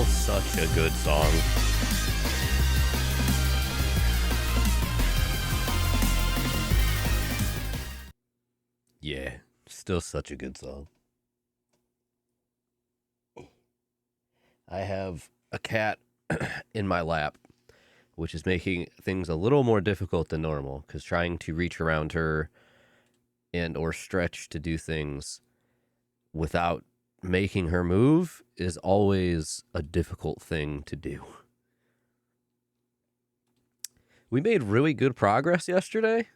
Still such a good song. Yeah, still such a good song. I have a cat in my lap, which is making things a little more difficult than normal, because trying to reach around her and or stretch to do things without making her move is always a difficult thing to do. We made really good progress yesterday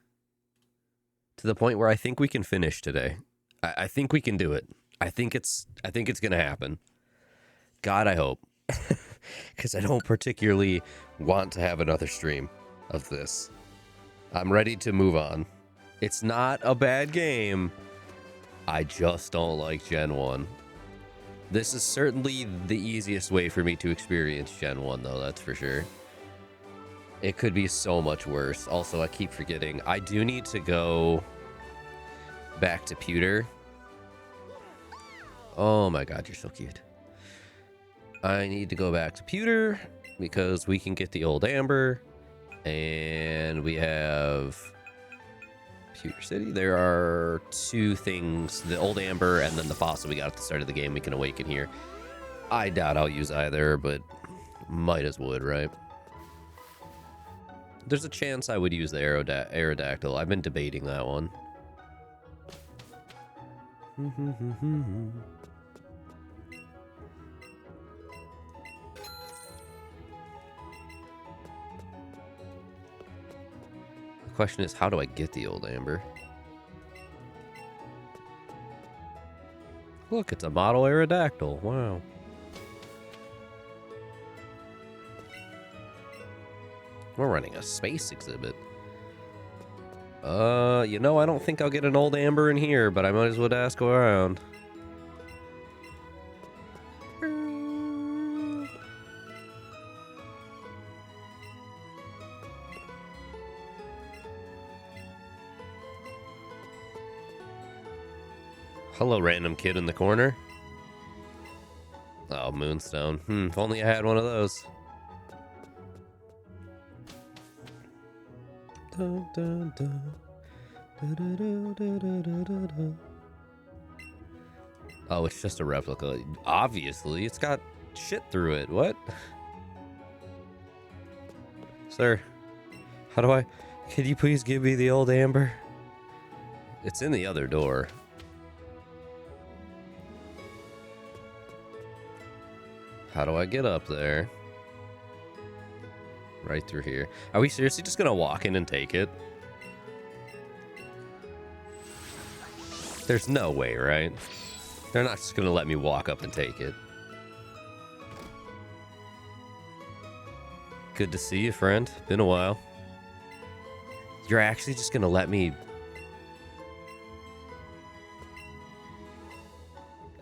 to the point where I think we can finish today. I think we can do it. I think it's gonna happen. God, I hope. Because I don't particularly want to have another stream of this. I'm ready to move on. It's not a bad game. I just don't like Gen 1. This is certainly the easiest way for me to experience Gen 1, though, that's for sure. It could be so much worse. Also, I keep forgetting. I do need to go back to Pewter. Oh my god, you're so cute. I need to go back to Pewter because we can get the old Amber. And we have Pewter City. There are two things. The old Amber and then the fossil we got at the start of the game we can awaken here. I doubt I'll use either, but might as would, right? There's a chance I would use the Aerodactyl. I've been debating that one. The question is, how do I get the old Amber? Look, it's a model Aerodactyl. Wow. We're running a space exhibit. You know, I don't think I'll get an old Amber in here, but I might as well ask around. Hello, random kid in the corner. Oh, Moonstone. If only I had one of those. Dun, dun, dun. Oh, it's just a replica. Obviously, it's got shit through it. What? Sir, how do I... Could you please give me the old Amber? It's in the other door. How do I get up there? Right through here. Are we seriously just gonna walk in and take it? There's no way, right? They're not just gonna let me walk up and take it. Good to see you, friend. Been a while. You're actually just gonna let me...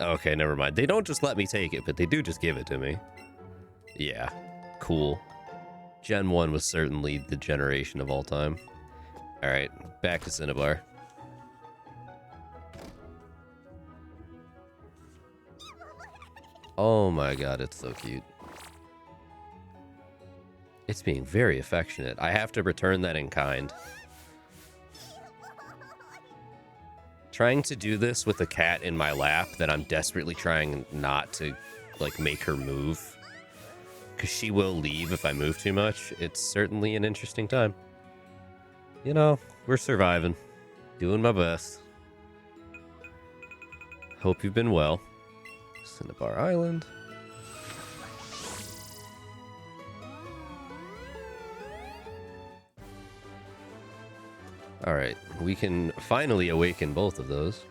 Okay, never mind. They don't just let me take it, but they do just give it to me. Yeah, cool. Gen 1 was certainly the generation of all time. Alright, back to Cinnabar. Oh my god, it's so cute. It's being very affectionate. I have to return that in kind. Trying to do this with a cat in my lap that I'm desperately trying not to, like, make her move. Because she will leave if I move too much. It's certainly an interesting time. You know, we're surviving. Doing my best. Hope you've been well. Cinnabar Island. Alright, we can finally awaken both of those.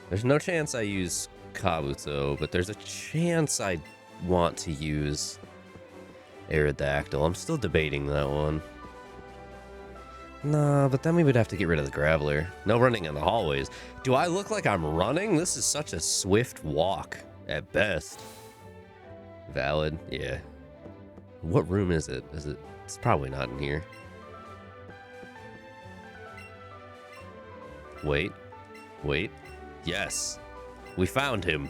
There's no chance I use Kabuto, but there's a chance I want to use Aerodactyl. I'm still debating that one. Nah, but then we would have to get rid of the Graveler. No running in the hallways. Do I look like I'm running? This is such a swift walk, at best. Valid, yeah. What room is it? It's probably not in here. Wait. Yes. We found him.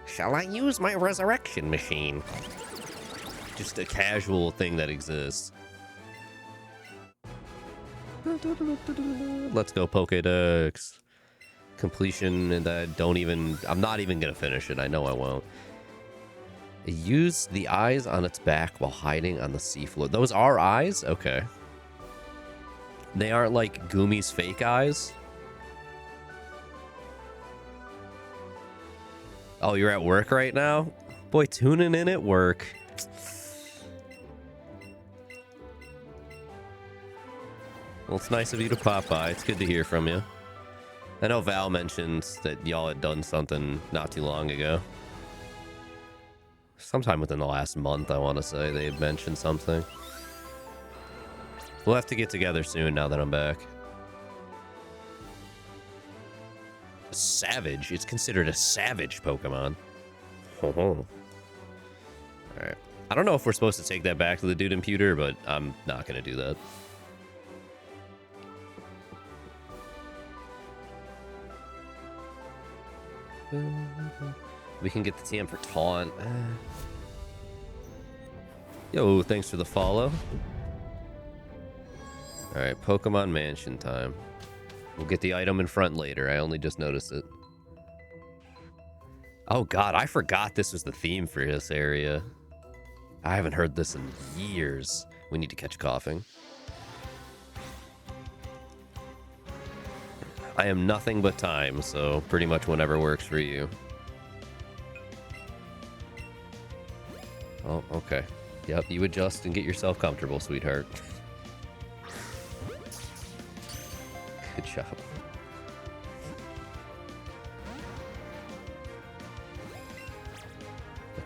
Shall I use my resurrection machine? Just a casual thing that exists. Let's go, Pokédex. Completion, and I'm not even gonna finish it. I know I won't. Use the eyes on its back while hiding on the seafloor. Those are eyes? Okay. They aren't like Gumi's fake eyes? Oh, you're at work right now? Boy, tuning in at work. Well, it's nice of you to pop by. It's good to hear from you. I know Val mentioned that y'all had done something not too long ago. Sometime within the last month, I want to say, they had mentioned something. We'll have to get together soon now that I'm back. Savage. It's considered a savage Pokemon. Alright. I don't know if we're supposed to take that back to the dude in pewter, but I'm not going to do that. We can get the TM for taunt. Yo, thanks for the follow. Alright, Pokemon Mansion time. We'll get the item in front later. I only just noticed it. Oh god, I forgot this was the theme for this area. I haven't heard this in years. We need to catch coughing. I am nothing but time, so pretty much whenever works for you. Oh, okay. Yep, you adjust and get yourself comfortable, sweetheart. Good job.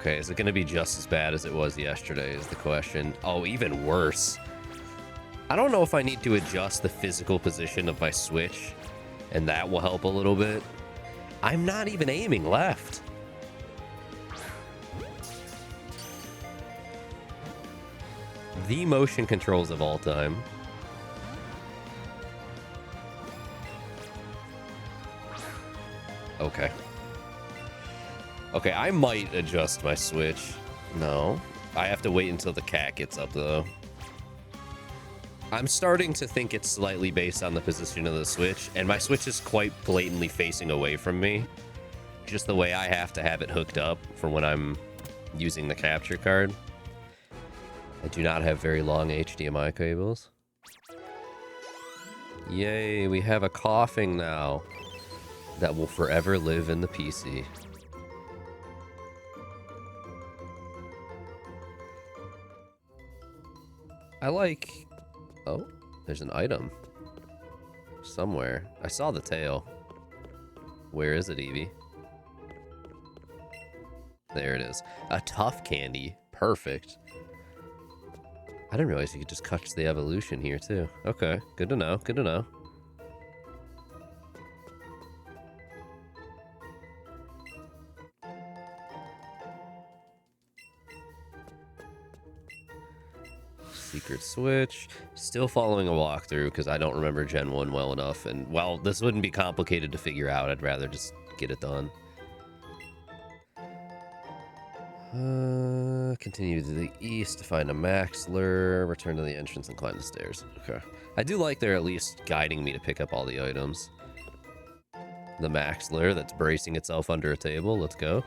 Okay, is it going to be just as bad as it was yesterday is the question. Oh, even worse. I don't know if I need to adjust the physical position of my Switch, and that will help a little bit. I'm not even aiming left. The motion controls of all time. Okay. Okay, I might adjust my Switch. No. I have to wait until the cat gets up, though. I'm starting to think it's slightly based on the position of the Switch, and my Switch is quite blatantly facing away from me. Just the way I have to have it hooked up for when I'm using the capture card. I do not have very long HDMI cables. Yay, we have a coughing now that will forever live in the PC. I like... Oh, there's an item. Somewhere. I saw the tail. Where is it, Eevee? There it is. A tough candy. Perfect. I didn't realize you could just catch the evolution here, too. Okay, good to know. Good to know. Secret Switch. Still following a walkthrough because I don't remember Gen 1 well enough. And, well, this wouldn't be complicated to figure out. I'd rather just get it done. Continue to the east to find a Maxler. Return to the entrance and climb the stairs. Okay. I do like they're at least guiding me to pick up all the items. The Maxler that's bracing itself under a table. Let's go.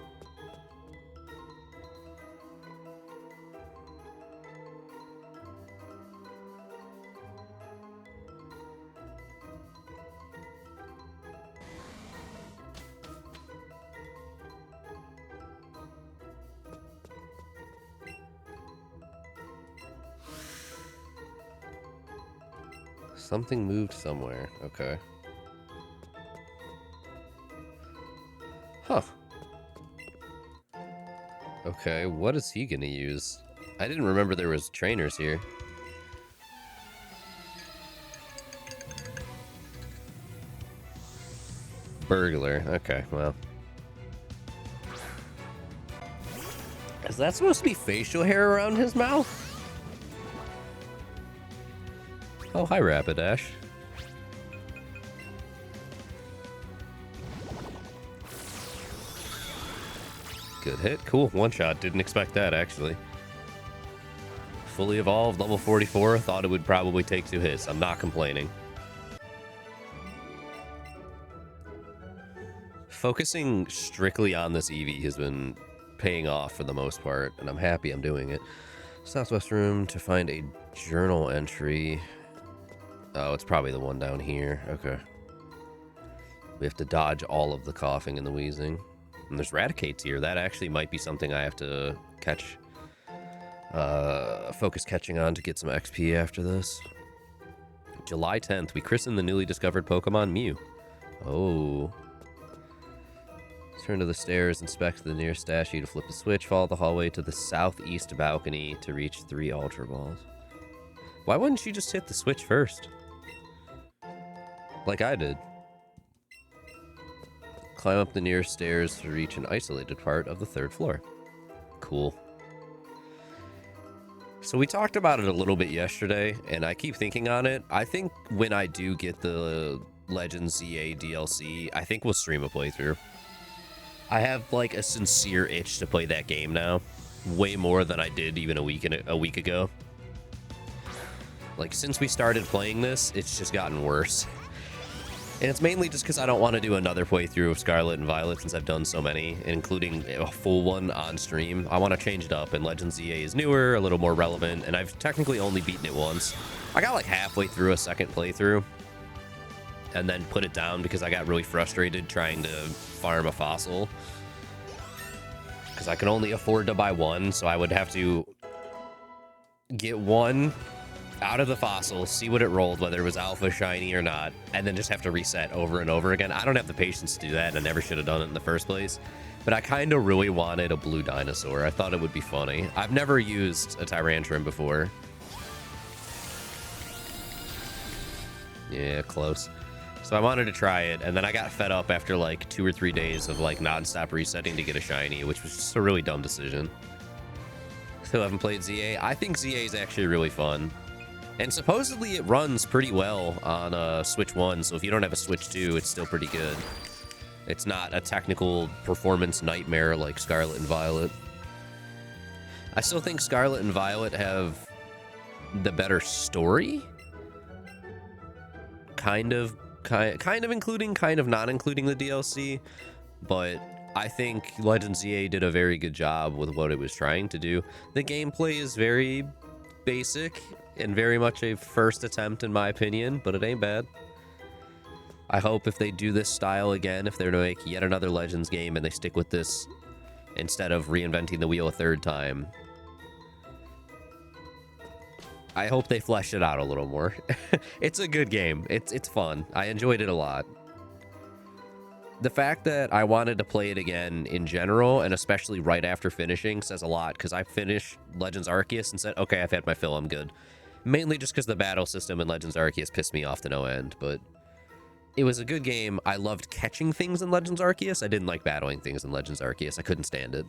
Something moved somewhere. Okay. Huh. Okay, what is he gonna use? I didn't remember there was trainers here. Burglar. Okay, well. Is that supposed to be facial hair around his mouth? Oh, hi, Rapidash. Good hit. Cool. One shot. Didn't expect that, actually. Fully evolved, level 44. Thought it would probably take 2 hits. I'm not complaining. Focusing strictly on this Eevee has been paying off for the most part, and I'm happy I'm doing it. Southwest room to find a journal entry. Oh, it's probably the one down here. Okay. We have to dodge all of the coughing and the wheezing. And there's Raticates here. That actually might be something I have to catch. Focus catching on to get some XP after this. July 10th, we christened the newly discovered Pokemon Mew. Oh. Turn to the stairs, inspect the nearest statue to flip the switch, follow the hallway to the southeast balcony to reach 3 Ultra Balls. Why wouldn't you just hit the switch first? Like I did. Climb up the nearest stairs to reach an isolated part of the 3rd floor. Cool. So we talked about it a little bit yesterday, and I keep thinking on it. I think when I do get the Legends ZA DLC, I think we'll stream a playthrough. I have like a sincere itch to play that game now, way more than I did even a week ago. Like since we started playing this, it's just gotten worse. And it's mainly just because I don't want to do another playthrough of Scarlet and Violet since I've done so many, including a full one on stream. I want to change it up, and Legends ZA is newer, a little more relevant, and I've technically only beaten it once. I got like halfway through a second playthrough, and then put it down because I got really frustrated trying to farm a fossil. Because I can only afford to buy one, so I would have to get one out of the fossil, see what it rolled, whether it was alpha, shiny, or not, and then just have to reset over and over again. I don't have the patience to do that, and I never should have done it in the first place. But I kind of really wanted a blue dinosaur. I thought it would be funny. I've never used a Tyrantrum before. Yeah, close. So I wanted to try it, and then I got fed up after like 2 or 3 days of like non-stop resetting to get a shiny, which was just a really dumb decision. Still haven't played ZA. I think ZA is actually really fun. And supposedly it runs pretty well on Switch 1, so if you don't have a Switch 2, it's still pretty good. It's not a technical performance nightmare like Scarlet and Violet. I still think Scarlet and Violet have the better story. Kind of including, kind of not including the DLC. But I think Legends ZA did a very good job with what it was trying to do. The gameplay is very basic and very much a first attempt in my opinion, but it ain't bad. I hope if they do this style again, if they're to make yet another Legends game and they stick with this instead of reinventing the wheel a 3rd time, I hope they flesh it out a little more. It's a good game. It's fun. I enjoyed it a lot. The fact that I wanted to play it again in general, and especially right after finishing, says a lot, because I finished Legends Arceus and said, okay, I've had my fill, I'm good. Mainly just because the battle system in Legends Arceus pissed me off to no end, but it was a good game. I loved catching things in Legends Arceus. I didn't like battling things in Legends Arceus. I couldn't stand it.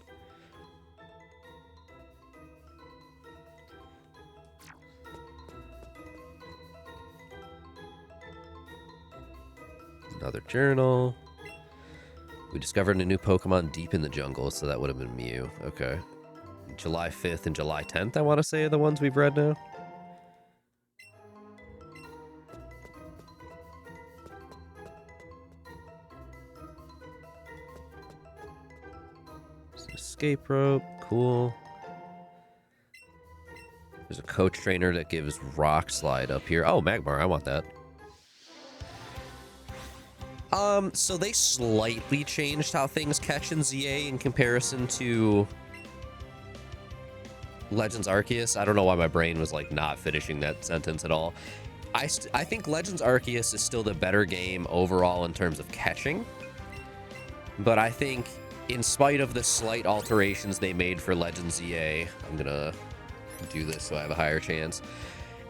Another journal. We discovered a new Pokemon deep in the jungle, so that would have been Mew. Okay. July 5th and July 10th, I want to say, are the ones we've read now. Escape rope. Cool. There's a coach trainer that gives Rock Slide up here. Oh, Magmar. I want that. So they slightly changed how things catch in ZA in comparison to Legends Arceus. I don't know why my brain was like not finishing that sentence at all. I think Legends Arceus is still the better game overall in terms of catching. But I think in spite of the slight alterations they made for Legends ZA, I'm gonna do this so I have a higher chance.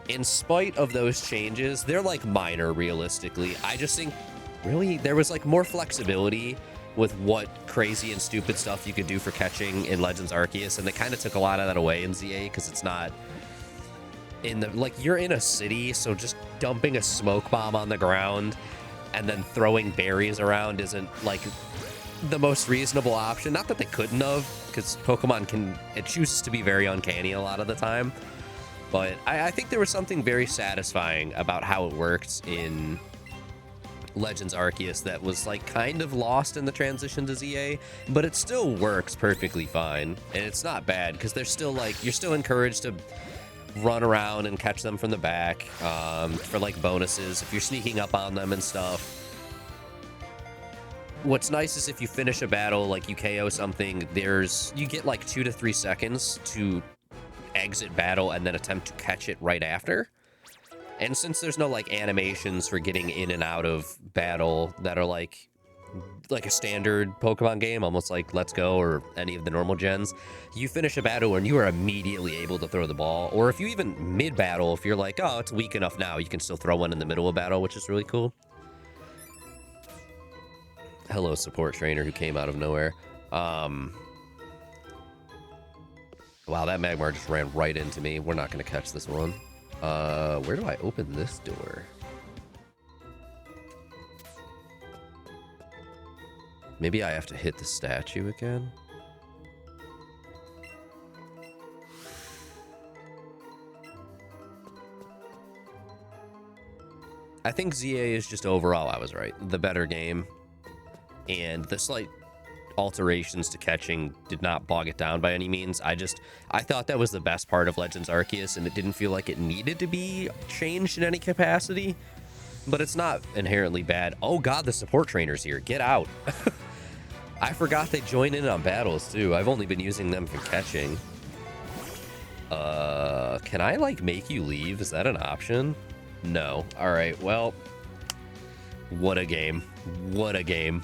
In spite of those changes, they're like minor realistically. I just think really there was like more flexibility with what crazy and stupid stuff you could do for catching in Legends Arceus, and they kind of took a lot of that away in ZA because it's not in the, like, you're in a city, so just dumping a smoke bomb on the ground and then throwing berries around isn't like the most reasonable option. Not that they couldn't have, because Pokemon it chooses to be very uncanny a lot of the time. But I think there was something very satisfying about how it worked in Legends Arceus that was like kind of lost in the transition to ZA, but it still works perfectly fine, and it's not bad because they're still like, you're still encouraged to run around and catch them from the back for like bonuses if you're sneaking up on them and stuff. What's nice is if you finish a battle, like you KO something, you get like 2 to 3 seconds to exit battle and then attempt to catch it right after. And since there's no like animations for getting in and out of battle that are like a standard Pokemon game, almost like Let's Go or any of the normal gens, you finish a battle and you are immediately able to throw the ball. Or if you even mid-battle, if you're like, oh, it's weak enough now, you can still throw one in the middle of battle, which is really cool. Hello, support trainer who came out of nowhere. Wow, that Magmar just ran right into me. We're not going to catch this one. Where do I open this door? Maybe I have to hit the statue again? I think ZA is just overall, I was right, the better game. And the slight alterations to catching did not bog it down by any means. I thought that was the best part of Legends Arceus, and it didn't feel like it needed to be changed in any capacity, but it's not inherently bad. Oh god, the support trainer's here. Get out. I forgot they join in on battles too. I've only been using them for catching. Can I like make you leave? Is that an option? No. All right, well, what a game. What a game.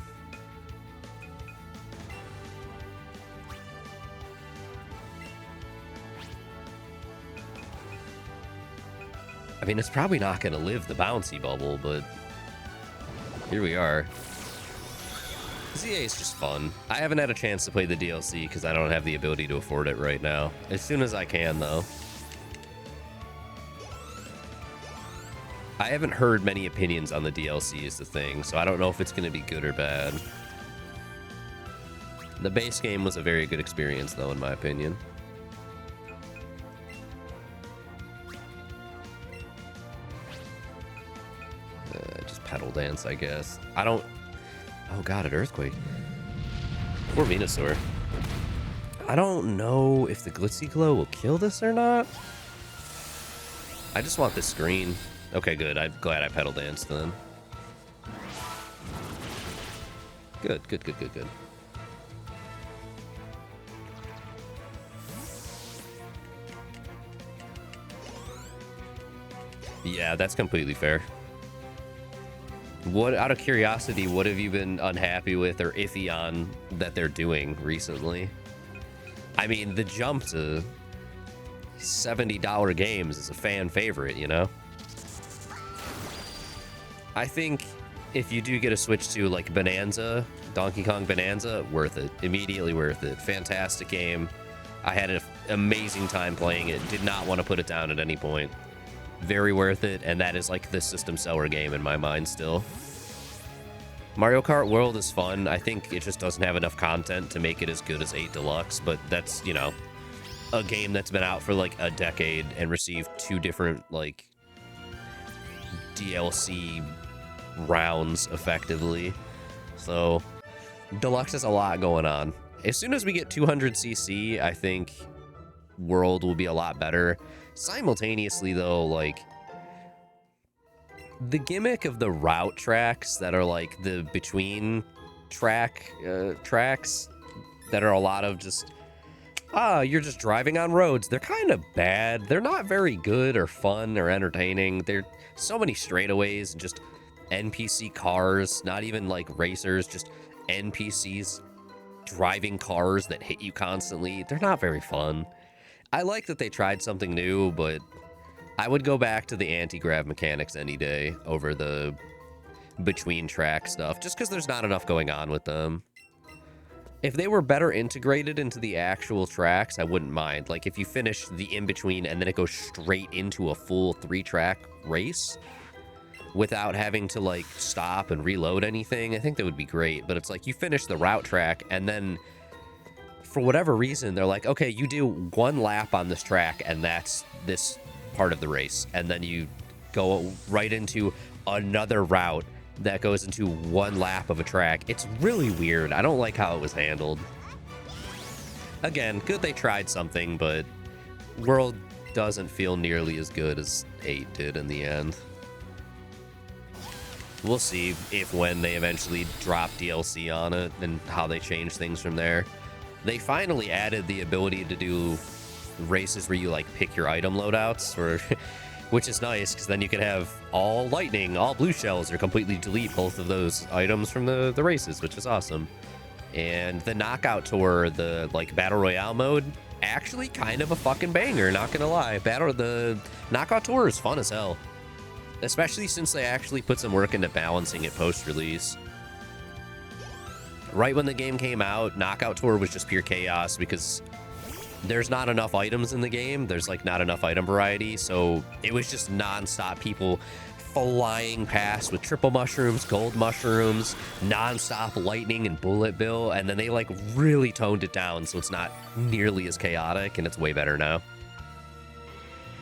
I mean, it's probably not going to live the bouncy bubble, but here we are. ZA is just fun. I haven't had a chance to play the DLC because I don't have the ability to afford it right now. As soon as I can, though. I haven't heard many opinions on the DLC is the thing, so I don't know if it's going to be good or bad. The base game was a very good experience, though, in my opinion. Just pedal dance, I guess. I don't... Oh god, an earthquake. Poor Venusaur. I don't know if the Glitzy Glow will kill this or not. I just want this green. Okay, good. I'm glad I pedal danced then. Good, good, good, good, good. Yeah, that's completely fair. What, out of curiosity, what have you been unhappy with or iffy on that they're doing recently? I mean, the jump to $70 games is a fan favorite, you know? I think if you do get a switch to like Bonanza, Donkey Kong Bonanza, worth it. Immediately worth it. Fantastic game. I had an amazing time playing it. Did not want to put it down at any point. Very worth it, and that is like the system seller game in my mind still. Mario Kart World is fun. I think it just doesn't have enough content to make it as good as 8 Deluxe, but that's, you know, a game that's been out for like a decade and received 2 different like DLC rounds effectively. So Deluxe has a lot going on. As soon as we get 200cc, I think World will be a lot better. Simultaneously though, like the gimmick of the route tracks that are like the between tracks that are a lot of just you're just driving on roads, they're kind of bad. They're not very good or fun or entertaining. They're so many straightaways and just NPC cars, not even like racers, just NPCs driving cars that hit you constantly. They're not very fun. I like that they tried something new, but I would go back to the anti-grav mechanics any day over the between track stuff, just because there's not enough going on with them. If they were better integrated into the actual tracks, I wouldn't mind. Like if you finish the in-between and then it goes straight into a full 3-track race, without having to like stop and reload anything, I think that would be great. But it's like you finish the route track and then for whatever reason, they're like, okay, you do one lap on this track and that's this part of the race. And then you go right into another route that goes into one lap of a track. It's really weird. I don't like how it was handled. Again, good they tried something, but World doesn't feel nearly as good as 8 did in the end. We'll see if when they eventually drop DLC on it and how they change things from there. They finally added the ability to do races where you like pick your item loadouts, or which is nice because then you can have all lightning, all blue shells, or completely delete both of those items from the races, which is awesome. And the knockout tour, the like battle royale mode, actually kind of a fucking banger, not gonna lie. The knockout tour is fun as hell, especially since they actually put some work into balancing it post-release. Right when the game came out, knockout tour was just pure chaos because there's not enough items in the game. There's like not enough item variety, so it was just non-stop people flying past with triple mushrooms, gold mushrooms, non-stop lightning and bullet bill, and then they like really toned it down so it's not nearly as chaotic, and it's way better now.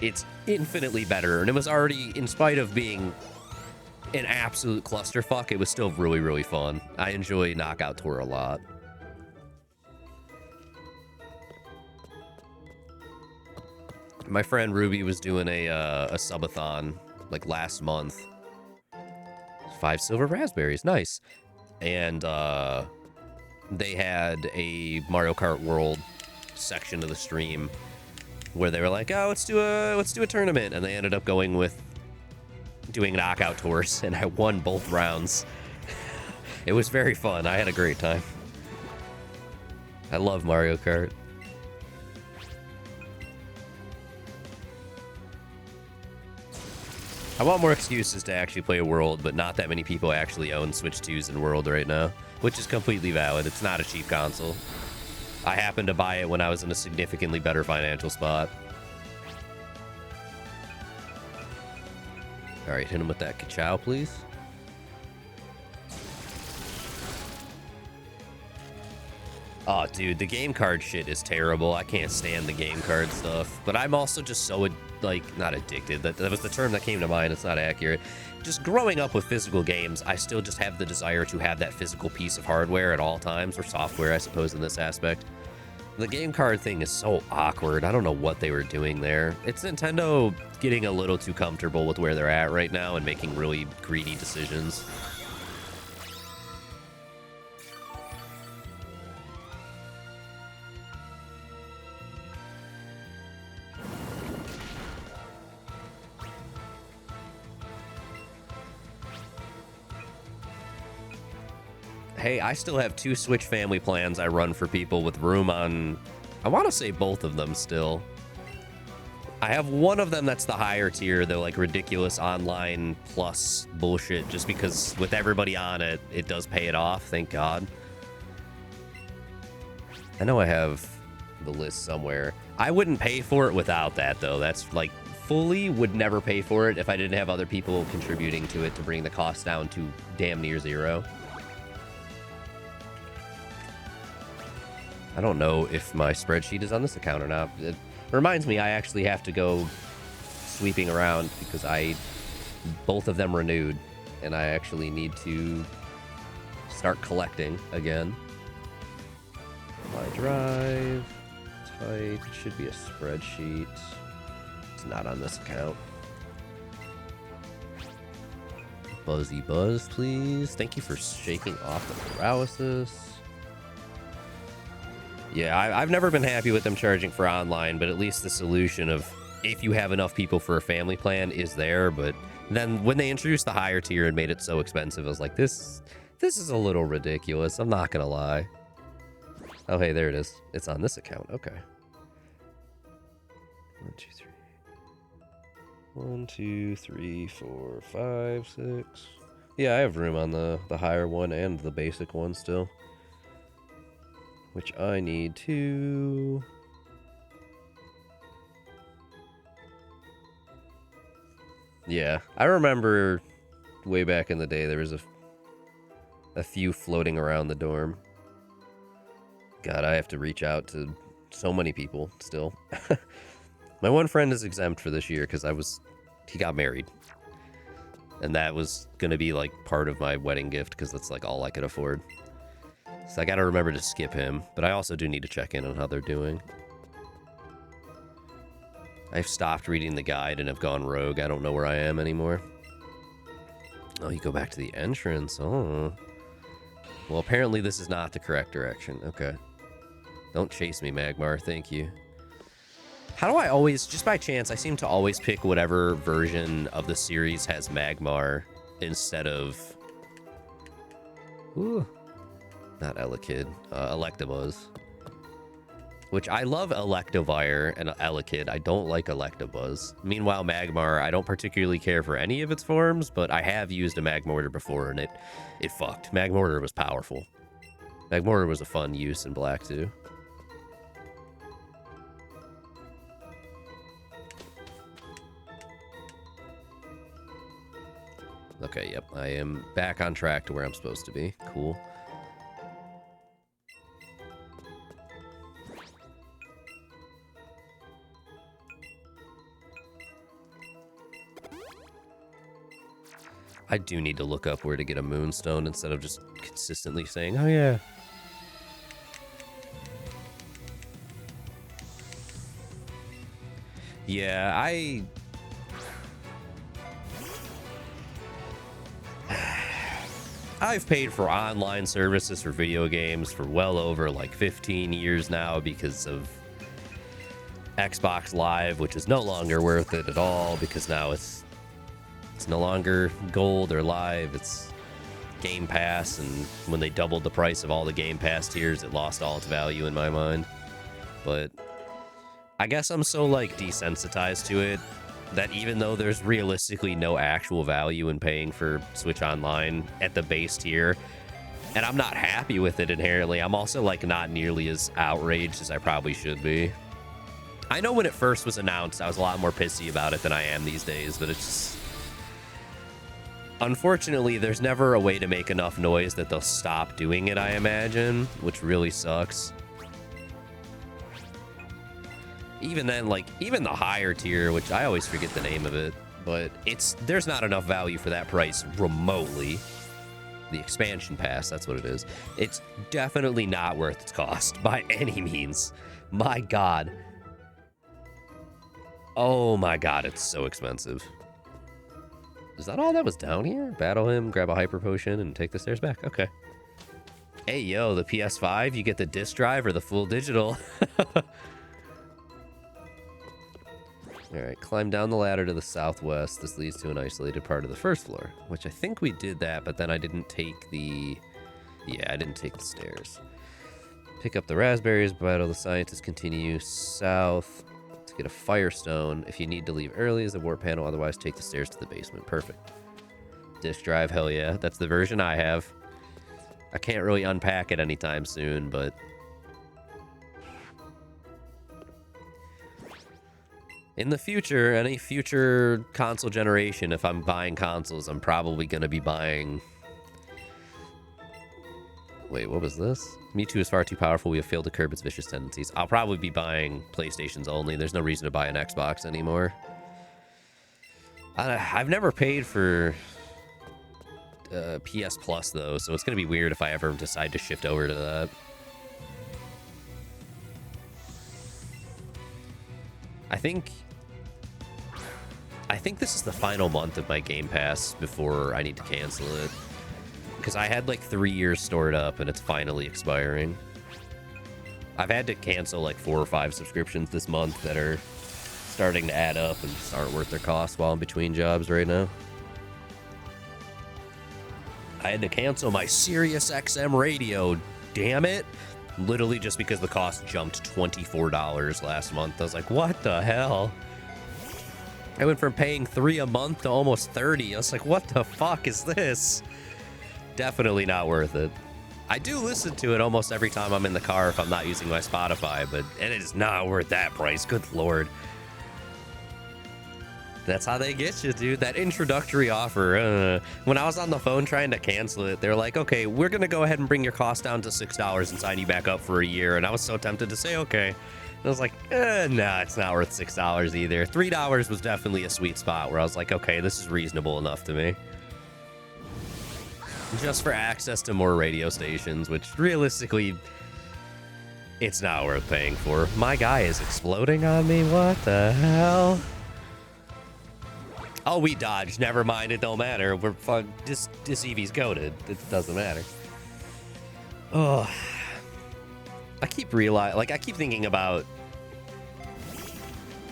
It's infinitely better, and it was already, in spite of being an absolute clusterfuck, it was still really, really fun. I enjoy Knockout Tour a lot. My friend Ruby was doing a subathon like last month. 5 silver raspberries, nice. And they had a Mario Kart World section of the stream where they were like, "Oh, let's do a tournament," and they ended up going with doing knockout tours, and I won both rounds. It was very fun. I had a great time. I love Mario Kart. I want more excuses to actually play a World, but not that many people actually own Switch 2s in World right now, which is completely valid. It's not a cheap console. I happened to buy it when I was in a significantly better financial spot. All right, hit him with that ka-chow, please. Oh, dude, the game card shit is terrible. I can't stand the game card stuff. But I'm also just so, like, not addicted. That was the term that came to mind. It's not accurate. Just growing up with physical games, I still just have the desire to have that physical piece of hardware at all times, or software, I suppose, in this aspect. The game card thing is so awkward. I don't know what they were doing there. It's Nintendo getting a little too comfortable with where they're at right now and making really greedy decisions. Hey, I still have 2 Switch family plans I run for people with room on, I want to say both of them still. I have one of them that's the higher tier, the like ridiculous online plus bullshit, just because with everybody on it, it does pay it off, thank God. I know I have the list somewhere. I wouldn't pay for it without that, though. That's like, fully would never pay for it if I didn't have other people contributing to it to bring the cost down to damn near zero. I don't know if my spreadsheet is on this account or not. It reminds me I actually have to go sweeping around because both of them renewed, and I actually need to start collecting again. My drive, type, it should be a spreadsheet. It's not on this account. Buzzy Buzz, please. Thank you for shaking off the paralysis. Yeah, I've never been happy with them charging for online, but at least the solution of if you have enough people for a family plan is there. But then when they introduced the higher tier and made it so expensive, I was like, this is a little ridiculous. I'm not going to lie. Oh, hey, there it is. It's on this account. Okay. 1, 2, 3. 1, 2, 3, 4, 5, 6. Yeah, I have room on the higher one and the basic one still. Which I need to... Yeah, I remember way back in the day, there was a few floating around the dorm. God, I have to reach out to so many people still. My one friend is exempt for this year because he got married. And that was going to be like part of my wedding gift because that's like all I could afford. So I got to remember to skip him, but I also do need to check in on how they're doing. I've stopped reading the guide and have gone rogue. I don't know where I am anymore. Oh, you go back to the entrance. Oh. Well, apparently this is not the correct direction. Okay. Don't chase me, Magmar. Thank you. How do I always, just by chance, I seem to always pick whatever version of the series has Magmar instead of... Ooh. Not Elekid. Electabuzz. Which I love Electivire and Elekid. I don't like Electabuzz. Meanwhile, Magmar, I don't particularly care for any of its forms, but I have used a Magmortar before, and it fucked. Magmortar was powerful. Magmortar was a fun use in Black, too. Okay, yep. I am back on track to where I'm supposed to be. Cool. I do need to look up where to get a moonstone instead of just consistently saying, oh yeah. Yeah, I've paid for online services for video games for well over like 15 years now because of Xbox Live, which is no longer worth it at all because now it's no longer gold or live, it's Game Pass, and when they doubled the price of all the Game Pass tiers, it lost all its value in my mind. But I guess I'm so like desensitized to it that even though there's realistically no actual value in paying for Switch Online at the base tier, and I'm not happy with it inherently, I'm also like not nearly as outraged as I probably should be. I know when it first was announced, I was a lot more pissy about it than I am these days, but it's just... Unfortunately, there's never a way to make enough noise that they'll stop doing it, I imagine, which really sucks. Even then, like, even the higher tier, which I always forget the name of it, but there's not enough value for that price remotely. The expansion pass, that's what it is. It's definitely not worth its cost by any means. My God. Oh my God, it's so expensive. Is that all that was down here? Battle him, grab a hyper potion, and take the stairs back. Okay. Hey, yo, the PS5, you get the disc drive or the full digital. All right, climb down the ladder to the southwest. This leads to an isolated part of the first floor, which I think we did that, but then I didn't take the... Yeah, I didn't take the stairs. Pick up the raspberries, battle the scientists, continue south to get a firestone. If you need to leave early as a warp panel, otherwise take the stairs to the basement. Perfect. Disk drive, hell yeah. That's the version I have. I can't really unpack it anytime soon, but... in the future, any future console generation, if I'm buying consoles, I'm probably going to be buying... Wait, what was this? Mewtwo is far too powerful. We have failed to curb its vicious tendencies. I'll probably be buying PlayStations only. There's no reason to buy an Xbox anymore. I've never paid for PS Plus, though, so it's going to be weird if I ever decide to shift over to that. I think this is the final month of my Game Pass before I need to cancel it. Because I had like 3 years stored up and it's finally expiring. I've had to cancel like 4 or 5 subscriptions this month that are starting to add up and just aren't worth their cost while I'm between jobs right now. I had to cancel my Sirius XM radio, damn it. Literally just because the cost jumped $24 last month. I was like, what the hell? I went from paying $3 a month to almost $30. I was like, what the fuck is this? Definitely not worth it. I do listen to it almost every time I'm in the car if I'm not using my Spotify, but it is not worth that price. Good lord. That's how they get you, dude. That introductory offer. When I was on the phone trying to cancel it, they're like, okay, we're going to go ahead and bring your cost down to $6 and sign you back up for a year. And I was so tempted to say, okay. And I was like, nah, it's not worth $6 either. $3 was definitely a sweet spot where I was like, okay, this is reasonable enough to me. Just for access to more radio stations, which realistically, it's not worth paying for. My guy is exploding on me. What the hell? Oh, we dodged. Never mind. It don't matter. We're fun. This Eevee's goated. It doesn't matter. Oh, I keep thinking about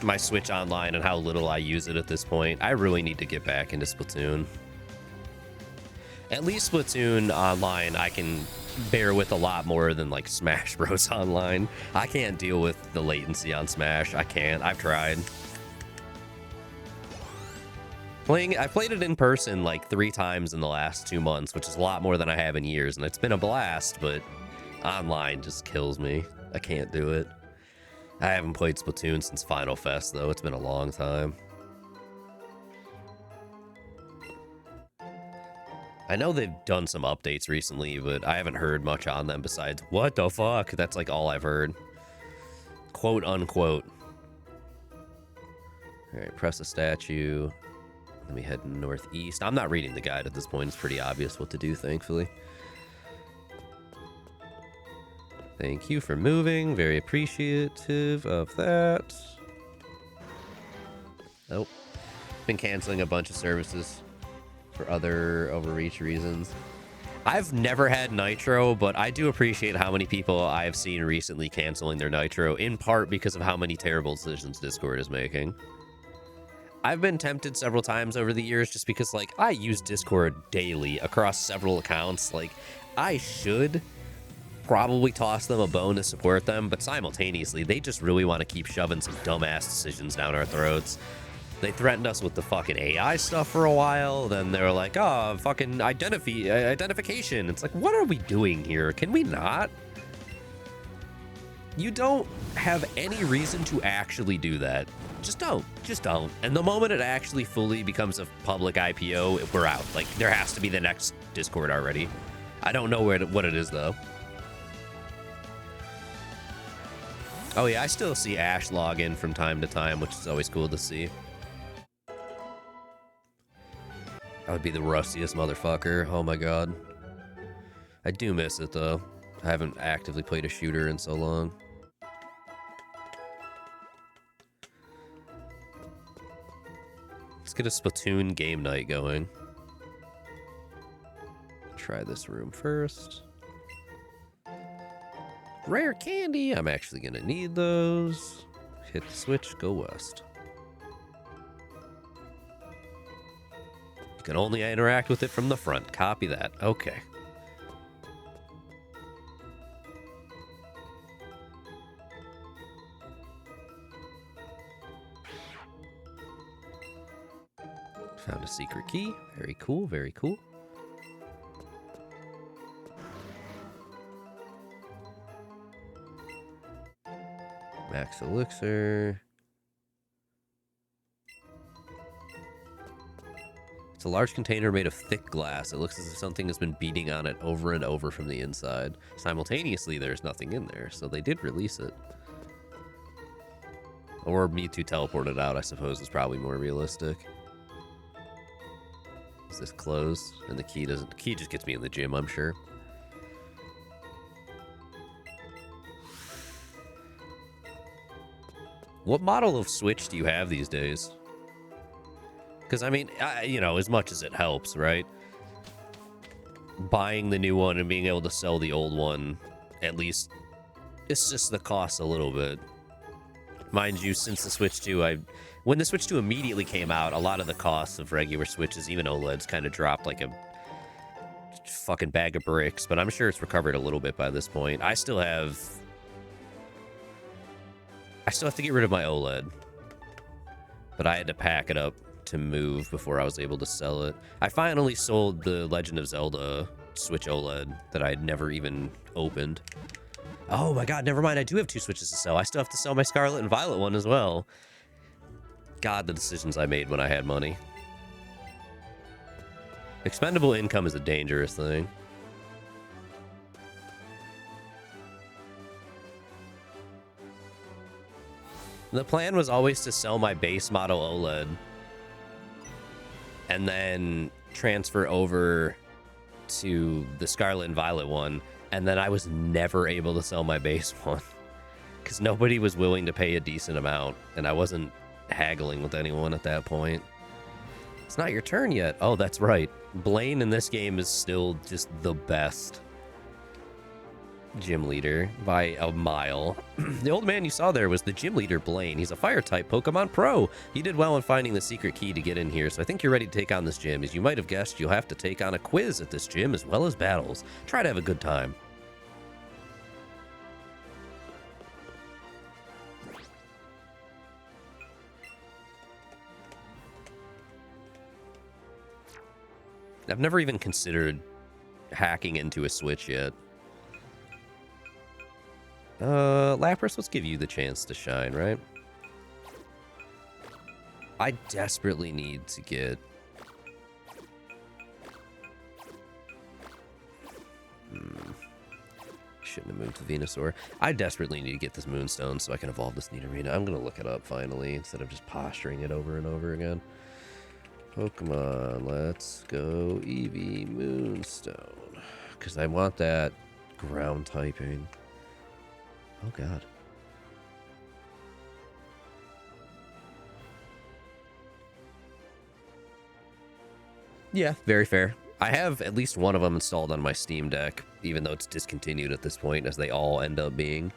my Switch Online and how little I use it at this point. I really need to get back into Splatoon. At least Splatoon Online, I can bear with a lot more than like Smash Bros. Online. I can't deal with the latency on Smash. I can't. I've tried. I played it in person like 3 times in the last 2 months, which is a lot more than I have in years, and it's been a blast, but online just kills me. I can't do it. I haven't played Splatoon since Final Fest, though. It's been a long time. I know they've done some updates recently, but I haven't heard much on them besides, what the fuck? That's like all I've heard. Quote unquote. Alright, press a statue. Let me head northeast. I'm not reading the guide at this point. It's pretty obvious what to do, thankfully. Thank you for moving. Very appreciative of that. Nope. Been canceling a bunch of services for other overreach reasons. I've never had Nitro, but I do appreciate how many people I've seen recently canceling their Nitro, in part because of how many terrible decisions Discord is making. I've been tempted several times over the years just because, like, I use Discord daily across several accounts. Like, I should probably toss them a bone to support them, but simultaneously, they just really want to keep shoving some dumbass decisions down our throats. They threatened us with the fucking AI stuff for a while. Then they were like, oh, fucking identification. It's like, what are we doing here? Can we not? You don't have any reason to actually do that. Just don't. Just don't. And the moment it actually fully becomes a public IPO, we're out. Like, there has to be the next Discord already. I don't know what it is, though. Oh, yeah, I still see Ash log in from time to time, which is always cool to see. I would be the rustiest motherfucker. Oh, my God. I do miss it, though. I haven't actively played a shooter in so long. Let's get a Splatoon game night going. Try this room first. Rare candy. I'm actually gonna need those. Hit the switch, go west. You can only interact with it from the front. Copy that. Okay. Found a secret key. Very cool, very cool. Max elixir. It's a large container made of thick glass. It looks as if something has been beating on it over and over from the inside. Simultaneously, there's nothing in there, so they did release it. Or Mewtwo teleported out, I suppose, is probably more realistic. Is this closed? And the key doesn't... The key just gets me in the gym, I'm sure. What model of Switch do you have these days? Because, I mean, you know, as much as it helps, right? Buying the new one and being able to sell the old one, at least, it's just the cost a little bit. Mind you, since the Switch 2, when the Switch 2 immediately came out, a lot of the costs of regular Switches, even OLEDs, kind of dropped like a fucking bag of bricks, but I'm sure it's recovered a little bit by this point. I still have to get rid of my OLED, but I had to pack it up to move before I was able to sell it. I finally sold the Legend of Zelda Switch OLED that I had never even opened. Oh my god, never mind. I do have 2 Switches to sell. I still have to sell my Scarlet and Violet one as well. God, the decisions I made when I had money. Expendable income is a dangerous thing. The plan was always to sell my base model OLED and then transfer over to the Scarlet and Violet one, and then I was never able to sell my base one because nobody was willing to pay a decent amount, and I wasn't haggling with anyone at that point. It's not your turn yet. Oh, that's right. Blaine in this game is still just the best gym leader by a mile. The old man you saw there was the gym leader, Blaine. He's a fire type Pokemon pro. He did well in finding the secret key to get in here, so I think you're ready to take on this gym. As you might have guessed, you'll have to take on a quiz at this gym as well as battles. Try to have a good time. I've never even considered hacking into a Switch yet. Lapras, let's give you the chance to shine, right? I desperately need to get... Shouldn't have moved to Venusaur. I desperately need to get this Moonstone so I can evolve this Nidorina. I'm going to look it up finally instead of just posturing it over and over again. Pokemon, let's go Eevee Moonstone. Because I want that ground typing. Oh, God. Yeah, very fair. I have at least one of them installed on my Steam Deck, even though it's discontinued at this point, as they all end up being.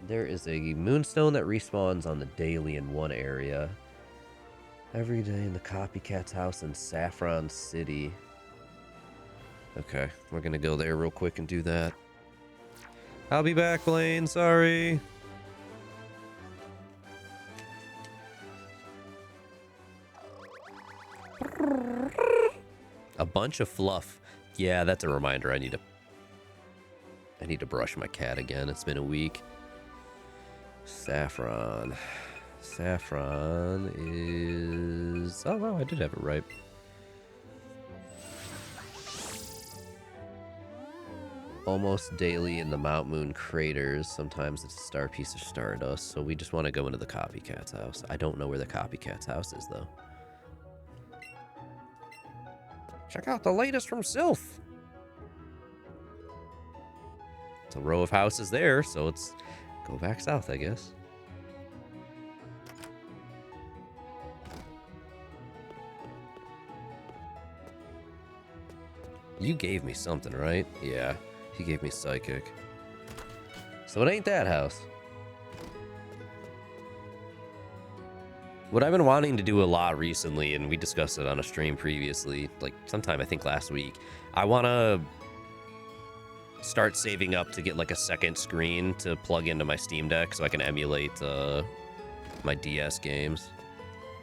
There is a Moonstone that respawns on the daily in one area. Every day in the Copycat's house in Saffron City. Okay, we're gonna go there real quick and do that. I'll be back, Blaine. Sorry. A bunch of fluff. Yeah, that's a reminder. I need to brush my cat again. It's been a week. Saffron. Saffron is... Oh, wow, I did have it right. Almost daily in the Mount Moon craters. Sometimes it's a star piece of stardust, so we just want to go into the Copycat's house. I don't know where the Copycat's house is, though. Check out the latest from Sylph. It's a row of houses there, so let's go back south, I guess. You gave me something, right? Yeah, he gave me Psychic. So it ain't that house. What I've been wanting to do a lot recently, and we discussed it on a stream previously, like sometime I think last week, I want to start saving up to get like a second screen to plug into my Steam Deck so I can emulate my DS games.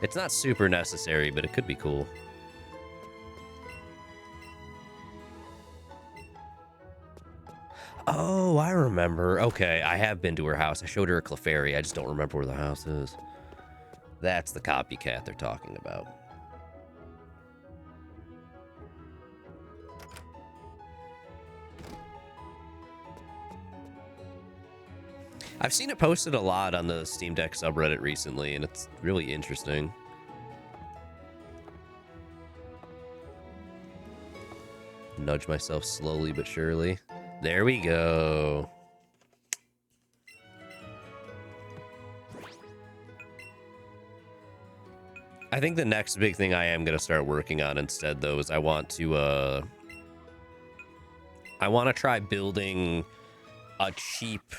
It's not super necessary, but it could be cool. Oh, I remember. Okay, I have been to her house. I showed her a Clefairy. I just don't remember where the house is. That's the Copycat they're talking about. I've seen it posted a lot on the Steam Deck subreddit recently, and it's really interesting. Nudge myself slowly but surely. There we go. I think the next big thing I am going to start working on instead, though, is I want to try building a cheaper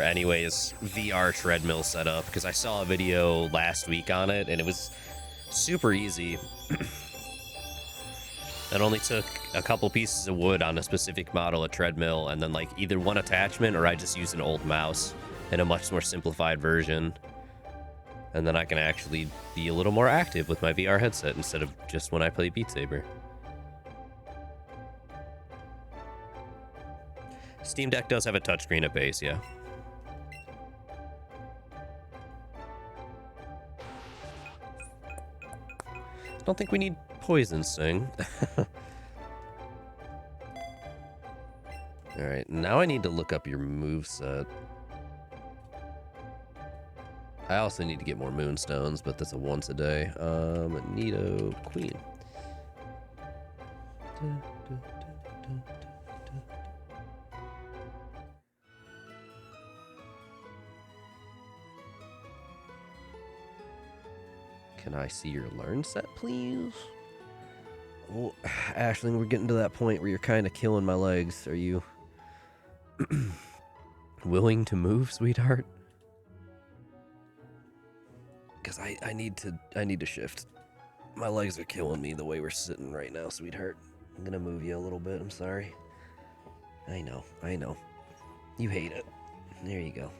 anyways, VR treadmill setup, because I saw a video last week on it, and it was super easy. It only took a couple pieces of wood on a specific model, a treadmill, and then like either one attachment or I just used an old mouse in a much more simplified version. And then I can actually be a little more active with my VR headset instead of just when I play Beat Saber. Steam Deck does have a touchscreen at base, yeah. Don't think we need Poison Sting. Alright, now I need to look up your moveset. I also need to get more Moonstones, but that's a once a day. Nido Queen. Can I see your learn set, please? Oh, Aisling, we're getting to that point where you're kind of killing my legs. Are you willing to move, sweetheart? Because I need to shift. My legs are killing me the way we're sitting right now, sweetheart. I'm gonna move you a little bit. I'm sorry. I know. You hate it. There you go.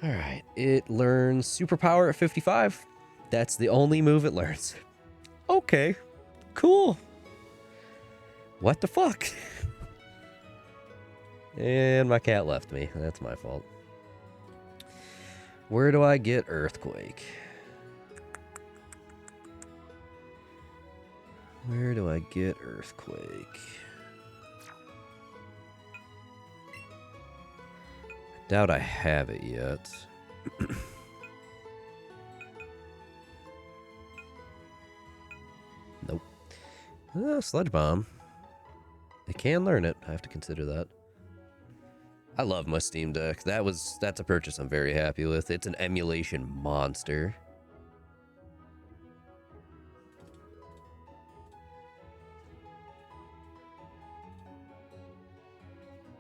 Alright, it learns Superpower at 55. That's the only move it learns. Okay, cool. What the fuck? And my cat left me. That's my fault. Where do I get Earthquake? Where do I get Earthquake? Doubt I have it yet. Nope. Sludge Bomb. I can learn it. I have to consider that. I love my Steam Deck. That's a purchase I'm very happy with. It's an emulation monster.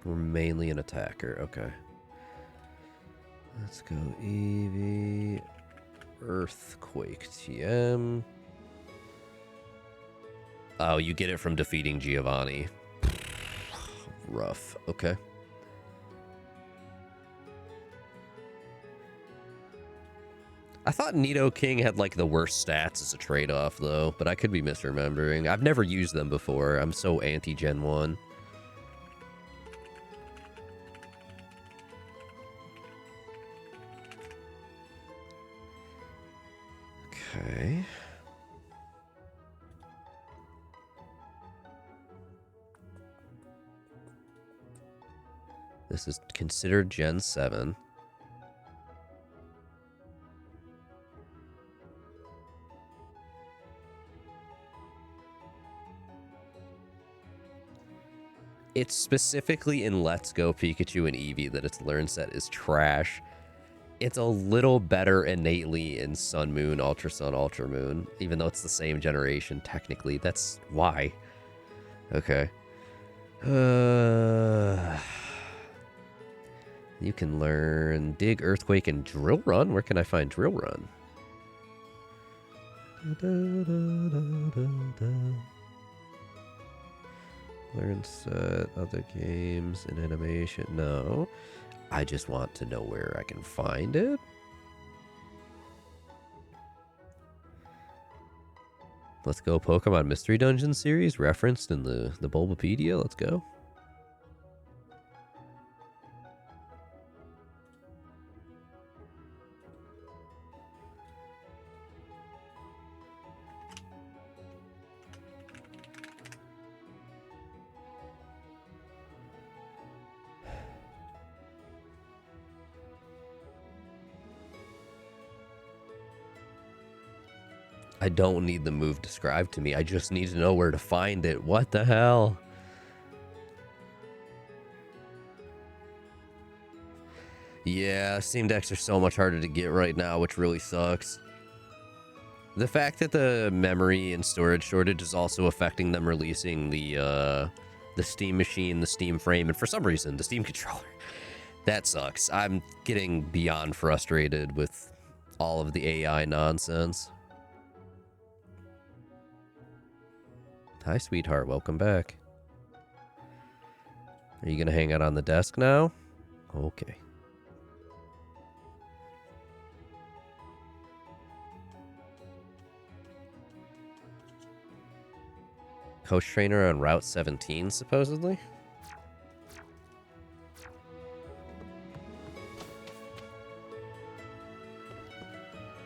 We're mainly an attacker. Okay. Let's go Eevee. Earthquake TM. Oh, you get it from defeating Giovanni. Rough. Okay. I thought Nido King had like the worst stats as a trade-off though, but I could be misremembering. I've never used them before. I'm so anti-Gen 1. Okay. This is considered Gen 7. It's specifically in Let's Go Pikachu and Eevee that its learn set is trash. It's a little better innately in Sun Moon, Ultra Sun, Ultra Moon, even though it's the same generation technically. That's why. Okay. You can learn Dig, Earthquake, and Drill Run. Where can I find Drill Run? Learn set, other games, and animation. No. I just want to know where I can find it. Let's go Pokemon Mystery Dungeon series referenced in the Bulbapedia. Let's go. I don't need the move described to me. I just need to know where to find it. What the hell? Yeah, Steam Decks are so much harder to get right now, which really sucks. The fact that the memory and storage shortage is also affecting them releasing the Steam Machine, the Steam Frame, and for some reason, the Steam Controller. That sucks. I'm getting beyond frustrated with all of the AI nonsense. Hi, sweetheart. Welcome back. Are you going to hang out on the desk now? Okay. Coach trainer on Route 17, supposedly.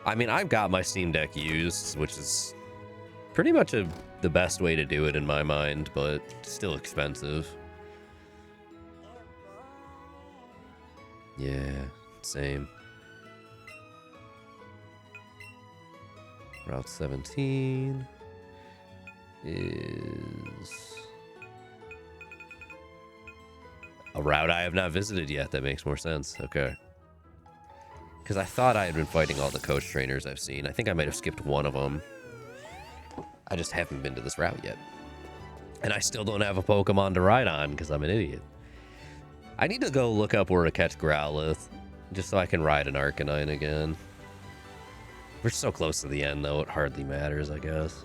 I mean, I've got my Steam Deck used, which is pretty much the best way to do it in my mind, but still expensive. Yeah, same. Route 17 is a route I have not visited yet. That makes more sense. Okay. Because I thought I had been fighting all the coach trainers I've seen. I think I might have skipped one of them. I just haven't been to this route yet. And I still don't have a Pokemon to ride on because I'm an idiot. I need to go look up where to catch Growlithe, just so I can ride an Arcanine again. We're so close to the end, though, it hardly matters, I guess.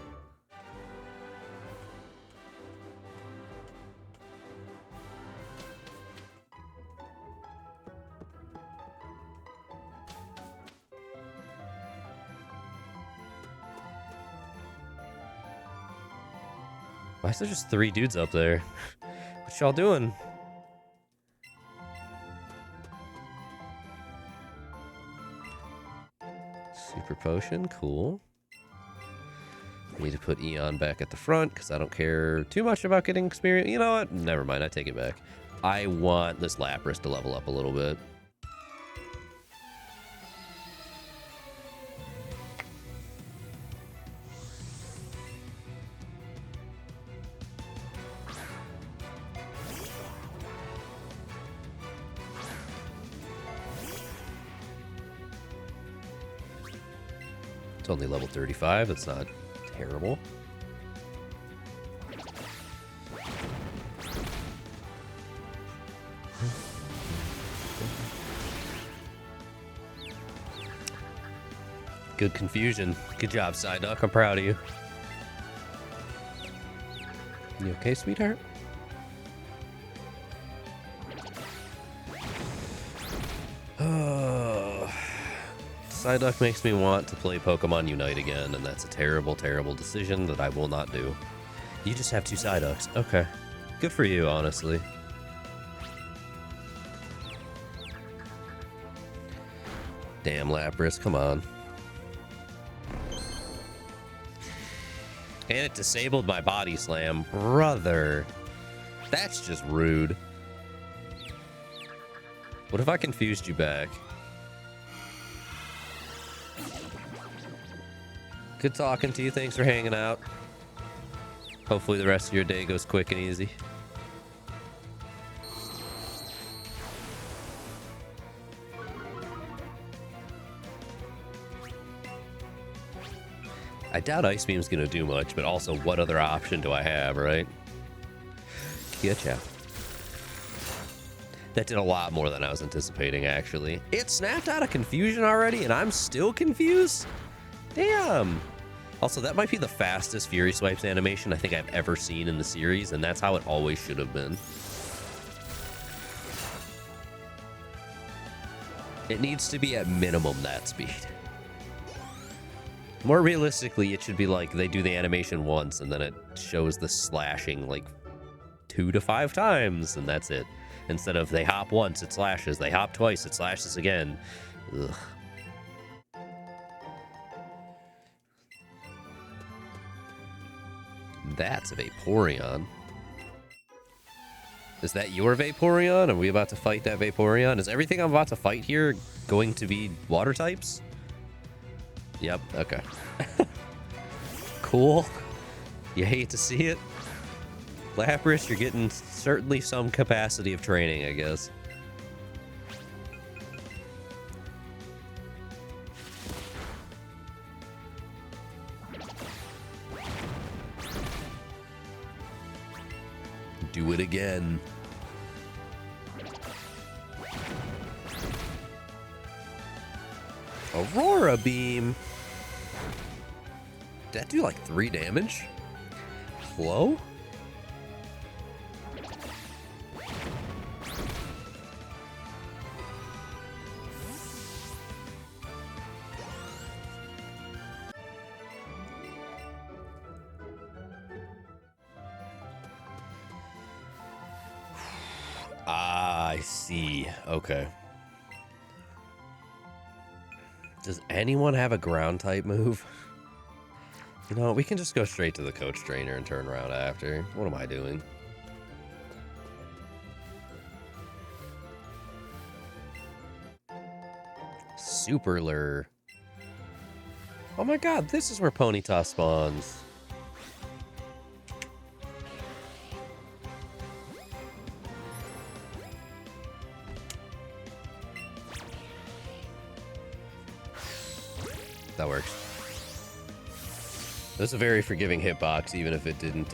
Why is there just 3 dudes up there? What y'all doing? Super Potion, cool. Need to put Eon back at the front because I don't care too much about getting experience. You know what? Never mind, I take it back. I want this Lapras to level up a little bit. It's only level 35. That's not terrible. Good confusion. Good job, Psyduck. I'm proud of you. You okay, sweetheart? Psyduck makes me want to play Pokemon Unite again, and that's a terrible, terrible decision that I will not do. You just have 2 Psyducks. Okay. Good for you, honestly. Damn, Lapras, come on. And it disabled my Body Slam. Brother. That's just rude. What if I confused you back? Good talking to you. Thanks for hanging out. Hopefully the rest of your day goes quick and easy. I doubt Ice Beam's gonna do much, but also what other option do I have, right? Getcha. That did a lot more than I was anticipating, actually. It snapped out of confusion already, and I'm still confused? Damn. Also, that might be the fastest Fury Swipes animation I think I've ever seen in the series, and that's how it always should have been. It needs to be at minimum that speed. More realistically, it should be like they do the animation once, and then it shows the slashing like 2 to 5 times, and that's it. Instead of they hop once, it slashes. They hop twice, it slashes again. Ugh. That's a Vaporeon. Is that your Vaporeon? Are we about to fight that Vaporeon? Is everything I'm about to fight here going to be water types? Yep, okay. Cool. You hate to see it. Lapras, you're getting certainly some capacity of training, I guess. Do it again. Aurora Beam. Did that do like 3 damage? Hello? I see. Okay. Does anyone have a ground type move? You know, we can just go straight to the coach trainer and turn around after. What am I doing? Super lure. Oh my god, this is where Ponyta spawns. That works. That's a very forgiving hitbox, even if it didn't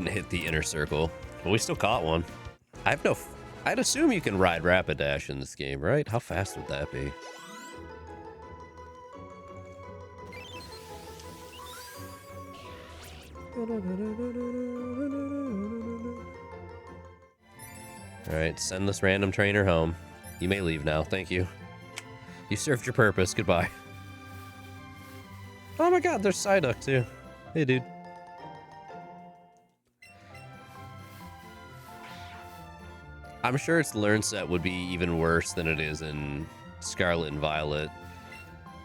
hit the inner circle. But we still caught one. I'd assume you can ride Rapidash in this game, right? How fast would that be? Alright, send this random trainer home. You may leave now, thank you. You served your purpose, goodbye. Oh my god, there's Psyduck too. Hey dude. I'm sure its learn set would be even worse than it is in Scarlet and Violet.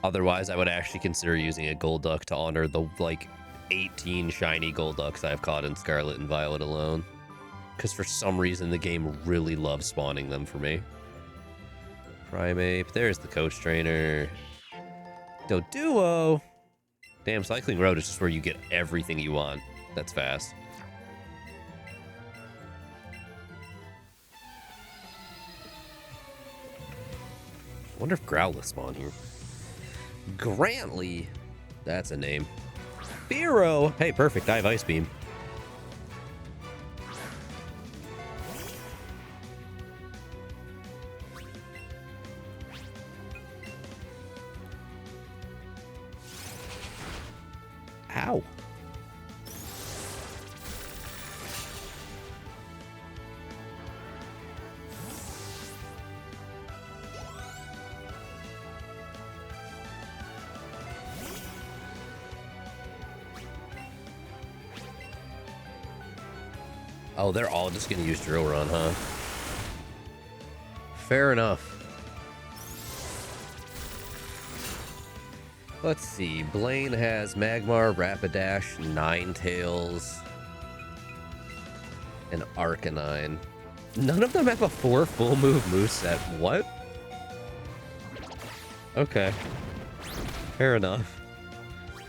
Otherwise, I would actually consider using a Golduck to honor the, like, 18 shiny Golducks I've caught in Scarlet and Violet alone. Because for some reason, the game really loves spawning them for me. Primeape, there's the coach trainer. Doduo! Damn, Cycling Road is just where you get everything you want. That's fast. I wonder if Growlithe spawned here. Grantley. That's a name. Fearow. Hey, perfect. I have Ice Beam. Ow. Oh, they're all just gonna use Drill Run, huh? Fair enough. Let's see. Blaine has Magmar, Rapidash, Ninetales, and Arcanine. None of them have a 4 full move moveset. What? Okay. Fair enough.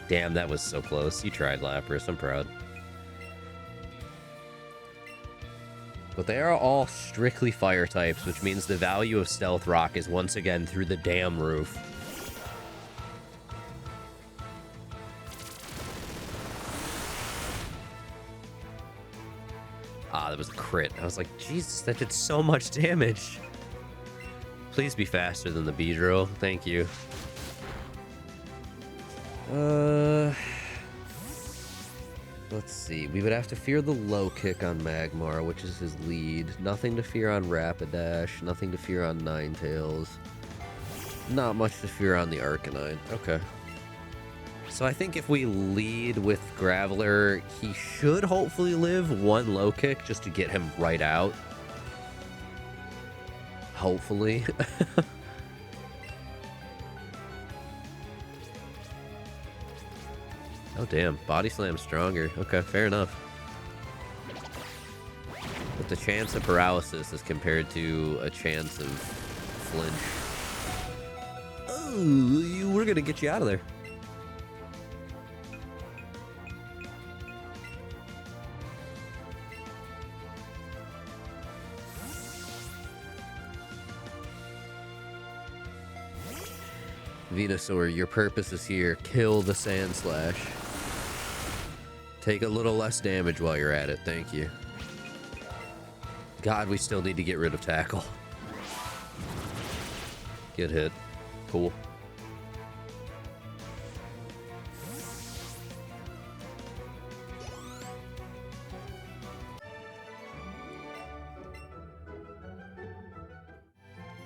Damn, that was so close. You tried, Lapras. I'm proud. But they are all strictly fire types, which means the value of Stealth Rock is once again through the damn roof. Ah, that was a crit. I was like, Jesus, that did so much damage. Please be faster than the Beedrill. Thank you. Let's see. We would have to fear the low kick on Magmar, which is his lead. Nothing to fear on Rapidash. Nothing to fear on Ninetales. Not much to fear on the Arcanine. Okay. So I think if we lead with Graveler, he should hopefully live one low kick just to get him right out. Hopefully. Oh, damn. Body Slam's stronger. Okay, fair enough. But the chance of paralysis is compared to a chance of flinch. Oh, we're gonna get you out of there. Venusaur, your purpose is here. Kill the Sandslash. Take a little less damage while you're at it. Thank you. God, we still need to get rid of Tackle. Get hit. Cool.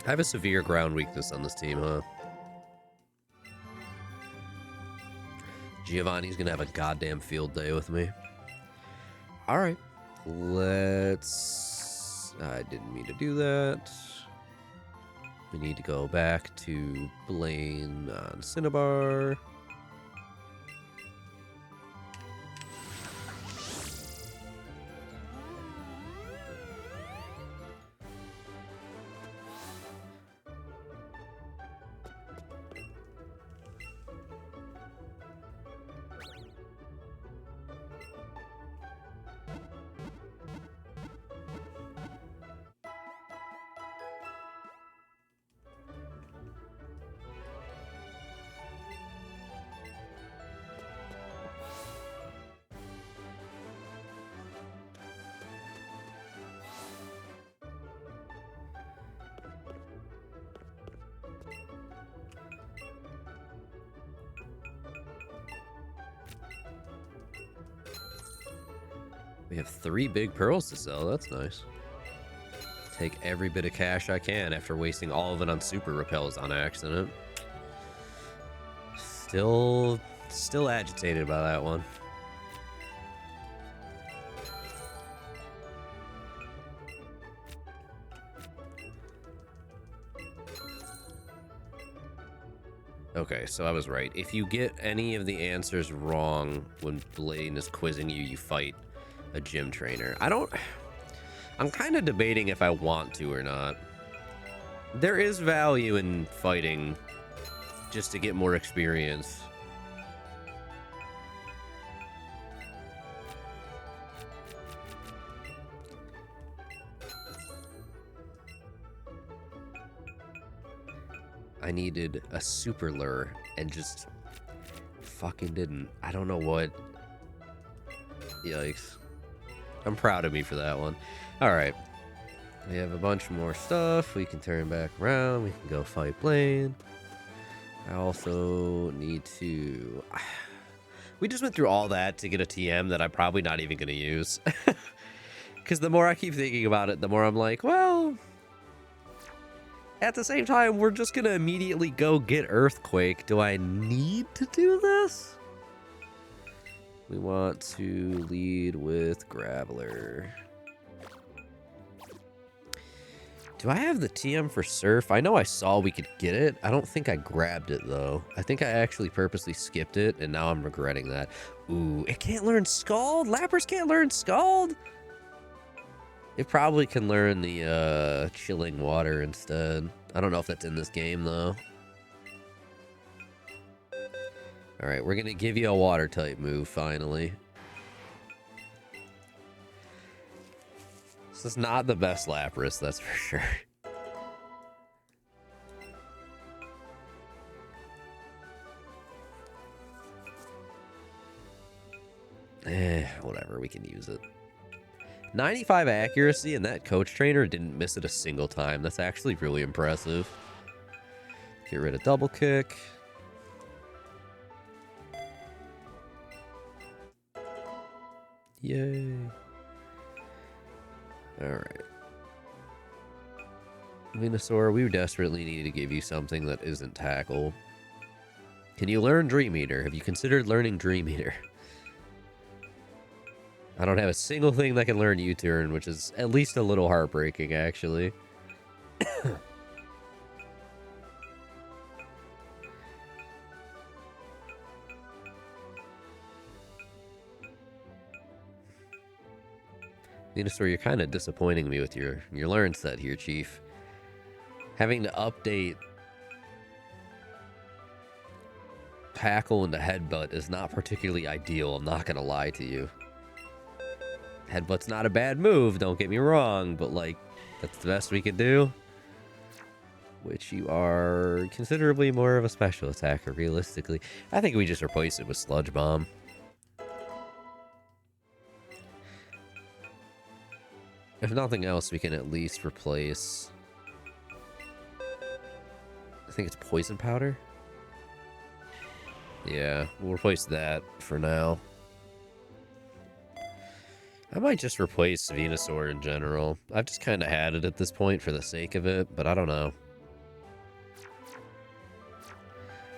I have a severe ground weakness on this team, huh? Giovanni's gonna have a goddamn field day with me. Alright. Let's... I didn't mean to do that. We need to go back to Blaine on Cinnabar. We have 3 big pearls to sell. That's nice. Take every bit of cash I can after wasting all of it on super repels on accident. Still agitated by that one. Okay, so I was right. If you get any of the answers wrong when Blaine is quizzing you, you fight a gym trainer. I'm kind of debating if I want to or not. There is value in fighting just to get more experience. I needed a super lure and just fucking didn't. I don't know what. Yikes. I'm proud of me for that one. Alright. We have a bunch more stuff. We can turn back around. We can go fight Blaine. I also need to... We just went through all that to get a TM that I'm probably not even going to use. Because the more I keep thinking about it, the more I'm like, well... At the same time, we're just going to immediately go get Earthquake. Do I need to do this? We want to lead with Graveler. Do I have the TM for Surf? I know I saw we could get it. I don't think I grabbed it, though. I think I actually purposely skipped it, and now I'm regretting that. Ooh, it can't learn Scald? Lapras can't learn Scald? It probably can learn the Chilling Water instead. I don't know if that's in this game, though. Alright, we're going to give you a Water-type move, finally. This is not the best Lapras, that's for sure. Whatever, we can use it. 95 accuracy, and that coach trainer didn't miss it a single time. That's actually really impressive. Get rid of double kick. Yay. Alright. Venusaur, we desperately need to give you something that isn't Tackle. Can you learn Dream Eater? Have you considered learning Dream Eater? I don't have a single thing that can learn U-turn, which is at least a little heartbreaking, actually. Venusaur, you're kind of disappointing me with your learn set here, Chief. Having to update Tackle into Headbutt is not particularly ideal, I'm not gonna lie to you. Headbutt's not a bad move, don't get me wrong, but like, that's the best we can do. Which you are considerably more of a special attacker, realistically. I think we just replace it with Sludge Bomb. If nothing else, we can at least replace... I think it's Poison Powder? Yeah, we'll replace that for now. I might just replace Venusaur in general. I've just kind of had it at this point for the sake of it, but I don't know.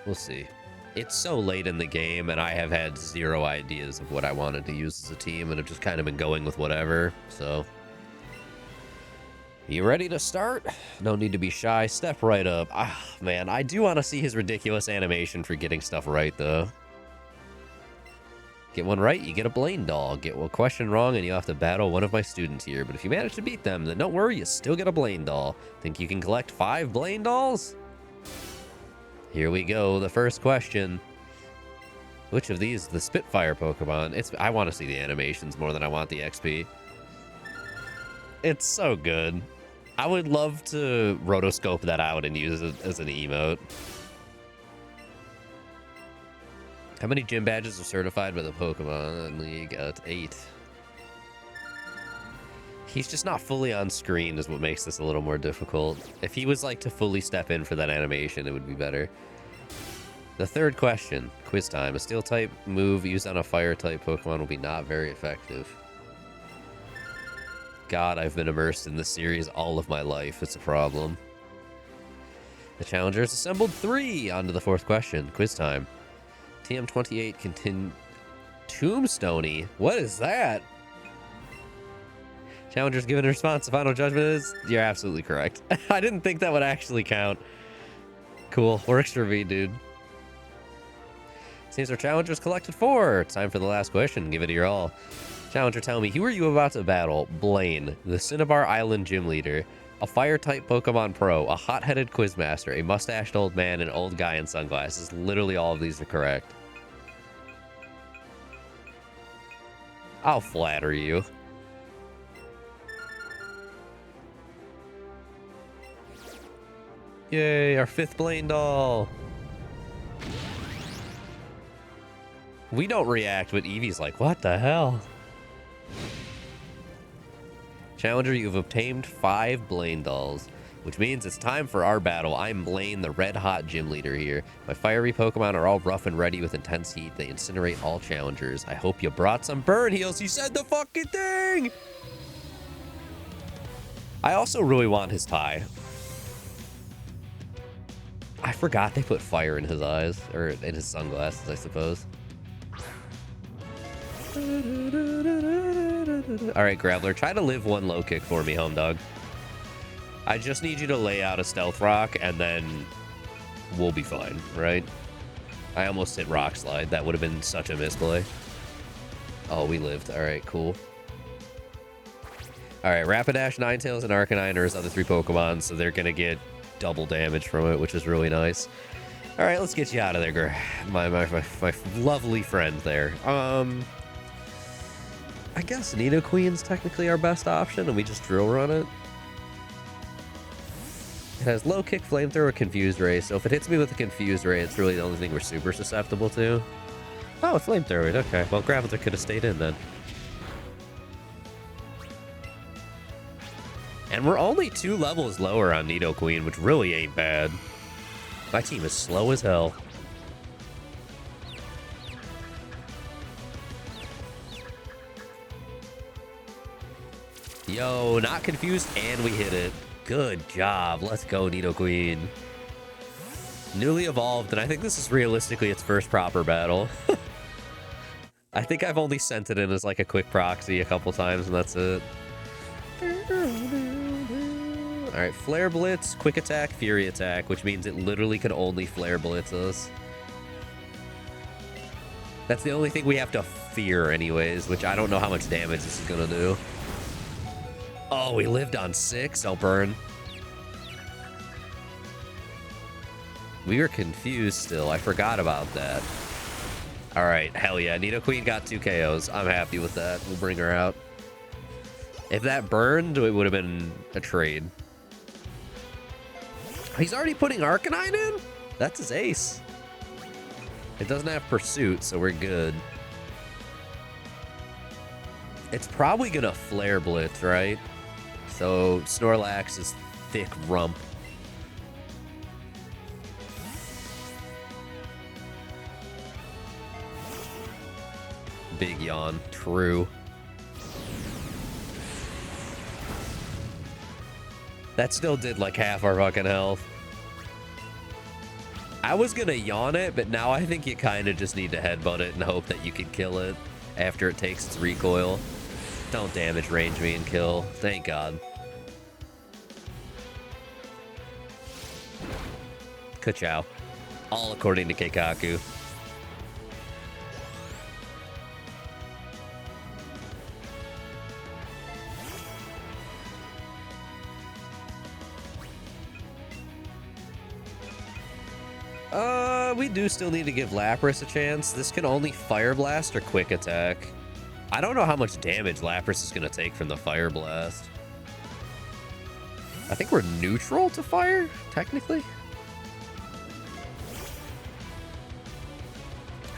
We'll see. It's so late in the game, and I have had zero ideas of what I wanted to use as a team, and have just kind of been going with whatever, so... You ready to start? No need to be shy. Step right up. Ah, man, I do want to see his ridiculous animation for getting stuff right, though. Get one right, you get a Blaine doll. Get one question wrong, and you have to battle one of my students here. But if you manage to beat them, then don't worry, you still get a Blaine doll. Think you can collect 5 Blaine dolls? Here we go, the first question. Which of these is the Spitfire Pokemon? I want to see the animations more than I want the XP. It's so good. I would love to rotoscope that out and use it as an emote. How many gym badges are certified by the Pokemon League? 8. He's just not fully on screen is what makes this a little more difficult. If he was like to fully step in for that animation, it would be better. The third question, quiz time. A steel type move used on a fire type Pokemon will be not very effective. God, I've been immersed in this series all of my life. It's a problem. The challengers assembled 3. On to the fourth question, quiz time. TM28 continue. Tombstoney? What is that? Challengers given a response. The final judgment is... You're absolutely correct. I didn't think that would actually count. Cool. Works for me, dude. Seems our challengers collected 4. Time for the last question. Give it your all. Challenger, tell me, who are you about to battle? Blaine, the Cinnabar Island gym leader, a fire-type Pokemon pro, a hot-headed quizmaster, a mustached old man, an old guy in sunglasses. Literally all of these are correct. I'll flatter you. Yay, our 5th Blaine doll. We don't react, but Eevee's like, what the hell? Challenger, you've obtained 5 Blaine dolls, which means it's time for our battle. I'm Blaine, the red-hot gym leader here. My fiery Pokemon are all rough and ready with intense heat. They incinerate all challengers. I hope you brought some burn heals. He said the fucking thing! I also really want his tie. I forgot they put fire in his eyes, or in his sunglasses, I suppose. Alright, Graveler, try to live 1 low kick for me, home dog. I just need you to lay out a stealth rock, and then we'll be fine, right? I almost hit rock slide. That would have been such a misplay. Oh, we lived. Alright, cool. Alright, Rapidash, Ninetales, and Arcanine are his other 3 Pokemon, so they're gonna get double damage from it, which is really nice. All right, let's get you out of there, my lovely friend there. I guess Nidoqueen's technically our best option, and we just drill run it. It has low kick, flamethrower, confused ray. So if it hits me with a confused ray, it's really the only thing we're super susceptible to. Oh, it's flamethrower. Okay, well, Graveler could have stayed in then. And we're only 2 levels lower on Nidoqueen, which really ain't bad. My team is slow as hell. Yo, not confused, and we hit it. Good job. Let's go, Nidoqueen. Newly evolved, and I think this is realistically its first proper battle. I think I've only sent it in as like a quick proxy a couple times, and that's it. Alright, Flare Blitz, Quick Attack, Fury Attack, which means it literally can only Flare Blitz us. That's the only thing we have to fear anyways, which I don't know how much damage this is gonna do. Oh, we lived on 6? I'll burn. We were confused still. I forgot about that. Alright, hell yeah. Nidoqueen got 2 KOs. I'm happy with that. We'll bring her out. If that burned, it would have been a trade. He's already putting Arcanine in? That's his ace. It doesn't have Pursuit, so we're good. It's probably gonna Flare Blitz, right? So Snorlax is thick rump. Big yawn. True. That still did like half our fucking health. I was gonna yawn it, but now I think you kind of just need to headbutt it and hope that you can kill it after it takes its recoil. Don't damage range me and kill. Thank God. Ka-chow. All according to Keikaku. We do still need to give Lapras a chance. This can only Fire Blast or Quick Attack. I don't know how much damage Lapras is going to take from the Fire Blast. I think we're neutral to fire, technically.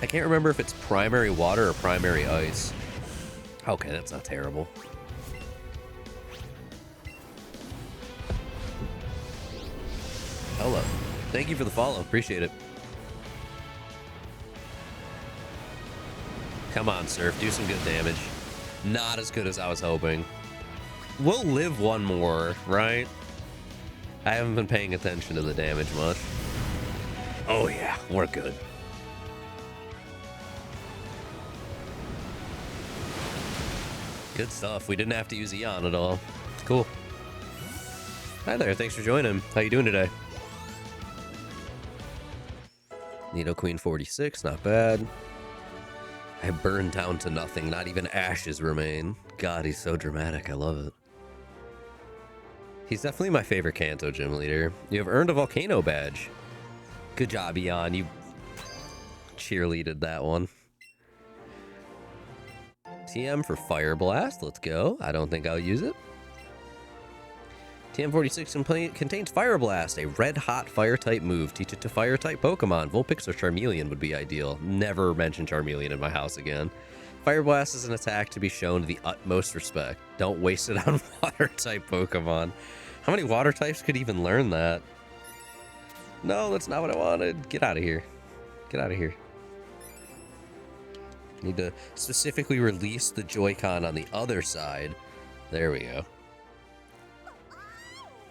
I can't remember if it's primary water or primary ice. Okay, that's not terrible. Hello. Thank you for the follow. Appreciate it. Come on, Surf. Do some good damage. Not as good as I was hoping. We'll live one more, right? I haven't been paying attention to the damage much. Oh, yeah. We're good. Good stuff. We didn't have to use Eon at all. Cool. Hi there. Thanks for joining. How you doing today? Nidoqueen 46. Not bad. I burned down to nothing. Not even ashes remain. God, he's so dramatic. I love it. He's definitely my favorite Kanto gym leader. You have earned a Volcano badge. Good job, Eon. You cheerleaded that one. TM for Fire Blast. Let's go. I don't think I'll use it. TM46 contains Fire Blast, a red-hot Fire-type move. Teach it to Fire-type Pokemon. Vulpix or Charmeleon would be ideal. Never mention Charmeleon in my house again. Fire Blast is an attack to be shown the utmost respect. Don't waste it on Water-type Pokemon. How many Water types could even learn that? No, that's not what I wanted. Get out of here. Get out of here. Need to specifically release the Joy-Con on the other side. There we go.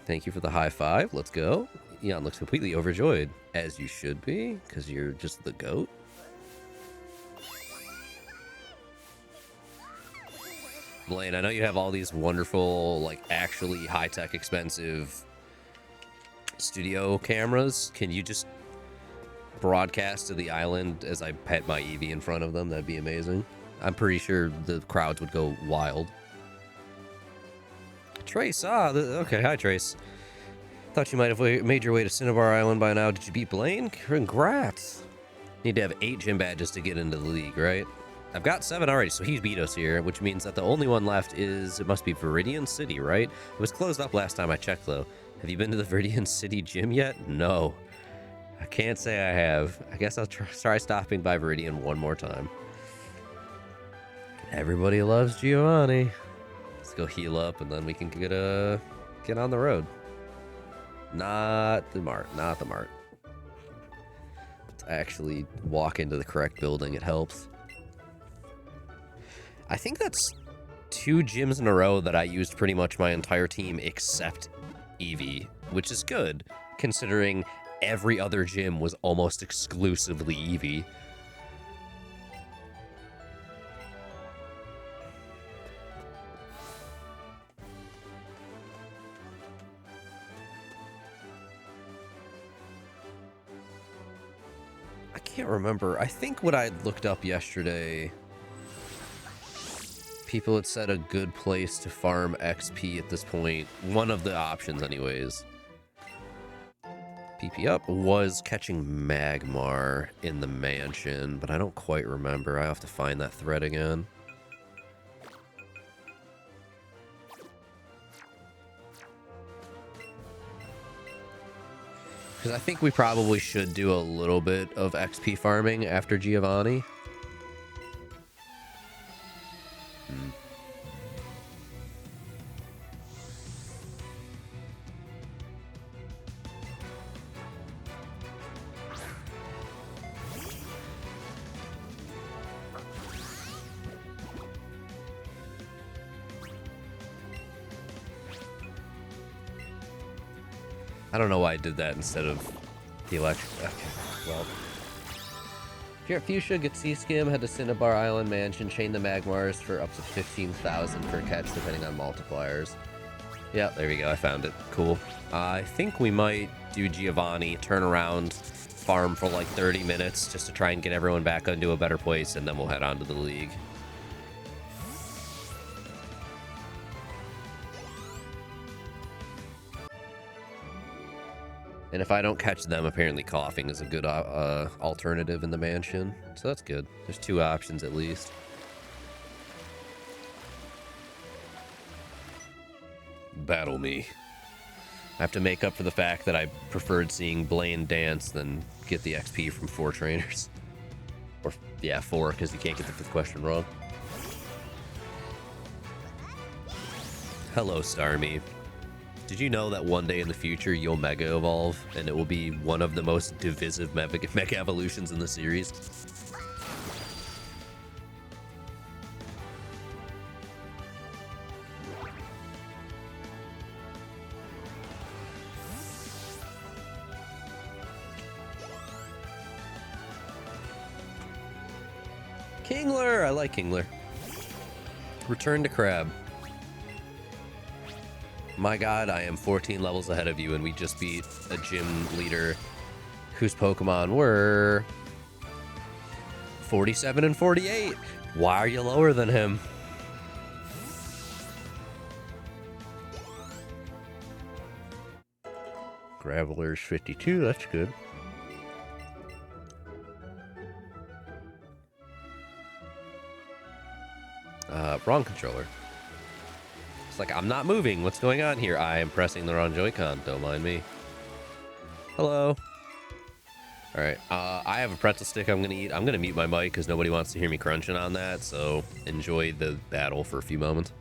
Thank you for the high five. Let's go. Eon looks completely overjoyed, as you should be, because you're just the GOAT. Blaine, I know you have all these wonderful, like, actually high-tech, expensive studio cameras. Can you just broadcast to the island as I pet my Eevee in front of them? That'd be amazing. I'm pretty sure the crowds would go wild. Trace, okay, hi Trace. Thought you might have made your way to Cinnabar Island by now. Did you beat Blaine? Congrats. Need to have 8 gym badges to get into the league, right? I've got 7 already, so he's beat us here, which means that the only one left is, it must be Viridian City, right? It was closed up last time I checked, though. Have you been to the Viridian City gym yet? No. I can't say I have. I guess I'll try stopping by Viridian one more time. Everybody loves Giovanni. Let's go heal up, and then we can get on the road. Not the mart. Not the mart. Let's actually walk into the correct building. It helps. I think that's 2 gyms in a row that I used pretty much my entire team except Eevee, which is good, considering every other gym was almost exclusively Eevee. I can't remember. I think what I looked up yesterday, people had said a good place to farm XP at this point, one of the options anyways, PP up, was catching Magmar in the mansion, but I don't quite remember. I have to find that thread again. Because I think we probably should do a little bit of XP farming after Giovanni. I don't know why I did that instead of The electric. Okay, well. If you're at Fuchsia, get Sea Skim, head to Cinnabar Island Mansion, chain the Magmars for up to 15,000 per catch, depending on multipliers. Yeah, there we go. I found it. Cool. I think we might do Giovanni, turn around, farm for like 30 minutes just to try and get everyone back into a better place, and then we'll head on to the league. And if I don't catch them, apparently coughing is a good alternative in the mansion. So that's good. There's 2 options at least. Battle me. I have to make up for the fact that I preferred seeing Blaine dance than get the XP from 4 trainers. Or, yeah, 4, because you can't get the 5th question wrong. Hello, Starmie. Did you know that one day in the future you'll Mega Evolve, and it will be one of the most divisive Mega Evolutions in the series? Kingler! I like Kingler. Return to Crab. My god, I am 14 levels ahead of you, and we just beat a gym leader whose Pokemon were 47 and 48. Why are you lower than him? Graveler's 52, that's good. Wrong controller. It's like, I'm not moving. What's going on here? I am pressing the wrong Joy-Con. Don't mind me. Hello. Alright, I have a pretzel stick I'm gonna eat. I'm gonna mute my mic because nobody wants to hear me crunching on that, so enjoy the battle for a few moments.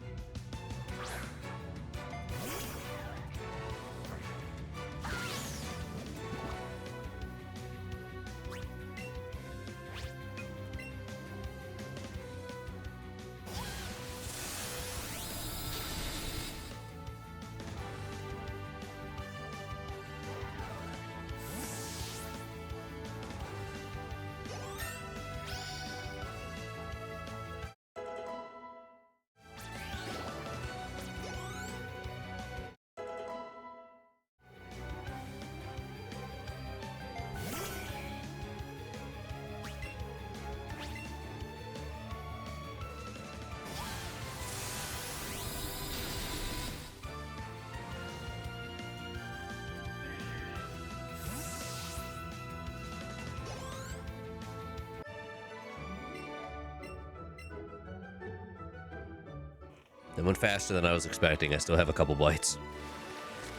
It went faster than I was expecting. I still have a couple bites.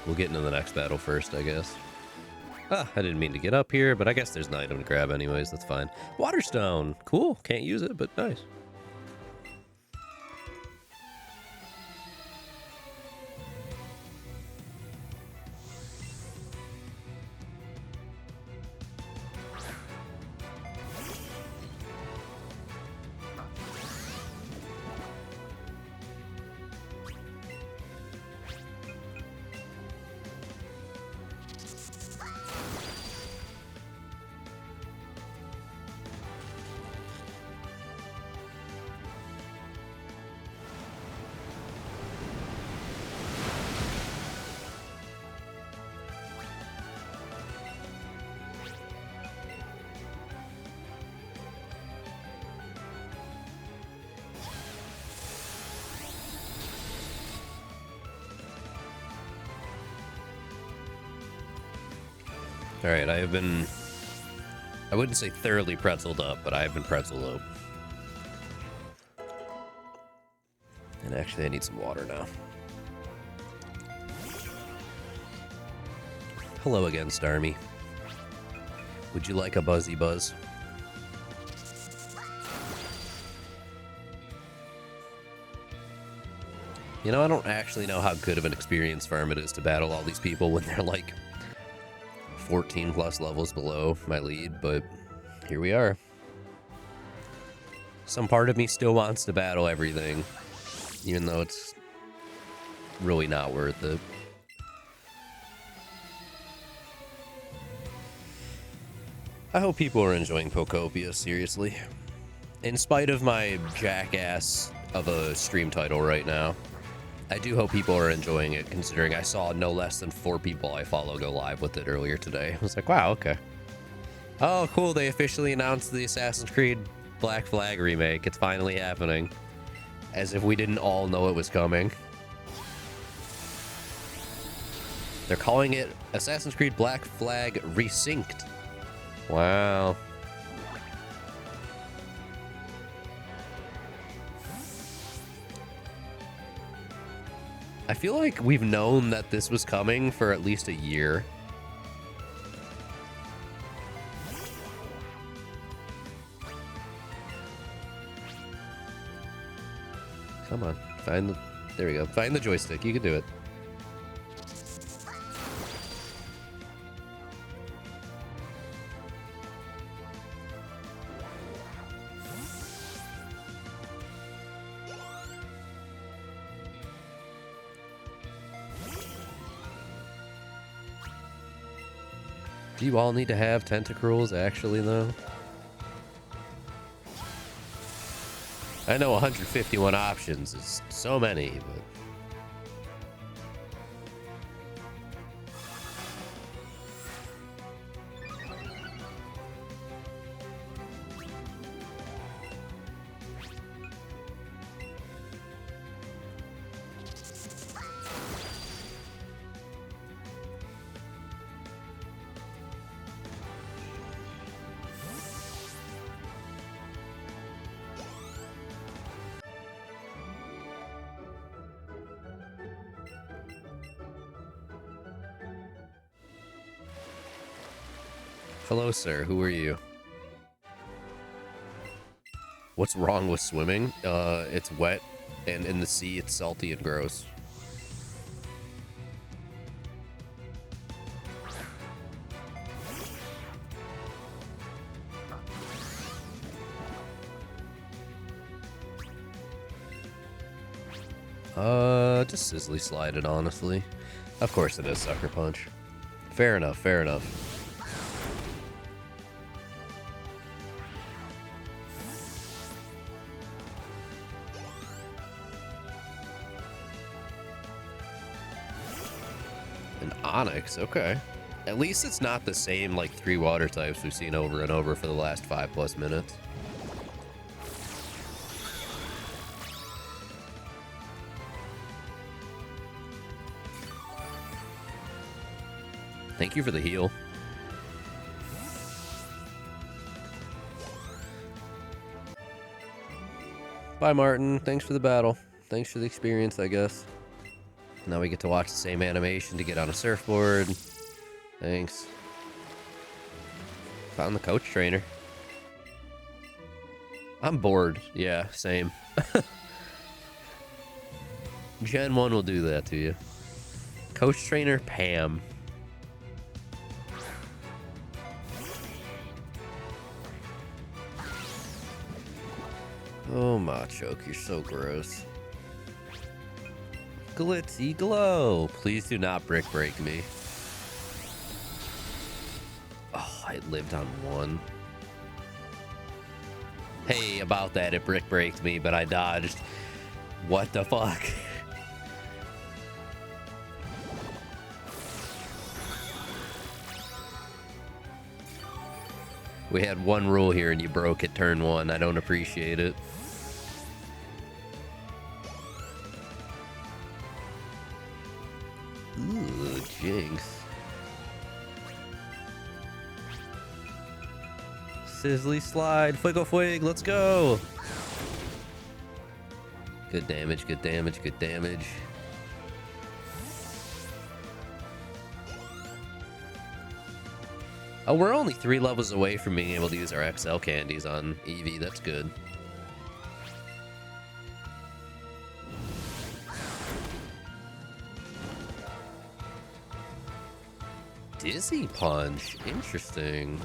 We'll get into the next battle first, I guess. Ah, I didn't mean to get up here, but I guess there's an item to grab anyways. That's fine. Waterstone. Cool. Can't use it, but nice. Alright, I have been... I wouldn't say thoroughly pretzeled up, but I have been pretzeled up. And actually, I need some water now. Hello again, Starmie. Would you like a Buzzy Buzz? You know, I don't actually know how good of an experience farm it is to battle all these people when they're like 14 plus levels below my lead, but here we are. Some part of me still wants to battle everything, even though it's really not worth it. I hope people are enjoying Pokopia, seriously. In spite of my jackass of a stream title right now, I do hope people are enjoying it, considering I saw no less than 4 people I follow go live with it earlier today. I was like, wow, okay. Oh, cool, they officially announced the Assassin's Creed Black Flag remake. It's finally happening. As if we didn't all know it was coming. They're calling it Assassin's Creed Black Flag Resynced. Wow. I feel like we've known that this was coming for at least a year. Come on, find the... There we go. Find the joystick. You can do it. Do you all need to have tentacles, actually, though? I know 151 options is so many, but... Hello, sir. Who are you? What's wrong with swimming? It's wet, and in the sea, it's salty and gross. Just Sizzly Slide it, honestly. Of course it is Sucker Punch. Fair enough, fair enough. An Onyx, okay. At least it's not the same, like, 3 water types we've seen over and over for the last 5+ minutes. Thank you for the heal. Bye, Martin. Thanks for the battle. Thanks for the experience, I guess. Now we get to watch the same animation to get on a surfboard. Thanks. Found the coach trainer. I'm bored. Yeah, same. Gen 1 will do that to you. Coach trainer Pam. Oh, Machoke, you're so gross. Glitzy Glow. Please do not brick break me. Oh, I lived on 1. Hey, about that, it brick breaked me, but I dodged. What the fuck? We had one rule here and you broke it turn 1. I don't appreciate it. Ooh, Jinx. Sizzly Slide, Fwiggle Fwig, let's go! Good damage, good damage, good damage. Oh, we're only 3 levels away from being able to use our XL candies on Eevee, that's good. Dizzy Punch, interesting.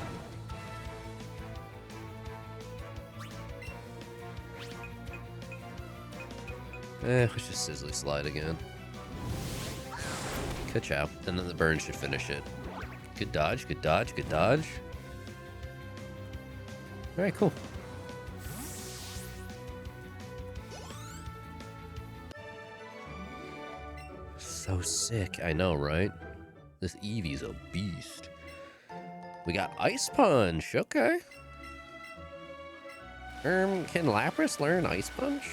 Let's just Sizzly Slide again. Ka-chow. And then the burn should finish it. Good dodge, good dodge, good dodge. Alright, cool. So sick. I know, right? This Eevee's a beast. We got Ice Punch. Okay. Can Lapras learn Ice Punch?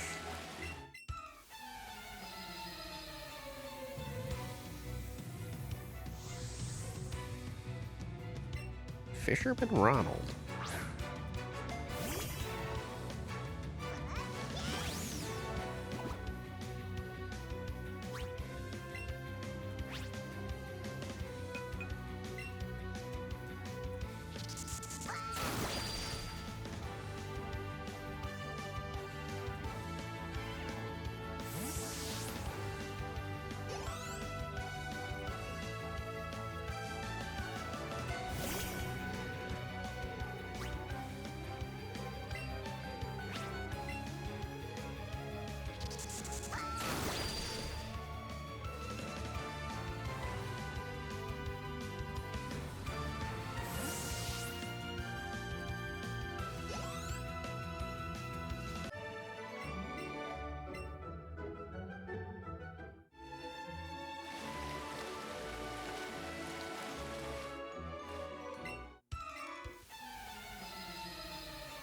Fisherman Ronald.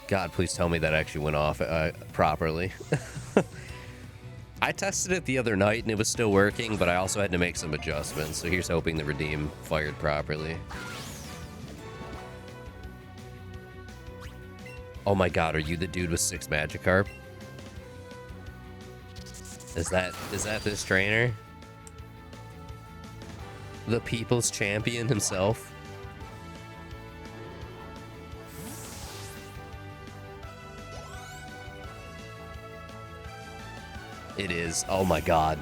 God, please tell me that actually went off properly. I tested it the other night and it was still working, but I also had to make some adjustments. So here's hoping the Redeem fired properly. Oh my god, are you the dude with 6 Magikarp? Is that this trainer? The people's champion himself? It is. Oh my god.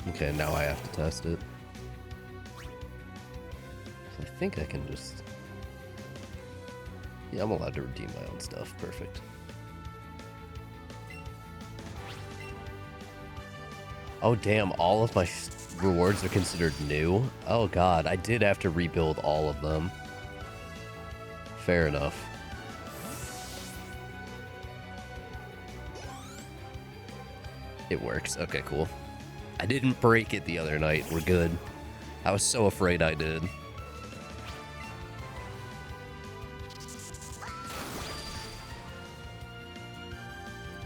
Okay, now I have to test it. I think I can just... Yeah, I'm allowed to redeem my own stuff. Perfect. Oh, damn. All of my rewards are considered new? Oh, God. I did have to rebuild all of them. Fair enough. It works. Okay, cool. I didn't break it the other night. We're good. I was so afraid I did.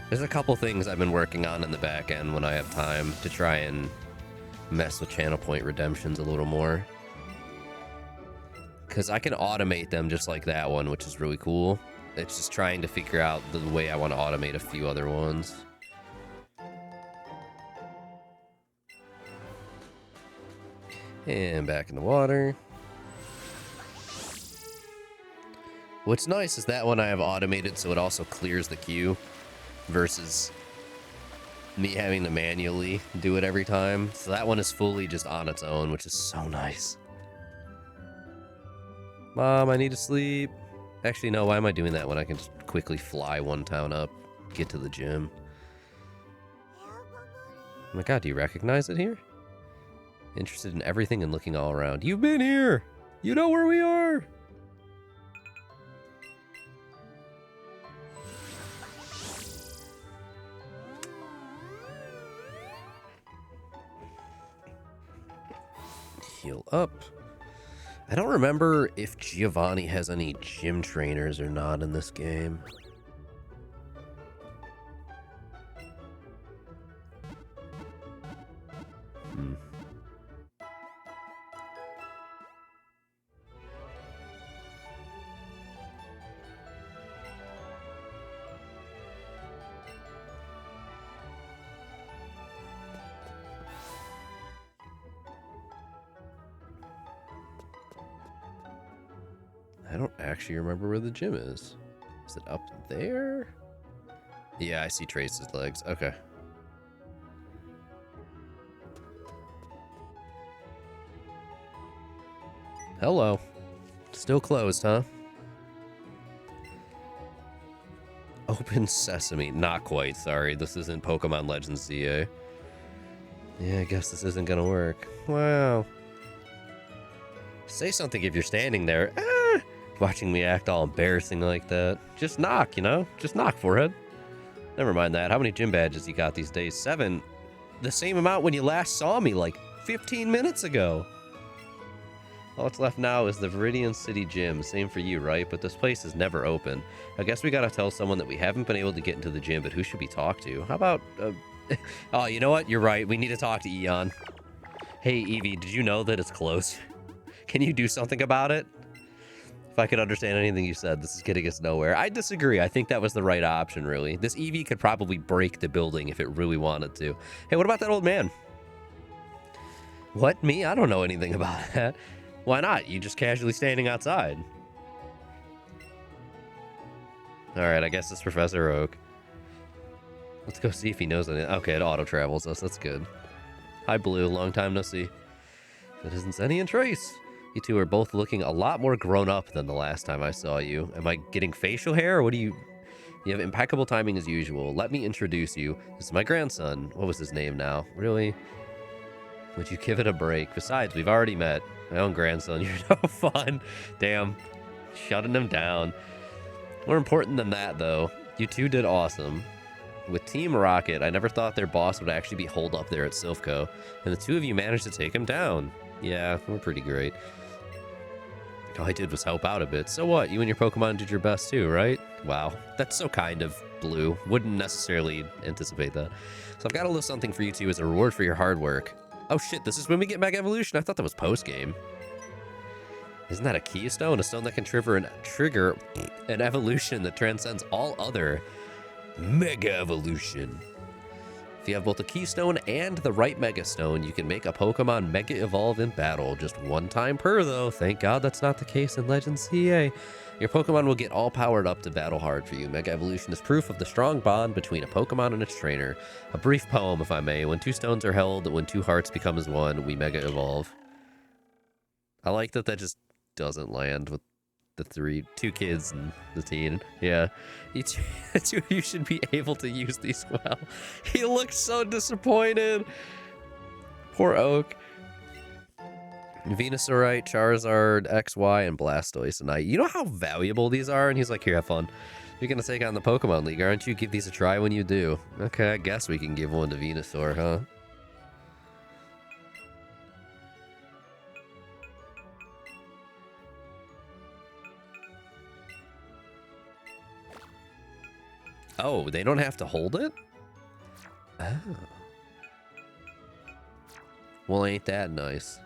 There's a couple things I've been working on in the back end when I have time to try and mess with channel point redemptions a little more. Because I can automate them just like that one, which is really cool. It's just trying to figure out the way I want to automate a few other ones. And back in the water. What's nice is that one I have automated so it also clears the queue versus me having to manually do it every time. So that one is fully just on its own, which is so nice. Mom, I need to sleep. Actually, no, why am I doing that when I can just quickly fly one town up, get to the gym? Oh my god, do you recognize it here? Interested in everything and looking all around. You've been here! You know where we are! Heal up. I don't remember if Giovanni has any gym trainers or not in this game. Hmm. I don't actually remember where the gym is. Is it up there? Yeah, I see Trace's legs. Okay. Hello. Still closed, huh? Open Sesame. Not quite, sorry. This isn't Pokemon Legends ZA. Yeah, I guess this isn't gonna work. Wow. Say something if you're standing there. Ah! Watching me act all embarrassing like that. Just knock, you know? Just knock, forehead. Never mind that. How many gym badges you got these days? 7. The same amount when you last saw me, like 15 minutes ago. All that's left now is the Viridian City Gym. Same for you, right? But this place is never open. I guess we gotta tell someone that we haven't been able to get into the gym, but who should we talk to? How about, oh, you know what? You're right. We need to talk to Eon. Hey, Eevee, did you know that it's closed? Can you do something about it? If I could understand anything you said, this is getting us nowhere. I disagree. I think that was the right option, really. This Eevee could probably break the building if it really wanted to. Hey, what about that old man? What, me? I don't know anything about that. Why not? You just casually standing outside. Alright, I guess it's Professor Oak. Let's go see if he knows anything. Okay, it auto-travels us. That's good. Hi, Blue. Long time no see. It isn't Zenny and Trace. You two are both looking a lot more grown up than the last time I saw you. Am I getting facial hair, or what do you... You have impeccable timing as usual. Let me introduce you. This is my grandson. What was his name now? Really? Would you give it a break? Besides, we've already met. My own grandson, you're no fun. Damn. Shutting him down. More important than that, though, you two did awesome. With Team Rocket, I never thought their boss would actually be holed up there at Silphco, and the two of you managed to take him down. Yeah, we're pretty great. All I did was help out a bit. So what? You and your Pokemon did your best too, right? Wow. That's so kind of Blue. Wouldn't necessarily anticipate that. So I've got a little something for you two as a reward for your hard work. Oh shit, this is when we get Mega Evolution? I thought that was post-game. Isn't that a Keystone? A stone that can trigger an evolution that transcends all other. Mega Evolution. If you have both the Keystone and the right Mega Stone, you can make a Pokemon Mega Evolve in battle. Just one time per, though. Thank God that's not the case in Legends CA. Your Pokemon will get all powered up to battle hard for you. Mega Evolution is proof of the strong bond between a Pokemon and its trainer. A brief poem, if I may. When 2 stones are held, when 2 hearts become as 1, we Mega Evolve. I like that that just doesn't land with the 2 kids and the teen. Yeah. The 2 of you should be able to use these well. He looks so disappointed. Poor Oak. Venusaurite, Charizard, XY, and Blastoise. And you know how valuable these are? And he's like, here, have fun. You're going to take on the Pokemon League, aren't you? Give these a try when you do. Okay, I guess we can give one to Venusaur, huh? Oh, they don't have to hold it? Oh. Well, ain't that nice?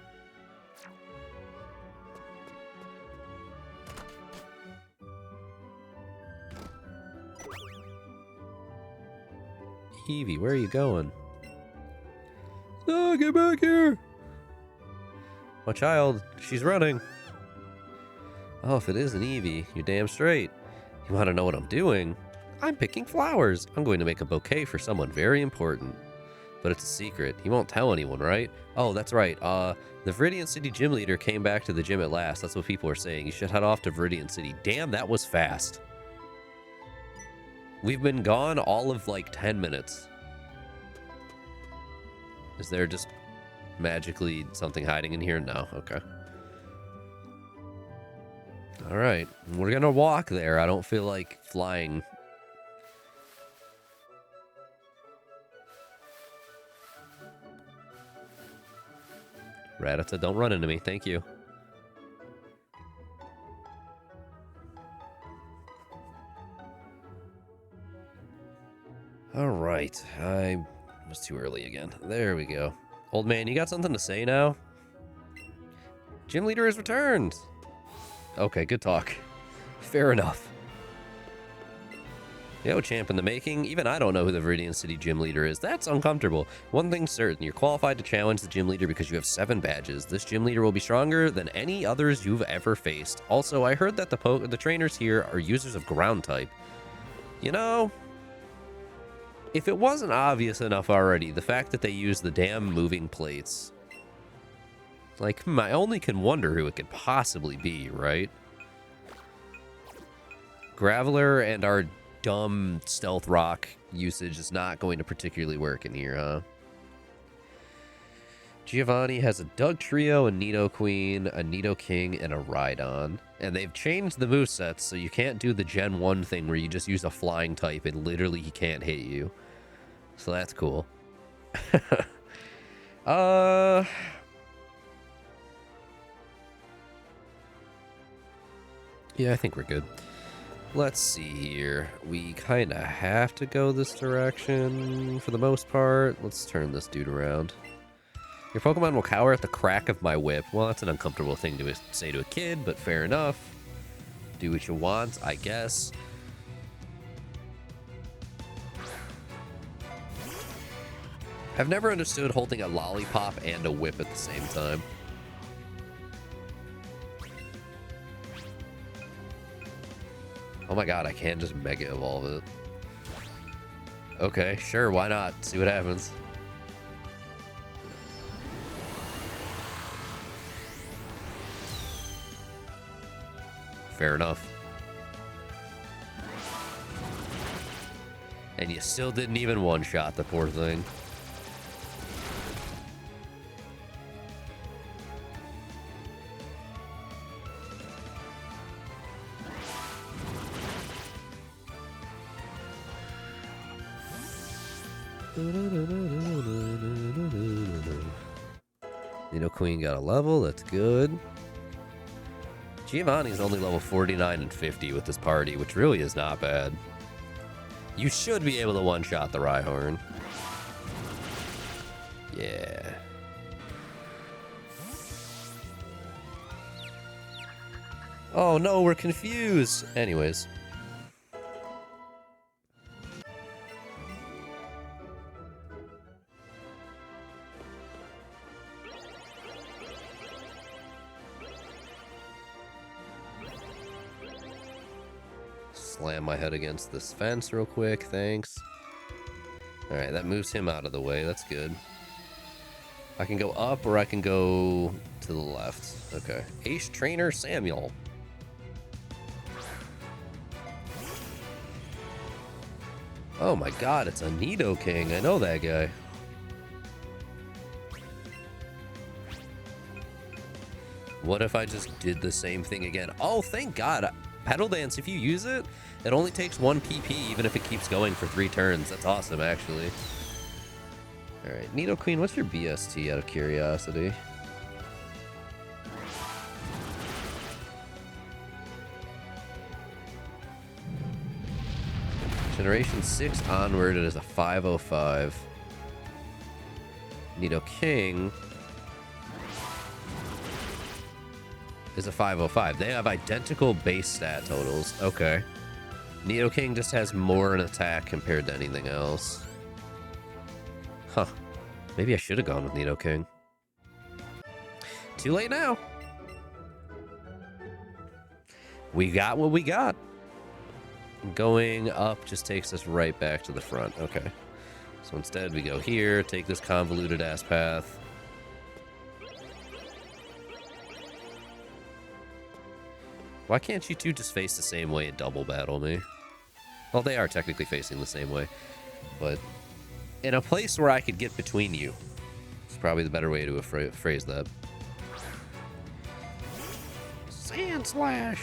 Eevee, where are you going? Oh, get back here! My child, she's running. Oh, if it is an Eevee, you're damn straight. You want to know what I'm doing? I'm picking flowers. I'm going to make a bouquet for someone very important. But it's a secret. You won't tell anyone, right? Oh, that's right. The Viridian City gym leader came back to the gym at last. That's what people are saying. You should head off to Viridian City. Damn, that was fast. We've been gone all of like 10 minutes. Is there just magically something hiding in here? No. Okay. All right. We're going to walk there. I don't feel like flying. Rattata, don't run into me. Thank you. All right. I was too early again. There we go. Old man, you got something to say now? Gym leader has returned. Okay, good talk. Fair enough. Yo, champ in the making. Even I don't know who the Viridian City gym leader is. That's uncomfortable. One thing's certain. You're qualified to challenge the gym leader because you have 7 badges. This gym leader will be stronger than any others you've ever faced. Also, I heard that the trainers here are users of ground type. You know, if it wasn't obvious enough already, the fact that they use the damn moving plates. Like, I only can wonder who it could possibly be, right? Graveler and our dumb stealth rock usage is not going to particularly work in here, huh? Giovanni has a Doug Trio, a Nido Queen, a Nido King, and a Rhydon. And they've changed the movesets, so you can't do the Gen 1 thing where you just use a flying type and literally he can't hit you. So that's cool. Yeah, I think we're good. Let's see here. We kind of have to go this direction for the most part. Let's turn this dude around. Your Pokemon will cower at the crack of my whip. Well, that's an uncomfortable thing to say to a kid, but fair enough. Do what you want, I guess. I've never understood holding a lollipop and a whip at the same time. Oh my god, I can just Mega Evolve it. Okay, sure, why not? See what happens. Fair enough. And you still didn't even one-shot the poor thing. Nido Queen got a level, that's good. Giovanni's only level 49 and 50 with this party, which really is not bad. You should be able to one-shot the Rhyhorn. Yeah. Oh no, we're confused! Anyways. Slam my head against this fence real quick, thanks. Alright, that moves him out of the way, that's good. I can go up or I can go to the left. Okay. Ace Trainer Samuel. Oh my god, it's a Nido King. I know that guy. What if I just did the same thing again? Oh, thank god. Petal Dance, if you use it, it only takes 1 PP even if it keeps going for 3 turns. That's awesome, actually. Alright, Nido Queen, what's your BST out of curiosity? Generation 6 onward, it is a 505. Nido King is a 505. They have identical base stat totals. Okay. Nido King just has more in attack compared to anything else. Huh. Maybe I should have gone with Nido King. Too late now. We got what we got. Going up just takes us right back to the front. Okay. So instead we go here, take this convoluted ass path. Why can't you two just face the same way and double battle me? Well, they are technically facing the same way. But in a place where I could get between you. It's probably the better way to phrase that. Sand Slash!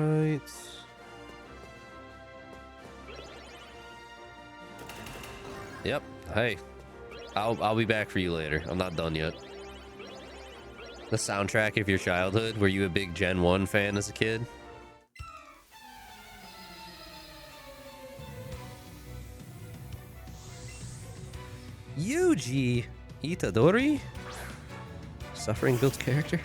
Right. Yep. Hey, I'll be back for you later. I'm not done yet. The soundtrack of your childhood. Were you a big Gen 1 fan as a kid? Yuji Itadori? Suffering built character?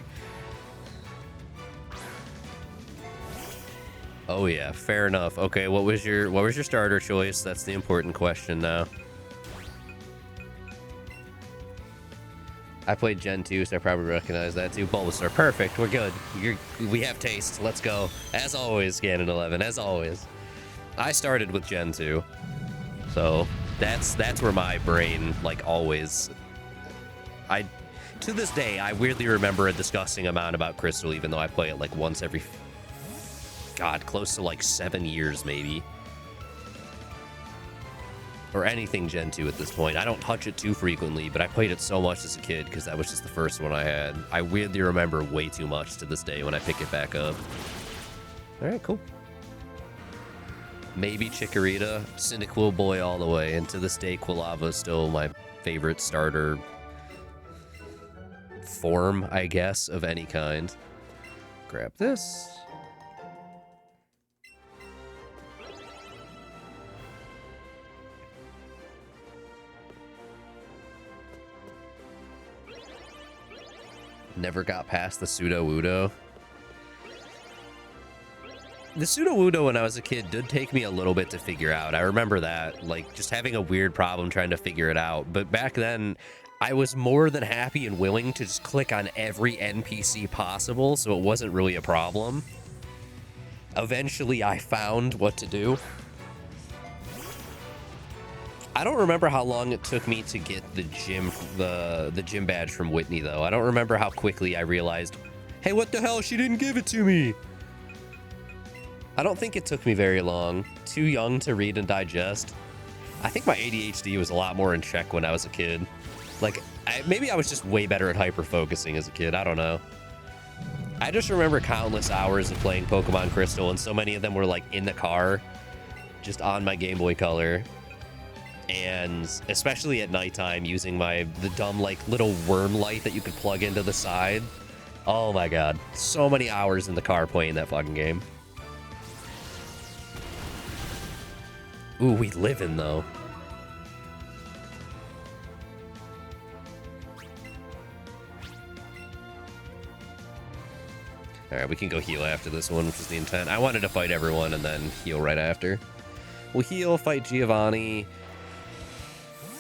Oh yeah, fair enough. Okay, what was your starter choice? That's the important question now. I played Gen 2, so I probably recognize that too. Bulbasaur, perfect. We're good. We have taste. Let's go. As always, Ganon 11. As always, I started with Gen 2, so that's where my brain like always. To this day, I weirdly remember a disgusting amount about Crystal, even though I play it like once every, God, close to like 7 years maybe. Or anything Gen 2 at this point. I don't touch it too frequently, but I played it so much as a kid because that was just the first one I had. I weirdly remember way too much to this day when I pick it back up. Alright, cool. Maybe Chikorita, Cyndaquil boy all the way, and to this day Quilava is still my favorite starter form, I guess, of any kind. Grab this. Never got past the Sudowoodo. The Sudowoodo when I was a kid did take me a little bit to figure out. I remember that, like, just having a weird problem trying to figure it out. But back then, I was more than happy and willing to just click on every NPC possible, so it wasn't really a problem. Eventually, I found what to do. I don't remember how long it took me to get the gym badge from Whitney, though. I don't remember how quickly I realized, hey, what the hell? She didn't give it to me. I don't think it took me very long. Too young to read and digest. I think my ADHD was a lot more in check when I was a kid. Like, maybe I was just way better at hyper-focusing as a kid. I don't know. I just remember countless hours of playing Pokemon Crystal, and so many of them were, like, in the car, just on my Game Boy Color. And especially at nighttime, using the dumb, like, little worm light that you could plug into the side. Oh my god. So many hours in the car playing that fucking game. Ooh, we live in, though. Alright, we can go heal after this one, which is the intent. I wanted to fight everyone and then heal right after. We'll heal, fight Giovanni.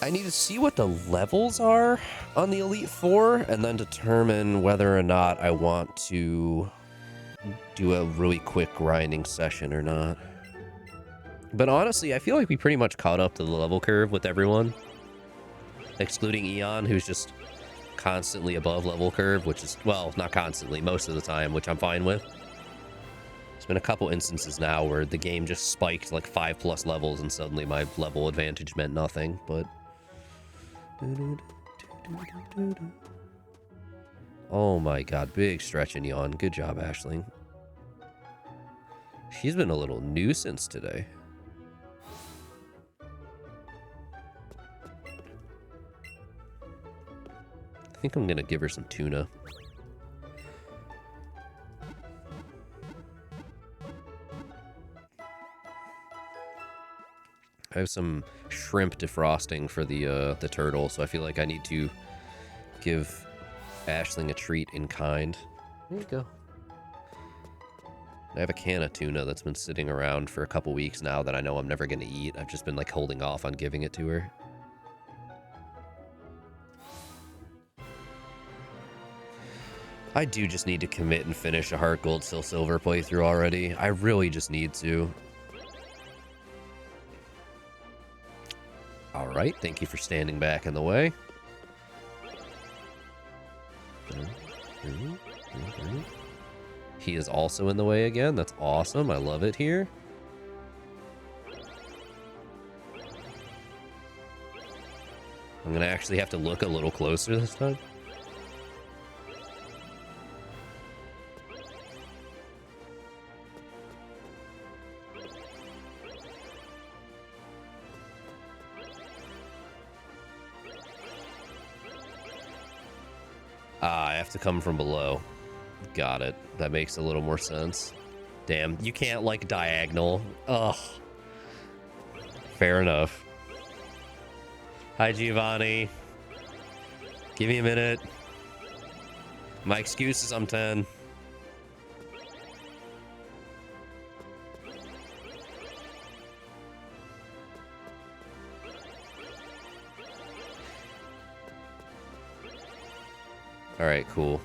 I need to see what the levels are on the Elite Four and then determine whether or not I want to do a really quick grinding session or not. But honestly, I feel like we pretty much caught up to the level curve with everyone. Excluding Eon, who's just constantly above level curve, which is, well, not constantly, most of the time, which I'm fine with. There's been a couple instances now where the game just spiked like 5+ levels and suddenly my level advantage meant nothing, but... Oh my god, big stretch in Yawn. Good job, Aisling. She's been a little nuisance today. I think I'm gonna give her some tuna. I have some shrimp defrosting for the turtle, so I feel like I need to give Aisling a treat in kind. There you go. I have a can of tuna that's been sitting around for a couple weeks now that I know I'm never going to eat. I've just been like holding off on giving it to her. I do just need to commit and finish a Heart Gold Soul Silver playthrough already. I really just need to. Alright, thank you for standing back in the way. He is also in the way again. That's awesome. I love it here. I'm going to actually have to look a little closer this time. Ah, I have to come from below. Got it. That makes a little more sense. Damn, you can't, like, diagonal. Ugh. Fair enough. Hi, Giovanni. Give me a minute. My excuse is I'm 10. All right, cool.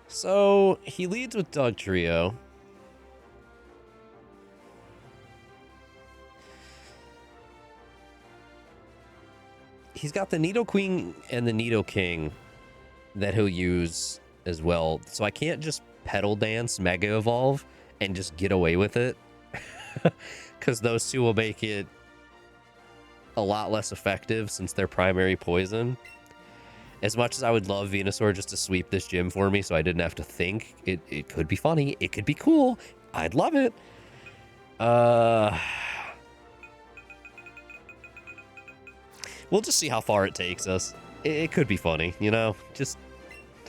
So he leads with Dog Trio. He's got the Nidoqueen and the Nidoking that he'll use as well. So I can't just Petal Dance Mega Evolve and just get away with it. Because those two will make it a lot less effective since they're primary poison. As much as I would love Venusaur just to sweep this gym for me so I didn't have to think, it could be funny. It could be cool. I'd love it. We'll just see how far it takes us. It could be funny, you know? Just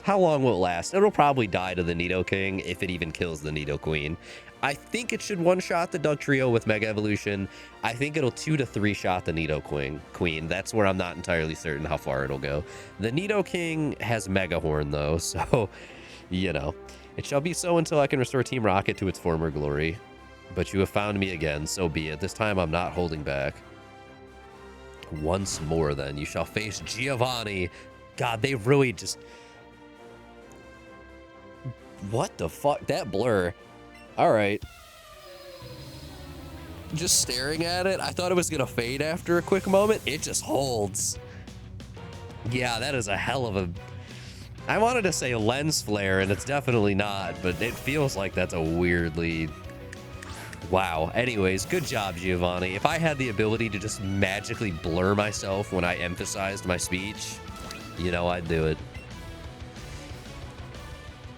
how long will it last? It'll probably die to the Nidoking if it even kills the Nidoqueen. I think it should one-shot the Dugtrio with Mega Evolution. I think it'll 2 to 3 shot the Nidoqueen. That's where I'm not entirely certain how far it'll go. The Nidoking has Mega Horn, though, so, you know. It shall be so until I can restore Team Rocket to its former glory. But you have found me again, so be it. This time I'm not holding back. Once more, then, you shall face Giovanni. God, they really just... What the fuck? That blur. All right. Just staring at it. I thought it was going to fade after a quick moment. It just holds. Yeah, that is a hell of a... I wanted to say lens flare, and it's definitely not, but it feels like that's a weirdly... Wow. Anyways, good job, Giovanni. If I had the ability to just magically blur myself when I emphasized my speech, you know, I'd do it.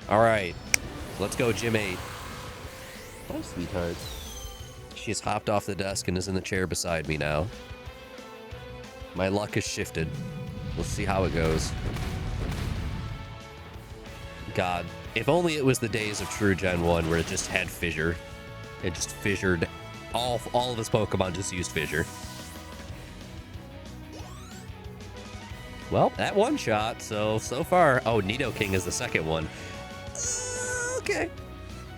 All right. Let's go, Gym 8. Hi, sweetheart. She has hopped off the desk and is in the chair beside me now. My luck has shifted. We'll see how it goes. God, if only it was the days of True Gen 1 where it just had Fissure. It just fissured. All of his Pokemon just used Fissure. Well, that one shot, so far... Oh, Nidoking is the second one. Okay.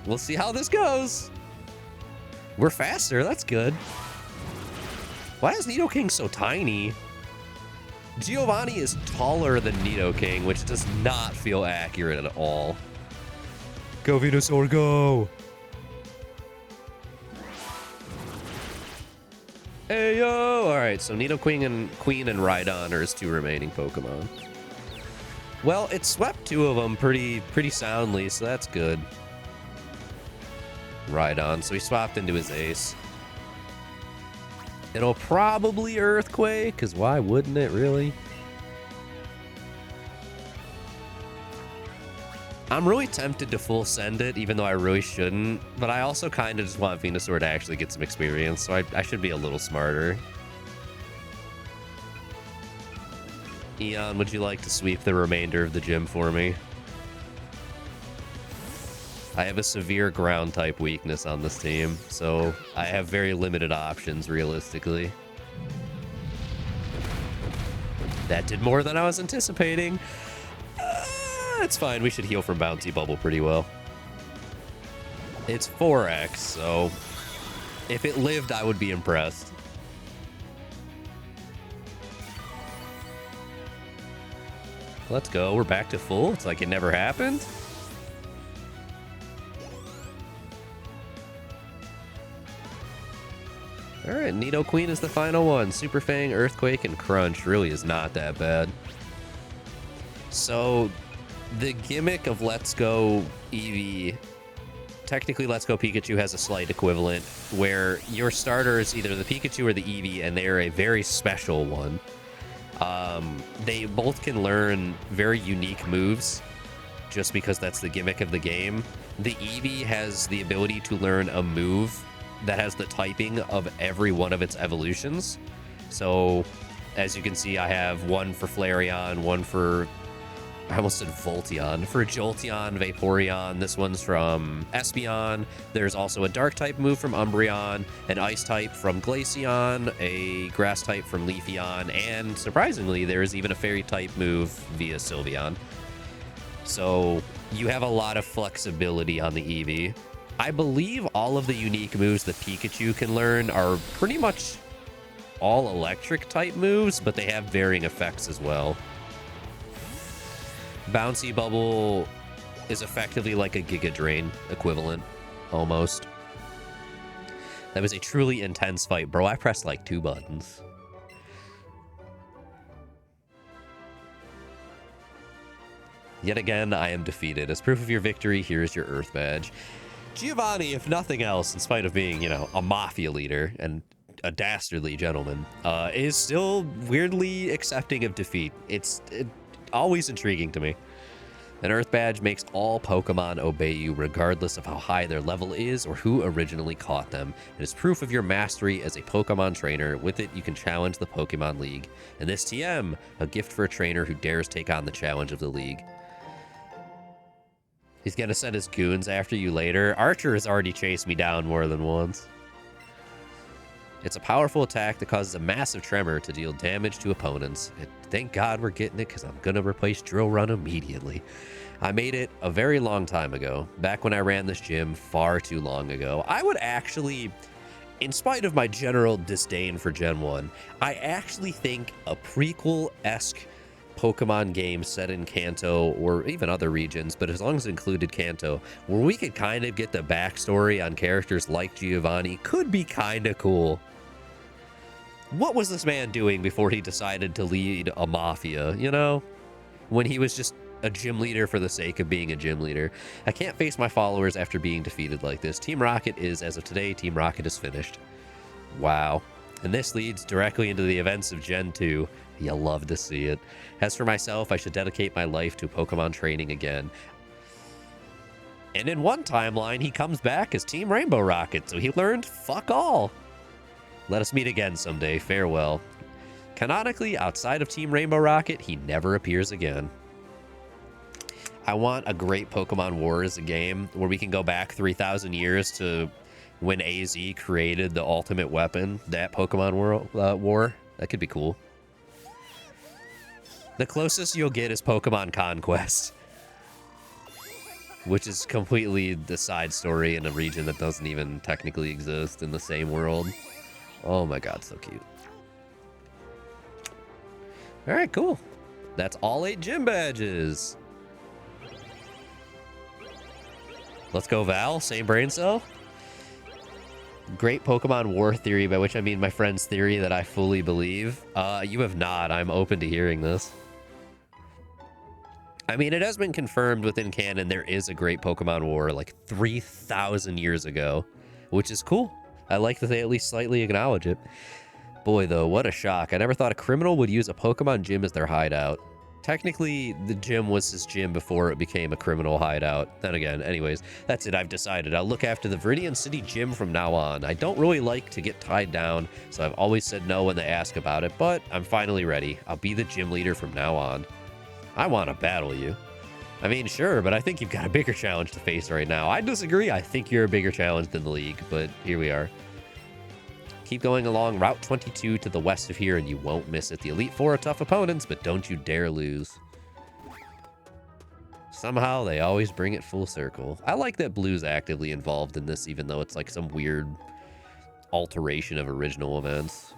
We'll see how this goes. We're faster. That's good. Why is Nidoking so tiny? Giovanni is taller than Nidoking, which does not feel accurate at all. Go, Venusaur, go! Hey, yo! Alright, so Nidoqueen and Rhydon are his 2 remaining Pokemon. Well, it swept 2 of them pretty soundly, so that's good. Rhydon, so he swapped into his ace. It'll probably Earthquake, because why wouldn't it, really? I'm really tempted to full send it, even though I really shouldn't, but I also kind of just want Venusaur to actually get some experience, so I should be a little smarter. Eon, would you like to sweep the remainder of the gym for me? I have a severe ground type weakness on this team, so I have very limited options realistically. That did more than I was anticipating. It's fine, we should heal from Bouncy Bubble pretty well. It's 4x, so if it lived, I would be impressed. Let's go, we're back to full. It's like it never happened. All right, Nidoqueen is the final one. Super Fang, Earthquake, and Crunch really is not that bad. So the gimmick of Let's Go Eevee, technically Let's Go Pikachu has a slight equivalent where your starter is either the Pikachu or the Eevee, and they are a very special one. They both can learn very unique moves just because that's the gimmick of the game. The Eevee has the ability to learn a move that has the typing of every one of its evolutions. So as you can see, I have one for Flareon, one for I almost said Volteon. For Jolteon, Vaporeon, this one's from Espeon. There's also a Dark type move from Umbreon, an Ice type from Glaceon, a Grass type from Leafeon, and surprisingly, there is even a Fairy type move via Sylveon. So you have a lot of flexibility on the Eevee. I believe all of the unique moves that Pikachu can learn are pretty much all electric type moves, but they have varying effects as well. Bouncy Bubble is effectively like a Giga Drain equivalent, almost. That was a truly intense fight, bro. I pressed like 2 buttons. Yet again, I am defeated. As proof of your victory, here is your Earth Badge. Giovanni, if nothing else, in spite of being, you know, a mafia leader and a dastardly gentleman, is still weirdly accepting of defeat. It's always intriguing to me. An Earth Badge makes all Pokemon obey you regardless of how high their level is or who originally caught them. It is proof of your mastery as a Pokemon trainer. With it, you can challenge the Pokemon League. And this TM, a gift for a trainer who dares take on the challenge of the League. He's gonna send his goons after you later. Archer has already chased me down more than once. It's a powerful attack that causes a massive tremor to deal damage to opponents. Thank God we're getting it, because I'm going to replace Drill Run immediately. I made it a very long time ago, back when I ran this gym far too long ago. I would actually, in spite of my general disdain for Gen 1, I actually think a prequel-esque Pokemon game set in Kanto, or even other regions, but as long as it included Kanto, where we could kind of get the backstory on characters like Giovanni, could be kind of cool. What was this man doing before he decided to lead a mafia, you know? When he was just a gym leader for the sake of being a gym leader. I can't face my followers after being defeated like this. Team Rocket is, as of today, Team Rocket is finished. Wow. And this leads directly into the events of Gen 2. You'll love to see it. As for myself, I should dedicate my life to Pokemon training again. And in one timeline, he comes back as Team Rainbow Rocket, so he learned fuck all. Let us meet again someday. Farewell. Canonically, outside of Team Rainbow Rocket, he never appears again. I want a great Pokemon War as a game where we can go back 3,000 years to when AZ created the ultimate weapon, that Pokemon War. That could be cool. The closest you'll get is Pokemon Conquest, which is completely the side story in a region that doesn't even technically exist in the same world. Oh my god, so cute. Alright, cool. That's all 8 gym badges. Let's go, Val. Same brain cell. Great Pokemon War theory, by which I mean my friend's theory that I fully believe. You have not. I'm open to hearing this. I mean, it has been confirmed within canon there is a great Pokemon War like 3,000 years ago, which is cool. I like that they at least slightly acknowledge it. Boy, though, what a shock. I never thought a criminal would use a Pokemon gym as their hideout. Technically, the gym was his gym before it became a criminal hideout. Then again, anyways, that's it. I've decided. I'll look after the Viridian City gym from now on. I don't really like to get tied down, so I've always said no when they ask about it, but I'm finally ready. I'll be the gym leader from now on. I want to battle you. I mean, sure, but I think you've got a bigger challenge to face right now. I disagree. I think you're a bigger challenge than the league, but here we are. Keep going along Route 22 to the west of here, and you won't miss it. The Elite Four are tough opponents, but don't you dare lose. Somehow, they always bring it full circle. I like that Blue's actively involved in this, even though it's like some weird alteration of original events.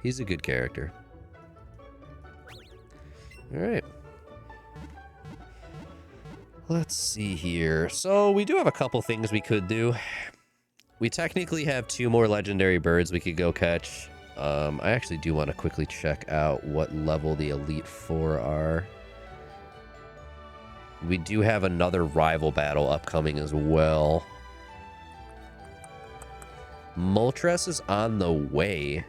He's a good character. All right. Let's see here. So we do have a couple things we could do. We technically have 2 more legendary birds we could go catch. I actually do want to quickly check out what level the Elite Four are. We do have another rival battle upcoming as well. Moltres is on the way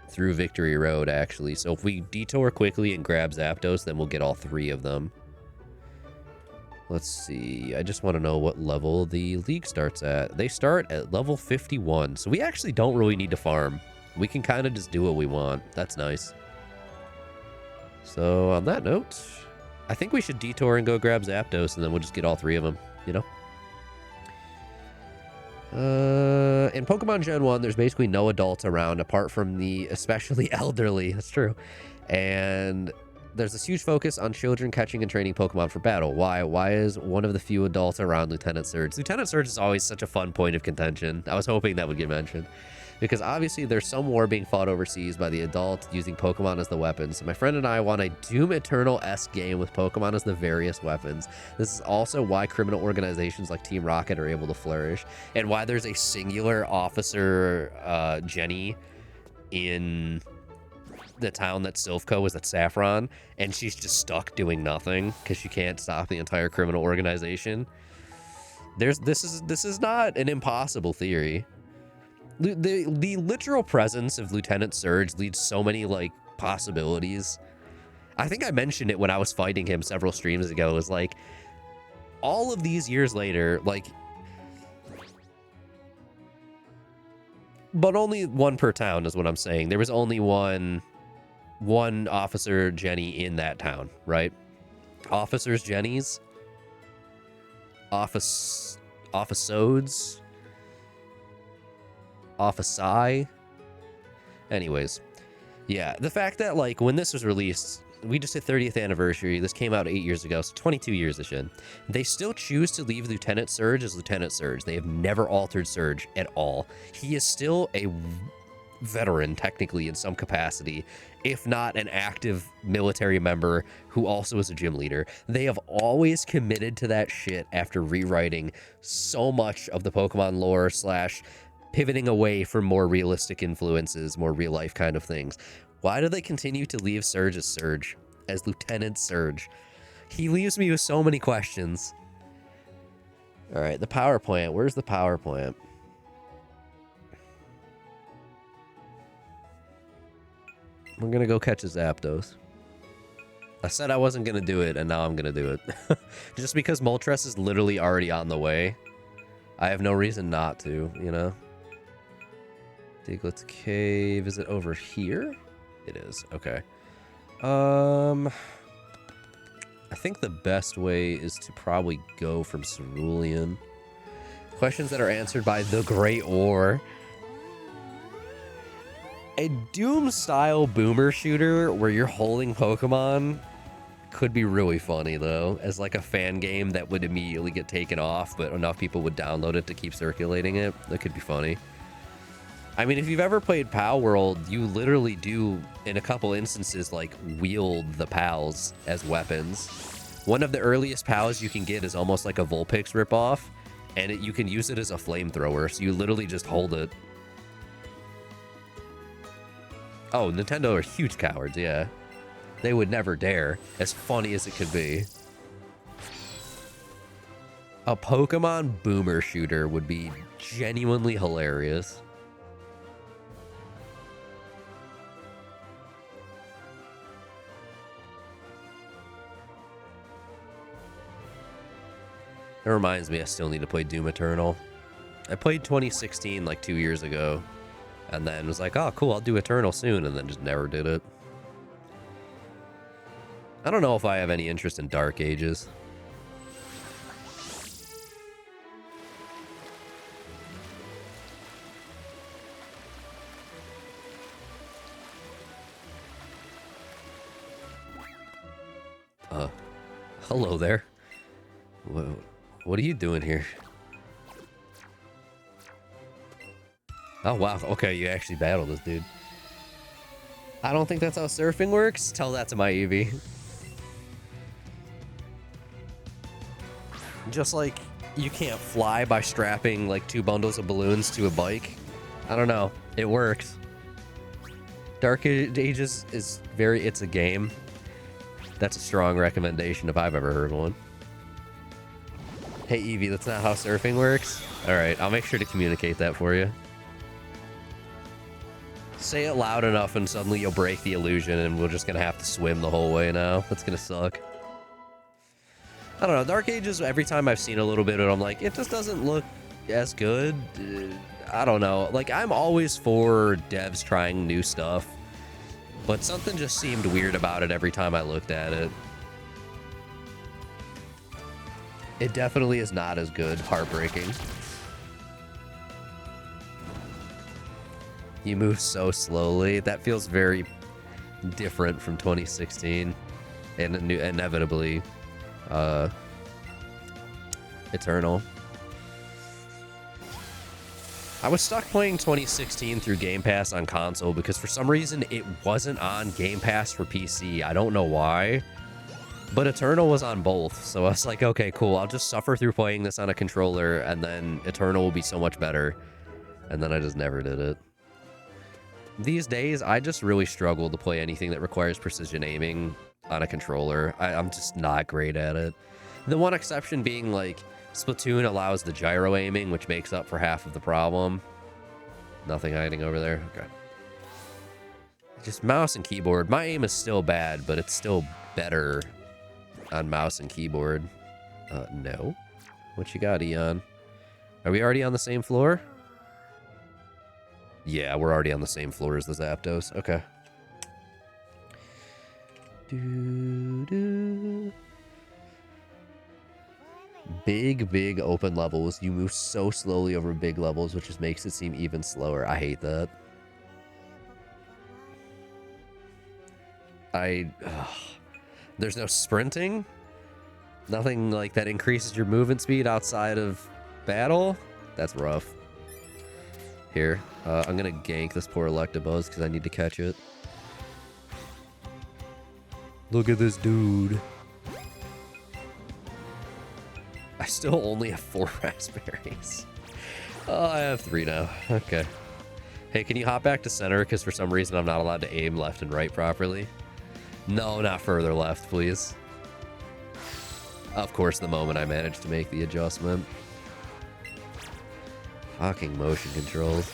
through Victory Road, actually. So if we detour quickly and grab Zapdos, then we'll get all 3 of them. Let's see. I just want to know what level the league starts at. They start at level 51. So we actually don't really need to farm. We can kind of just do what we want. That's nice. So on that note, I think we should detour and go grab Zapdos, and then we'll just get all 3 of them, you know? In Pokemon Gen 1, there's basically no adults around apart from the especially elderly. That's true. And there's this huge focus on children catching and training Pokemon for battle. Why? Why is one of the few adults around Lieutenant Surge? Lieutenant Surge is always such a fun point of contention. I was hoping that would get mentioned. Because obviously there's some war being fought overseas by the adult using Pokemon as the weapons. So my friend and I want a Doom Eternal-esque game with Pokemon as the various weapons. This is also why criminal organizations like Team Rocket are able to flourish, and why there's a singular officer, Jenny, in the town that Silphco was at Saffron, and she's just stuck doing nothing because she can't stop the entire criminal organization. This is not an impossible theory. The literal presence of Lieutenant Surge leads so many, like, possibilities. I think I mentioned it when I was fighting him several streams ago. It was like, all of these years later, like, but only one per town is what I'm saying. There was only one Officer Jenny in that town, right? Officers Jennies, officodes, offici. Anyways, yeah, the fact that, like, when this was released, we just hit 30th anniversary. This came out 8 years ago, so 22 years this shit. They still choose to leave Lieutenant Surge as Lieutenant Surge. They have never altered Surge at all. He is still a veteran, technically, in some capacity, if not an active military member who also is a gym leader. They have always committed to that shit after rewriting so much of the Pokemon lore / pivoting away from more realistic influences, more real-life kind of things. Why do they continue to leave Surge as Surge, as Lieutenant Surge? He leaves me with so many questions. All right, the power plant. Where's the power plant? We're going to go catch a Zapdos. I said I wasn't going to do it, and now I'm going to do it. Just because Moltres is literally already on the way, I have no reason not to, you know? Diglett's Cave. Is it over here? It is. Okay. I think the best way is to probably go from Cerulean. Questions that are answered by the Great War. A Doom-style boomer shooter where you're holding Pokemon could be really funny, though, as like a fan game that would immediately get taken off, but enough people would download it to keep circulating it. That could be funny. I mean, if you've ever played Pal World, you literally do, in a couple instances, like, wield the Pals as weapons. One of the earliest Pals you can get is almost like a Vulpix ripoff, and you can use it as a flamethrower, so you literally just hold it. Oh, Nintendo are huge cowards, yeah. They would never dare, as funny as it could be. A Pokemon boomer shooter would be genuinely hilarious. It reminds me I still need to play Doom Eternal. I played 2016 like 2 years ago, and then was like, oh cool, I'll do Eternal soon, and then just never did it. I don't know if I have any interest in Dark Ages. Hello there. Whoa. What are you doing here? Oh, wow. Okay, you actually battled this dude. I don't think that's how surfing works. Tell that to my Eevee. Just like you can't fly by strapping like 2 bundles of balloons to a bike. I don't know. It works. Dark Ages is it's a game. That's a strong recommendation if I've ever heard one. Hey, Eevee, that's not how surfing works? Alright, I'll make sure to communicate that for you. Say it loud enough and suddenly you'll break the illusion and we're just gonna have to swim the whole way now. That's gonna suck. I don't know, Dark Ages, every time I've seen a little bit of it, I'm like, it just doesn't look as good. I don't know. Like, I'm always for devs trying new stuff. But something just seemed weird about it every time I looked at it. It definitely is not as good. Heartbreaking. You move so slowly. That feels very different from 2016. And inevitably, Eternal. I was stuck playing 2016 through Game Pass on console because for some reason it wasn't on Game Pass for PC. I don't know why. But Eternal was on both, so I was like, okay, cool. I'll just suffer through playing this on a controller, and then Eternal will be so much better. And then I just never did it. These days, I just really struggle to play anything that requires precision aiming on a controller. I'm just not great at it. The one exception being, like, Splatoon allows the gyro aiming, which makes up for half of the problem. Nothing hiding over there? Okay. Just mouse and keyboard. My aim is still bad, but it's still better on mouse and keyboard. No. What you got, Eon? Are we already on the same floor? Yeah, we're already on the same floor as the Zapdos. Okay. Big open levels. You move so slowly over big levels, which just makes it seem even slower. I hate that. There's no sprinting? Nothing like that increases your movement speed outside of battle? That's rough. Here, I'm gonna gank this poor Electabuzz because I need to catch it. Look at this dude. I still only have 4 raspberries. Oh, I have 3 now. Okay. Hey, can you hop back to center? Because for some reason I'm not allowed to aim left and right properly. No, not further left, please. Of course, the moment I managed to make the adjustment. Fucking motion controls.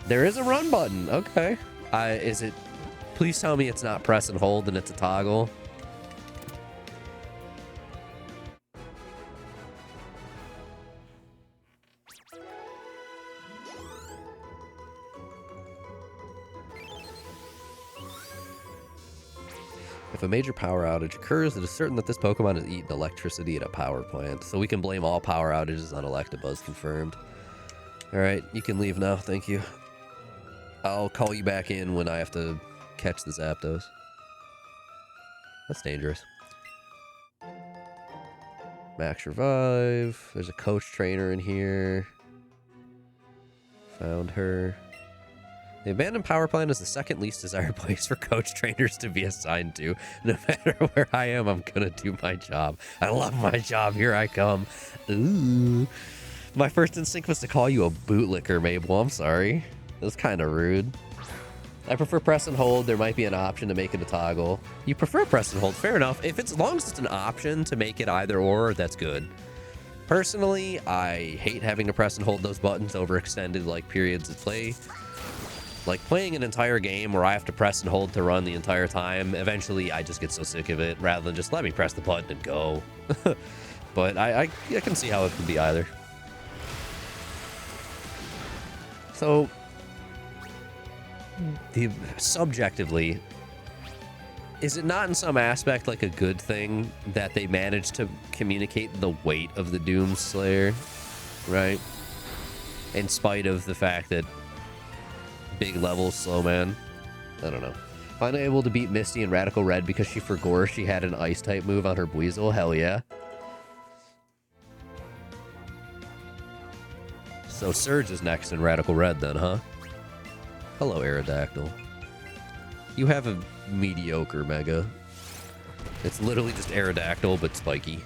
There is a run button. Okay. Is it... Please tell me it's not press and hold and it's a toggle. If a major power outage occurs, it is certain that this Pokemon has eaten electricity at a power plant. So we can blame all power outages on Electabuzz, confirmed. Alright, you can leave now, thank you. I'll call you back in when I have to catch the Zapdos. That's dangerous. Max Revive. There's a coach trainer in here. Found her. The abandoned power plant is the second least desired place for coach trainers to be assigned to. No matter where I am, I'm gonna do my job. I love my job. Here I come. Ooh. My first instinct was to call you a bootlicker, Mabel. I'm sorry. That was kind of rude. I prefer press and hold. There might be an option to make it a toggle. You prefer press and hold. Fair enough. If it's, as long as it's an option to make it either or, that's good. Personally, I hate having to press and hold those buttons over extended like periods of play. Like playing an entire game where I have to press and hold to run the entire time, eventually I just get so sick of it rather than just let me press the button and go. But I can see how it can be either. So, subjectively, is it not in some aspect like a good thing that they managed to communicate the weight of the Doomslayer, right? In spite of the fact that big level slow man. I don't know. Finally able to beat Misty in Radical Red because she forgot she had an ice type move on her Buizel. Hell yeah. So Surge is next in Radical Red then, huh? Hello, Aerodactyl. You have a mediocre Mega. It's literally just Aerodactyl, but spiky.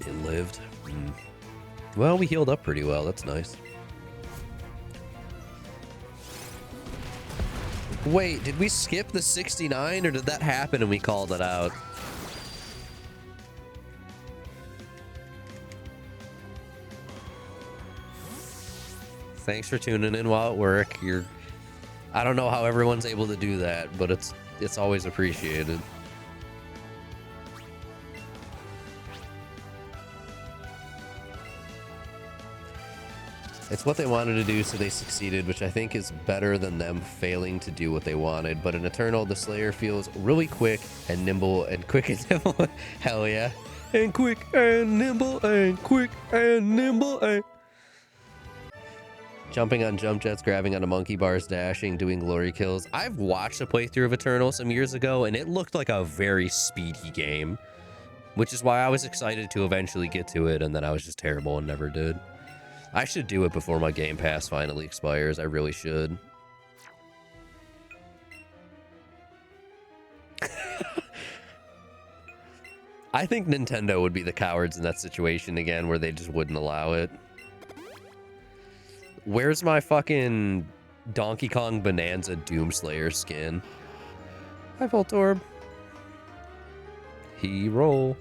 It lived. Well, we healed up pretty well. That's nice. Wait, did we skip the 69 or did that happen and we called it out? Thanks for tuning in while at work. I don't know how everyone's able to do that, but it's always appreciated. It's what they wanted to do, so they succeeded, which I think is better than them failing to do what they wanted. But in Eternal, the Slayer feels really quick and nimble and quick and nimble. Hell yeah. And quick and nimble and quick and nimble and... Jumping on jump jets, grabbing onto monkey bars, dashing, doing glory kills. I've watched a playthrough of Eternal some years ago, and it looked like a very speedy game, which is why I was excited to eventually get to it, and then I was just terrible and never did. I should do it before my Game Pass finally expires. I really should. I think Nintendo would be the cowards in that situation again, where they just wouldn't allow it. Where's my fucking Donkey Kong Bonanza Doomslayer skin? Hi, Voltorb. He roll.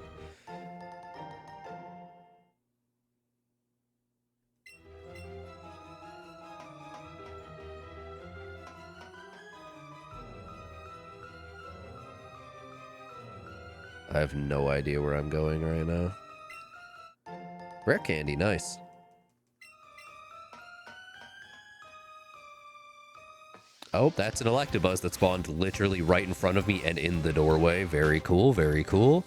I have no idea where I'm going right now. Rare candy, nice. Oh, that's an Electabuzz that spawned literally right in front of me and in the doorway. Very cool, very cool.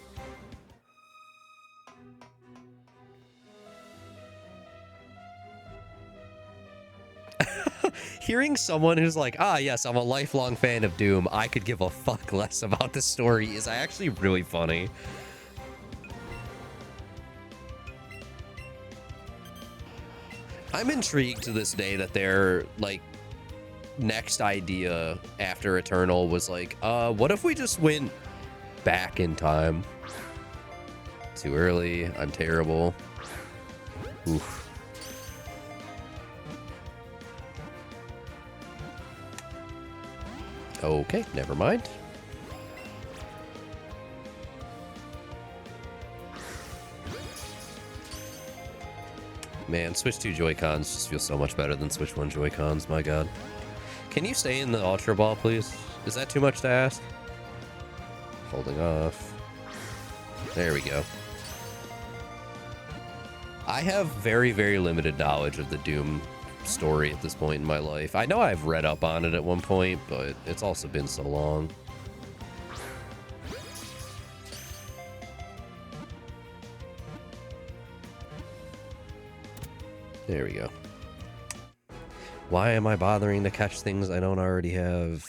Hearing someone who's like, ah, yes, I'm a lifelong fan of Doom, I could give a fuck less about the story is actually really funny. I'm intrigued to this day that their, like, next idea after Eternal was like, what if we just went back in time? Too early. I'm terrible. Oof. Okay, never mind. Man, Switch 2 Joy-Cons just feel so much better than Switch 1 Joy-Cons, my god. Can you stay in the Ultra Ball, please? Is that too much to ask? Holding off. There we go. I have very, very limited knowledge of the Doom story at this point in my life. I know I've read up on it at one point, but it's also been so long. There we go. Why am I bothering to catch things I don't already have?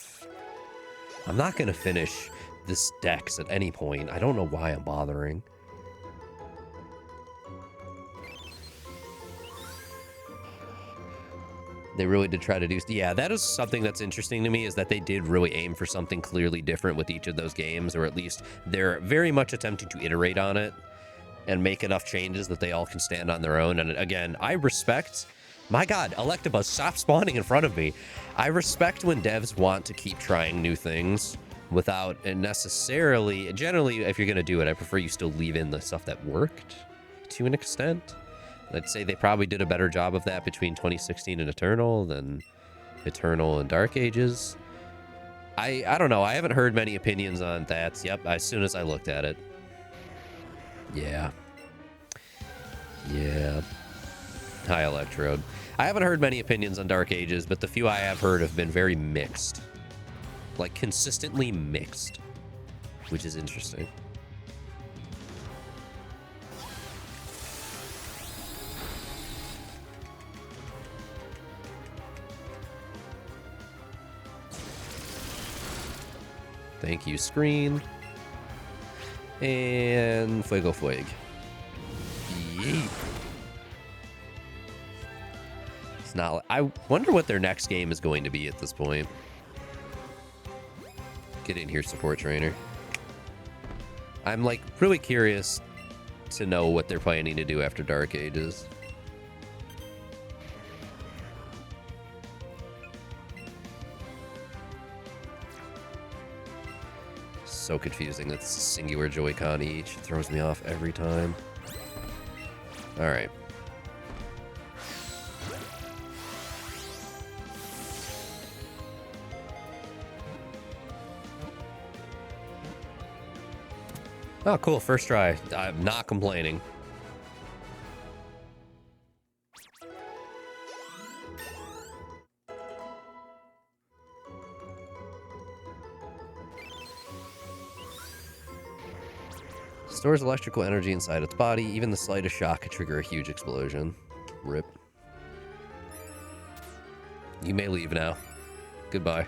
I'm not going to finish this dex at any point. I don't know why I'm bothering. They really did try to do... Yeah, that is something that's interesting to me, is that they did really aim for something clearly different with each of those games, or at least they're very much attempting to iterate on it and make enough changes that they all can stand on their own. And again, I respect... My god, Electabuzz, stop spawning in front of me. I respect when devs want to keep trying new things without necessarily... Generally, if you're going to do it, I prefer you still leave in the stuff that worked to an extent. I'd say they probably did a better job of that between 2016 and Eternal than Eternal and Dark Ages. I don't know. I haven't heard many opinions on that. Yep, as soon as I looked at it. Yeah. Yeah. Hi, Electrode. I haven't heard many opinions on Dark Ages, but the few I have heard have been very mixed. Like, consistently mixed. Which is interesting. Thank you, screen. And Fuego Fueg. Yeet. It's not... I wonder what their next game is going to be at this point. Get in here, support trainer. I'm, like, really curious to know what they're planning to do after Dark Ages. So confusing. That's a singular Joy-Con each. It throws me off every time. Alright. Oh, cool. First try. I'm not complaining. Stores electrical energy inside its body. Even the slightest shock could trigger a huge explosion. Rip. You may leave now. Goodbye.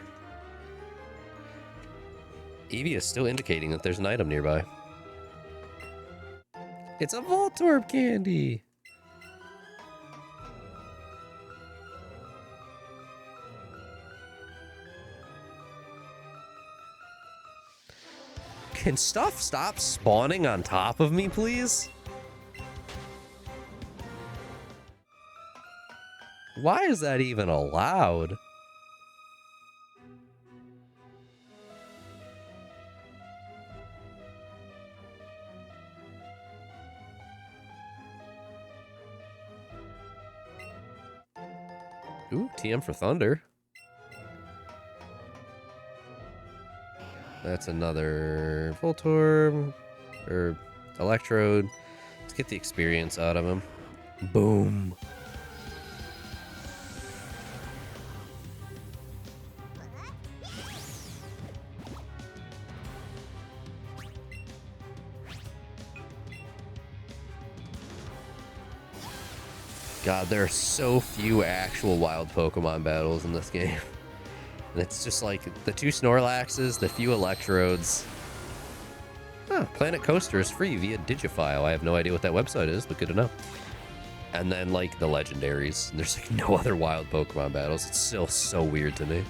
Eevee is still indicating that there's an item nearby. It's a Voltorb candy! Can stuff stop spawning on top of me, please? Why is that even allowed? Ooh, TM for Thunder. That's another Voltorb, or Electrode. Let's get the experience out of him. Boom. God, there are so few actual wild Pokemon battles in this game. And it's just like the 2 Snorlaxes, the few Electrodes. Ah, Planet Coaster is free via Digifile. I have no idea what that website is, but good to know. And then like the legendaries. There's like no other wild Pokemon battles. It's still so weird to me.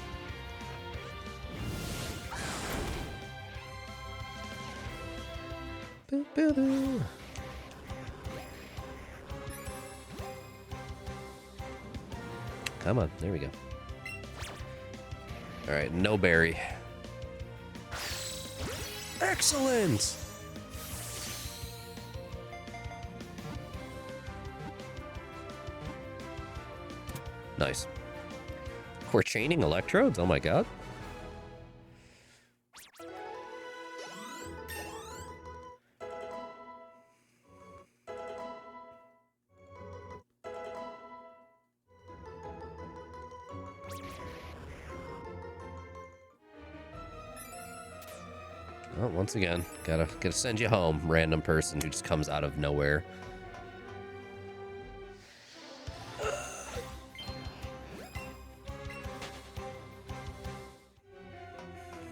Come on, there we go. All right, no berry. Excellent! Nice. We're chaining Electrodes? Oh my god. Oh, once again, gotta send you home, random person who just comes out of nowhere.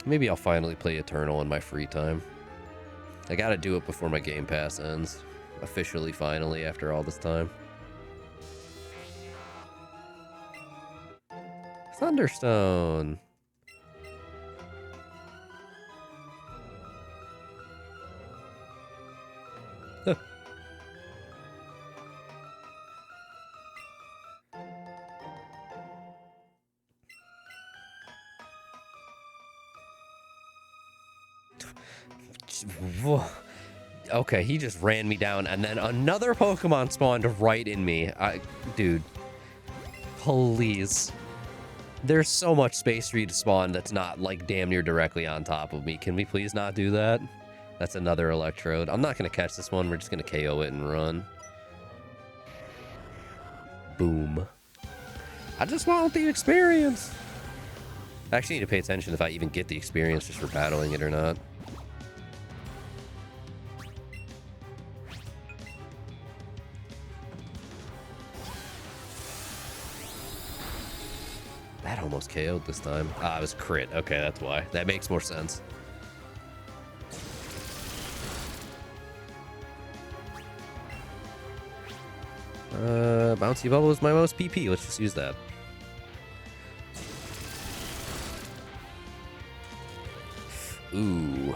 Maybe I'll finally play Eternal in my free time. I gotta do it before my Game Pass ends. Officially, finally, after all this time. Thunderstone! Okay, he just ran me down, and then another Pokemon spawned right in me. Dude, please. There's so much space for you to spawn that's not, like, damn near directly on top of me. Can we please not do that? That's another Electrode. I'm not going to catch this one. We're just going to KO it and run. Boom. I just want the experience. I actually need to pay attention if I even get the experience just for battling it or not. That almost KO'd this time. Ah, it was crit. Okay, that's why. That makes more sense. Bouncy Bubble is my most PP. Let's just use that. Ooh.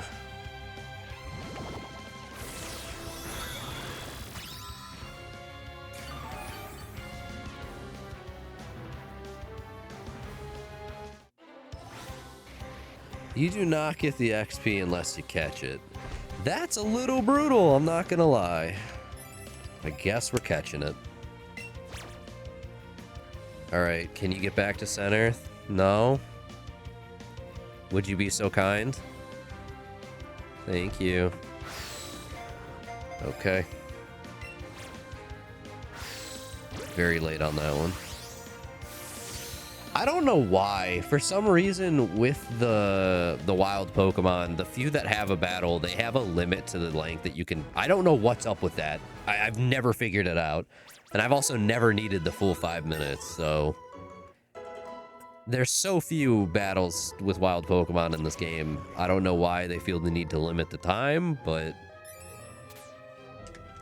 You do not get the XP unless you catch it. That's a little brutal, I'm not gonna lie. I guess we're catching it. Alright, can you get back to center? No? Would you be so kind? Thank you. Okay. Very late on that one. I don't know why. For some reason, with the wild Pokemon, the few that have a battle, they have a limit to the length that you can... I don't know what's up with that. I've never figured it out. And I've also never needed the full 5 minutes, so... There's so few battles with wild Pokemon in this game. I don't know why they feel the need to limit the time, but...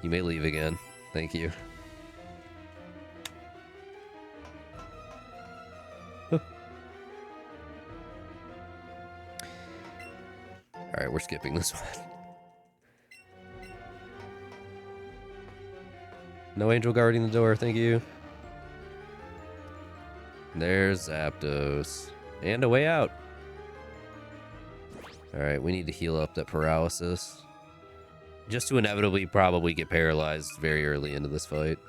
You may leave again. Thank you. Alright, we're skipping this one. No angel guarding the door, thank you. There's Zapdos. And a way out. Alright, we need to heal up that paralysis. Just to inevitably probably get paralyzed very early into this fight.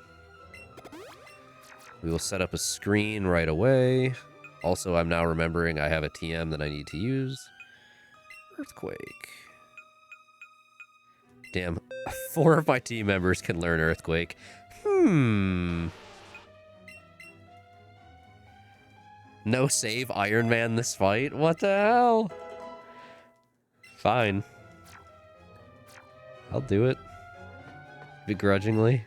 We will set up a screen right away. Also, I'm now remembering I have a TM that I need to use. Earthquake. Damn, 4 of my team members can learn Earthquake. No save Iron Man this fight? What the hell? Fine. I'll do it. Begrudgingly.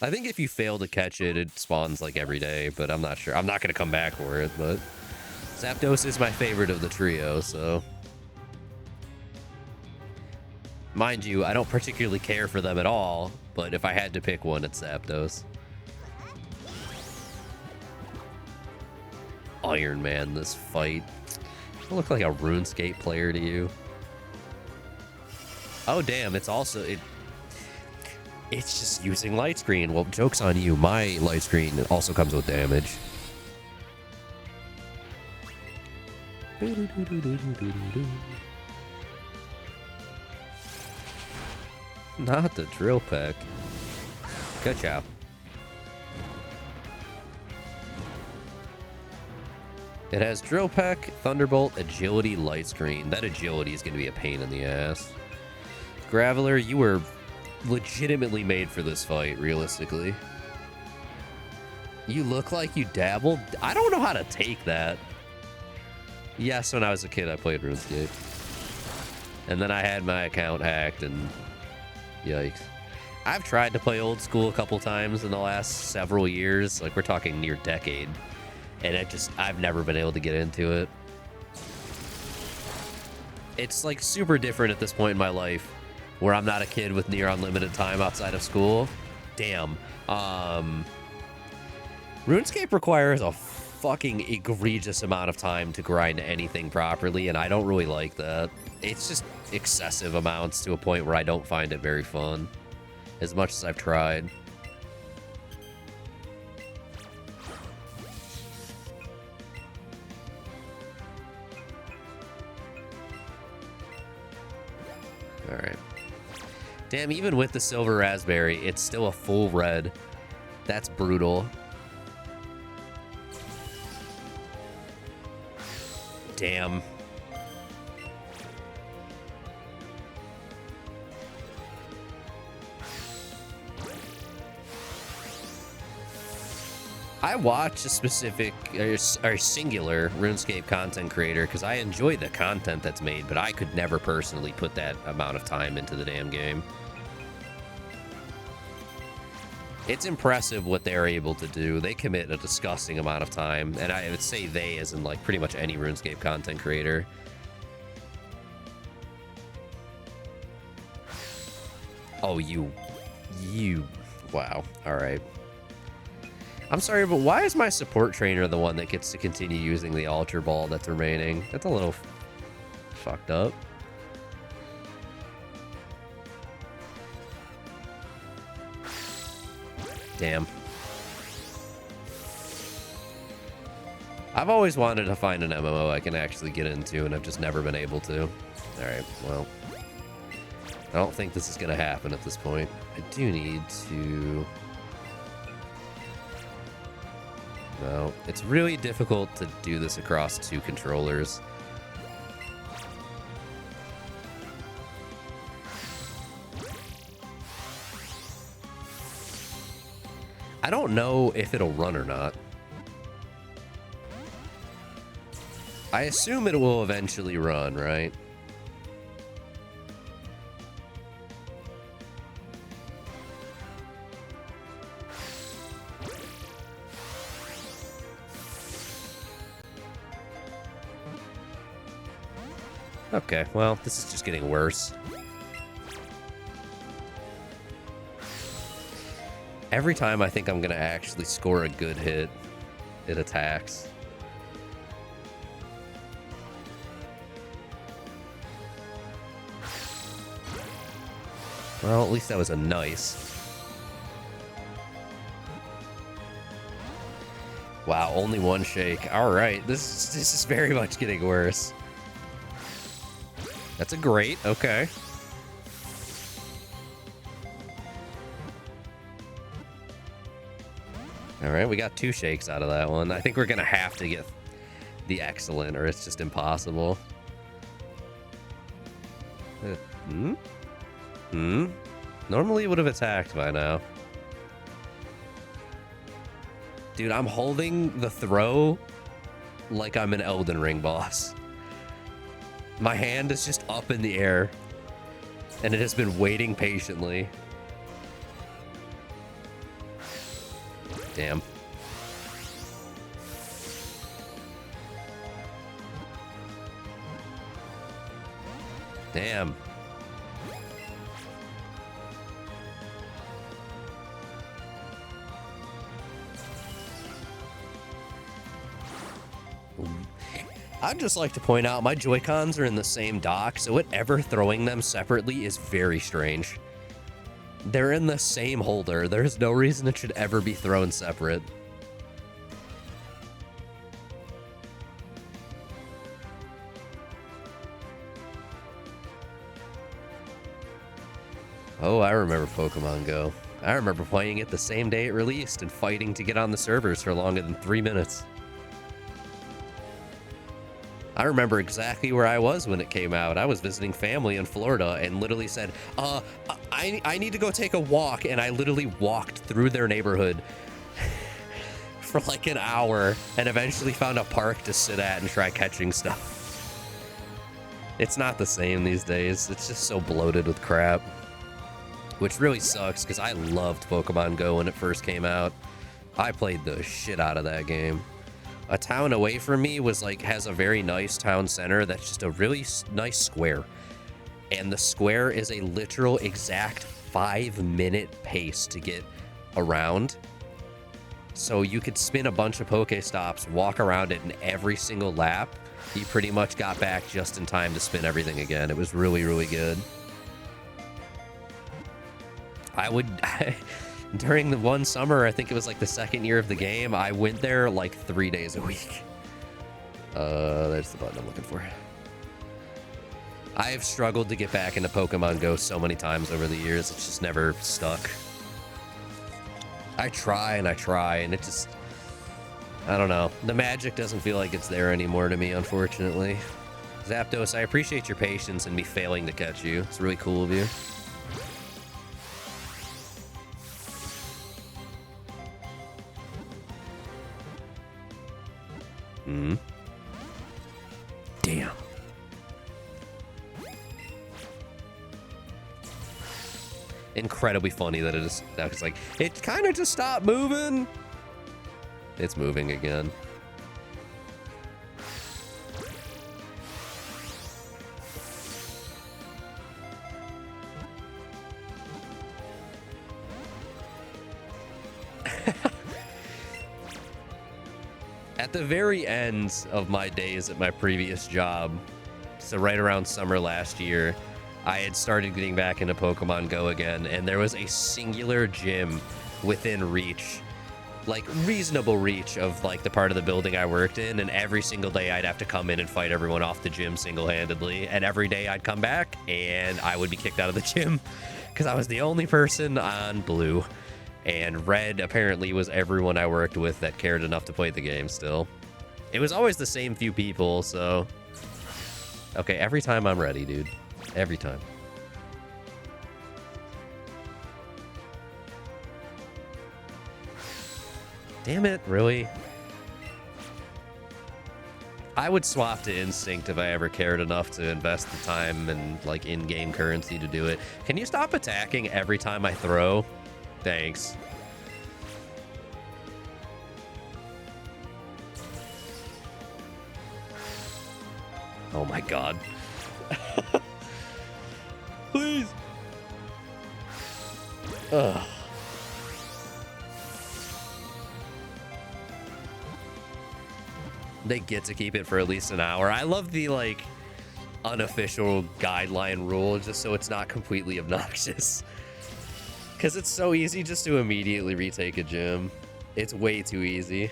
I think if you fail to catch it, it spawns like every day, but I'm not sure. I'm not going to come back for it, but... Zapdos is my favorite of the trio, so... Mind you, I don't particularly care for them at all, but if I had to pick one, it's Zapdos. Iron Man, this fight. I look like a RuneScape player to you. Oh, damn, it's also... It's just using light screen. Well, joke's on you. My light screen also comes with damage. Not the drill peck. Good job. It has drill peck, thunderbolt, agility, light screen. That agility is going to be a pain in the ass. Graveler, you were legitimately made for this fight, realistically. You look like you dabbled. I don't know how to take that. Yes, when I was a kid, I played RuneScape. And then I had my account hacked, and yikes. I've tried to play old school a couple times in the last several years. Like, we're talking near decade. And I've never been able to get into it. It's, like, super different at this point in my life, where I'm not a kid with near unlimited time outside of school. Damn. RuneScape requires a fucking egregious amount of time to grind anything properly, and I don't really like that. It's just excessive amounts to a point where I don't find it very fun, as much as I've tried. Alright. Damn, even with the silver raspberry, it's still a full red. That's brutal. Damn. I watch a specific or singular RuneScape content creator because I enjoy the content that's made, but I could never personally put that amount of time into the damn game. It's impressive what they're able to do. They commit a disgusting amount of time, and I would say they as in like pretty much any RuneScape content creator. Oh, you, wow. All right. I'm sorry, but why is my support trainer the one that gets to continue using the Ultra Ball that's remaining? That's a little fucked up. Damn. I've always wanted to find an MMO I can actually get into, and I've just never been able to. Alright, well. I don't think this is going to happen at this point. I do need to... No, it's really difficult to do this across 2 controllers. I don't know if it'll run or not. I assume it will eventually run, right? Okay, well, this is just getting worse. Every time I think I'm gonna actually score a good hit, it attacks. Well, at least that was a nice. Wow, only one shake. All right, this is very much getting worse. That's a great. Okay. All right, we got 2 shakes out of that one. I think we're gonna have to get the excellent, or it's just impossible. Normally it would have attacked by now. Dude, I'm holding the throw like I'm an Elden Ring boss. My hand is just up in the air, and it has been waiting patiently. Damn. Damn. I'd just like to point out my Joy-Cons are in the same dock, so whatever throwing them separately is very strange. They're in the same holder. There's no reason it should ever be thrown separate. Oh, I remember Pokemon Go. I remember playing it the same day it released and fighting to get on the servers for longer than 3 minutes. I remember exactly where I was when it came out. I was visiting family in Florida and literally said, I need to go take a walk. And I literally walked through their neighborhood for like an hour and eventually found a park to sit at and try catching stuff. It's not the same these days. It's just so bloated with crap, which really sucks because I loved Pokemon Go when it first came out. I played the shit out of that game. A town away from me has a very nice town center that's just a really nice square. And the square is a literal exact 5-minute pace to get around. So you could spin a bunch of Pokestops, walk around it, and every single lap, you pretty much got back just in time to spin everything again. It was really, really good. During the one summer, I think it was like the second year of the game, I went there like 3 days a week. There's the button I'm looking for. I have struggled to get back into Pokemon Go so many times over the years. It's just never stuck. I try, and it just... I don't know. The magic doesn't feel like it's there anymore to me, unfortunately. Zapdos, I appreciate your patience and me failing to catch you. It's really cool of you. Damn. Incredibly funny that it is now. It's like it kind of just stopped moving. It's moving again. At the very end of my days at my previous job, so right around summer last year, I had started getting back into Pokemon Go again, and there was a singular gym within reach, like reasonable reach of like the part of the building I worked in, and every single day I'd have to come in and fight everyone off the gym single-handedly, and every day I'd come back and I would be kicked out of the gym because I was the only person on blue. And red apparently was everyone I worked with that cared enough to play the game still. It was always the same few people, so... Okay, every time I'm ready, dude. Every time. Damn it, really? I would swap to Instinct if I ever cared enough to invest the time and like in-game currency to do it. Can you stop attacking every time I throw? Thanks. Oh my god. Please. Ugh. They get to keep it for at least an hour. I love the like unofficial guideline rule just so it's not completely obnoxious. Because it's so easy just to immediately retake a gym. It's way too easy.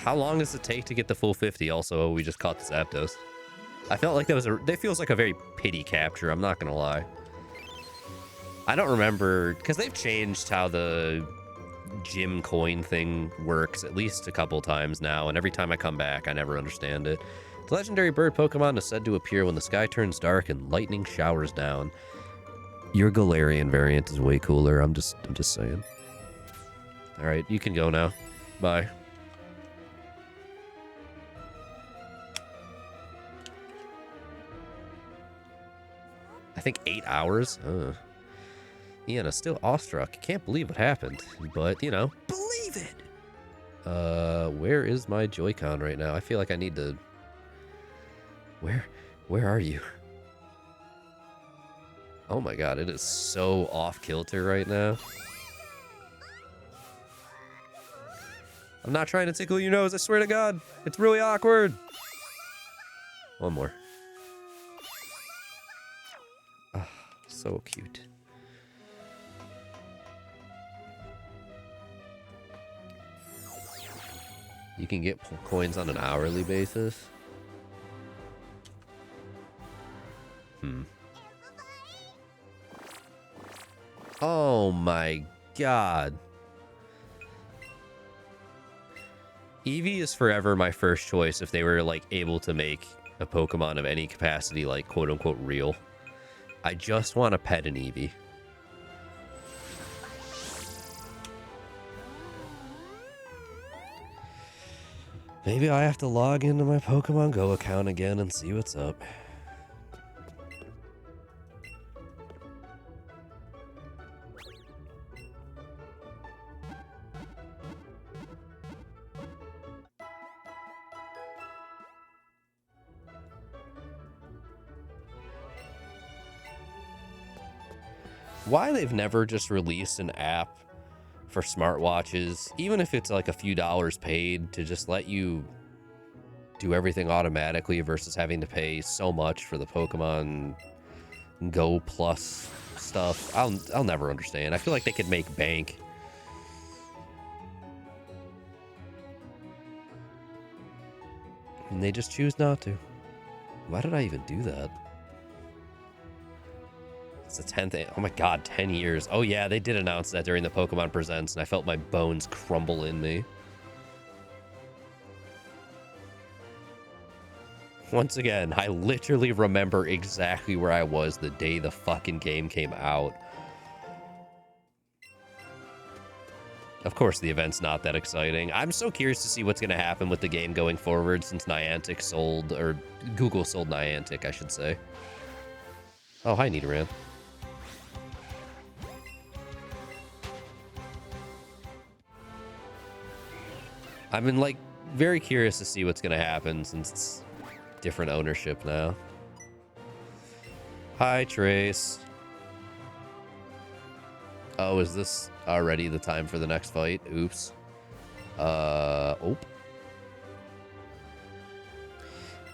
How long does it take to get the full 50? Also, we just caught the Zapdos. I felt like that feels like a very pity capture, I'm not gonna lie. I don't remember, because they've changed how the gym coin thing works at least a couple times now, and every time I come back, I never understand it. The legendary bird Pokemon is said to appear when the sky turns dark and lightning showers down. Your Galarian variant is way cooler, I'm just saying. Alright, you can go now. Bye. I think 8 hours. Ian is still awestruck. Can't believe what happened, but you know, believe it. Where is my Joy-Con right now? I feel like I need to. Where are you? Oh my god, it is so off kilter right now. I'm not trying to tickle your nose. I swear to God, it's really awkward. One more. So cute. You can get coins on an hourly basis. Oh my god. Eevee is forever my first choice if they were like able to make a Pokemon of any capacity like quote unquote real. I just want to pet an Eevee. Maybe I have to log into my Pokemon Go account again and see what's up. Why they've never just released an app for smartwatches, even if it's like a few dollars paid, to just let you do everything automatically versus having to pay so much for the Pokemon Go Plus stuff. I'll never understand. I feel like they could make bank. And they just choose not to. Why did I even do that? It's the 10th. Oh my god, 10 years. Oh yeah, they did announce that during the Pokemon Presents, and I felt my bones crumble in me. Once again, I literally remember exactly where I was the day the fucking game came out. Of course, the event's not that exciting. I'm so curious to see what's going to happen with the game going forward since Niantic sold, or Google sold Niantic, I should say. Oh, hi, Nidoran. I've been, like, very curious to see what's going to happen since it's different ownership now. Hi, Trace. Oh, is this already the time for the next fight? Oops. Oh.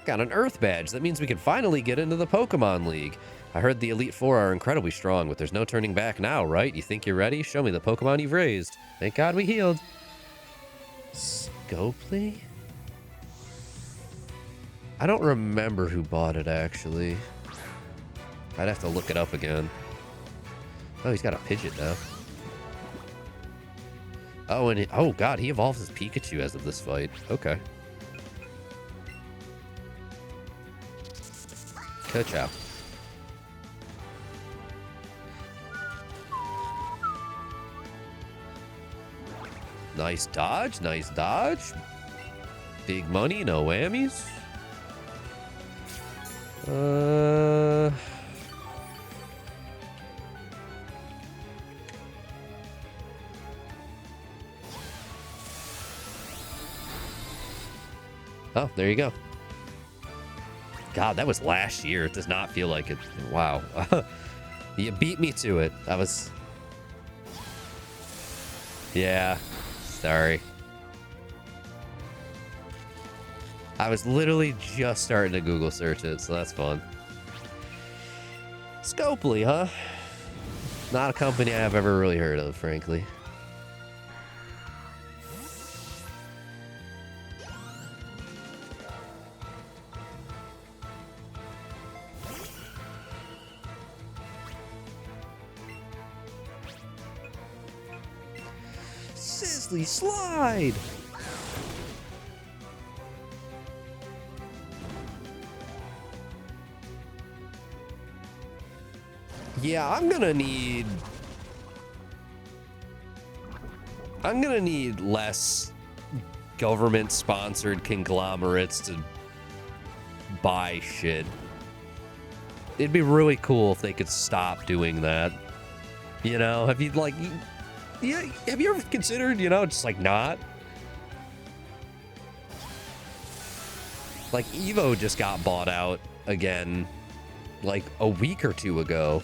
Got an Earth badge. That means we can finally get into the Pokemon League. I heard the Elite Four are incredibly strong, but there's no turning back now, right? You think you're ready? Show me the Pokemon you've raised. Thank God we healed. Scopely? I don't remember who bought it, actually. I'd have to look it up again. Oh, he's got a Pidgeot now. Oh, and oh god, he evolves his Pikachu as of this fight. Okay. Ka-chow. Nice dodge, nice dodge. Big money, no whammies. Oh, there you go. God, that was last year. It does not feel like it. Wow. You beat me to it. I was... Yeah. Sorry. I was literally just starting to Google search it, so that's fun. Scopely, huh? Not a company I've ever really heard of, frankly. Sizzly slide! Yeah, I'm gonna need less government-sponsored conglomerates to buy shit. It'd be really cool if they could stop doing that. You know, have you like... Yeah, have you ever considered, you know, just like not? Like Evo just got bought out again like a week or two ago.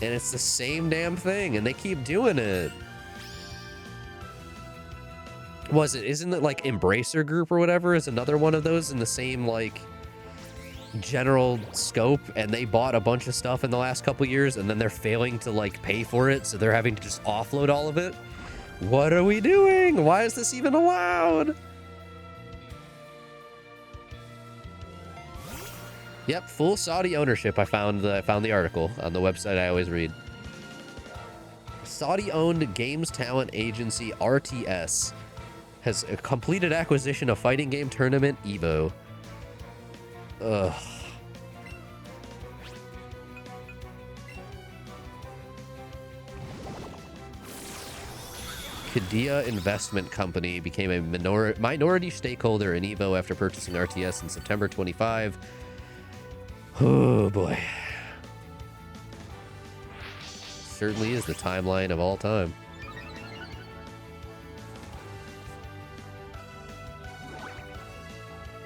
And it's the same damn thing and they keep doing it. Isn't it like Embracer Group or whatever is another one of those in the same like general scope, and they bought a bunch of stuff in the last couple years and then they're failing to like pay for it, so they're having to just offload all of it. What are we doing? Why is this even allowed? Yep, full Saudi ownership. I found the article on the website I always read. Saudi-owned games talent agency RTS has completed acquisition of fighting game tournament Evo. Ugh. Qiddiya Investment Company became a minority stakeholder in Evo after purchasing RTS in September 25. Oh boy. Certainly is the timeline of all time.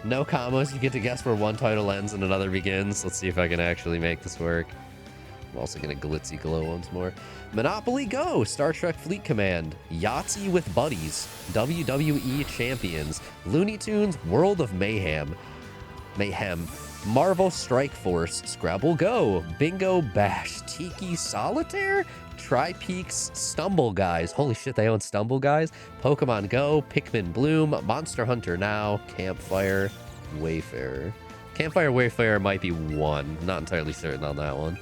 No commas, you get to guess where one title ends and another begins. Let's see if I can actually make this work. I'm also gonna glitzy glow once more. Monopoly Go! Star Trek Fleet Command. Yahtzee with Buddies. WWE Champions. Looney Tunes World of Mayhem. Marvel Strike Force. Scrabble Go. Bingo Bash. Tiki Solitaire? Tri-Peaks Stumble Guys. Holy shit, they own Stumble Guys. Pokemon Go. Pikmin Bloom. Monster Hunter Now. Campfire Wayfarer. Campfire Wayfarer might be one. Not entirely certain on that one.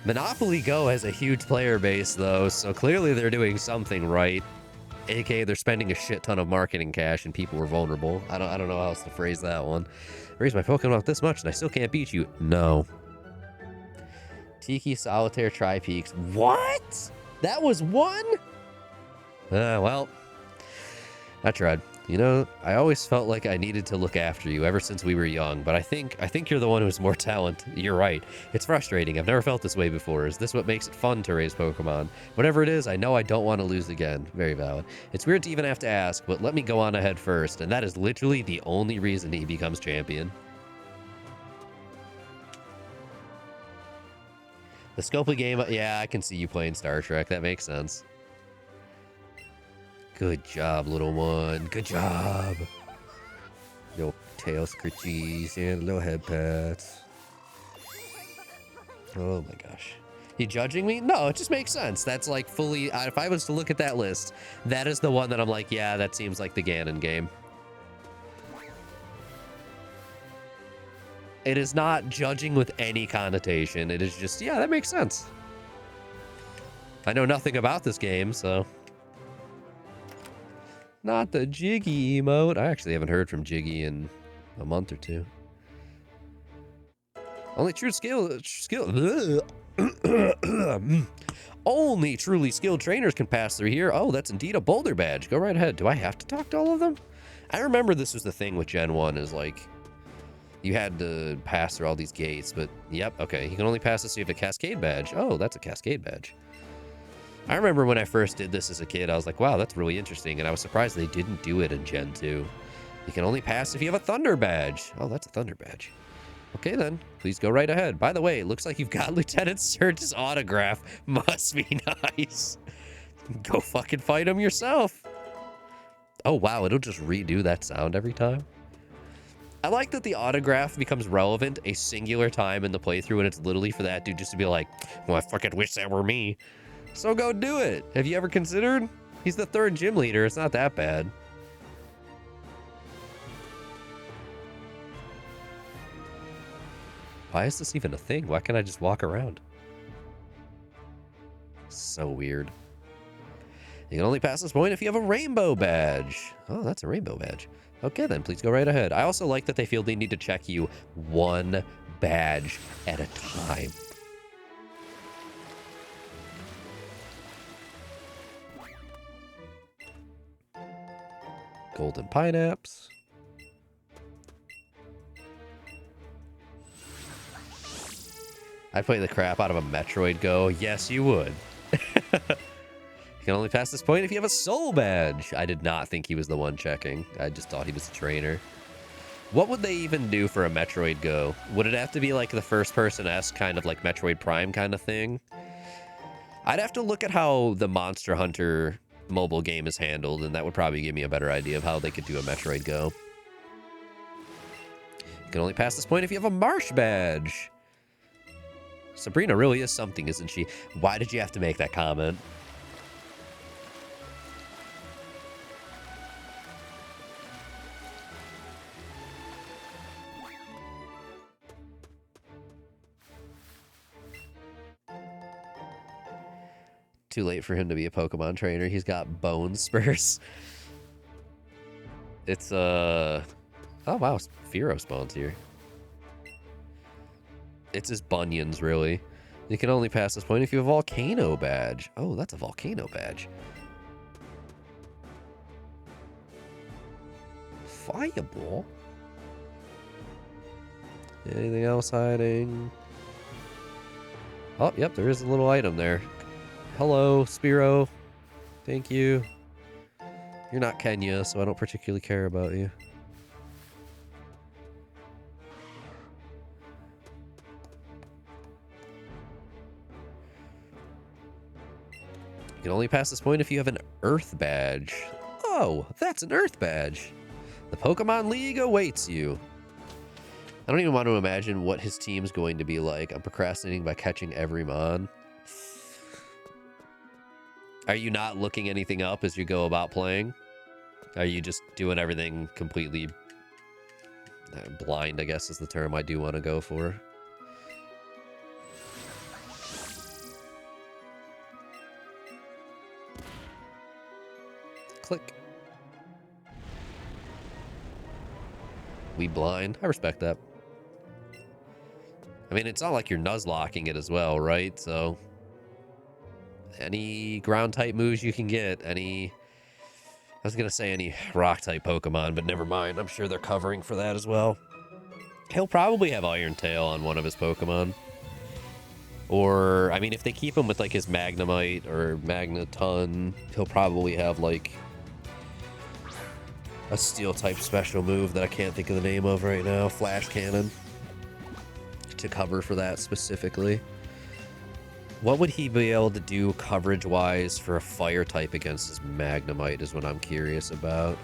Monopoly Go has a huge player base, though, so clearly they're doing something right. AKA, they're spending a shit ton of marketing cash and people were vulnerable. I don't know how else to phrase that one. Raise my Pokemon up this much and I still can't beat you. No. Tiki Solitaire Tri-Peaks. What? That was one? Well, I tried. You know, I always felt like I needed to look after you ever since we were young, but I think you're the one who's more talented. You're right. It's frustrating. I've never felt this way before. Is this what makes it fun to raise Pokemon? Whatever it is, I know I don't want to lose again. Very valid. It's weird to even have to ask, but let me go on ahead first, and that is literally the only reason he becomes champion. The Scopely game, yeah, I can see you playing Star Trek. That makes sense. Good job, little one. Good job. Little tail scritchies and little head pats. Oh my gosh. You judging me? No, it just makes sense. That's like fully, if I was to look at that list, that is the one that I'm like, yeah, that seems like the Ganon game. It is not judging with any connotation. It is just, yeah, that makes sense. I know nothing about this game, so. Not the Jiggy emote. I actually haven't heard from Jiggy in a month or two. Only true skill. Only truly skilled trainers can pass through here. Oh, that's indeed a boulder badge. Go right ahead. Do I have to talk to all of them? I remember this was the thing with Gen 1 is like, you had to pass through all these gates, but yep, okay. You can only pass this if you have a Cascade badge. Oh, that's a Cascade badge. I remember when I first did this as a kid, I was like, wow, that's really interesting. And I was surprised they didn't do it in Gen 2. You can only pass if you have a Thunder badge. Oh, that's a Thunder badge. Okay, then. Please go right ahead. By the way, it looks like you've got Lieutenant Surge's autograph. Must be nice. Go fucking fight him yourself. Oh, wow. It'll just redo that sound every time. I like that the autograph becomes relevant a singular time in the playthrough, and it's literally for that dude just to be like, well, I fucking wish that were me. So go do it. Have you ever considered? He's the 3rd gym leader. It's not that bad. Why is this even a thing? Why can't I just walk around? So weird. You can only pass this point if you have a rainbow badge. Oh, that's a rainbow badge. Okay, then please go right ahead. I also like that they feel they need to check you 1 badge at a time. Golden pineapples. I'd play the crap out of a Metroid Go. Yes, you would. You can only pass this point if you have a soul badge. I did not think he was the one checking. I just thought he was a trainer. What would they even do for a Metroid Go? Would it have to be like the first-person-esque kind of like Metroid Prime kind of thing? I'd have to look at how the Monster Hunter mobile game is handled, and that would probably give me a better idea of how they could do a Metroid Go. You can only pass this point if you have a Marsh badge. Sabrina really is something, isn't she? Why did you have to make that comment? Too late for him to be a Pokemon trainer. He's got bone spurs. It's oh wow, Fearow spawns here. It's his bunions, really. You can only pass this point if you have a volcano badge. Oh, that's a volcano badge. Fireball? Anything else hiding? Oh, yep, there is a little item there. Hello, Spearow. Thank you. You're not Kenya, so I don't particularly care about you. You can only pass this point if you have an Earth badge. Oh, that's an Earth badge. The Pokemon League awaits you. I don't even want to imagine what his team's going to be like. I'm procrastinating by catching every mon. Are you not looking anything up as you go about playing? Are you just doing everything completely blind, I guess is the term I do want to go for. Click. We blind. I respect that. I mean, it's not like you're nuzlocking it as well, right? So any ground type moves you can get, I was going to say any rock type Pokemon, but never mind. I'm sure they're covering for that as well. He'll probably have Iron Tail on one of his Pokemon. Or, I mean, if they keep him with like his Magnemite or Magneton, he'll probably have like a steel type special move that I can't think of the name of right now. Flash Cannon. To cover for that specifically. What would he be able to do coverage-wise for a fire type against his Magnemite is what I'm curious about.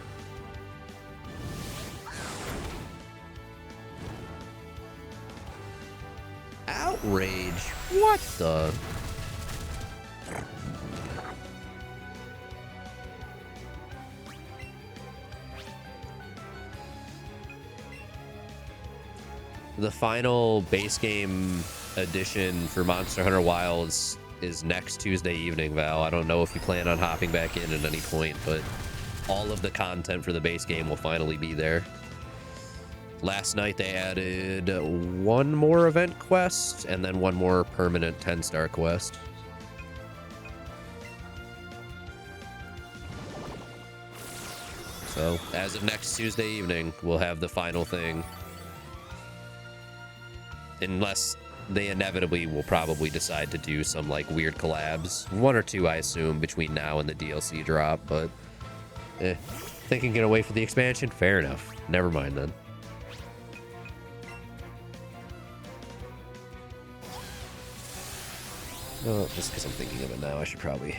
Rage. What the? The final base game edition for Monster Hunter Wilds is next Tuesday evening, Val. I don't know if you plan on hopping back in at any point, but all of the content for the base game will finally be there. Last night they added one more event quest and then one more permanent 10-star quest. So, as of next Tuesday evening, we'll have the final thing. Unless they inevitably will probably decide to do some, like, weird collabs. One or two, I assume, between now and the DLC drop, but... Thinking get away for the expansion? Fair enough. Never mind, then. No, just because I'm thinking of it now, I should probably...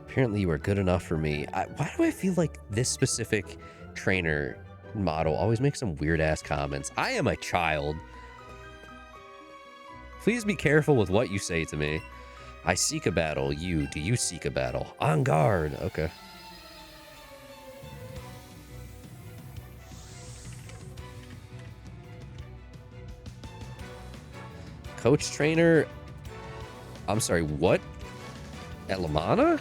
Apparently you are good enough for me. Why do I feel like this specific trainer model always makes some weird-ass comments? I am a child. Please be careful with what you say to me. I seek a battle. Do you seek a battle? On guard. Okay. Coach trainer. I'm sorry, what? Elamana?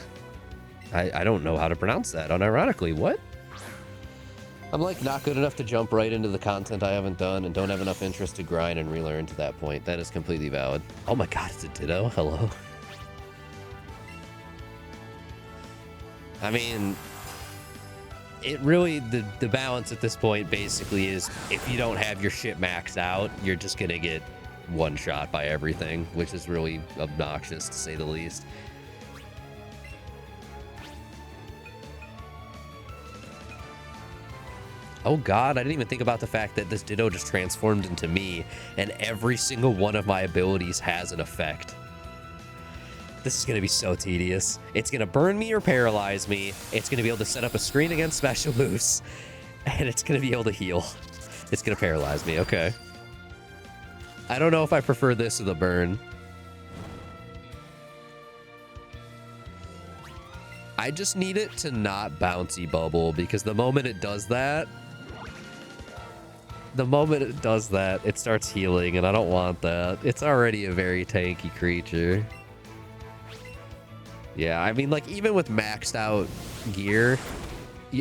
I don't know how to pronounce that, unironically. What? I'm, like, not good enough to jump right into the content I haven't done and don't have enough interest to grind and relearn to that point. That is completely valid. Oh my god, it's a Ditto. Hello. I mean, it really, the balance at this point basically is if you don't have your shit maxed out, you're just going to get one shot by everything, which is really obnoxious to say the least. Oh god, I didn't even think about the fact that this Ditto just transformed into me, and every single one of my abilities has an effect. This is going to be so tedious. It's going to burn me or paralyze me. It's going to be able to set up a screen against special moves, and it's going to be able to heal. It's going to paralyze me, okay. I don't know if I prefer this to the burn. I just need it to not bouncy bubble, because the moment it does that, it starts healing, and I don't want that. It's already a very tanky creature. Yeah, I mean, like, even with maxed out gear,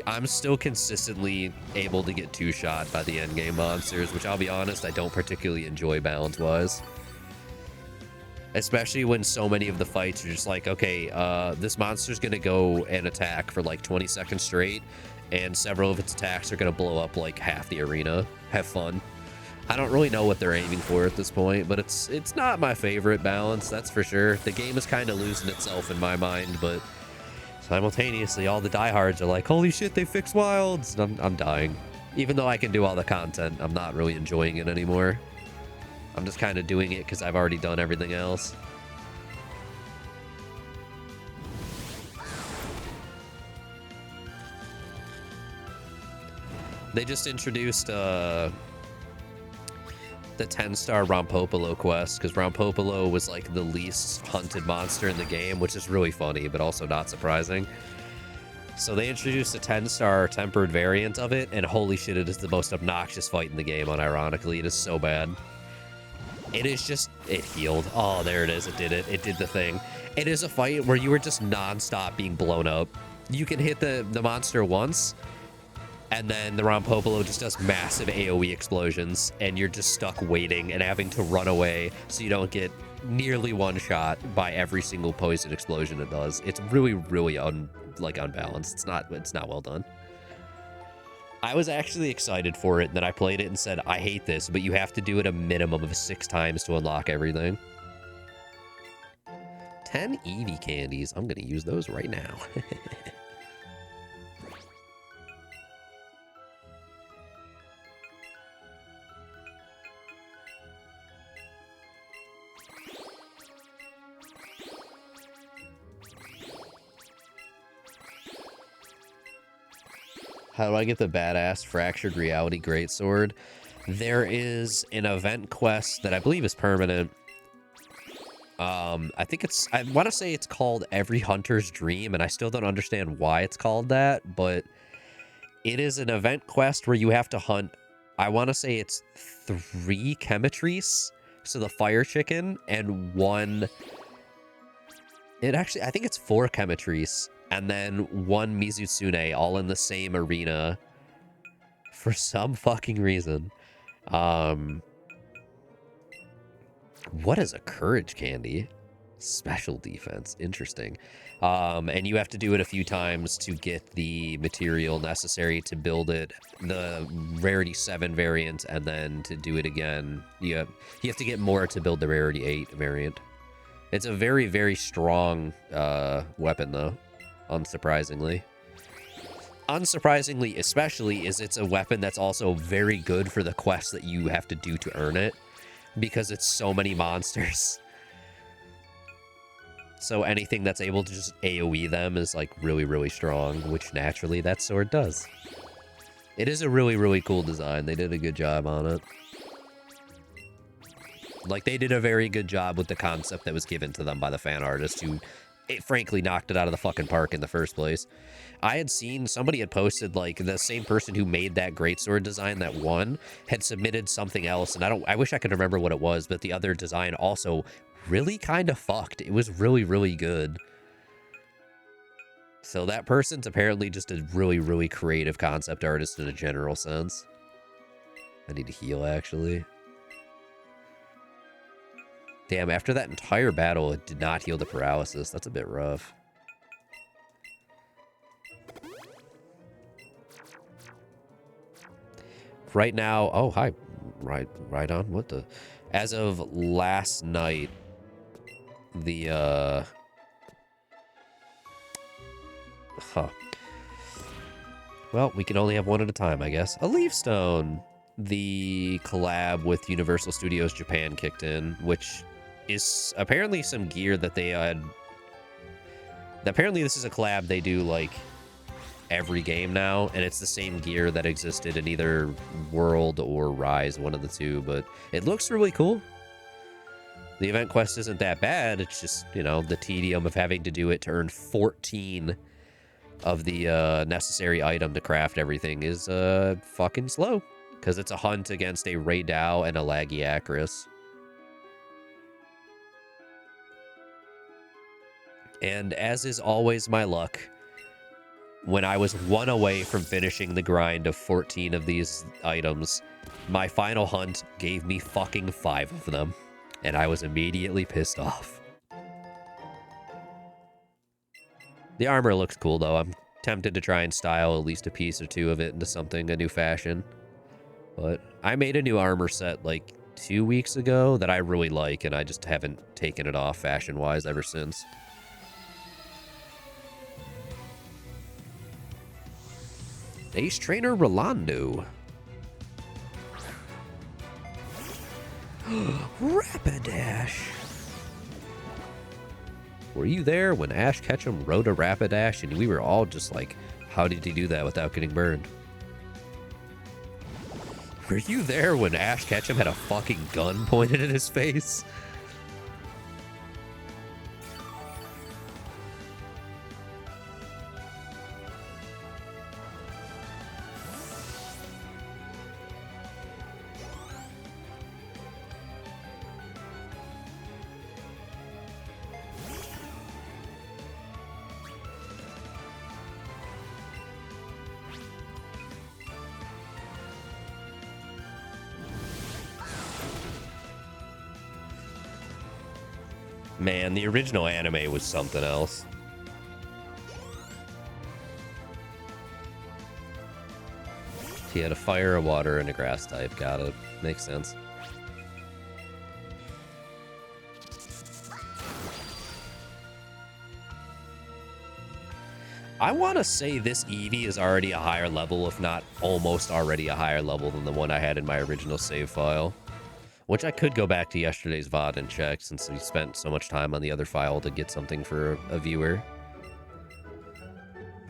I'm still consistently able to get two-shot by the endgame monsters, which I'll be honest, I don't particularly enjoy balance-wise. Especially when so many of the fights are just like, okay, this monster's going to go and attack for like 20 seconds straight, and several of its attacks are going to blow up like half the arena. Have fun. I don't really know what they're aiming for at this point, but it's not my favorite balance, that's for sure. The game is kind of losing itself in my mind, but simultaneously all the diehards are like, holy shit, they fixed Wilds! And I'm dying. Even though I can do all the content, I'm not really enjoying it anymore. I'm just kind of doing it because I've already done everything else. They just introduced the 10-star Rompopolo quest, because Rompopolo was like the least hunted monster in the game, which is really funny, but also not surprising. So they introduced a 10-star tempered variant of it, and holy shit, it is the most obnoxious fight in the game, unironically. It is so bad. It is just... It healed. Oh, there it is. It did it. It did the thing. It is a fight where you were just non-stop being blown up. You can hit the monster once, And then the Rompopolo just does massive AoE explosions, and you're just stuck waiting and having to run away so you don't get nearly one shot by every single poison explosion it does. It's really, really unbalanced. It's not well done. I was actually excited for it, and then I played it and said, I hate this, but you have to do it a minimum of 6 times to unlock everything. 10 Eevee candies. I'm going to use those right now. How do I get the badass Fractured Reality Greatsword? There is an event quest that I believe is permanent. I want to say it's called Every Hunter's Dream, and I still don't understand why it's called that, but it is an event quest where you have to hunt, I want to say it's 3 Chemetries, so the fire chicken, and 1... I think it's 4 Chemetries, and then 1 Mizutsune, all in the same arena for some fucking reason. What is a courage candy? Special defense. Interesting. And you have to do it a few times to get the material necessary to build it, the rarity 7 variant, and then to do it again, you have to get more to build the rarity 8 variant. It's a very, very strong weapon, though, unsurprisingly. Unsurprisingly, especially, is it's a weapon that's also very good for the quests that you have to do to earn it, because it's so many monsters. So anything that's able to just AoE them is, like, really, really strong, which naturally that sword does. It is a really, really cool design. They did a good job on it. Like, they did a very good job with the concept that was given to them by the fan artist, who, frankly, knocked it out of the fucking park in the first place. I had seen, somebody had posted, like, the same person who made that greatsword design that won had submitted something else, and I wish I could remember what it was, but the other design also really kind of fucked. It was really, really good. So that person's apparently just a really, really creative concept artist in a general sense. I need to heal, actually. Damn, after that entire battle, it did not heal the paralysis. That's a bit rough. Right now, oh, hi. Right on. What the? As of last night, the, well, we can only have one at a time, I guess. A Leaf Stone. The collab with Universal Studios Japan kicked in, which is apparently some gear that they had. Apparently, this is a collab they do, like, every game now, and it's the same gear that existed in either World or Rise, one of the two, but it looks really cool. The event quest isn't that bad. It's just, you know, the tedium of having to do it to earn 14 of the necessary item to craft everything is fucking slow, because it's a hunt against a Raydao and a Lagiacrus. And as is always my luck, when I was 1 away from finishing the grind of 14 of these items, my final hunt gave me fucking 5 of them, and I was immediately pissed off. The armor looks cool, though. I'm tempted to try and style at least a piece or 2 of it into something, a new fashion. But I made a new armor set, like, 2 weeks ago that I really like, and I just haven't taken it off fashion-wise ever since. Ace Trainer Rolando. Rapidash. Were you there when Ash Ketchum rode a Rapidash and we were all just like, how did he do that without getting burned? Were you there when Ash Ketchum had a fucking gun pointed at his face? Man, the original anime was something else. He had a fire, a water, and a grass type. Got it. Makes sense. I want to say this Eevee is already a higher level, if not almost already a higher level than the one I had in my original save file. Which I could go back to yesterday's VOD and check, since we spent so much time on the other file to get something for a viewer.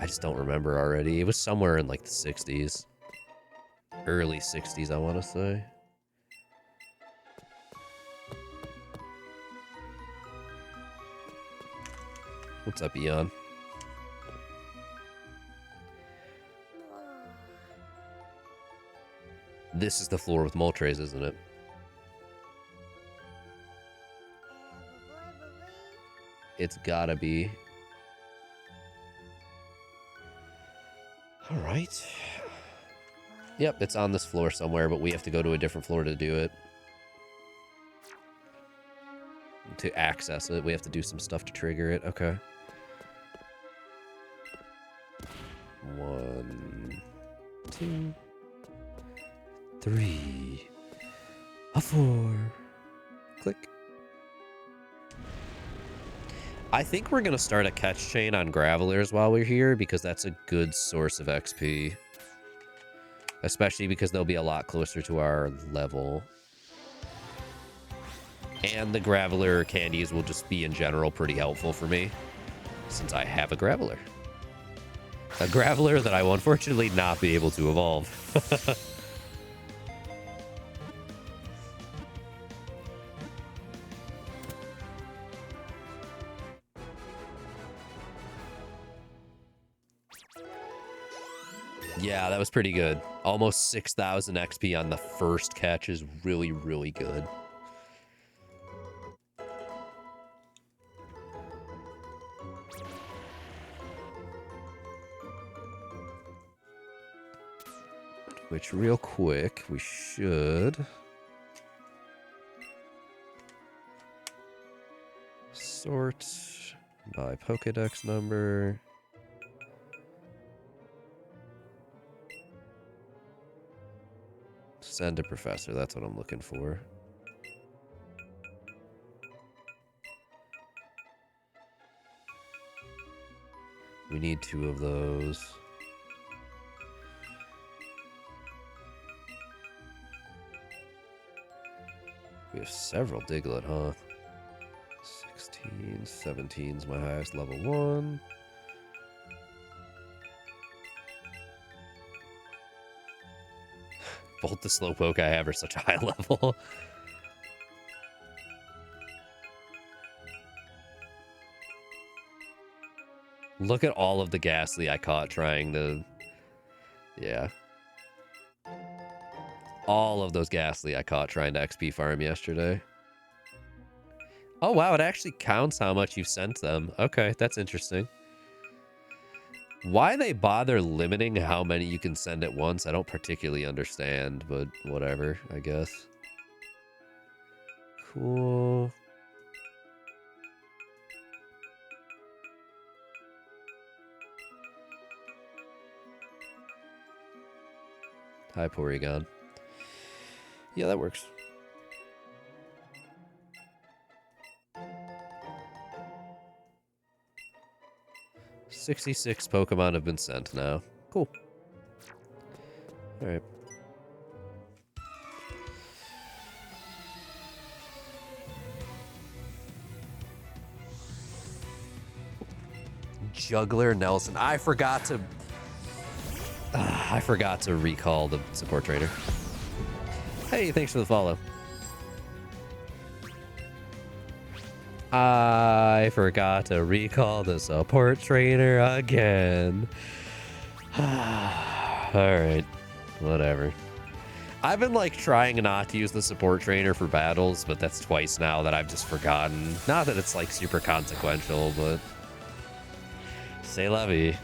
I just don't remember already. It was somewhere in like the 60s. Early 60s, I want to say. What's up, Eon? This is the floor with Moltres, isn't it? It's gotta be. Alright. Yep, it's on this floor somewhere, but we have to go to a different floor to do it. To access it, we have to do some stuff to trigger it. Okay. 1, 2, 3, a 4. Click. I think we're gonna start a catch chain on Gravelers while we're here, because that's a good source of XP. Especially because they'll be a lot closer to our level. And the Graveler candies will just be in general pretty helpful for me, since I have a Graveler. A Graveler that I will unfortunately not be able to evolve. Yeah, that was pretty good. Almost 6,000 XP on the first catch is really, really good. Which, real quick, we should sort by Pokedex number. Send to Professor, that's what I'm looking for. We need 2 of those. We have several Diglett, huh? 16, 17's my highest level 1. Both the Slowpoke I have are such a high level. Look at all of the Ghastly I caught trying to... Yeah. All of those Ghastly I caught trying to XP farm yesterday. Oh, wow, it actually counts how much you've sent them. Okay, that's interesting. Why they bother limiting how many you can send at once, I don't particularly understand, but whatever, I guess. Cool. Hi, Porygon. Yeah, that works. "66 Pokemon have been sent now." Cool. Alright. Juggler Nelson. I forgot to recall the support trainer. Hey, thanks for the follow. I forgot to recall the support trainer again. Alright. Whatever. I've been like trying not to use the support trainer for battles, but that's twice now that I've just forgotten. Not that it's like super consequential, but c'est la vie.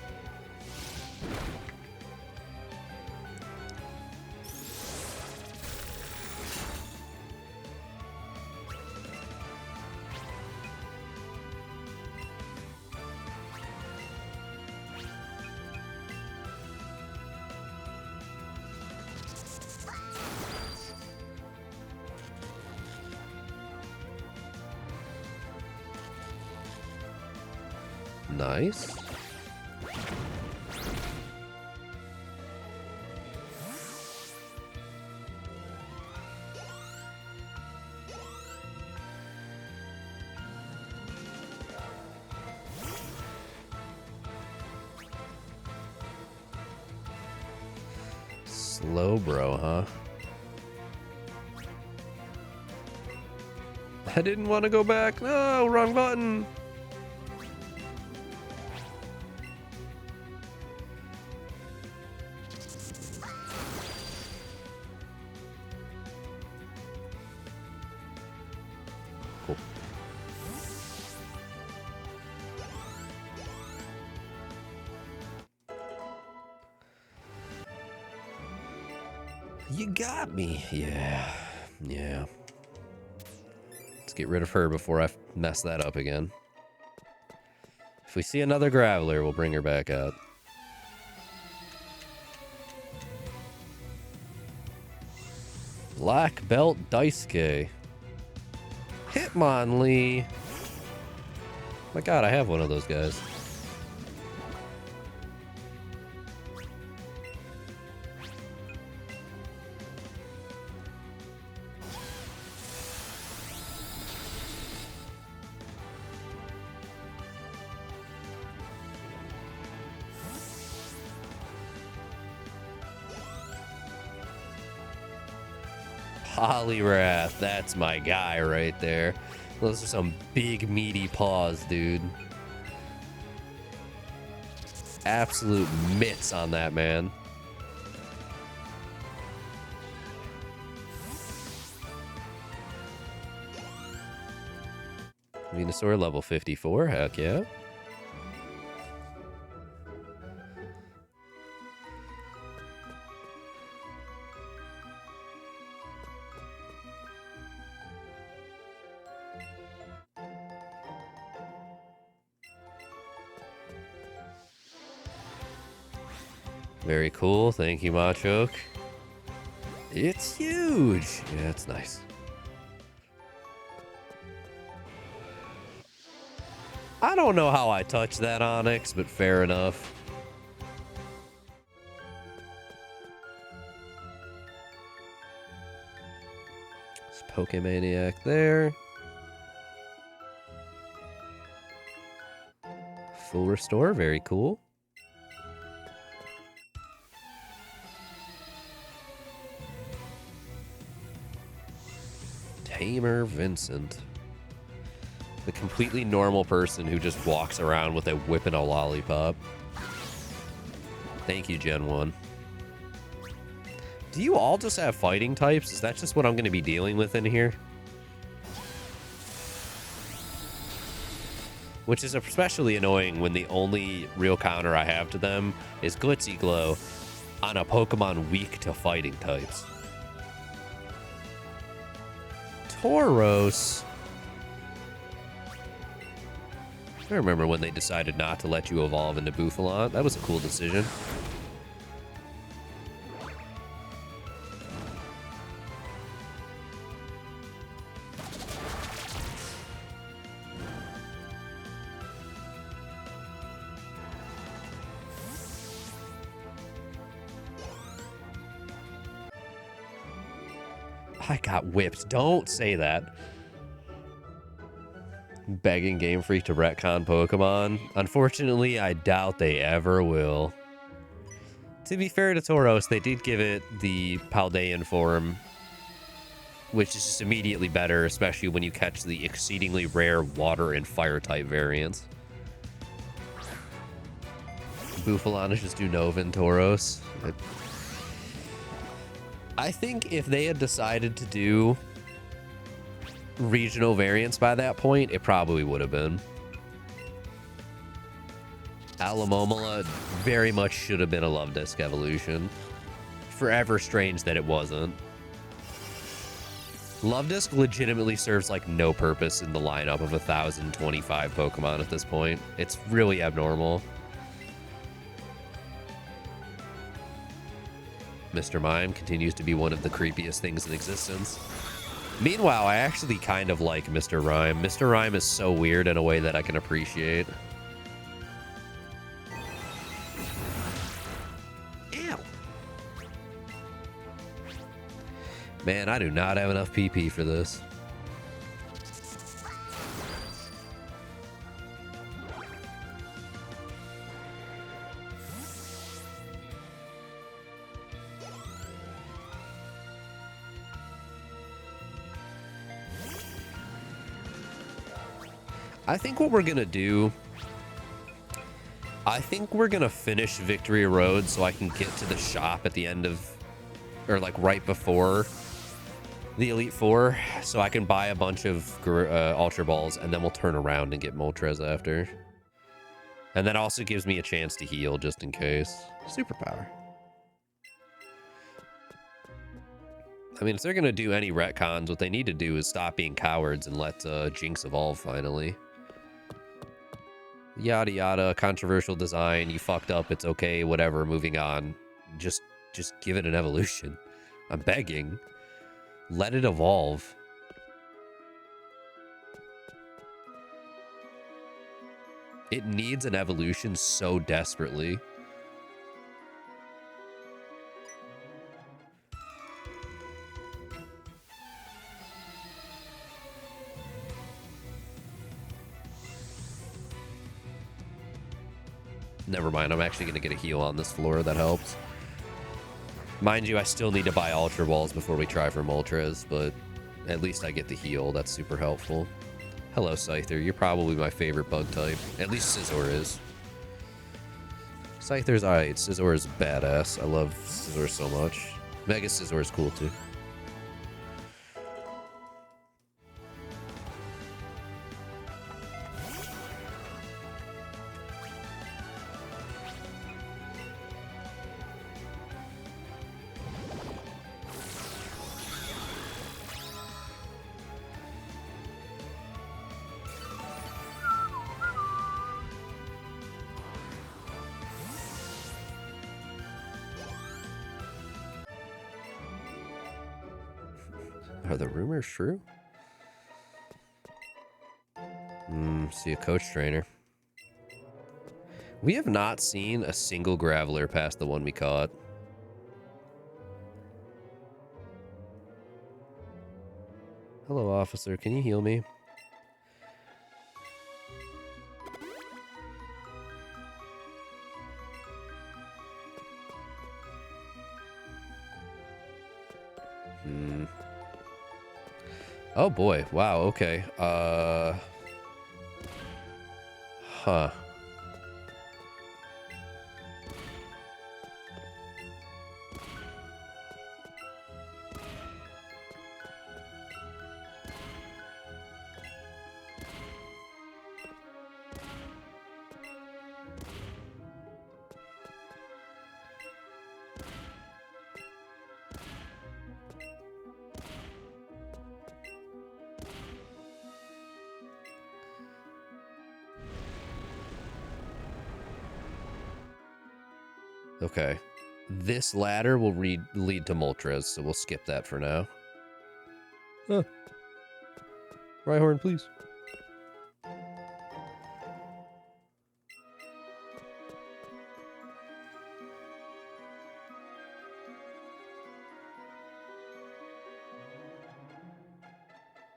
Nice. Slow bro, huh? I didn't want to go back. No, wrong button. Cool. You got me. Yeah. Yeah. Let's get rid of her before I mess that up again. If we see another Graveler, we'll bring her back out. Black Belt Daisuke. Hitmonlee. My god, I have one of those guys. Poliwrath, that's my guy right there. Those are some big meaty paws, dude. Absolute mitts on that man. Venusaur level 54, heck yeah. Very cool. Thank you, Machoke. It's huge. Yeah, it's nice. I don't know how I touched that Onyx, but fair enough. It's Pokemaniac there. Full restore. Very cool. Tamer Vincent. The completely normal person who just walks around with a whip and a lollipop. Thank you, Gen 1. Do you all just have fighting types? Is that just what I'm going to be dealing with in here? Which is especially annoying when the only real counter I have to them is Glitzy Glow on a Pokemon weak to fighting types. Tauros. I remember when they decided not to let you evolve into Bouffalant. That was a cool decision. I got whipped. Don't say that. Begging Game Freak to retcon Pokemon. Unfortunately, I doubt they ever will. To be fair to Tauros, they did give it the Paldean form, which is just immediately better, especially when you catch the exceedingly rare water and fire type variants. Bouffalant is just Unova and Tauros. I think if they had decided to do regional variants by that point, it probably would have been. Alomomola very much should have been a Love Disc evolution. Forever strange that it wasn't. Love Disc legitimately serves like no purpose in the lineup of 1,025 Pokemon at this point. It's really abnormal. Mr. Mime continues to be one of the creepiest things in existence. Meanwhile, I actually kind of like Mr. Rhyme. Mr. Rhyme is so weird in a way that I can appreciate. Man, I do not have enough PP for this. I think what we're going to do, I think we're going to finish Victory Road so I can get to the shop at the end of, or like right before the Elite Four, so I can buy a bunch of Ultra Balls, and then we'll turn around and get Moltres after. And that also gives me a chance to heal just in case. Superpower. I mean, if they're going to do any retcons, what they need to do is stop being cowards and let Jinx evolve finally. Yada yada, controversial design, you fucked up, it's okay, whatever, moving on. Just give it an evolution. I'm begging. Let it evolve. It needs an evolution so desperately. Never mind, I'm actually going to get a heal on this floor. That helps. Mind you, I still need to buy Ultra Balls before we try for Moltres, but at least I get the heal. That's super helpful. Hello, Scyther. You're probably my favorite bug type. At least Scizor is. Scyther's alright. Scizor is badass. I love Scizor so much. Mega Scizor is cool too. Are the rumors true? See a coach trainer. We have not seen a single Graveler past the one we caught. Hello, officer. Can you heal me? Oh boy. Wow, okay. Huh. Okay. This ladder will lead to Moltres, so we'll skip that for now. Huh. Rhyhorn, please.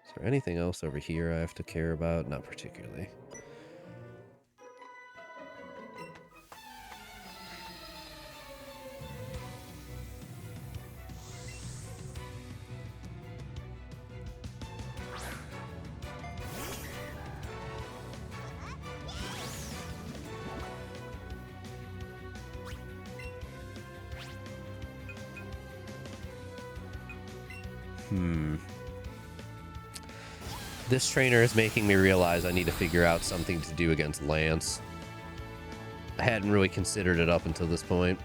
Is there anything else over here I have to care about? Not particularly. This trainer is making me realize I need to figure out something to do against Lance. I hadn't really considered it up until this point.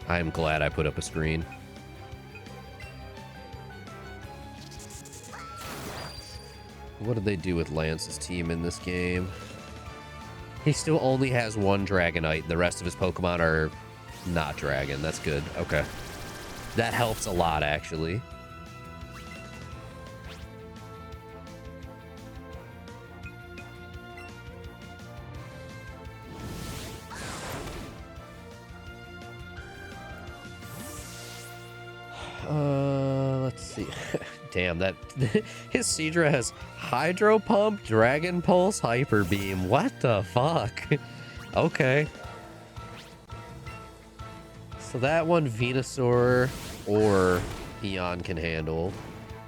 I'm glad I put up a screen. What did they do with Lance's team in this game? He still only has one Dragonite. The rest of his Pokemon are not Dragon. That's good. Okay. That helps a lot, actually. See, damn, that his Seadra has Hydro Pump, Dragon Pulse, Hyper Beam. What the fuck? Okay. So that one Venusaur or Eon can handle.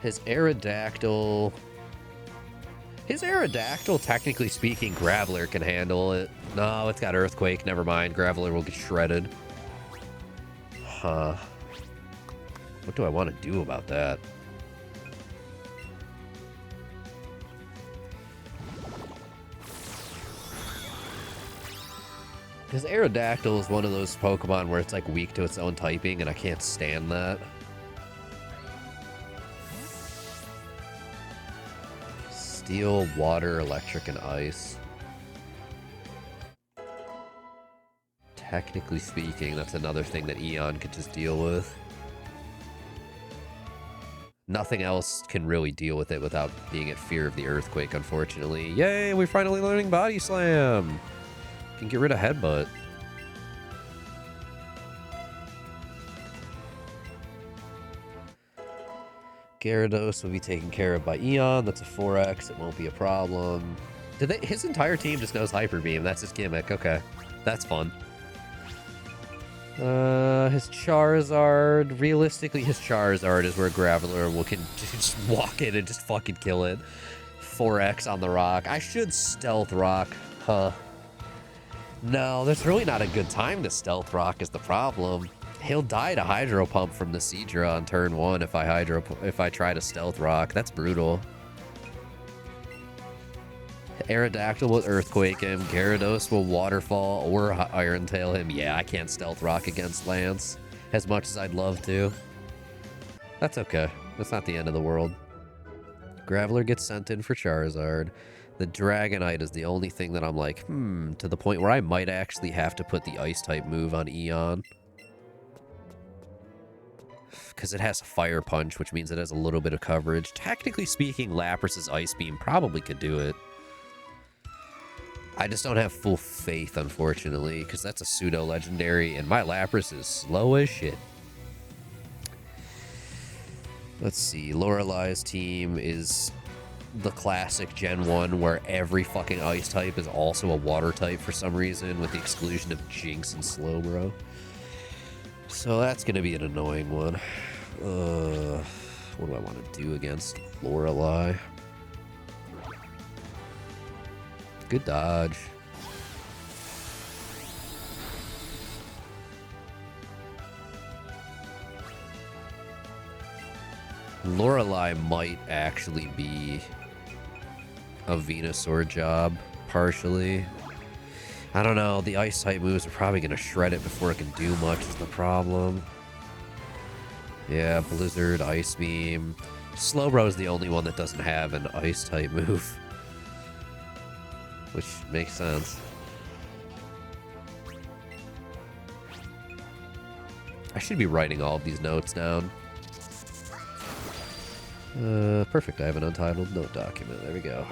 His Aerodactyl... His Aerodactyl, technically speaking, Graveler can handle it. No, it's got Earthquake. Never mind. Graveler will get shredded. Huh. What do I want to do about that? Because Aerodactyl is one of those Pokemon where it's like weak to its own typing, and I can't stand that. Steel, water, electric, and ice. Technically speaking, that's another thing that Eon could just deal with. Nothing else can really deal with it without being at fear of the Earthquake, unfortunately. Yay, we're finally learning Body Slam! Can get rid of Headbutt. Gyarados will be taken care of by Eon. That's a 4X. It won't be a problem. His entire team just knows Hyper Beam. That's his gimmick. Okay. That's fun. His Charizard. Realistically, his Charizard is where Graveler can just walk in and just fucking kill it. 4X on the rock. I should Stealth Rock. Huh. No, there's really not a good time to Stealth Rock is the problem. He'll die to Hydro Pump from the Seadra on turn 1 if I try to Stealth Rock. That's brutal. Aerodactyl will Earthquake him. Gyarados will Waterfall or Iron Tail him. Yeah, I can't Stealth Rock against Lance as much as I'd love to. That's okay. That's not the end of the world. Graveler gets sent in for Charizard. The Dragonite is the only thing that I'm like, to the point where I might actually have to put the Ice-type move on Eon. Because it has a Fire Punch, which means it has a little bit of coverage. Technically speaking, Lapras's Ice Beam probably could do it. I just don't have full faith, unfortunately, because that's a pseudo-legendary, and my Lapras is slow as shit. Let's see, Lorelei's team is the classic Gen 1 where every fucking ice type is also a water type for some reason, with the exclusion of Jinx and Slowbro. So that's going to be an annoying one. What do I want to do against Lorelei? Good dodge. Lorelei might actually be a Venusaur job, partially. I don't know, the Ice-type moves are probably going to shred it before it can do much is the problem. Yeah, Blizzard, Ice Beam. Slowbro is the only one that doesn't have an Ice-type move. Which makes sense. I should be writing all of these notes down. Perfect, I have an untitled note document. There we go.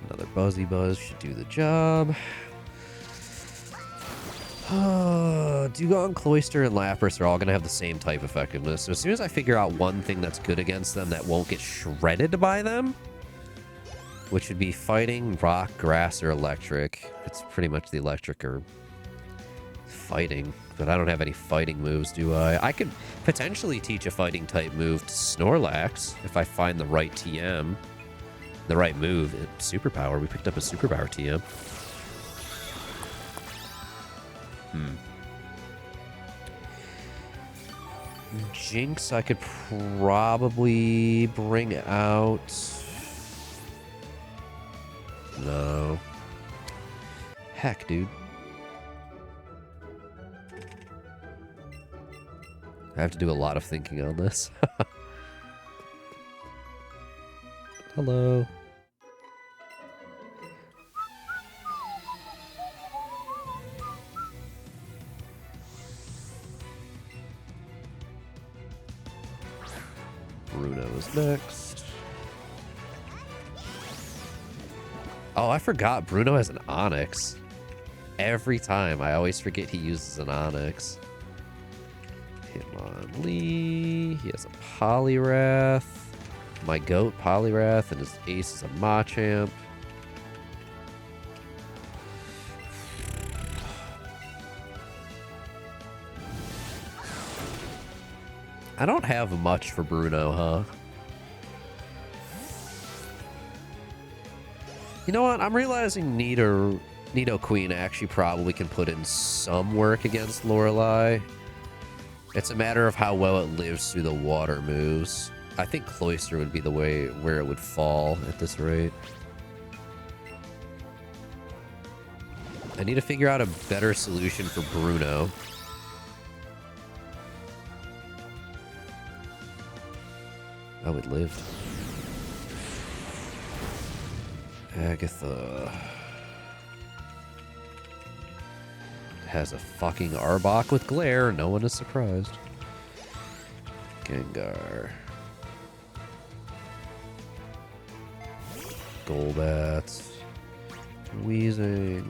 Another Buzzy Buzz should do the job. Dugong, Cloyster, and Lapras are all going to have the same type effectiveness. So as soon as I figure out one thing that's good against them that won't get shredded by them, which would be fighting, rock, grass, or electric. It's pretty much the electric or fighting, but I don't have any fighting moves, do I? I could potentially teach a fighting type move to Snorlax if I find the right TM. The right move. Superpower. We picked up a superpower TM. Jinx, I could probably bring out... No. Heck, dude. I have to do a lot of thinking on this. Hello. Bruno is next. Oh, I forgot Bruno has an Onyx. Every time, I always forget he uses an Onyx. Hitmonlee. He has a Poliwrath. My goat, Poliwrath, and his ace is a Machamp. I don't have much for Bruno, huh? You know what? I'm realizing Nidoqueen actually probably can put in some work against Lorelei. It's a matter of how well it lives through the water moves. I think Cloyster would be the way where it would fall at this rate. I need to figure out a better solution for Bruno. Oh, it lived. Agatha has a fucking Arbok with Glare. No one is surprised. Gengar. Golbat. Weezing.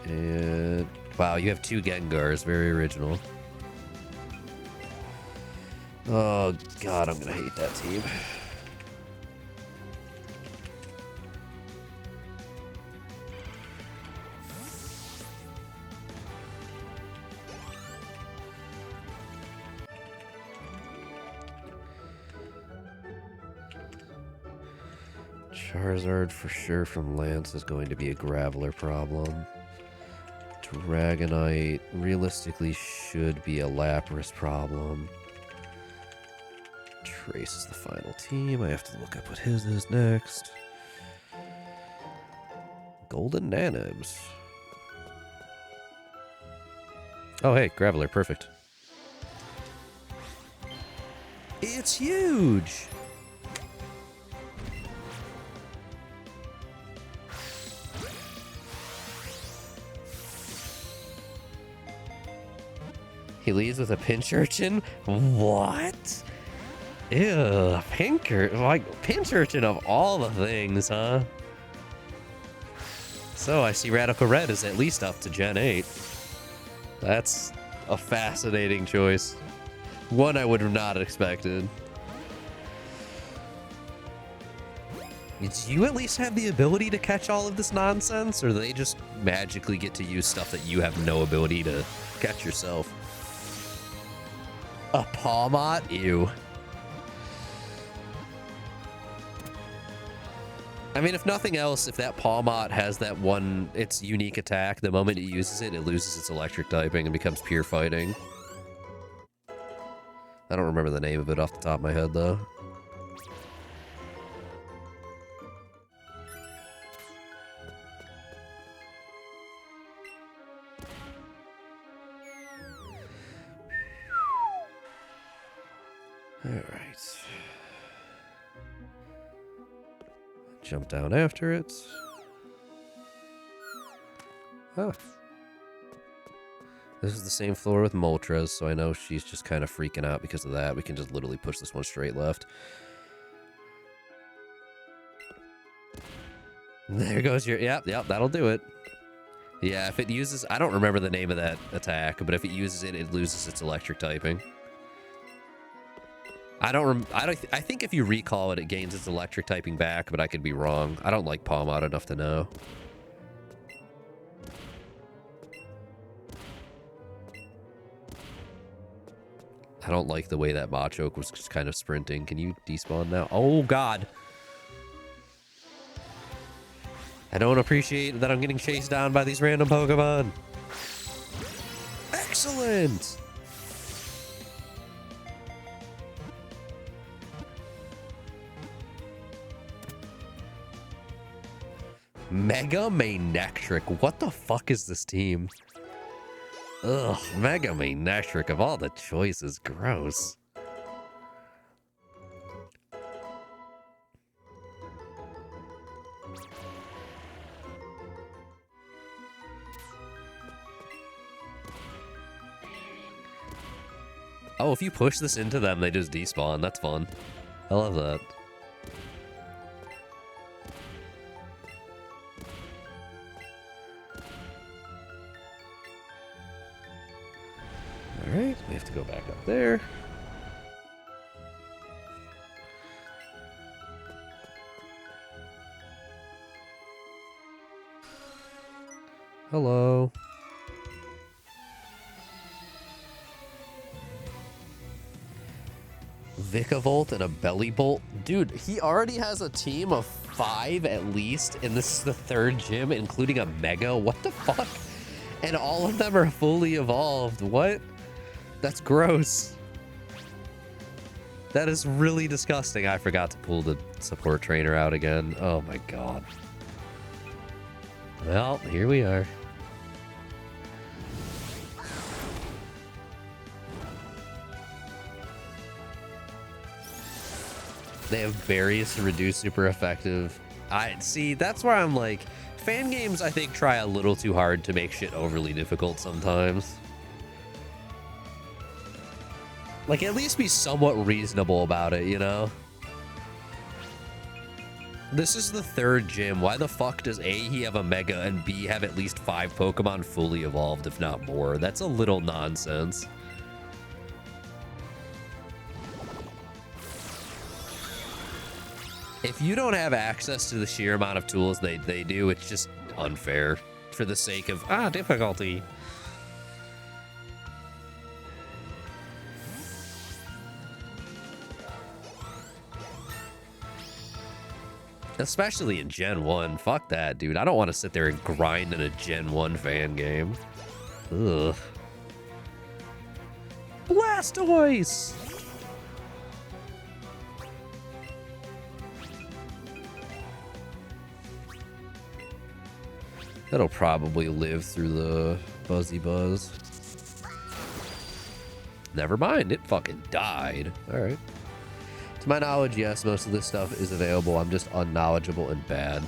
And... wow, you have 2 Gengars. Very original. Oh, God, I'm gonna hate that team. Charizard for sure from Lance is going to be a Graveler problem. Dragonite realistically should be a Lapras problem. Trace is the final team. I have to look up what his is next. Golden Nanomes. Oh, hey, Graveler, perfect. It's huge! He leaves with a pinch urchin? What? Ew, pinch urchin of all the things, huh? So I see Radical Red is at least up to Gen 8. That's a fascinating choice. One I would have not expected. Do you at least have the ability to catch all of this nonsense, or do they just magically get to use stuff that you have no ability to catch yourself? A Pawmot? Ew. I mean, if nothing else, if that Pawmot has that one, its unique attack, the moment it uses it, it loses its electric typing and becomes pure fighting. I don't remember the name of it off the top of my head, though. All right. Jump down after it. Oh. This is the same floor with Moltres, so I know she's just kind of freaking out because of that. We can just literally push this one straight left. There goes your... Yep, that'll do it. Yeah, if it uses... I don't remember the name of that attack, but if it uses it, it loses its electric typing. I think if you recall it, it gains its electric typing back, but I could be wrong. I don't like Pawmot enough to know. I don't like the way that Machoke was just kind of sprinting. Can you despawn now? Oh, God. I don't appreciate that I'm getting chased down by these random Pokemon. Excellent! Mega Manectric. What the fuck is this team? Ugh, Mega Manectric of all the choices. Gross. Oh, if you push this into them, they just despawn. That's fun. I love that. Alright, we have to go back up there. Hello. Vikavolt and a Belly Bolt. Dude, he already has a team of 5 at least, and this is the 3rd gym, including a Mega. What the fuck? And all of them are fully evolved. What? That's gross. That is really disgusting. I forgot to pull the support trainer out again. Oh my god. Well, here we are. They have berries to reduce super effective. I see, that's where I'm like, fan games I think try a little too hard to make shit overly difficult sometimes. Like, at least be somewhat reasonable about it, you know? This is the 3rd gym. Why the fuck does A, he have a Mega, and B, have at least 5 Pokemon fully evolved, if not more? That's a little nonsense. If you don't have access to the sheer amount of tools they do, it's just unfair for the sake of, difficulty. Especially in Gen 1. Fuck that, dude. I don't want to sit there and grind in a Gen 1 fan game. Ugh. Blastoise! That'll probably live through the Buzzy Buzz. Never mind, it fucking died. Alright. To my knowledge, yes, most of this stuff is available. I'm just unknowledgeable and bad.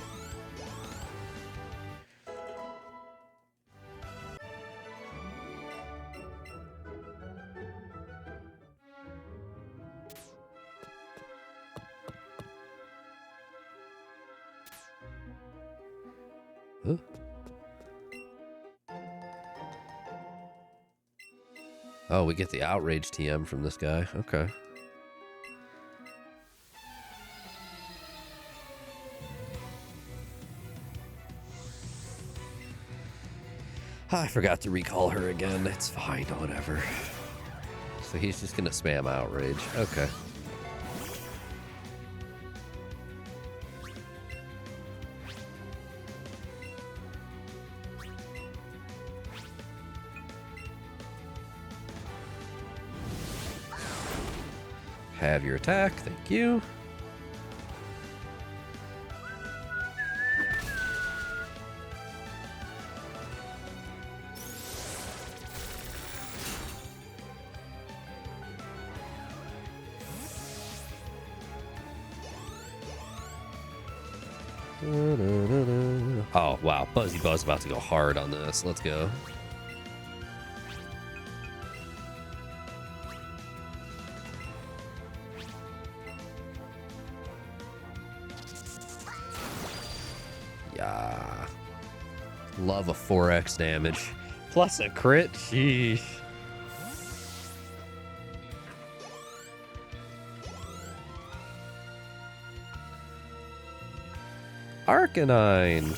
Huh? Oh, we get the outrage TM from this guy. Okay. I forgot to recall her again. It's fine, whatever. So he's just gonna spam outrage. Okay. Have your attack, thank you. Oh, wow. Buzzy Buzz about to go hard on this. Let's go. Yeah. Love a 4x damage. Plus a crit? Sheesh. Arcanine.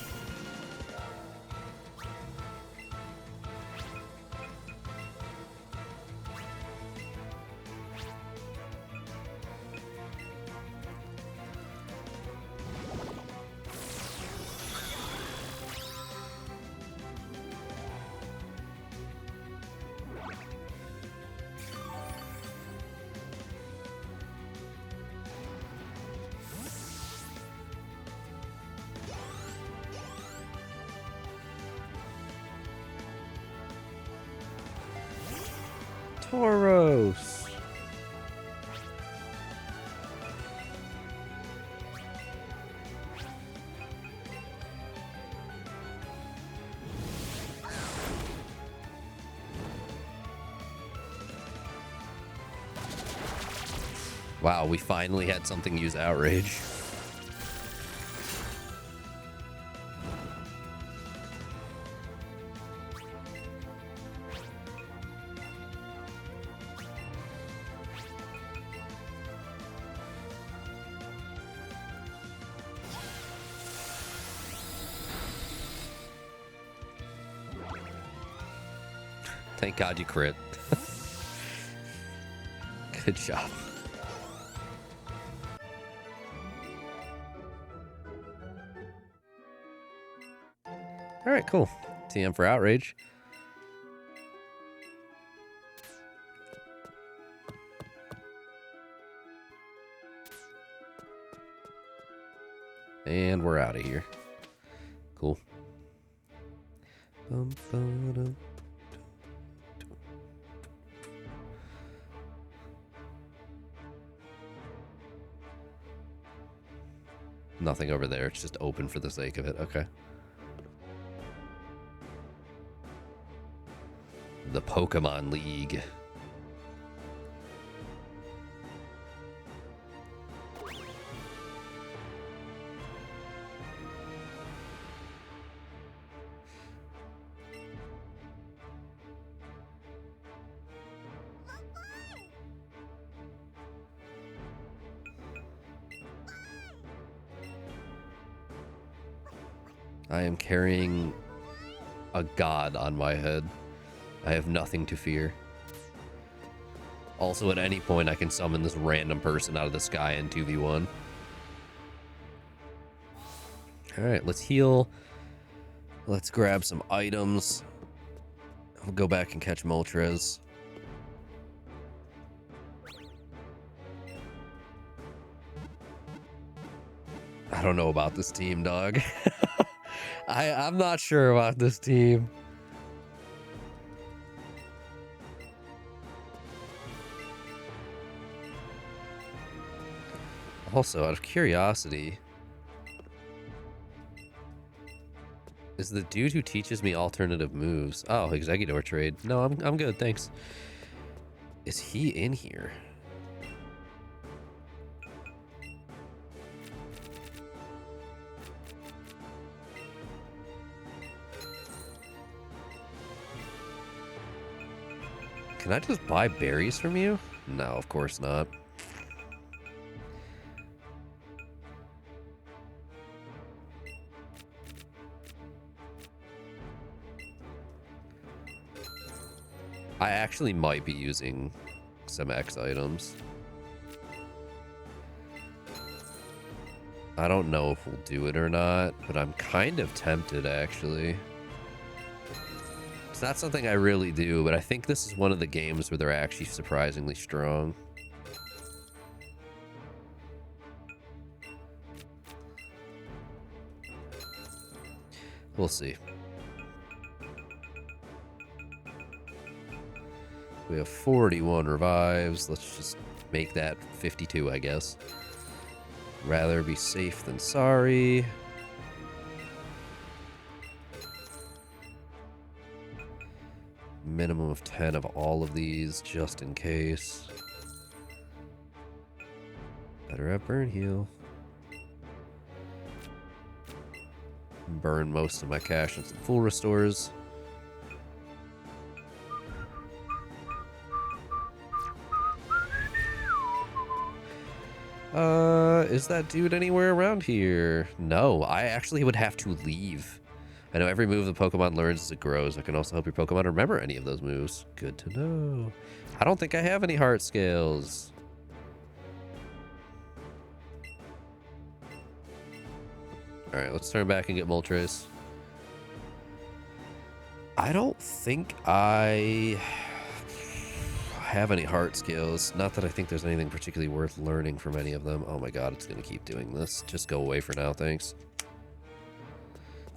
Tauros. Wow, we finally had something use Outrage. Thank God you crit. Good job. All right, cool. TM for Outrage. And we're out of here. Cool. Nothing over there. It's just open for the sake of it. Okay. The Pokemon League. I am carrying a god on my head. I have nothing to fear. Also, at any point, I can summon this random person out of the sky in 2v1. Alright, let's heal. Let's grab some items. I'll go back and catch Moltres. I don't know about this team, dog. I'm not sure about this team. Also, out of curiosity, is the dude who teaches me alternative moves? Oh, Exeggutor trade. No, I'm good, thanks. Is he in here? Can I just buy berries from you? No, of course not. I actually might be using some X items. I don't know if we'll do it or not, but I'm kind of tempted, actually. It's not something I really do, but I think this is one of the games where they're actually surprisingly strong. We'll see. We have 41 revives. Let's just make that 52, I guess. Rather be safe than sorry. Minimum of 10 of all of these, just in case. Better have burn heal. Burn most of my cash on some full restores. Is that dude anywhere around here? No, I actually would have to leave. I know every move the Pokemon learns as it grows. I can also help your Pokemon remember any of those moves. Good to know. I don't think I have any heart scales. Alright, let's turn back and get Moltres. I don't think I have any heart scales. Not that I think there's anything particularly worth learning from any of them. Oh my god, it's going to keep doing this. Just go away for now, thanks.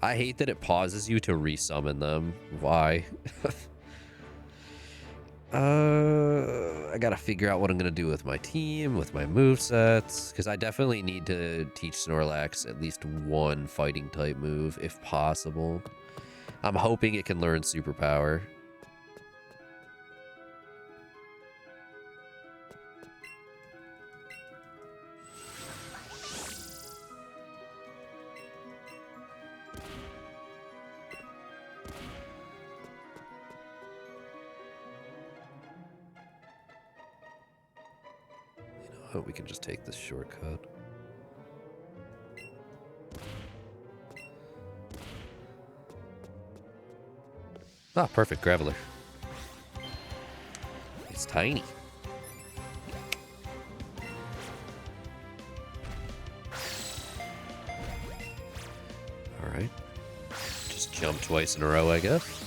I hate that it pauses you to resummon them. Why? I gotta figure out what I'm gonna do with my team, with my movesets, because I definitely need to teach Snorlax at least one fighting type move, if possible. I'm hoping it can learn Superpower. Oh, we can just take this shortcut. Ah, perfect. Graveler. It's tiny. Alright. Just jump twice in a row, I guess.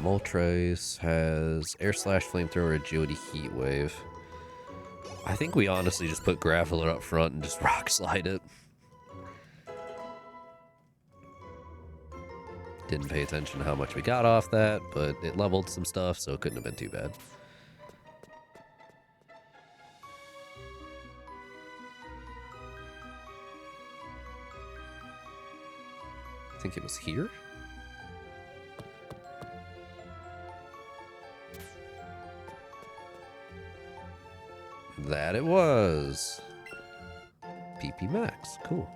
Moltres has Air Slash, Flamethrower, Agility, Heat Wave. I think we honestly just put Graveler up front and just Rock Slide it. Didn't pay attention to how much we got off that, but it leveled some stuff, so it couldn't have been too bad. I think it was here? That it was. PP Max. Cool.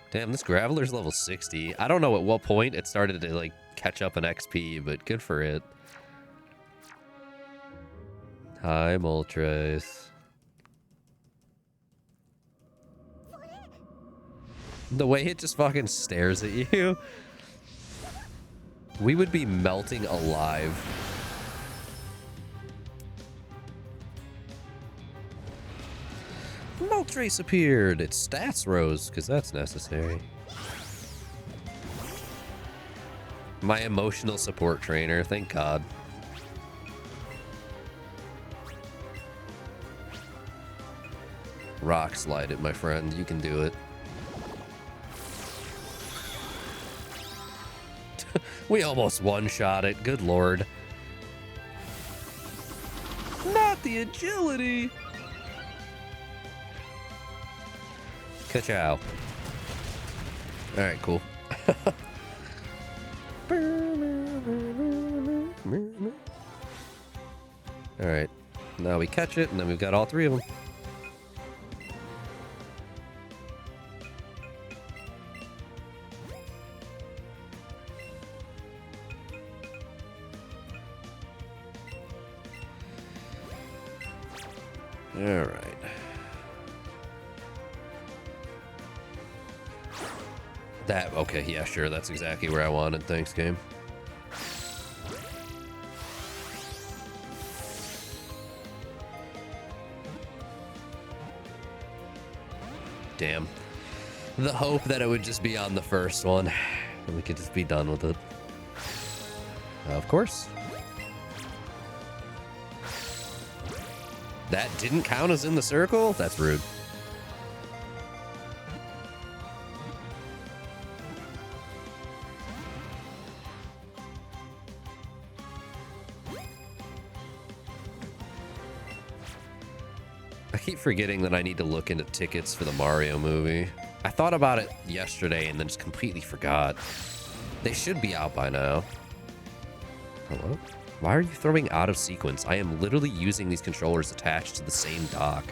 Damn, this Graveler's level 60. I don't know at what point it started to, like, catch up in XP, but good for it. Hi, Moltres. The way it just fucking stares at you. We would be melting alive. Moltres appeared. Its stats rose, because that's necessary. My emotional support trainer, thank God. Rock slide it, my friend. You can do it. We almost one-shot it. Good lord. Not the agility. Ka-chow. Alright, cool. Alright. Now we catch it, and then we've got all three of them. Alright. That, okay, yeah, sure, that's exactly where I wanted. Thanks, game. Damn. The hope that it would just be on the first one, and we could just be done with it. Of course. That didn't count as in the circle? That's rude. I keep forgetting that I need to look into tickets for the Mario movie. I thought about it yesterday and then just completely forgot. They should be out by now. Hello? Why are you throwing out of sequence? I am literally using these controllers attached to the same dock.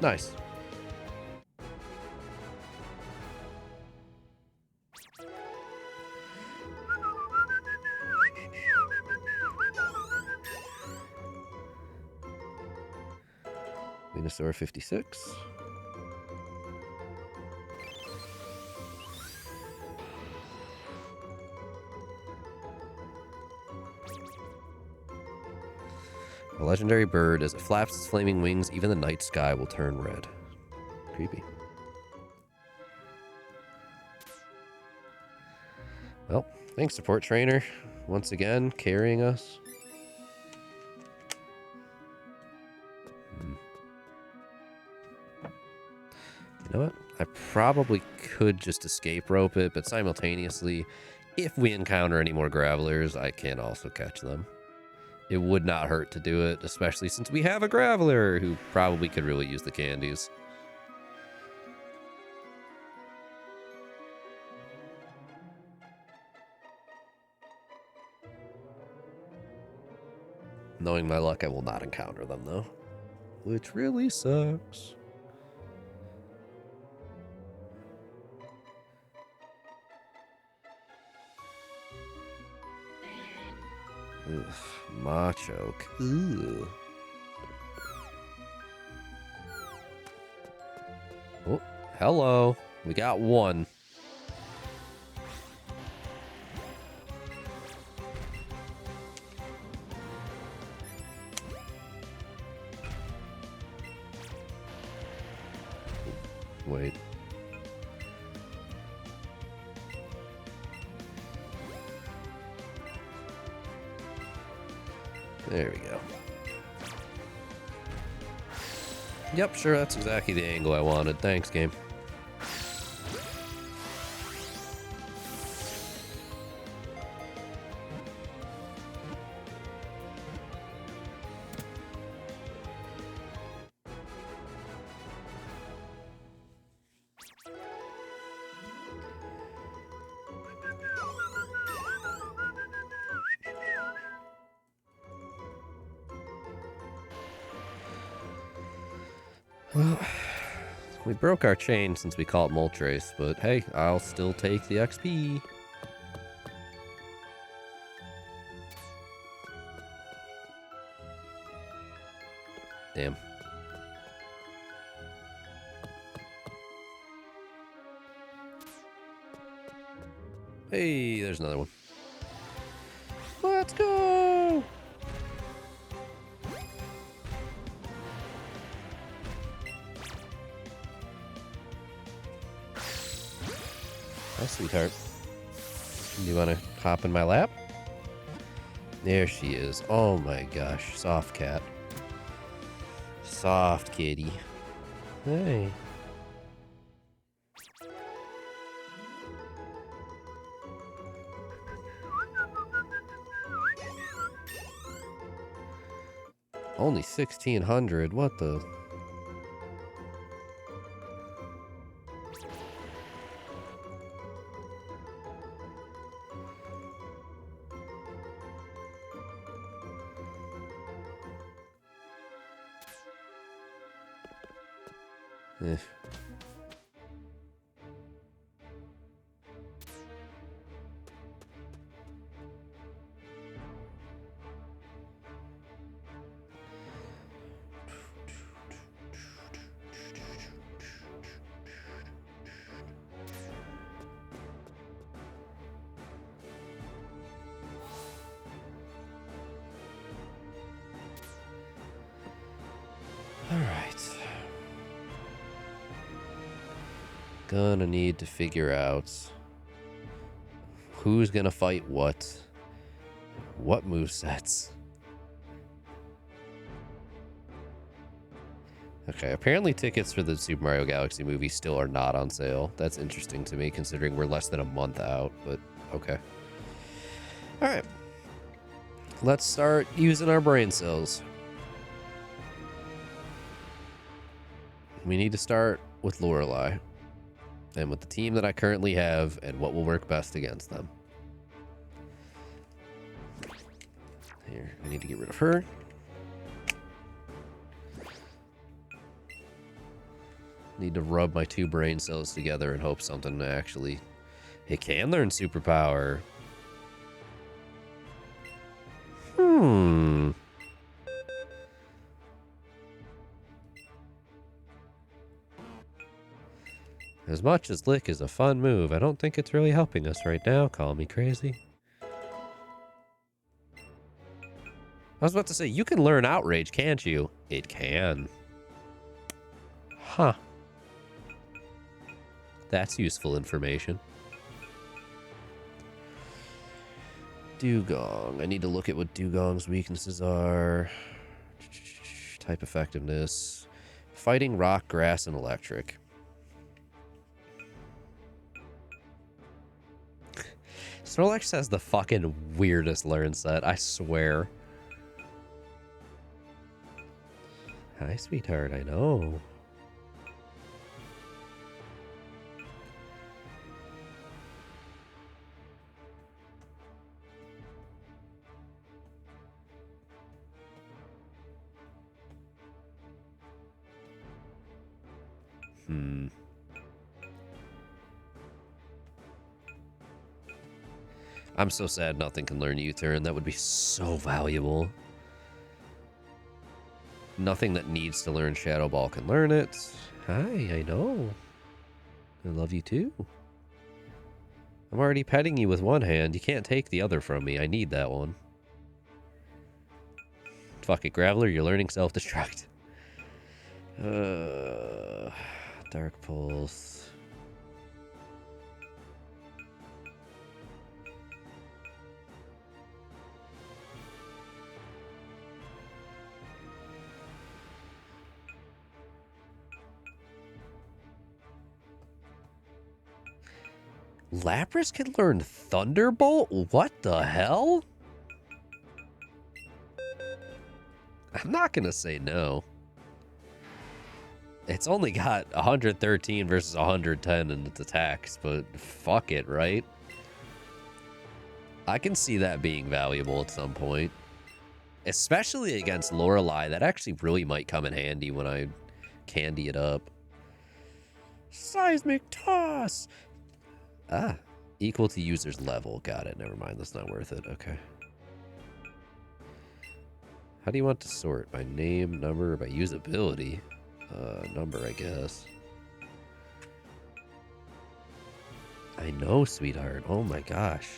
Nice. Venusaur 56. A legendary bird, as it flaps its flaming wings, even the night sky will turn red. Creepy. Well, thanks, support trainer. Once again, carrying us. You know what? I probably could just escape rope it, but simultaneously, if we encounter any more Gravelers, I can also catch them. It would not hurt to do it, especially since we have a Graveler who probably could really use the candies. Knowing my luck, I will not encounter them, though. Which really sucks. Ugh, Machoke. Ooh. Oh, hello. We got one. Wait. There we go. Yep, sure, that's exactly the angle I wanted. Thanks, game. Well, we broke our chain since we caught Moltres, but hey, I'll still take the XP. Damn. Hey, there's another one. Let's go! Hi, sweetheart. You want to hop in my lap? There she is. Oh my gosh. Soft cat. Soft kitty. Hey. Only 1,600. What the? Eh. All right. Gonna need to figure out who's gonna fight what movesets. Okay, apparently tickets for the Super Mario Galaxy movie still are not on sale. That's interesting to me, considering we're less than a month out, but okay. All right. Let's start using our brain cells. We need to start with Lorelei, and with the team that I currently have, and what will work best against them. Here, I need to get rid of her. Need to rub my two brain cells together and hope something actually... It can learn superpower. As much as Lick is a fun move, I don't think it's really helping us right now. Call me crazy. I was about to say, you can learn Outrage, can't you? It can. Huh. That's useful information. Dugong. I need to look at what Dugong's weaknesses are. Type effectiveness. Fighting, rock, grass, and electric. Snorlax has the fucking weirdest learn set, I swear. Hi, sweetheart, I know. Hmm. I'm so sad nothing can learn U-turn. That would be so valuable. Nothing that needs to learn Shadow Ball can learn it. Hi, I know. I love you too. I'm already petting you with one hand. You can't take the other from me. I need that one. Fuck it, Graveler. You're learning self-destruct. Dark Pulse. Lapras can learn Thunderbolt? What the hell? I'm not gonna say no. It's only got 113 versus 110 in its attacks, but fuck it, right? I can see that being valuable at some point. Especially against Lorelei. That actually really might come in handy when I candy it up. Seismic Toss! Ah, equal to user's level. Got it. Never mind. That's not worth it. Okay. How do you want to sort? By name, number, by usability? Number, I guess. I know, sweetheart. Oh my gosh.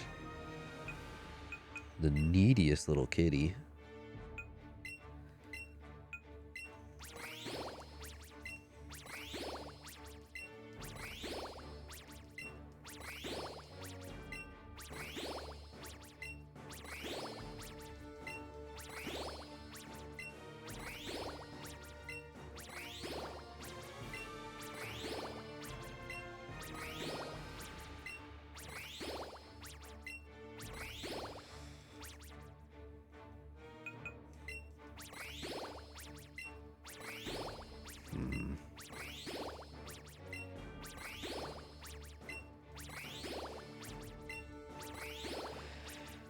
The neediest little kitty.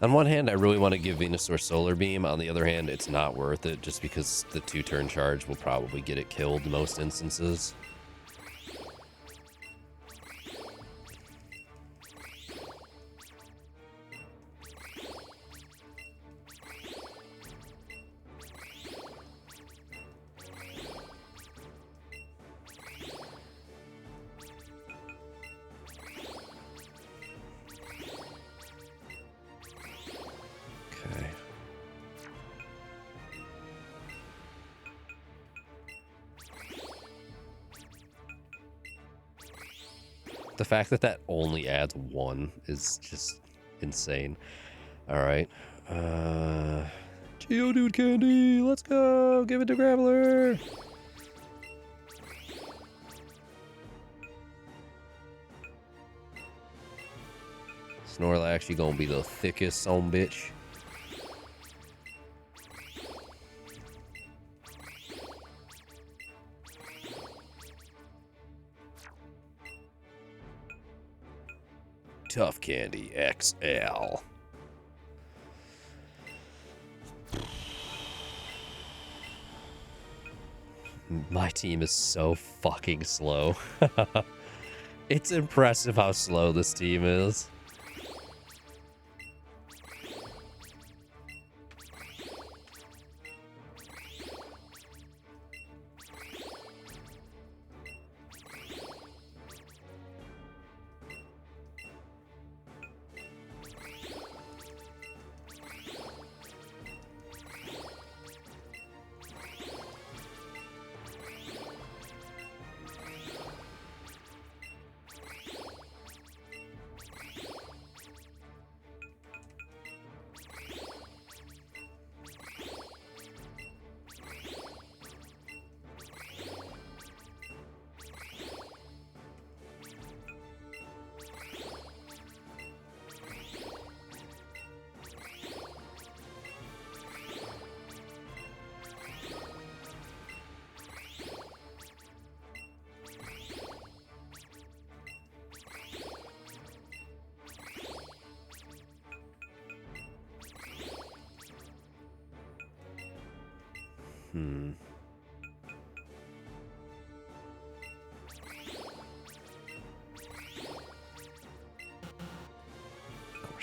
On one hand, I really want to give Venusaur Solar Beam. On the other hand, it's not worth it just because the 2-turn charge will probably get it killed in most instances. The fact that that only adds 1 is just insane. All right. Geodude candy, let's go. Give it to Graveler. Snorlax, you gonna be the thickest son bitch. Tough Candy XL. My team is so fucking slow. It's impressive how slow this team is.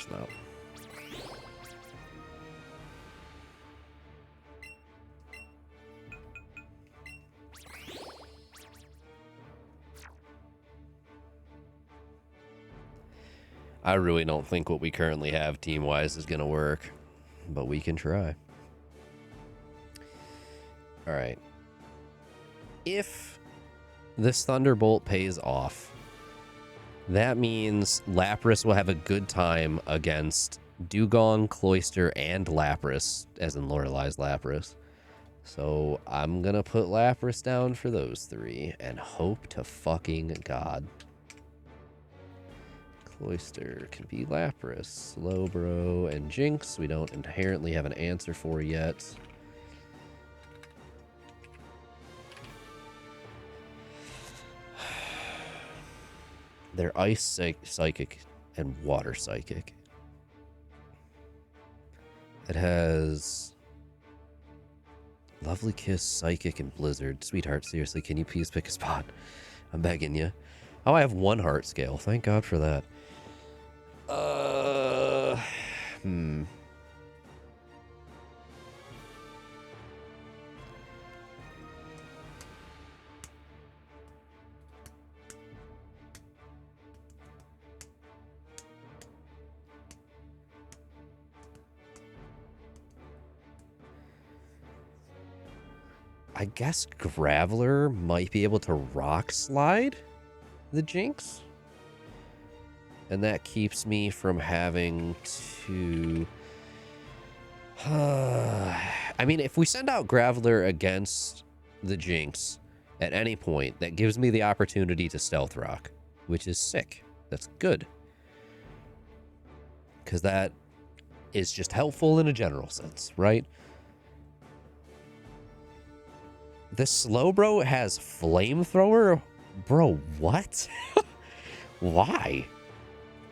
max them out. I really don't think what we currently have team-wise is going to work, but we can try. All right. If this Thunderbolt pays off, that means Lapras will have a good time against Dugong, Cloyster, and Lapras, as in Lorelai's Lapras. So I'm going to put Lapras down for those three and hope to fucking God. Cloyster can be Lapras, Slowbro, and Jinx. We don't inherently have an answer for yet. They're Ice Psychic and Water Psychic. It has Lovely Kiss, Psychic, and Blizzard. Sweetheart, seriously, can you please pick a spot? I'm begging you. Oh, I have one heart scale. Thank God for that. I guess Graveler might be able to Rock Slide the Jinx. And that keeps me from having to... I mean, if we send out Graveler against the Jinx at any point, that gives me the opportunity to Stealth Rock, which is sick. That's good. Because that is just helpful in a general sense, right? This Slowbro has Flamethrower? Bro, what? Why?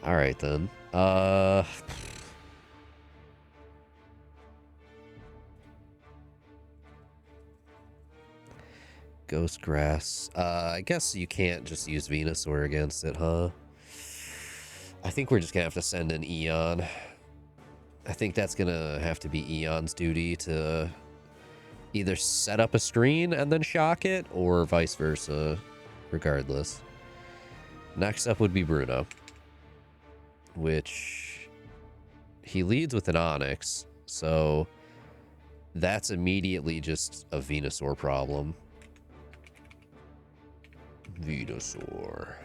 Alright then. Ghost Grass. I guess you can't just use Venusaur against it, huh? I think we're just gonna have to send an Eon. I think that's gonna have to be Eon's duty to either set up a screen and then shock it, or vice versa, regardless. Next up would be Bruno, which he leads with an Onyx, so that's immediately just a Venusaur problem. Venusaur.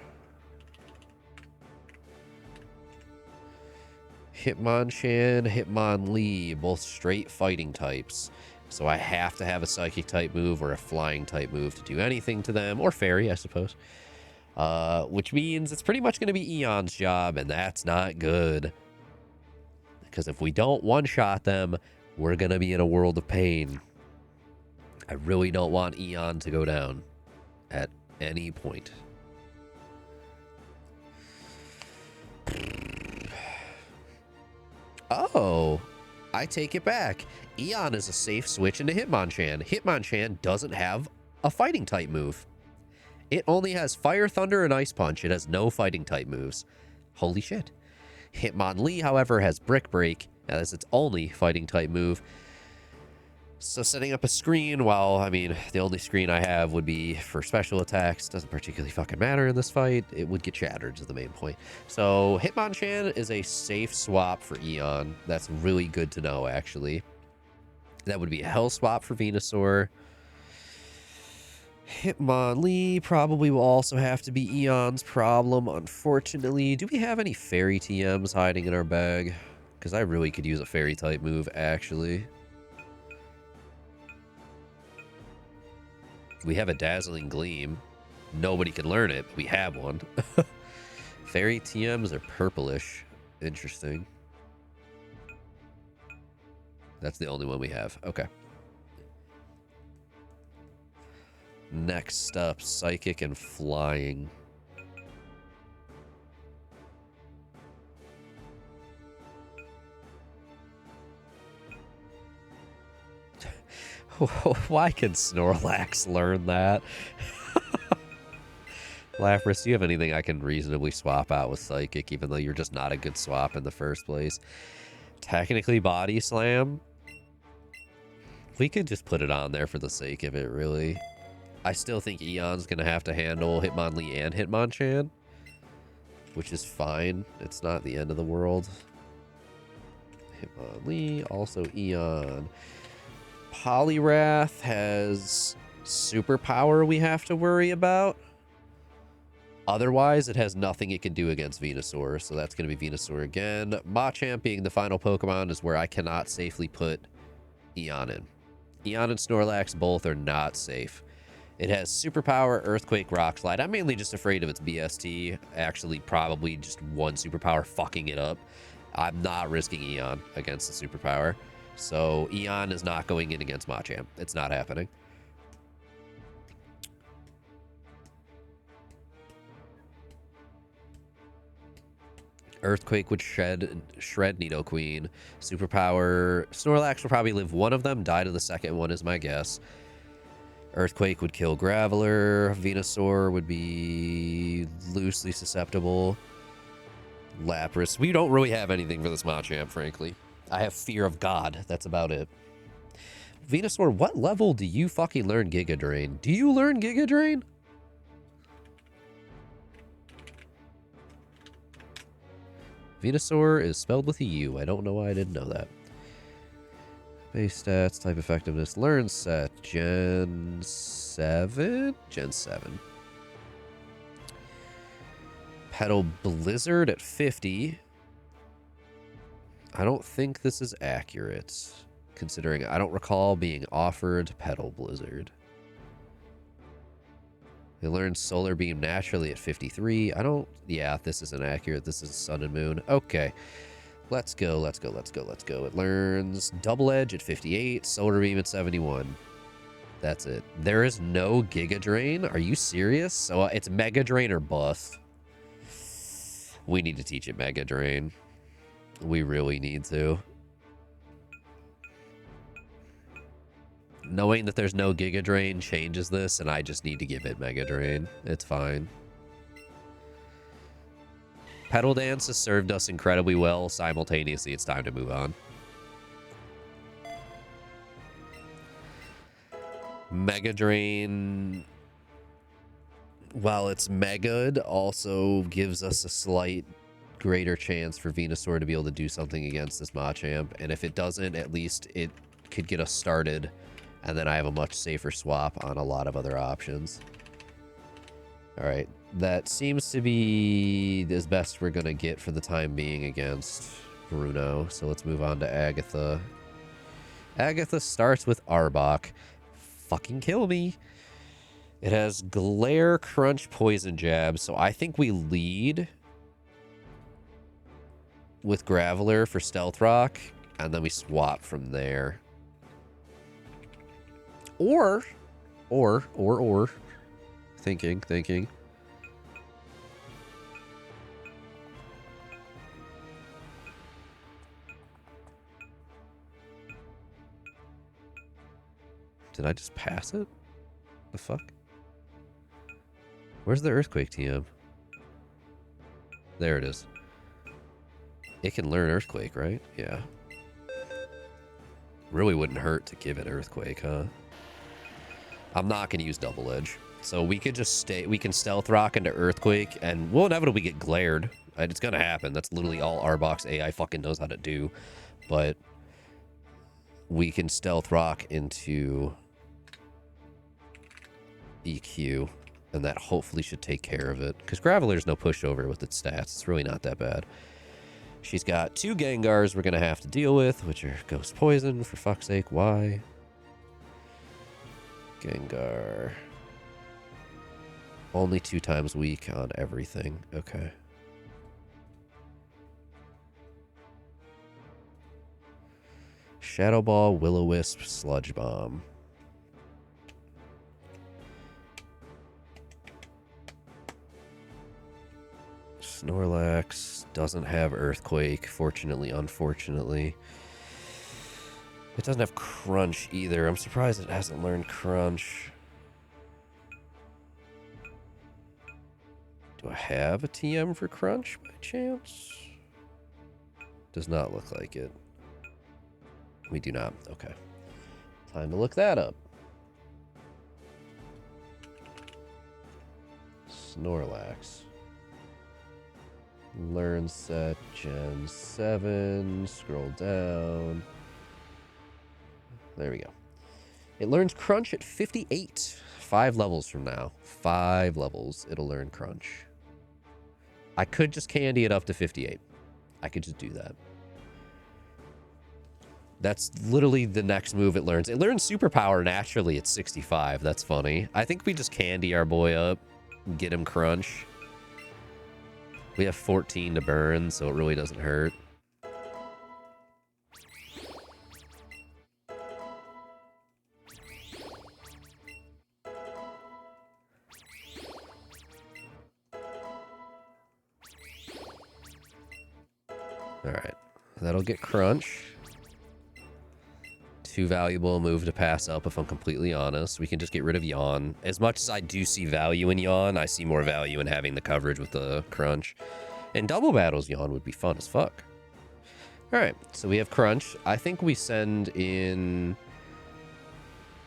Hitmonchan, Hitmonlee, both straight fighting types. So I have to have a Psychic type move or a Flying type move to do anything to them, or Fairy, I suppose. Which means it's pretty much going to be Eon's job, and that's not good. Because if we don't one-shot them, we're going to be in a world of pain. I really don't want Eon to go down at any point. Oh, I take it back. Eon is a safe switch into Hitmonchan. Hitmonchan doesn't have a fighting type move. It only has Fire, Thunder, and Ice Punch. It has no fighting type moves. Holy shit. Hitmonlee, however, has Brick Break as its only fighting type move. So setting up a screen, well, I mean, the only screen I have would be for special attacks. Doesn't particularly fucking matter in this fight. It would get shattered is the main point. So Hitmonchan is a safe swap for Eon. That's really good to know, actually. That would be a Hell swap for Venusaur. Hitmonlee probably will also have to be Eon's problem, unfortunately. Do we have any Fairy TMs hiding in our bag? Because I really could use a Fairy type move, actually. We have a Dazzling Gleam. Nobody can learn it, but we have one. Fairy TMs are purplish. Interesting. That's the only one we have. Okay. Next up, Psychic and Flying. Why can Snorlax learn that? Lapras, do you have anything I can reasonably swap out with Psychic, even though you're just not a good swap in the first place? Technically, Body Slam. We could just put it on there for the sake of it, really. I still think Eon's going to have to handle Hitmonlee and Hitmonchan, which is fine. It's not the end of the world. Hitmonlee, also Eon. Poliwrath has superpower we have to worry about. Otherwise, it has nothing it can do against Venusaur, so that's going to be Venusaur again. Machamp being the final Pokemon is where I cannot safely put Eon in. Eon and Snorlax both are not safe. It has superpower, Earthquake, Rock Slide. I'm mainly just afraid of its BST. Actually, probably just one superpower fucking it up. I'm not risking Eon against the superpower. So Eon is not going in against Machamp. It's not happening. Earthquake would shred Nidoqueen. Superpower. Snorlax will probably live one of them. Die to the second one is my guess. Earthquake would kill Graveler. Venusaur would be loosely susceptible. Lapras. We don't really have anything for this Machamp, frankly. I have Fear of God. That's about it. Venusaur, what level do you fucking learn Giga Drain? Do you learn Giga Drain? Venusaur is spelled with a U. I don't know why I didn't know that. Base stats, type effectiveness, learn set, Gen 7? Gen 7. Petal Blizzard at 50. I don't think this is accurate, considering I don't recall being offered Petal Blizzard. They learned Solar Beam naturally at 53. Yeah, this isn't accurate. This is Sun and Moon. Okay. Let's go. It learns Double Edge at 58, Solar Beam at 71. That's it. There is no Giga Drain? Are you serious? So it's Mega Drain or bust. We need to teach it Mega Drain. We really need to. Knowing that there's no Giga Drain changes this, and I just need to give it Mega Drain. It's fine. Petal Dance has served us incredibly well. Simultaneously, it's time to move on. Mega Drain, while it's Mega'd, also gives us a slight greater chance for Venusaur to be able to do something against this Machamp. And if it doesn't, at least it could get us started. And then I have a much safer swap on a lot of other options. All right. That seems to be as best we're going to get for the time being against Bruno. So let's move on to Agatha. Agatha starts with Arbok. Fucking kill me. It has Glare, Crunch, Poison Jab. So I think we lead with Graveler for Stealth Rock. And then we swap from there. Or. Thinking. Did I just pass it? The fuck? Where's the Earthquake TM? There it is. It can learn Earthquake, right? Yeah. Really wouldn't hurt to give it Earthquake, huh? I'm not going to use Double Edge. So we could just stay. We can Stealth Rock into Earthquake, and we'll inevitably get glared. It's going to happen. That's literally all Arbok's AI fucking knows how to do. But we can Stealth Rock into EQ, and that hopefully should take care of it. Because Graveler's no pushover with its stats. It's really not that bad. She's got 2 Gengars we're going to have to deal with, which are Ghost Poison, for fuck's sake. Why? Gengar. Only 2 times weak on everything. Okay. Shadow Ball, Will-O-Wisp, Sludge Bomb. Snorlax doesn't have Earthquake, fortunately, unfortunately. It doesn't have Crunch either. I'm surprised it hasn't learned Crunch. Do I have a TM for Crunch by chance? Does not look like it. We do not. Okay. Time to look that up. Snorlax. Learn set Gen 7. Scroll down. There we go. It learns Crunch at 58. 5 levels from now. 5 levels. It'll learn Crunch. I could just candy it up to 58. I could just do that. That's literally the next move it learns. It learns Superpower naturally at 65. That's funny. I think we just candy our boy up. Get him Crunch. We have 14 to burn, so it really doesn't hurt. Alright. That'll get Crunch. Too valuable move to pass up, if I'm completely honest. We can just get rid of Yawn. As much as I do see value in Yawn, I see more value in having the coverage with the Crunch. And double battles Yawn would be fun as fuck. Alright, so we have Crunch. I think we send in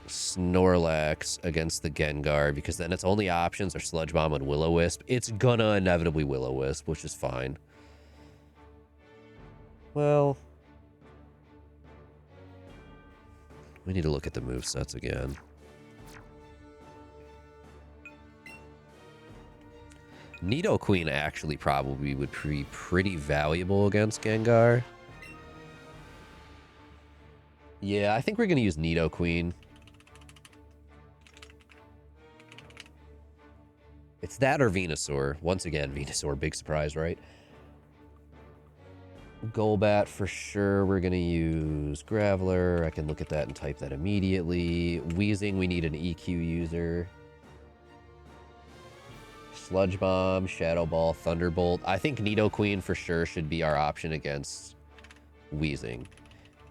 Snorlax against the Gengar, because then its only options are Sludge Bomb and Will-O-Wisp. It's gonna inevitably Will-O-Wisp, which is fine. Well, we need to look at the movesets again. Nidoqueen actually probably would be pretty valuable against Gengar. Yeah, I think we're going to use Nidoqueen. It's that or Venusaur. Once again, Venusaur, big surprise, right? Golbat for sure. We're going to use Graveler. I can look at that and type that immediately. Weezing, we need an EQ user. Sludge Bomb, Shadow Ball, Thunderbolt. I think Nidoqueen for sure should be our option against Weezing.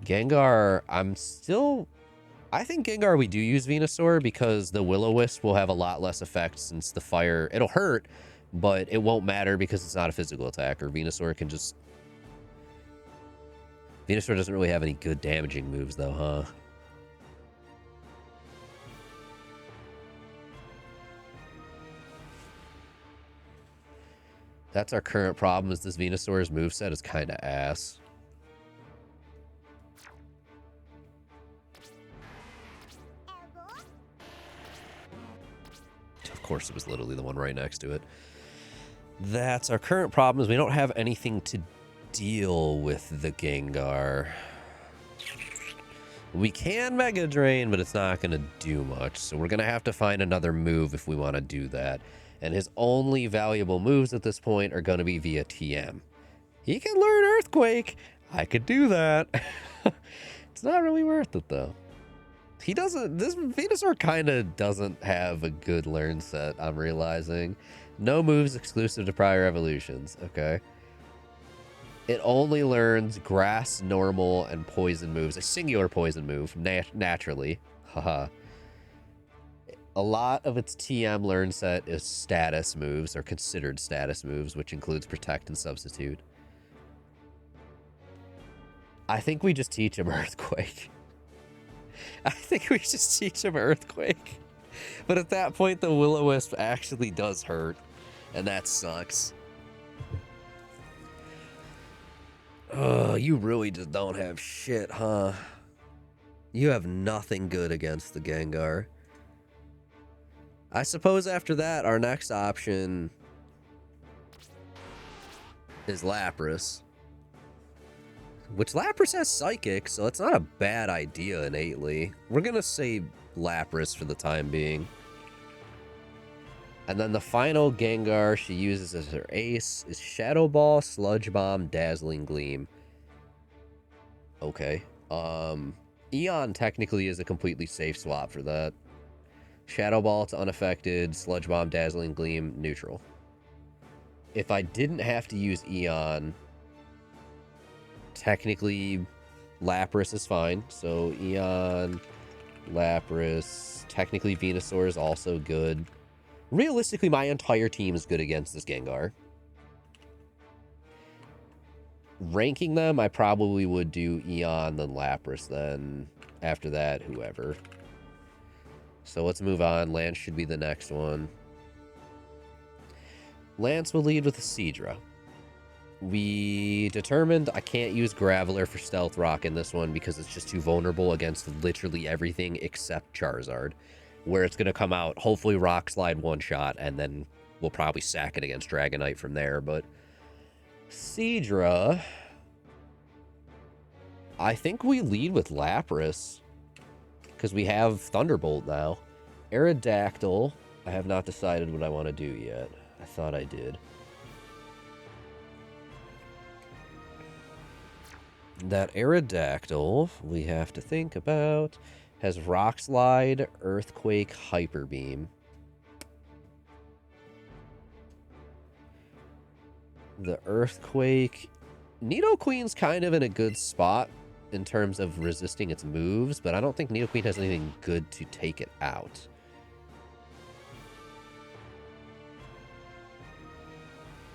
Gengar, I think Gengar we do use Venusaur, because the Will-O-Wisp will have a lot less effect since the fire... It'll hurt, but it won't matter because it's not a physical attack, or Venusaur can just... Venusaur doesn't really have any good damaging moves, though, huh? That's our current problem, is this Venusaur's moveset is kind of ass. Of course, it was literally the one right next to it. That's our current problem, is we don't have anything to deal with the Gengar. We can Mega Drain, but it's not going to do much. So we're going to have to find another move if we want to do that. And his only valuable moves at this point are going to be via TM. He can learn Earthquake. I could do that. It's not really worth it, though. He doesn't... This Venusaur kind of doesn't have a good learn set, I'm realizing. No moves exclusive to prior evolutions. Okay. It only learns Grass, Normal, and Poison moves. A singular Poison move, naturally. Haha. A lot of its TM learn set is status moves, or considered status moves, which includes Protect and Substitute. I think we just teach him Earthquake. I think we just teach him Earthquake. But at that point, the Will-O-Wisp actually does hurt, and that sucks. Oh, you really just don't have shit, huh? You have nothing good against the Gengar. I suppose after that, our next option is Lapras. Which Lapras has Psychic, so it's not a bad idea innately. We're going to say Lapras for the time being. And then the final Gengar she uses as her ace is Shadow Ball, Sludge Bomb, Dazzling Gleam. Okay. Eon technically is a completely safe swap for that. Shadow Ball to unaffected, Sludge Bomb, Dazzling Gleam, neutral. If I didn't have to use Eon, technically Lapras is fine. So Eon, Lapras, technically Venusaur is also good. Realistically, my entire team is good against this Gengar. Ranking them, I probably would do Eon, then Lapras, then after that, whoever. So let's move on. Lance should be the next one. Lance will lead with a Seadra. We determined I can't use Graveler for Stealth Rock in this one because it's just too vulnerable against literally everything except Charizard. Where it's going to come out, hopefully Rock Slide one shot, and then we'll probably sack it against Dragonite from there. But Seadra, I think we lead with Lapras because we have Thunderbolt now. Aerodactyl, I have not decided what I want to do yet. I thought I did. That Aerodactyl, we have to think about, has Rock Slide, Earthquake, Hyper Beam. The Earthquake... Nidoqueen's kind of in a good spot in terms of resisting its moves, but I don't think Nidoqueen has anything good to take it out.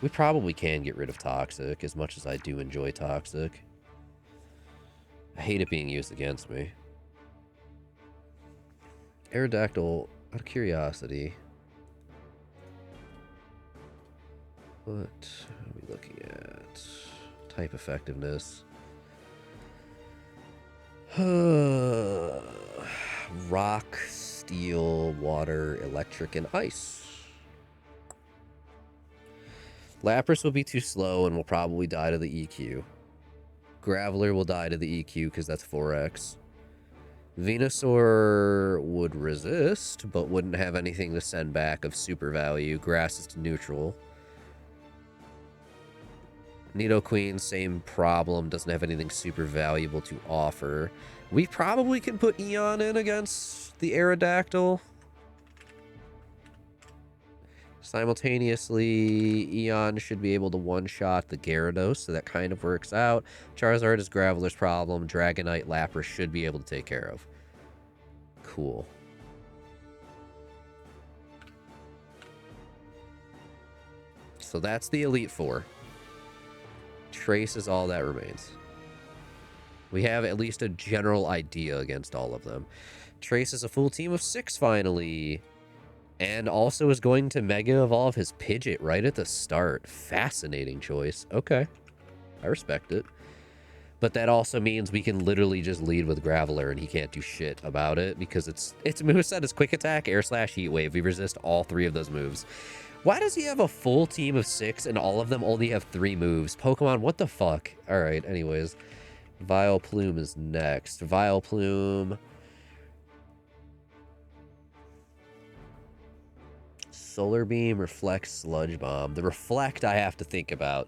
We probably can get rid of Toxic, as much as I do enjoy Toxic. I hate it being used against me. Aerodactyl, out of curiosity. What are we looking at? Type effectiveness. Rock, steel, water, electric, and ice. Lapras will be too slow and will probably die to the EQ. Graveler will die to the EQ because that's 4x. Venusaur would resist, but wouldn't have anything to send back of super value. Grass is to neutral. Nidoqueen, same problem. Doesn't have anything super valuable to offer. We probably can put Eon in against the Aerodactyl. Simultaneously, Eon should be able to one-shot the Gyarados, so that kind of works out. Charizard is Graveler's problem. Dragonite, Lapras should be able to take care of. Cool. So that's the Elite Four. Trace is all that remains. We have at least a general idea against all of them. Trace is a full team of 6 finally. And also is going to Mega Evolve his Pidgeot right at the start. Fascinating choice. Okay. I respect it. But that also means we can literally just lead with Graveler and he can't do shit about it because its moveset is Quick Attack, Air Slash, Heat Wave. We resist all 3 of those moves. Why does he have a full team of 6 and all of them only have 3 moves? Pokemon, what the fuck? Alright, anyways. Vileplume is next. Vileplume... Solar Beam, Reflect, Sludge Bomb. The Reflect I have to think about.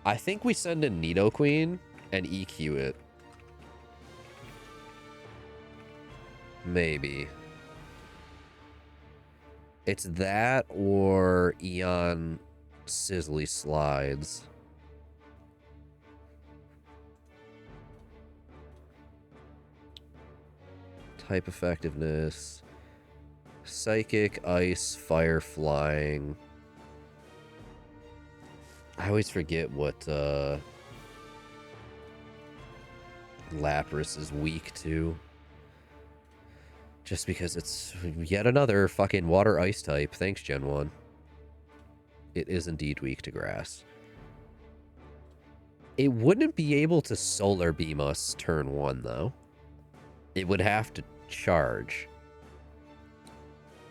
I think we send in Nidoqueen and EQ it. Maybe. It's that or Eon Sizzly Slides. Type effectiveness. Psychic, Ice, Fire, Flying. I always forget what Lapras is weak to. Just because it's yet another fucking Water Ice type. Thanks, Gen 1. It is indeed weak to Grass. It wouldn't be able to Solar Beam us turn 1, though. It would have to charge.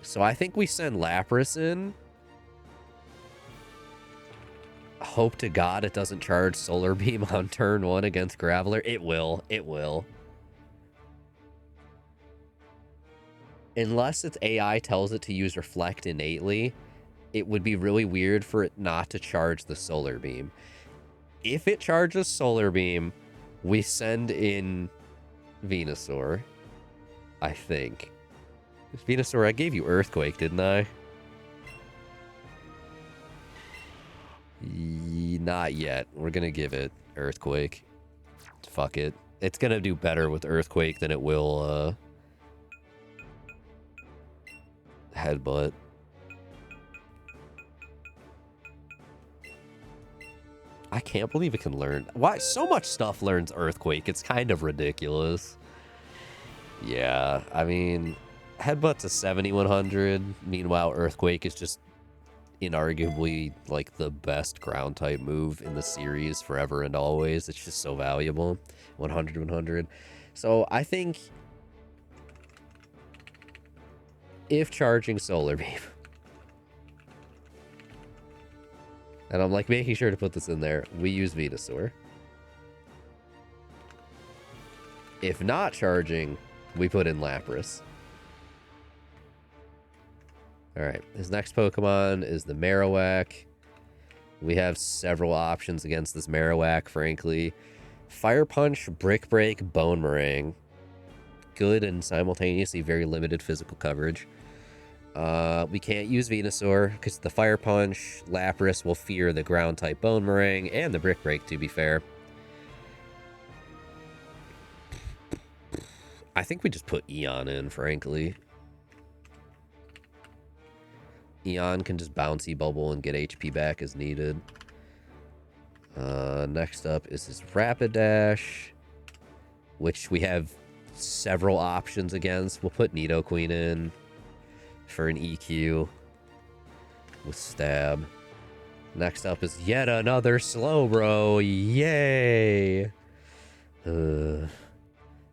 So I think we send Lapras in. Hope to God it doesn't charge Solar Beam on turn 1 against Graveler. It will. It will. Unless its AI tells it to use Reflect innately, it would be really weird for it not to charge the Solar Beam. If it charges Solar Beam, we send in Venusaur. I think. Venusaur, I gave you Earthquake, didn't I? Not yet. We're gonna give it Earthquake. Fuck it. It's gonna do better with Earthquake than it will, Headbutt. I can't believe it can learn. Why? So much stuff learns Earthquake. It's kind of ridiculous. Yeah, I mean, Headbutt's a 7100. Meanwhile, Earthquake is just inarguably like the best ground type move in the series forever and always. It's just so valuable. 100, 100. So I think if charging Solar Beam, and I'm like making sure to put this in there, we use Venusaur. If not charging, we put in Lapras. Alright, his next Pokemon is the Marowak. We have several options against this Marowak, frankly. Fire Punch, Brick Break, Bonemerang. Good and simultaneously very limited physical coverage. We can't use Venusaur because the Fire Punch, Lapras will fear the ground type Bonemerang and the Brick Break, to be fair. I think we just put Eon in, frankly. Eon can just bouncy bubble and get HP back as needed. Next up is his Rapidash, which we have several options against. We'll put Nidoqueen in for an EQ with Stab. Next up is yet another Slowbro. Yay!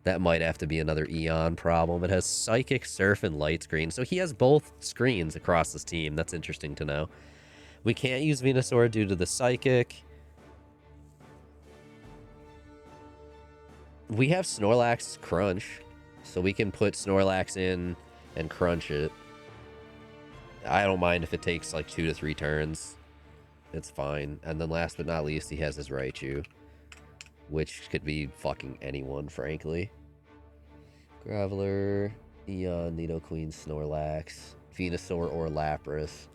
That might have to be another Eon problem. It has Psychic, Surf, and Light Screen. So he has both screens across this team. That's interesting to know. We can't use Venusaur due to the Psychic. We have Snorlax Crunch. So we can put Snorlax in and crunch it. I don't mind if it takes like 2 to 3 turns. It's fine. And then last but not least, he has his Raichu, which could be fucking anyone, frankly. Graveler, Eon, Nidoqueen, Snorlax, Venusaur, or Lapras.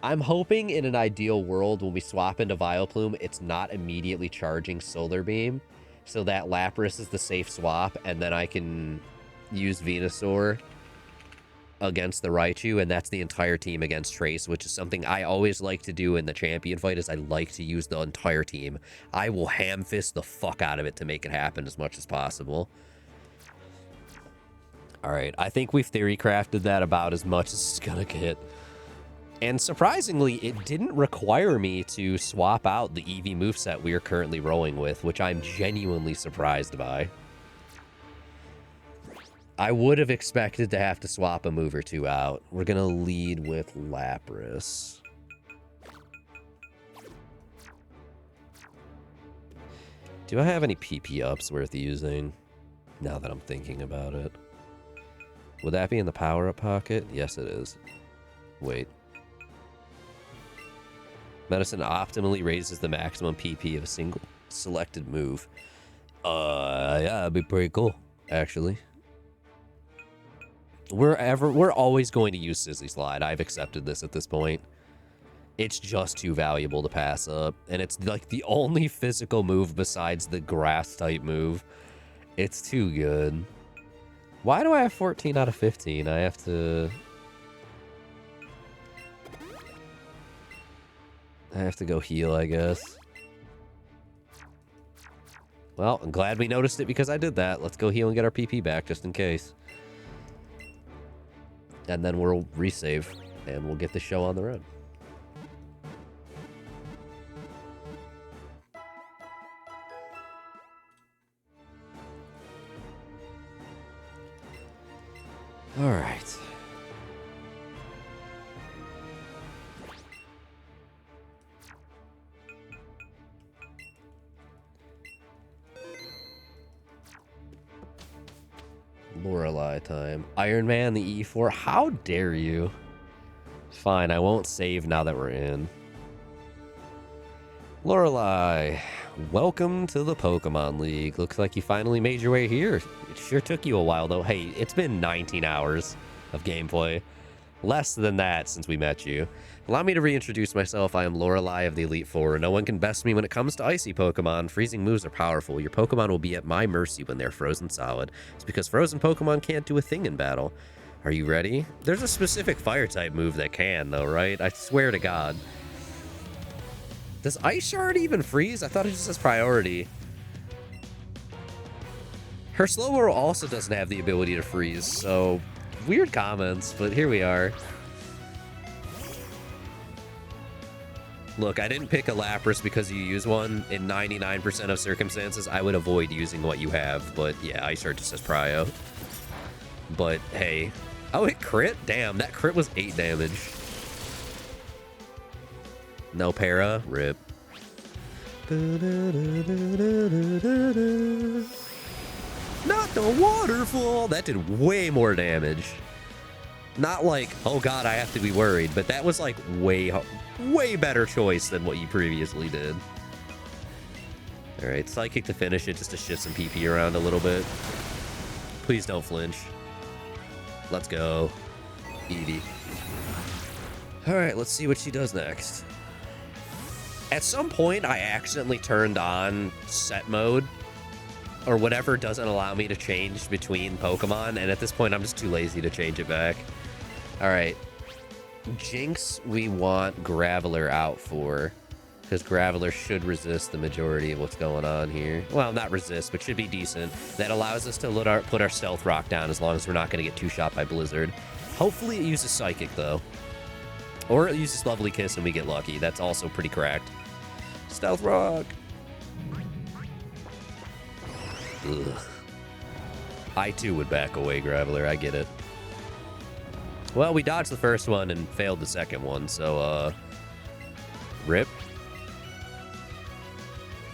I'm hoping in an ideal world when we swap into Vileplume, it's not immediately charging Solar Beam, so that Lapras is the safe swap, and then I can use Venusaur against the Raichu, and that's the entire team against Trace, which is something I always like to do in the champion fight, is I like to use the entire team. I will ham fist the fuck out of it to make it happen as much as possible. Alright, I think we've theory crafted that about as much as it's gonna get. And surprisingly, it didn't require me to swap out the Eevee moveset we are currently rolling with, which I'm genuinely surprised by. I would have expected to have to swap a move or two out. We're going to lead with Lapras. Do I have any PP ups worth using? Now that I'm thinking about it. Would that be in the power-up pocket? Yes, it is. Wait. Medicine optimally raises the maximum PP of a single selected move. Yeah, that'd be pretty cool, actually. We're always going to use Sizzly Slide. I've accepted this at this point. It's just too valuable to pass up. And it's like the only physical move besides the grass type move. It's too good. Why do I have 14 out of 15? I have to go heal, I guess. Well, I'm glad we noticed it because I did that. Let's go heal and get our PP back just in case. And then we'll resave, and we'll get the show on the road. All right. Lorelei time. Iron Man, the E4. How dare you? Fine, I won't save now that we're in. Lorelei, welcome to the Pokemon League. Looks like you finally made your way here. It sure took you a while, though. Hey, it's been 19 hours of gameplay. Less than that since we met you. Allow me to reintroduce myself. I am Lorelei of the Elite Four. No one can best me when it comes to icy Pokemon. Freezing moves are powerful. Your Pokemon will be at my mercy when they're frozen solid. It's because frozen Pokemon can't do a thing in battle. Are you ready? There's a specific fire type move that can, though, right? I swear to God. Does Ice Shard even freeze? I thought it just says priority. Her slow roll also doesn't have the ability to freeze, so weird comments, but here we are. Look, I didn't pick a Lapras because you use one. In 99% of circumstances, I would avoid using what you have, but yeah, Ice Shard just says prio. But hey. Oh, it crit? Damn, that crit was 8 damage. No para? Rip. Not the waterfall! That did way more damage. Not like, oh god, I have to be worried, but that was like way better choice than what you previously did. Alright, Psychic to finish it just to shift some PP around a little bit. Please don't flinch. Let's go. Eevee. Alright, let's see what she does next. At some point, I accidentally turned on set mode, or whatever doesn't allow me to change between Pokemon, and at this point, I'm just too lazy to change it back. Alright. Jinx, we want Graveler out for, because Graveler should resist the majority of what's going on here. Well, not resist, but should be decent. That allows us to put our Stealth Rock down as long as we're not going to get two-shot by Blizzard. Hopefully it uses Psychic, though. Or it uses Lovely Kiss and we get lucky. That's also pretty cracked. Stealth Rock! Ugh. I, too, would back away, Graveler. I get it. Well, we dodged the first one and failed the second one, so, rip.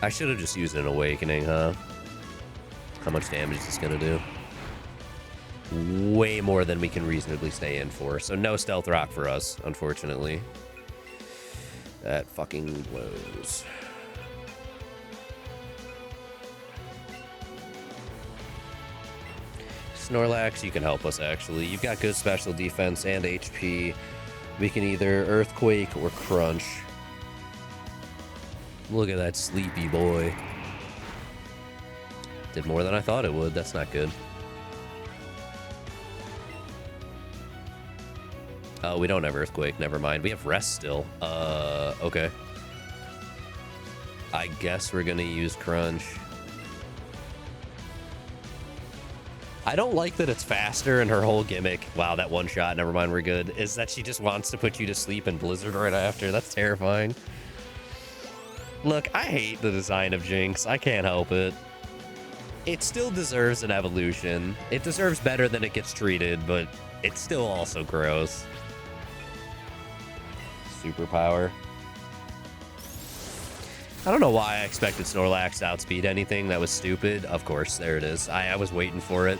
I should have just used an Awakening, huh? How much damage is this gonna do? Way more than we can reasonably stay in for. So no Stealth Rock for us, unfortunately. That fucking blows. Snorlax, you can help us, actually. You've got good special defense and HP. We can either Earthquake or Crunch. Look at that sleepy boy. Did more than I thought it would. That's not good. Oh, we don't have Earthquake. Never mind. We have Rest still. Okay. I guess we're gonna use Crunch. I don't like that it's faster, and her whole gimmick, wow, that one shot, never mind, we're good, is that she just wants to put you to sleep and Blizzard right after. That's terrifying. Look, I hate the design of Jinx. I can't help it. It still deserves an evolution. It deserves better than it gets treated, but it's still also gross. Superpower. I don't know why I expected Snorlax to outspeed anything. That was stupid. Of course, there it is. I was waiting for it.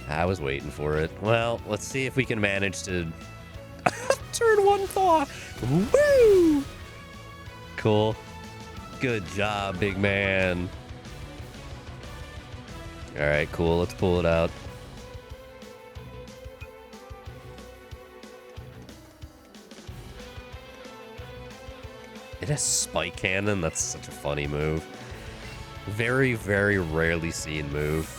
I was waiting for it. Well, let's see if we can manage to turn one Thaw. Woo! Cool. Good job, big man. All right, cool. Let's pull it out. It has Spike Cannon. That's such a funny move. Very, very rarely seen move.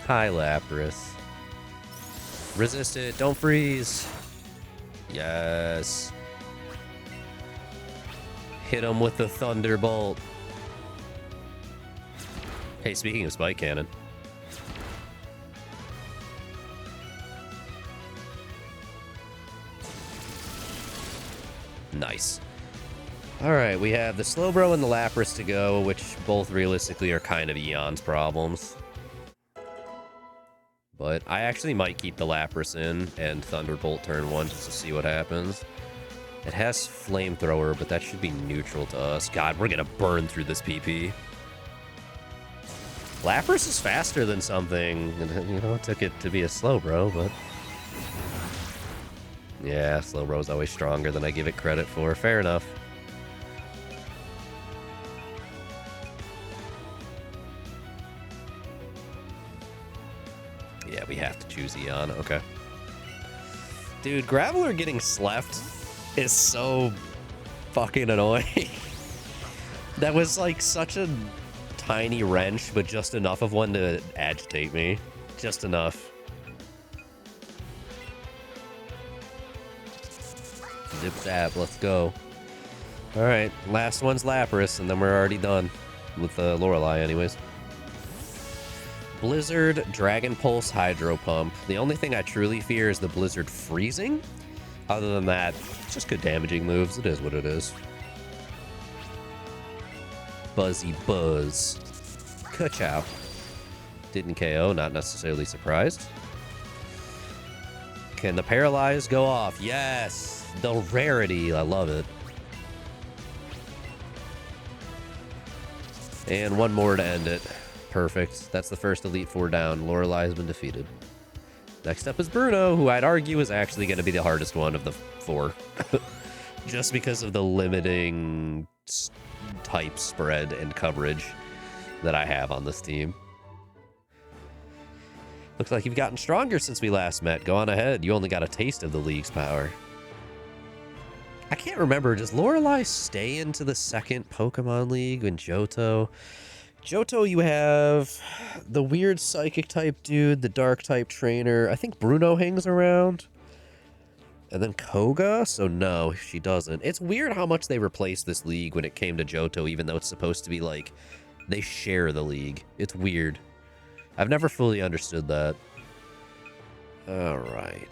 Hi, Lapras. Resist it. Don't freeze. Yes. Hit him with the Thunderbolt. Hey, speaking of Spike Cannon. Nice. Alright, we have the Slowbro and the Lapras to go, which both realistically are kind of Eon's problems. But I actually might keep the Lapras in and Thunderbolt turn 1 just to see what happens. It has Flamethrower, but that should be neutral to us. God, we're gonna burn through this PP. Lapras is faster than something. You know, it took it to be a Slowbro, but... yeah, Slowbro's always stronger than I give it credit for. Fair enough. Yeah, we have to choose Eon. Okay. Dude, Graveler getting slept is so fucking annoying. That was like such a tiny wrench, but just enough of one to agitate me. Just enough. Zip zap, let's go. Alright, last one's Lapras, and then we're already done. With Lorelei, anyways. Blizzard, Dragon Pulse, Hydro Pump. The only thing I truly fear is the Blizzard freezing. Other than that, it's just good damaging moves. It is what it is. Buzzy Buzz. Ka-chow. Didn't KO, not necessarily surprised. Can the Paralyze go off? Yes! The rarity, I love it. And one more to end it. Perfect. That's the first Elite Four down. Lorelei has been defeated. Next up is Bruno, who I'd argue is actually going to be the hardest one of the four. Just because of the limiting type spread and coverage that I have on this team. Looks like you've gotten stronger since we last met. Go on ahead. You only got a taste of the league's power. I can't remember. Does Lorelei stay into the second Pokemon League in Johto? Johto, you have the weird psychic type dude, the dark type trainer. I think Bruno hangs around. And then Koga? So no, she doesn't. It's weird how much they replaced this league when it came to Johto, even though it's supposed to be like they share the league. It's weird. I've never fully understood that. All right.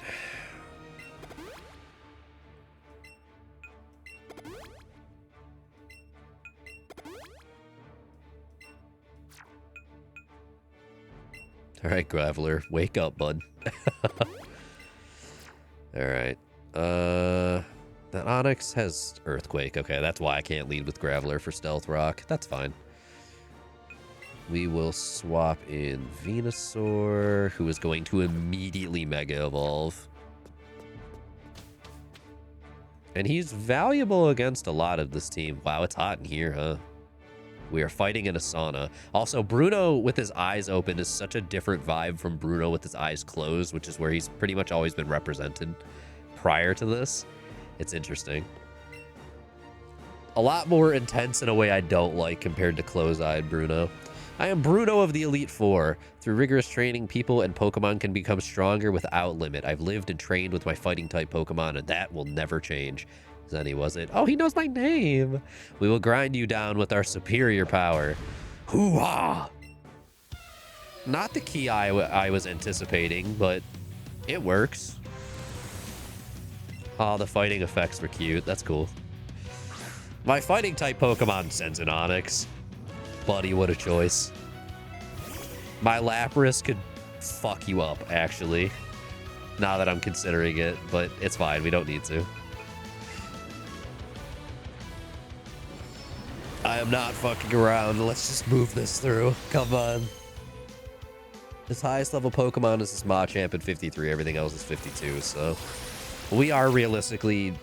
All right, Graveler, wake up, bud. All right. That Onix has Earthquake. Okay, that's why I can't lead with Graveler for Stealth Rock. That's fine. We will swap in Venusaur, who is going to immediately Mega Evolve. And he's valuable against a lot of this team. Wow, it's hot in here, huh? We are fighting in a sauna. Also, Bruno with his eyes open is such a different vibe from Bruno with his eyes closed, which is where he's pretty much always been represented prior to this. It's interesting. A lot more intense in a way I don't like compared to close-eyed Bruno. I am Bruno of the Elite Four. Through rigorous training, people and Pokemon can become stronger without limit. I've lived and trained with my fighting-type Pokemon, and that will never change. Zenny, was it? Oh, he knows my name. We will grind you down with our superior power. Hoo-ha! Not the key I was anticipating, but it works. Oh, the fighting effects were cute. That's cool. My fighting-type Pokemon sends an Onix. Buddy, what a choice. My Lapras could fuck you up, actually. Now that I'm considering it, but it's fine. We don't need to. I am not fucking around. Let's just move this through. Come on. His highest level Pokemon is this Machamp at 53. Everything else is 52, so... We are realistically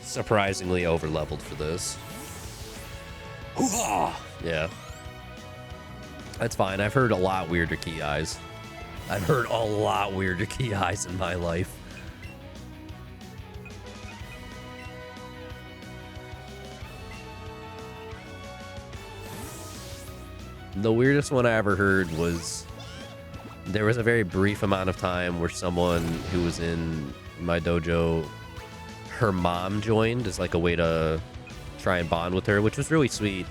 surprisingly over-leveled for this. Hoo-ha! Yeah. That's fine. I've heard a lot weirder key eyes. I've heard a lot weirder key eyes in my life. The weirdest one I ever heard was there was a very brief amount of time where someone who was in my dojo, her mom joined as like a way to try and bond with her, which was really sweet.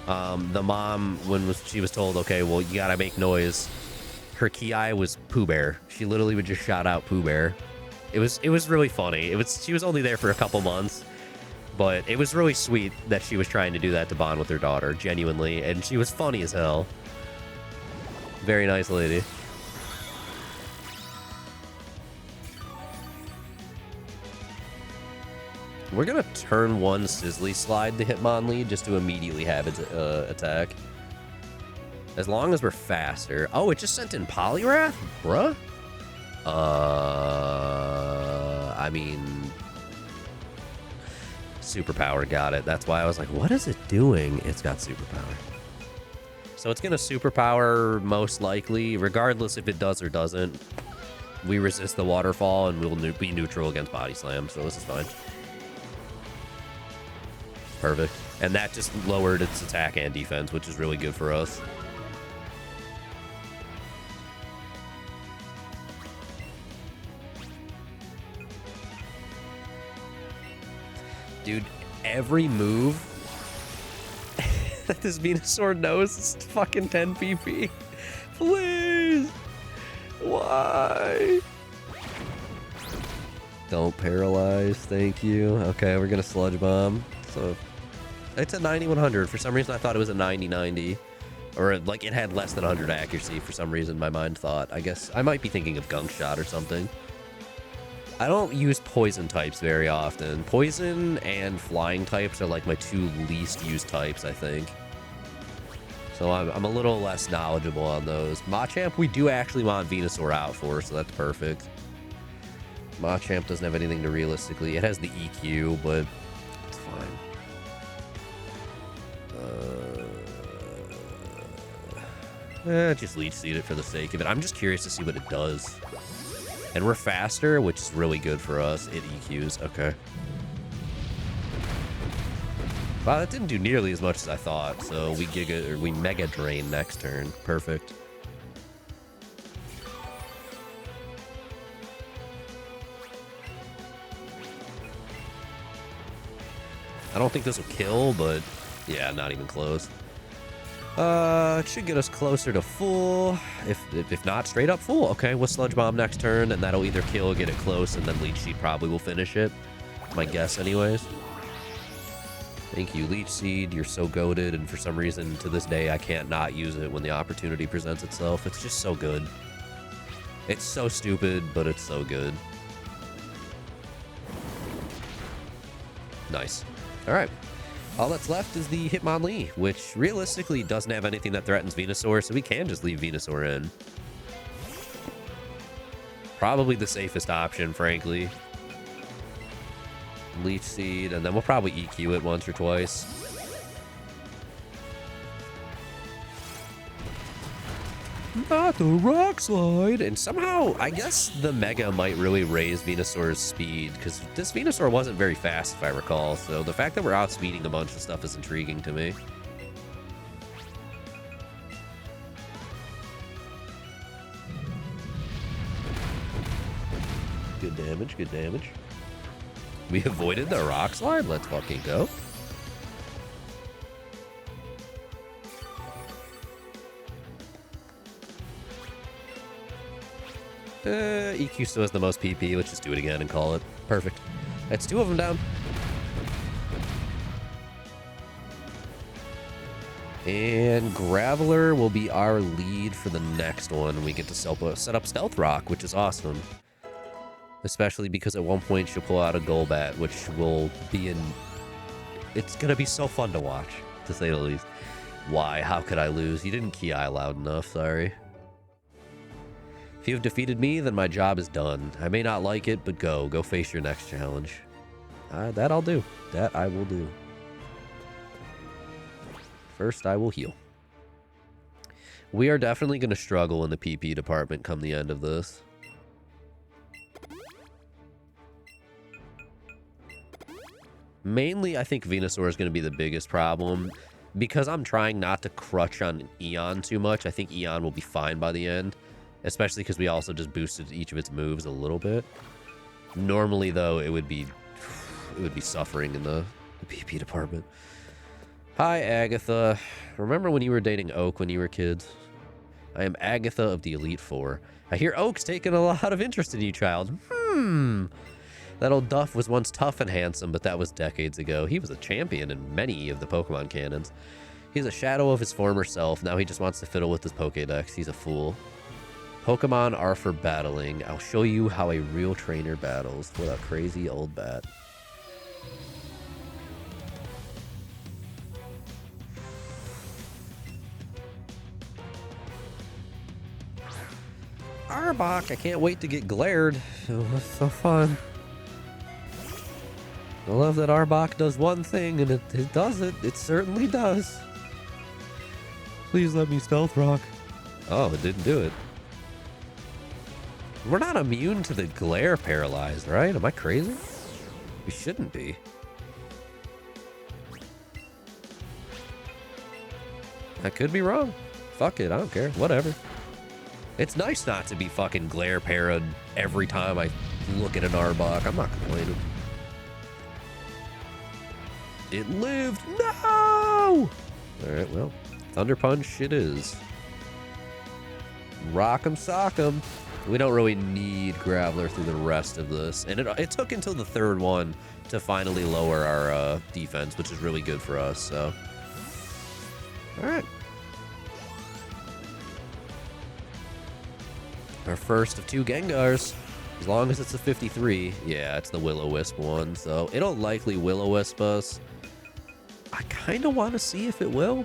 The mom, she was told, okay, well, you gotta make noise, her key eye was Pooh Bear. She literally would just shout out Pooh Bear. It was really funny. She was only there for a couple months, but it was really sweet that she was trying to do that to bond with her daughter, genuinely, and she was funny as hell. Very nice lady. We're gonna turn one Sizzly Slide the Hitmonlee just to immediately have its attack. As long as we're faster. Oh, it just sent in Poliwrath? Bruh? I mean... Superpower, got it. That's why I was like, what is it doing? It's got Superpower. So it's gonna Superpower most likely, regardless if it does or doesn't. We resist the Waterfall and we'll be neutral against Body Slam, so this is fine. Perfect. And that just lowered its attack and defense, which is really good for us. Dude, every move that this Venusaur knows is fucking 10 PP. Please! Why? Don't paralyze, thank you. Okay, we're gonna Sludge Bomb. So, it's a 90-100. For some reason, I thought it was a 90-90. Or, like, it had less than 100 accuracy for some reason, my mind thought. I guess I might be thinking of Gunk Shot or something. I don't use poison types very often. Poison and flying types are like my two least used types, I think. So I'm a little less knowledgeable on those. Machamp, we do actually want Venusaur out for, so that's perfect. Machamp doesn't have anything to realistically. It has the EQ, but it's fine. Just Leech Seed it for the sake of it. I'm just curious to see what it does. And we're faster, which is really good for us. It EQs. Okay. Wow, that didn't do nearly as much as I thought. So we Mega Drain next turn. Perfect. I don't think this will kill, but yeah, not even close. It should get us closer to full. If not, straight up full. Okay, we'll Sludge Bomb next turn, and that'll either kill or get it close, and then Leech Seed probably will finish it. My guess, anyways. Thank you, Leech Seed. You're so goated, and for some reason, to this day, I can't not use it when the opportunity presents itself. It's just so good. It's so stupid, but it's so good. Nice. All right. All that's left is the Hitmonlee, which realistically doesn't have anything that threatens Venusaur, so we can just leave Venusaur in. Probably the safest option, frankly. Leech Seed, and then we'll probably EQ it once or twice. Not the Rock Slide! And somehow, I guess the Mega might really raise Venusaur's speed, because this Venusaur wasn't very fast, if I recall, so the fact that we're outspeeding a bunch of stuff is intriguing to me. Good damage, good damage. We avoided the Rock Slide? Let's fucking go. EQ still has the most PP. Let's just do it again and call it. Perfect. That's two of them down. And Graveler will be our lead for the next one. We get to set up Stealth Rock, which is awesome. Especially because at one point she'll pull out a Golbat, which will be in... It's going to be so fun to watch, to say the least. Why? How could I lose? You didn't Ki loud enough, sorry. If you have defeated me, then my job is done. I may not like it, but go. Go face your next challenge. That I'll do. That I will do. First, I will heal. We are definitely going to struggle in the PP department come the end of this. Mainly, I think Venusaur is going to be the biggest problem. Because I'm trying not to crutch on Eon too much, I think Eon will be fine by the end. Especially because we also just boosted each of its moves a little bit. Normally, though, it would be suffering in the PP department. Hi, Agatha. Remember when you were dating Oak when you were kids? I am Agatha of the Elite Four. I hear Oak's taken a lot of interest in you, child. That old Duff was once tough and handsome, but that was decades ago. He was a champion in many of the Pokemon canons. He's a shadow of his former self. Now he just wants to fiddle with his Pokédex. He's a fool. Pokemon are for battling. I'll show you how a real trainer battles. What a crazy old bat. Arbok, I can't wait to get glared. Oh, that's so fun. I love that Arbok does one thing, and it does it. It certainly does. Please let me Stealth Rock. Oh, it didn't do it. We're not immune to the glare paralyzed, right? Am I crazy? We shouldn't be. I could be wrong. Fuck it, I don't care. Whatever. It's nice not to be fucking glare parried every time I look at an Arbok. I'm not complaining. It lived. No! Alright, well. Thunder Punch it is. Rock'em sock'em. We don't really need Graveler through the rest of this. And it took until the third one to finally lower our defense, which is really good for us, so. Alright. Our first of 2 Gengars. As long as it's a 53. Yeah, it's the Will-O-Wisp one, so it'll likely Will-O-Wisp us. I kind of want to see if it will.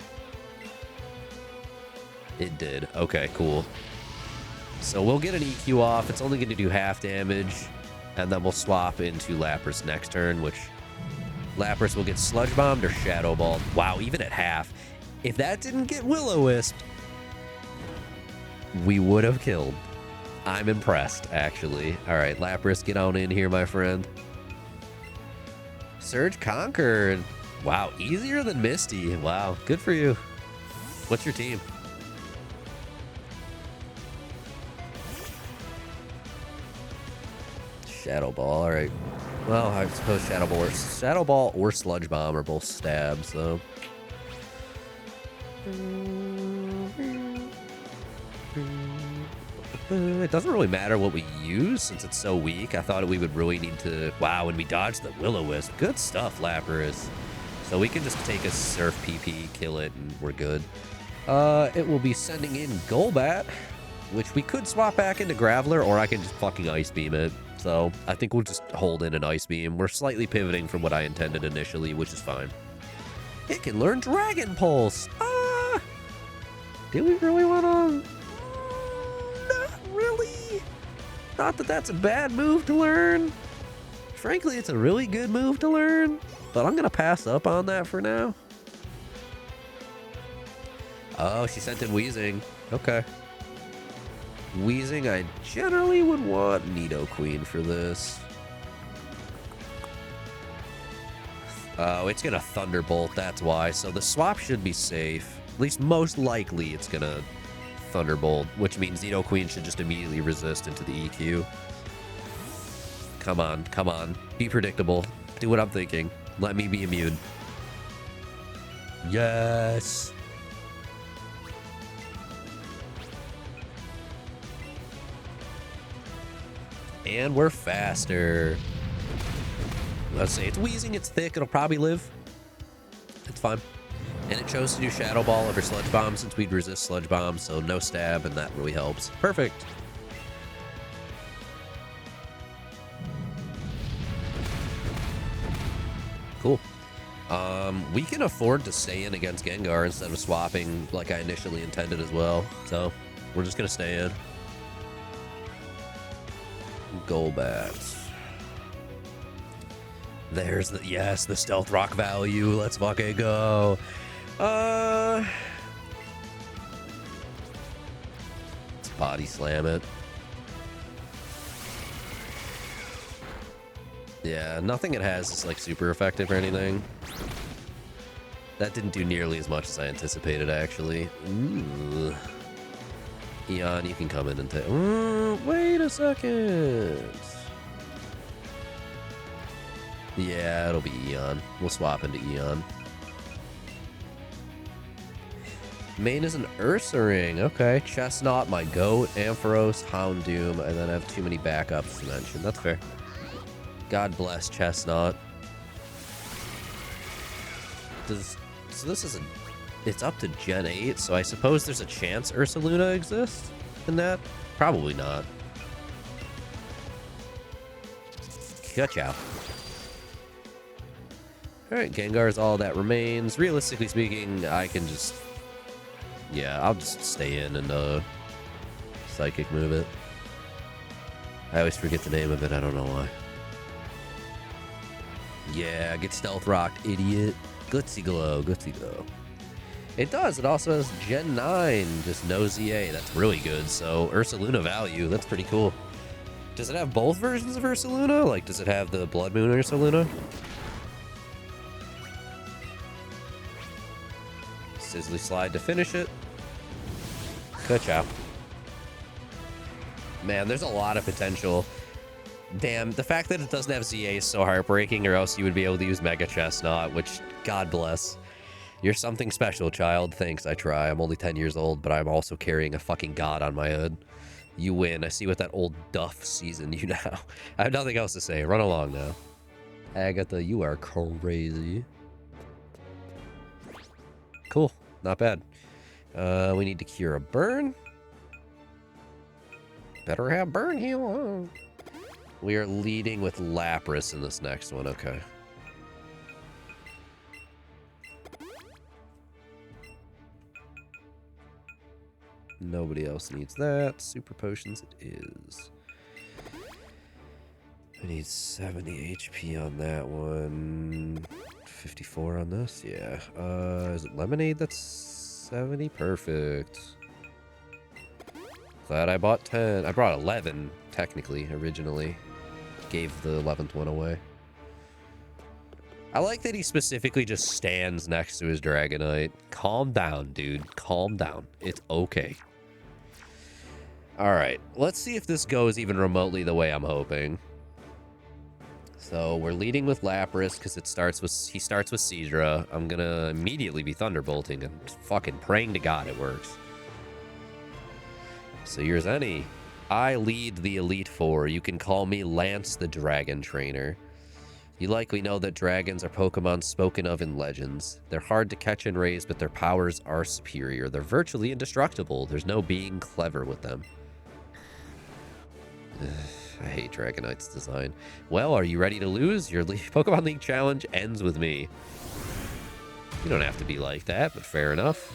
It did. Okay, cool. So we'll get an EQ off. It's only going to do half damage. And then we'll swap into Lapras next turn, which Lapras will get Sludge Bombed or Shadow Balled. Wow, even at half. If that didn't get Will-O-Wisp, we would have killed. I'm impressed, actually. All right, Lapras, get on in here, my friend. Surge conquered. Wow, easier than Misty. Wow, good for you. What's your team? Shadow Ball, all right. Well, I suppose Shadow Ball or Sludge Bomb are both stab, so. It doesn't really matter what we use since it's so weak. I thought we would really need to... Wow, when we dodged the Will-O-Wisp. Good stuff, Lapras. So we can just take a Surf PP, kill it, and we're good. It will be sending in Golbat, which we could swap back into Graveler, or I can just fucking Ice Beam it. So I think we'll just hold in an Ice Beam. We're slightly pivoting from what I intended initially, which is fine. It can learn Dragon Pulse. Ah! Do we really want to... Really? Not that that's a bad move to learn. Frankly, it's a really good move to learn, but I'm going to pass up on that for now. Oh, she sent in Weezing. Okay. Weezing, I generally would want Nidoqueen for this. Oh, it's going to Thunderbolt, that's why. So the swap should be safe. At least most likely it's going to Thunderbolt, which means Nidoqueen should just immediately resist into the EQ. Come on, come on. Be predictable. Do what I'm thinking. Let me be immune. Yes! And we're faster. Let's say it's Weezing, it's thick, it'll probably live. It's fine. And it chose to do Shadow Ball over Sludge Bomb since we'd resist Sludge Bomb, so no stab, and that really helps. Perfect. Cool. We can afford to stay in against Gengar instead of swapping like I initially intended as well. So we're just going to stay in. Golbat. There's the, yes, the Stealth Rock value. Let's fucking go. Let's Body Slam it. Yeah, nothing it has is like super effective or anything. That didn't do nearly as much as I anticipated, actually. Ooh. Eon, you can come in and take... wait a second. Yeah, it'll be Eon. We'll swap into Eon. Main is an Ursaring. Okay. Chestnut, my goat, Ampharos, Houndoom, and then I have too many backups to mention. That's fair. God bless Chestnut. So this is a... It's up to Gen 8, so I suppose there's a chance Ursaluna exists in that? Probably not. Ka-chow. Alright, Gengar is all that remains. Realistically speaking, I can just... Yeah, I'll just stay in and Psychic move it. I always forget the name of it, I don't know why. Yeah, get Stealth Rocked, idiot. Gutsy Glow, Gutsy Glow. It does, it also has Gen 9, just no ZA, that's really good. So Ursaluna value, that's pretty cool. Does it have both versions of Ursaluna? Like, does it have the Blood Moon Ursaluna? Sizzly Slide to finish it. Good job. Man, there's a lot of potential. Damn, the fact that it doesn't have ZA is so heartbreaking, or else you would be able to use Mega Chestnut, which, God bless. You're something special, child. Thanks, I try. I'm only 10 years old, but I'm also carrying a fucking god on my head. You win. I see what that old Duff seasoned you now. I have nothing else to say. Run along now. Agatha, you are crazy. Cool. Not bad. We need to cure a burn. Better have burn heal. We are leading with Lapras in this next one. Okay. Nobody else needs that. Super potions it is. I need 70 HP on that one. 54 on this? Yeah. Is it lemonade that's 70? Perfect. Glad I bought 10. I brought 11, technically, originally. Gave the 11th one away. I like that he specifically just stands next to his Dragonite. Calm down, dude. Calm down. It's okay. Alright, let's see if this goes even remotely the way I'm hoping. So we're leading with Lapras because he starts with Seadra. I'm gonna immediately be Thunderbolting and fucking praying to God it works. So here's any. I lead the Elite Four. You can call me Lance the Dragon Trainer. You likely know that dragons are Pokemon spoken of in legends. They're hard to catch and raise, but their powers are superior. They're virtually indestructible. There's no being clever with them. I hate Dragonite's design. Well, are you ready to lose? Your Pokemon League challenge ends with me. You don't have to be like that, but fair enough.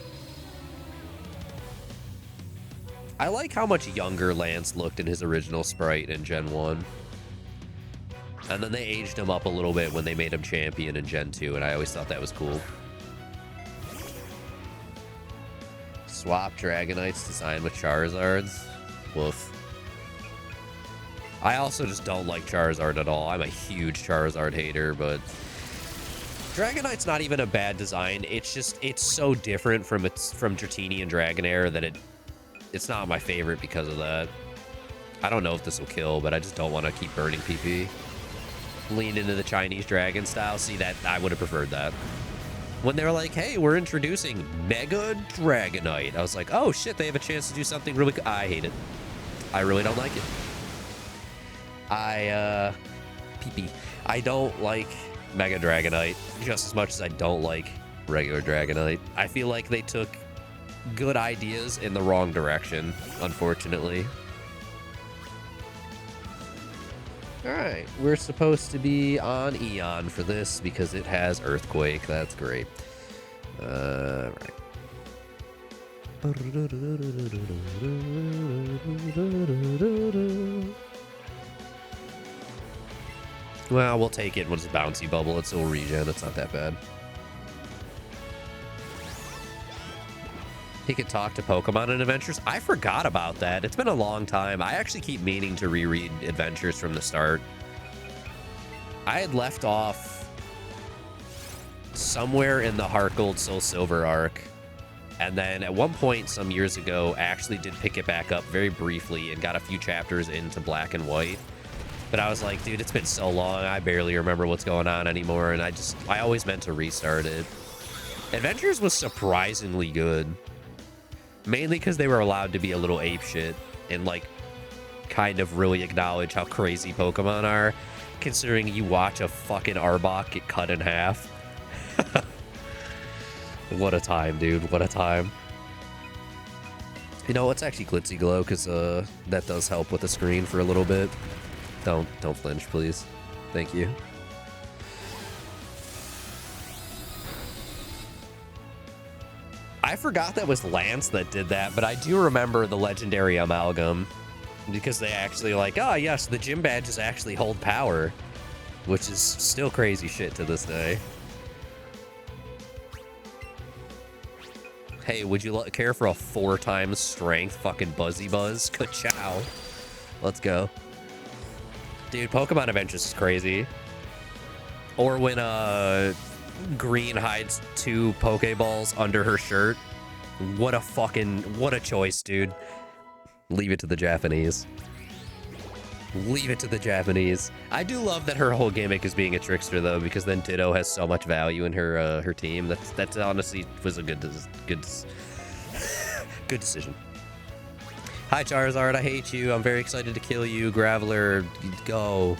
I like how much younger Lance looked in his original sprite in Gen 1. And then they aged him up a little bit when they made him champion in Gen 2, and I always thought that was cool. Swap Dragonite's design with Charizard's. Woof. I also just don't like Charizard at all. I'm a huge Charizard hater, but Dragonite's not even a bad design. It's just, it's so different from Dratini and Dragonair that it's not my favorite because of that. I don't know if this will kill, but I just don't want to keep burning PP. Lean into the Chinese Dragon style. See, that I would have preferred that. When they were like, hey, we're introducing Mega Dragonite, I was like, oh shit, they have a chance to do something really good. I hate it. I really don't like it. I don't like Mega Dragonite just as much as I don't like regular Dragonite. I feel like they took good ideas in the wrong direction, unfortunately. Alright, we're supposed to be on Eon for this because it has Earthquake. That's great. Right. Well, we'll take it when it's a bouncy bubble. It's still regen. It's not that bad. He could talk to Pokemon in Adventures. I forgot about that. It's been a long time. I actually keep meaning to reread Adventures from the start. I had left off somewhere in the Heart Gold Soul Silver arc. And then at one point some years ago, I actually did pick it back up very briefly and got a few chapters into Black and White. But I was like, dude, it's been so long. I barely remember what's going on anymore. And I always meant to restart it. Adventures was surprisingly good. Mainly because they were allowed to be a little apeshit and, like, kind of really acknowledge how crazy Pokemon are, considering you watch a fucking Arbok get cut in half. What a time, dude. What a time. You know, let's actually Glitzy Glow, because that does help with the screen for a little bit. Don't flinch, please. Thank you. I forgot that was Lance that did that, but I do remember the legendary Amalgam, because they actually like, oh yes, the gym badges actually hold power, which is still crazy shit to this day. Hey, would you care for a 4x strength fucking Buzzy Buzz? Ka-chow. Let's go. Dude, Pokemon Adventures is crazy. Or when green hides 2 Pokeballs under her shirt. What a choice, dude. Leave it to the Japanese. Leave it to the Japanese. I do love that her whole gimmick is being a trickster, though, because then Ditto has so much value in her her team. That's honestly was a good decision. Hi, Charizard. I hate you. I'm very excited to kill you. Graveler, go.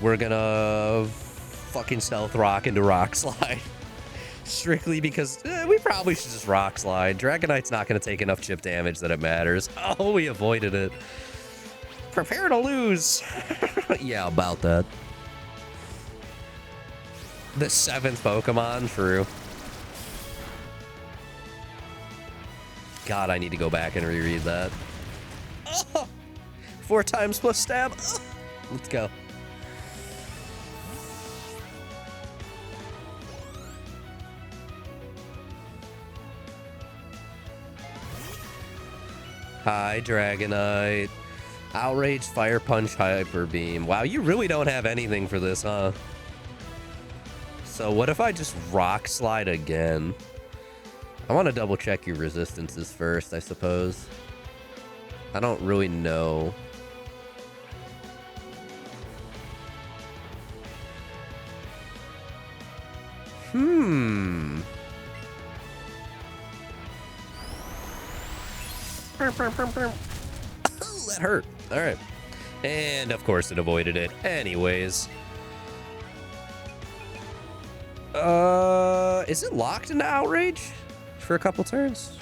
We're gonna fucking Stealth Rock into Rock Slide. Strictly because we probably should just Rock Slide. Dragonite's not gonna take enough chip damage that it matters. Oh, we avoided it. Prepare to lose. Yeah, about that. The 7th Pokemon, true. God, I need to go back and reread that. Oh, 4 times plus stab. Oh, let's go. Hi, Dragonite. Outrage, Fire Punch, Hyper Beam. Wow, you really don't have anything for this, huh? So what if I just Rock Slide again? I want to double check your resistances first, I suppose. I don't really know. Oh, that hurt. All right. And of course it avoided it. Anyways. Is it locked into Outrage for a couple turns?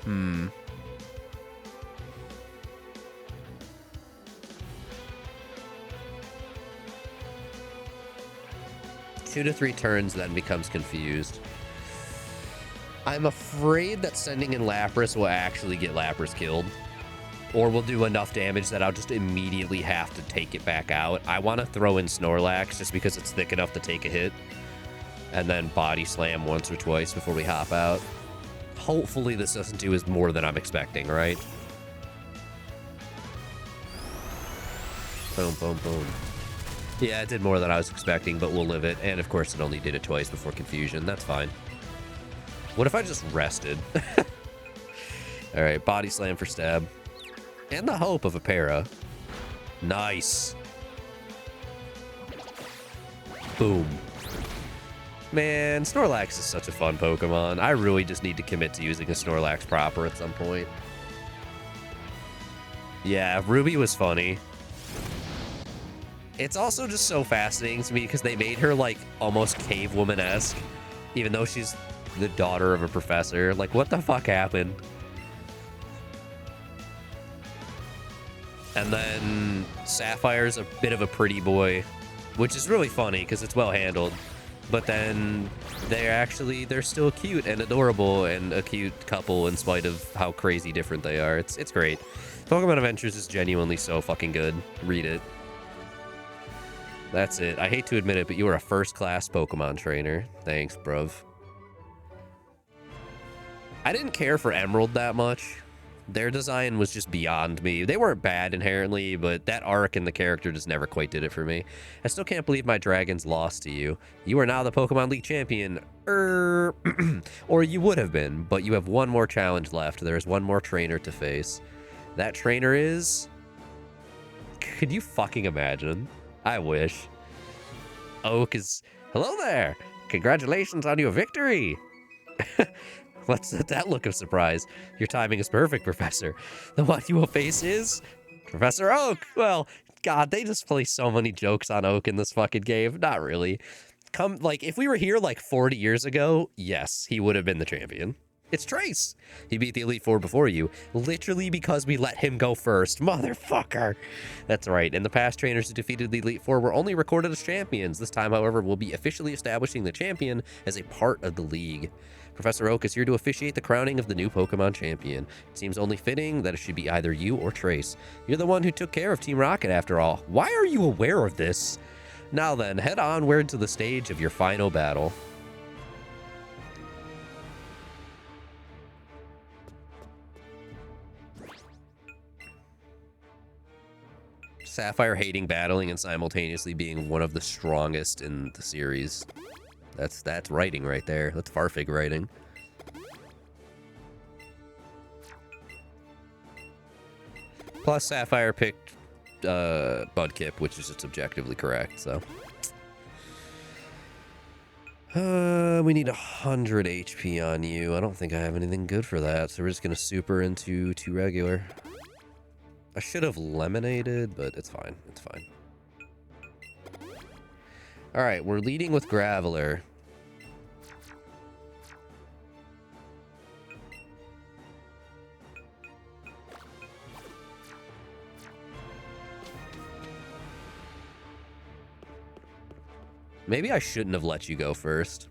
Hmm. 2 to 3 turns, then becomes confused. I'm afraid that sending in Lapras will actually get Lapras killed. Or will do enough damage that I'll just immediately have to take it back out. I want to throw in Snorlax just because it's thick enough to take a hit. And then Body Slam once or twice before we hop out. Hopefully this doesn't do as more than I'm expecting, right? Boom, boom, boom. Yeah, it did more than I was expecting, but we'll live it. And of course, it only did it twice before confusion. That's fine. What if I just rested? All right, Body Slam for stab. And the hope of a para. Nice. Boom. Man, Snorlax is such a fun Pokemon. I really just need to commit to using a Snorlax proper at some point. Yeah, Ruby was funny. It's also just so fascinating to me because they made her like almost cave woman-esque, even though she's the daughter of a professor. Like, what the fuck happened? And then Sapphire's a bit of a pretty boy, which is really funny because it's well handled. But then they're still cute and adorable and a cute couple in spite of how crazy different they are. It's great. Pokemon Adventures is genuinely so fucking good. Read it. That's it. I hate to admit it, but you are a first-class Pokemon trainer. Thanks, bruv. I didn't care for Emerald that much. Their design was just beyond me. They weren't bad inherently, but that arc and the character just never quite did it for me. I still can't believe my dragons lost to you. You are now the Pokemon League champion. Or you would have been, but you have one more challenge left. There is one more trainer to face. That trainer is... Could you fucking imagine? I wish. Oak is... Hello there! Congratulations on your victory! What's that look of surprise? Your timing is perfect, Professor. The one you will face is... Professor Oak! Well, God, they just play so many jokes on Oak in this fucking game. Not really. If we were here like 40 years ago, yes, he would have been the champion. It's Trace. He beat the Elite Four before you, literally because we let him go first. Motherfucker. That's right. In the past, trainers who defeated the Elite Four were only recorded as champions. This time, however, we'll be officially establishing the champion as a part of the league. Professor Oak is here to officiate the crowning of the new Pokemon champion. It seems only fitting that it should be either you or Trace. You're the one who took care of Team Rocket after all. Why are you aware of this? Now then, head onward to the stage of your final battle. Sapphire hating battling and simultaneously being one of the strongest in the series. That's writing right there. That's Farfig writing. Plus, Sapphire picked Mudkip, which is just objectively correct, so. We need 100 HP on you. I don't think I have anything good for that, so we're just going to super into 2 regular. I should have lemonaded, but it's fine. It's fine. Alright, we're leading with Graveler. Maybe I shouldn't have let you go first.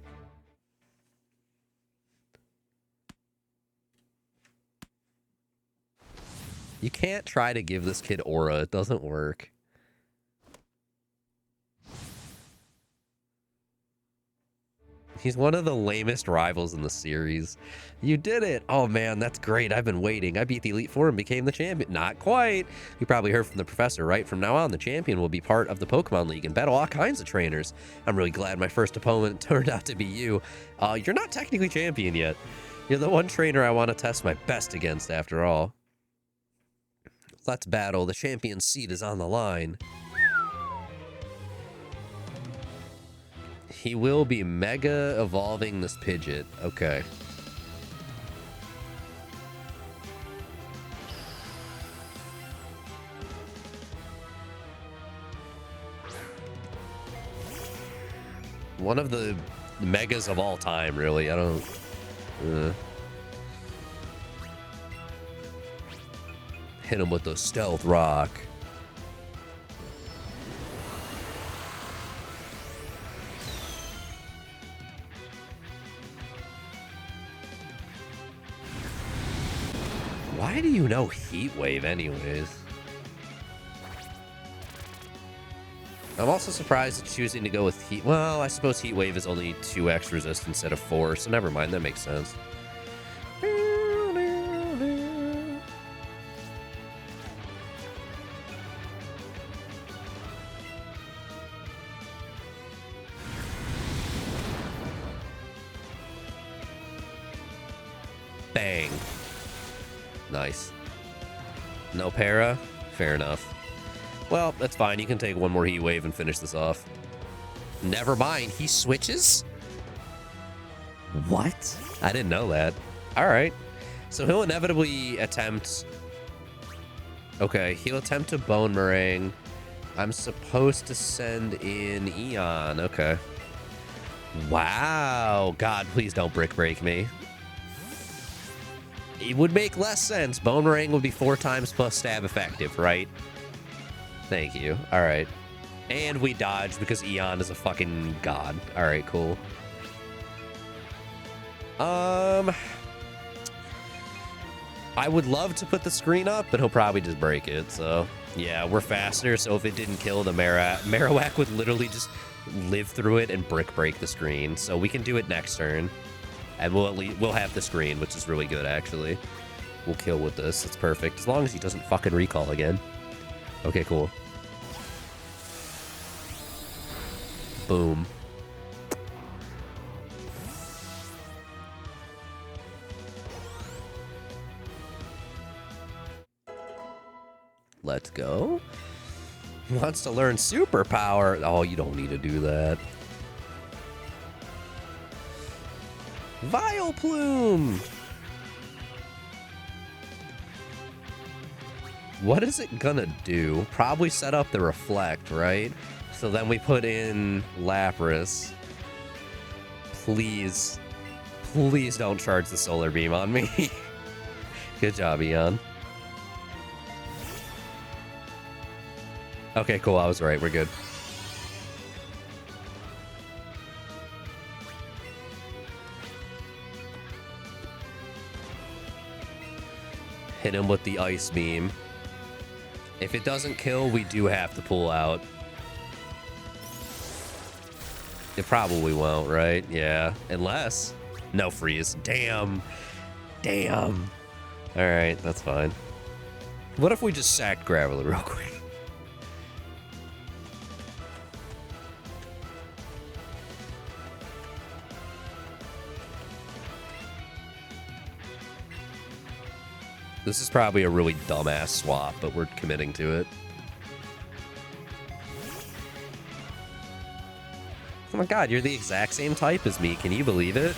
You can't try to give this kid aura. It doesn't work. He's one of the lamest rivals in the series. You did it. Oh, man, that's great. I've been waiting. I beat the Elite Four and became the champion. Not quite. You probably heard from the professor, right? From now on, the champion will be part of the Pokemon League and battle all kinds of trainers. I'm really glad my first opponent turned out to be you. You're not technically champion yet. You're the one trainer I want to test my best against, after all. Let's battle. The champion's seat is on the line. He will be mega evolving this Pidgeot. Okay. One of the megas of all time, really. I don't... Hit him with the Stealth Rock. Why do you know Heat Wave anyways? I'm also surprised at choosing to go with Heat. Well, I suppose Heat Wave is only 2x resist instead of 4, so never mind, that makes sense. Bang. Nice. No para? Fair enough. Well, that's fine. You can take one more Heat Wave and finish this off. Never mind. He switches? What? I didn't know that. Alright. So he'll inevitably attempt... Okay, he'll attempt to Bone Meringue. I'm supposed to send in Eon. Okay. Wow. God, please don't Brick Break me. It would make less sense. Bone Meringue would be 4 times plus stab effective, right? Thank you. All right. And we dodged because Eon is a fucking god. All right, cool. I would love to put the screen up, but he'll probably just break it. So, yeah, we're faster. So if it didn't kill the Marowak would literally just live through it and Brick Break the screen. So we can do it next turn. And we'll have the screen, which is really good, actually. We'll kill with this. It's perfect. As long as he doesn't fucking recall again. Okay, cool. Boom. Let's go. He wants to learn superpower. Oh, you don't need to do that. Vileplume! What is it gonna do? Probably set up the Reflect, right? So then we put in Lapras. Please. Please don't charge the Solar Beam on me. Good job, Eon. Okay, cool. I was right. We're good. Hit him with the Ice Beam. If it doesn't kill, we do have to pull out. It probably won't, right? Yeah. Unless... No freeze. Damn. Damn. Alright, that's fine. What if we just sacked Graveler real quick? This is probably a really dumbass swap, but we're committing to it. Oh my god, you're the exact same type as me. Can you believe it?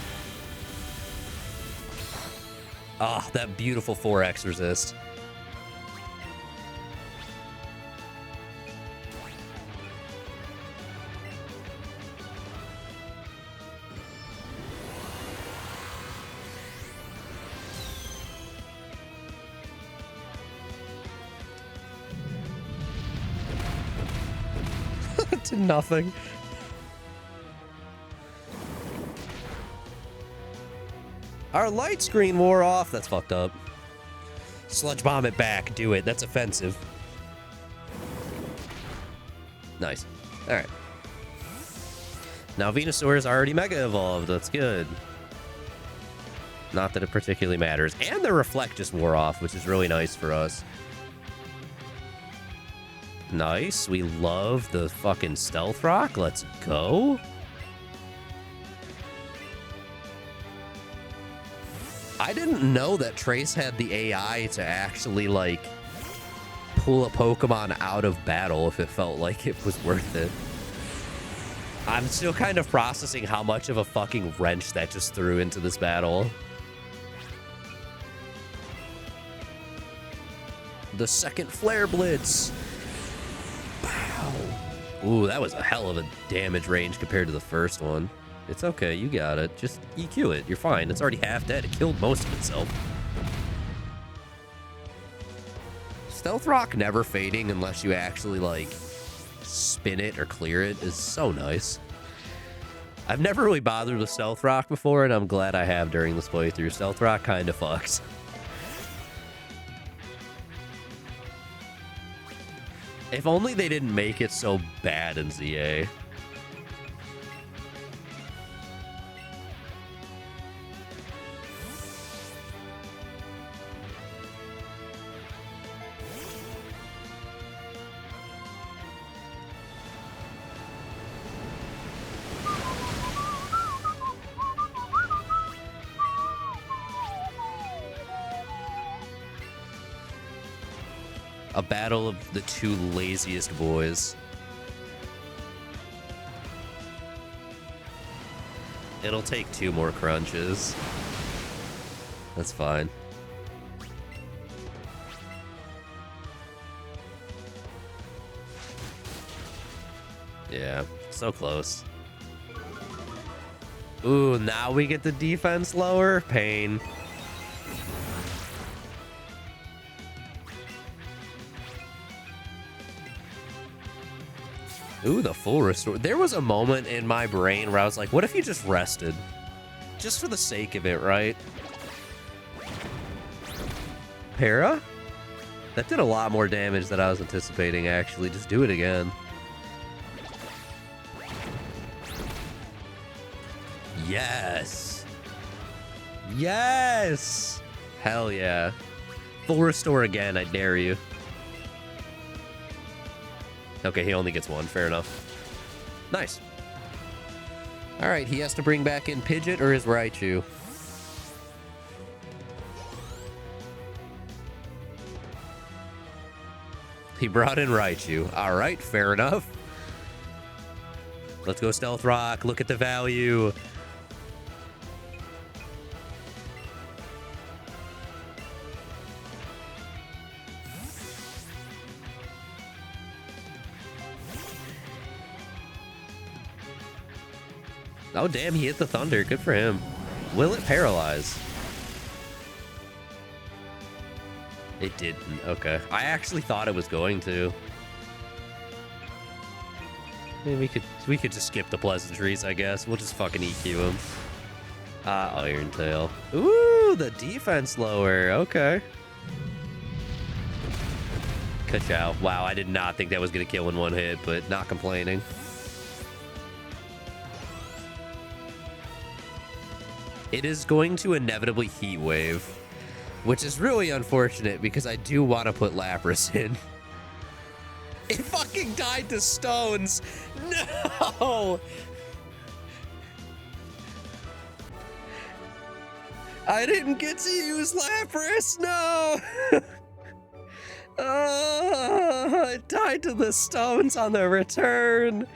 Ah, oh, that beautiful 4x resist. To nothing. Our light screen wore off. That's fucked up. Sludge bomb it back. Do it. That's offensive. Nice. All right. Now Venusaur is already mega evolved. That's good. Not that it particularly matters. And the reflect just wore off, which is really nice for us. Nice. We love the fucking Stealth Rock. Let's go. I didn't know that Trace had the AI to actually, like, pull a Pokemon out of battle if it felt like it was worth it. I'm still kind of processing how much of a fucking wrench that just threw into this battle. The second Flare Blitz. Wow. Ooh, that was a hell of a damage range compared to the first one. It's okay, you got it. Just EQ it. You're fine. It's already half dead. It killed most of itself. Stealth Rock never fading unless you actually, like, spin it or clear it is so nice. I've never really bothered with Stealth Rock before, and I'm glad I have during this playthrough. Stealth Rock kind of fucks. If only they didn't make it so bad in ZA. A battle of the two laziest boys. It'll take 2 more crunches. That's fine. Yeah, so close. Ooh, now we get the defense lower? Pain. Ooh, the full restore. There was a moment in my brain where I was like, what if you just rested? Just for the sake of it, right? Para? That did a lot more damage than I was anticipating, actually. Just do it again. Yes! Yes! Hell yeah. Full restore again, I dare you. Okay, he only gets 1. Fair enough. Nice. Alright, he has to bring back in Pidgeot or his Raichu. He brought in Raichu. Alright, fair enough. Let's go Stealth Rock. Look at the value. Oh, damn, he hit the thunder. Good for him. Will it paralyze? It didn't. Okay. I actually thought it was going to. Maybe we could just skip the pleasantries, I guess. We'll just fucking EQ him. Iron Tail. Ooh, the defense lower. Okay. Ka-chow. Wow, I did not think that was going to kill in 1 hit, but not complaining. It is going to inevitably Heat Wave, which is really unfortunate because I do want to put Lapras in. It fucking died to stones. No! I didn't get to use Lapras, no! Oh, it died to the stones on the return.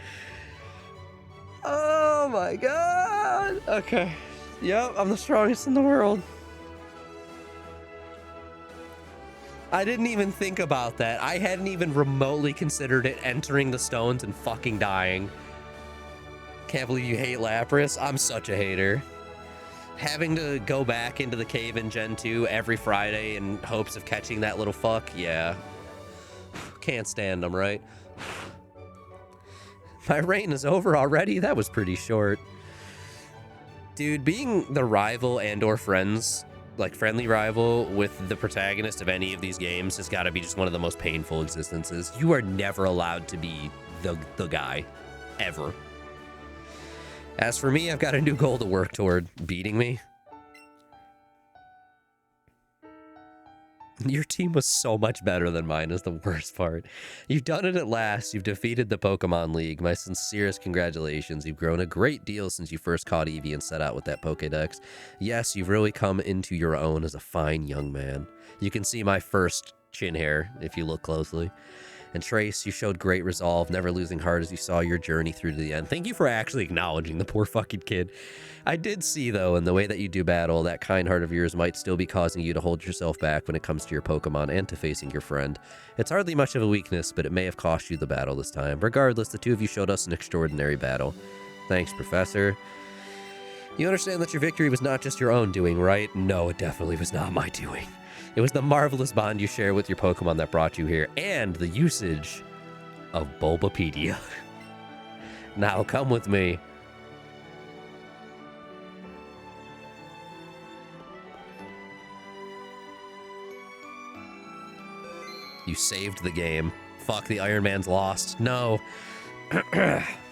Oh my god. Okay. Yep, I'm the strongest in the world. I didn't even think about that. I hadn't even remotely considered it entering the stones and fucking dying. Can't believe you hate Lapras. I'm such a hater. Having to go back into the cave in Gen 2 every Friday in hopes of catching that little fuck, yeah. Can't stand them, right? My reign is over already? That was pretty short. Dude, being the rival and or friends, like friendly rival with the protagonist of any of these games has got to be just one of the most painful existences. You are never allowed to be the guy, ever. As for me, I've got a new goal to work toward: beating me. Your team was so much better than mine is the worst part. You've done it at last. You've defeated the Pokemon League. My sincerest congratulations. You've grown a great deal since you first caught Eevee and set out with that Pokédex. Yes, you've really come into your own as a fine young man. You can see my first chin hair if you look closely. And Trace, you showed great resolve, never losing heart as you saw your journey through to the end. Thank you for actually acknowledging the poor fucking kid. I did see, though, in the way that you do battle, that kind heart of yours might still be causing you to hold yourself back when it comes to your Pokemon and to facing your friend. It's hardly much of a weakness, but it may have cost you the battle this time. Regardless, the two of you showed us an extraordinary battle. Thanks, Professor. You understand that your victory was not just your own doing, right? No, it definitely was not my doing. It was the marvelous bond you share with your Pokemon that brought you here, and the usage of Bulbapedia. Now come with me. You saved the game. Fuck, the Iron Man's lost. No.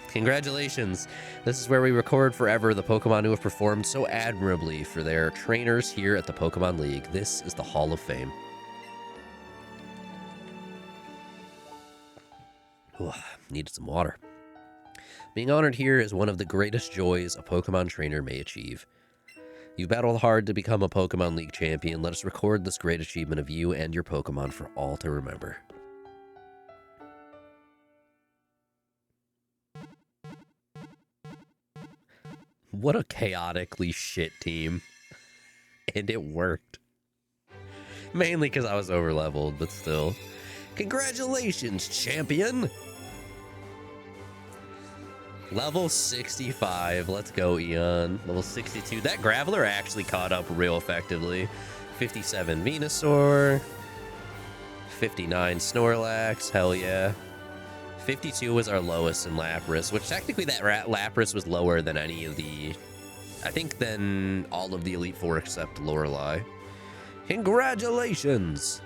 Congratulations. This is where we record forever the Pokemon who have performed so admirably for their trainers here at the Pokemon League. This is the Hall of Fame. Needed some water. Being honored here is one of the greatest joys a Pokemon trainer may achieve. You battled hard to become a Pokemon League champion. Let us record this great achievement of you and your Pokemon for all to remember. What a chaotically shit team. And it worked. Mainly because I was overleveled, but still. Congratulations, champion! Level 65. Let's go, Eon. Level 62. That Graveler actually caught up real effectively. 57 Venusaur. 59 Snorlax. Hell yeah. 52 was our lowest in Lapras, which technically that Lapras was lower than any of the... I think than all of the Elite Four except Lorelei. Congratulations!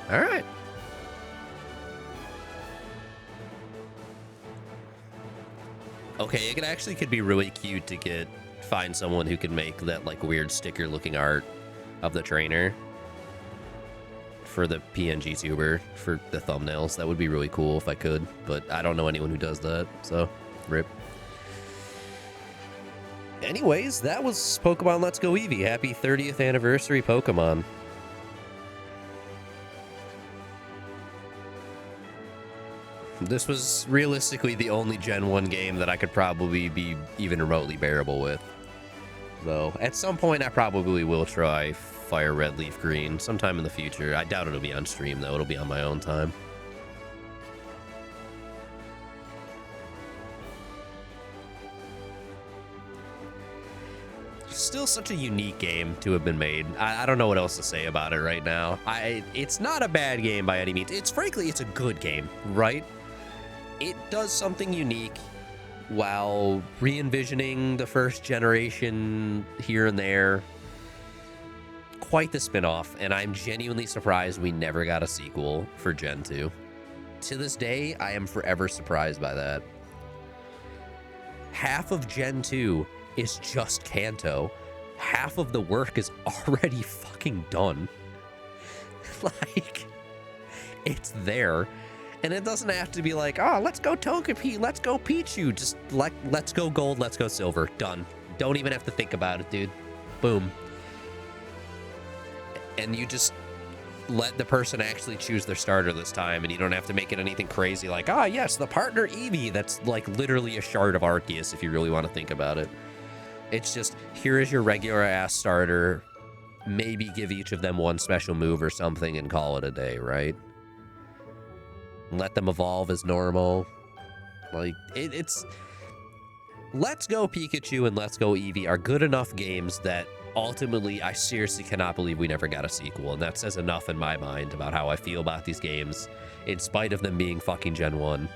Alright. Okay, it actually could be really cute to find someone who can make that like weird sticker looking art of the trainer for the PNG tuber for the thumbnails. That would be really cool if I could, but I don't know anyone who does that, so rip. Anyways, that was Pokemon Let's Go Eevee. Happy 30th anniversary, Pokemon. This was realistically the only Gen 1 game that I could probably be even remotely bearable with. Though, at some point I probably will try Fire Red Leaf Green sometime in the future. I doubt it'll be on stream though, it'll be on my own time. Still such a unique game to have been made. I don't know what else to say about it right now. It's not a bad game by any means. Frankly, it's a good game, right? It does something unique while re-envisioning the first generation here and there. Quite the spin-off, and I'm genuinely surprised we never got a sequel for Gen 2. To this day, I am forever surprised by that. Half of Gen 2 is just Kanto. Half of the work is already fucking done. Like, it's there. And it doesn't have to be like, oh, let's go Togepi, let's go Pichu. Just let's go gold, let's go silver. Done. Don't even have to think about it, dude. Boom. And you just let the person actually choose their starter this time, and you don't have to make it anything crazy like, ah, yes, the partner Eevee. That's like literally a shard of Arceus if you really want to think about it. It's just, here is your regular ass starter. Maybe give each of them one special move or something and call it a day, right? Let them evolve as normal. Like, it's... Let's Go Pikachu and Let's Go Eevee are good enough games that ultimately I seriously cannot believe we never got a sequel. And that says enough in my mind about how I feel about these games, in spite of them being fucking Gen 1.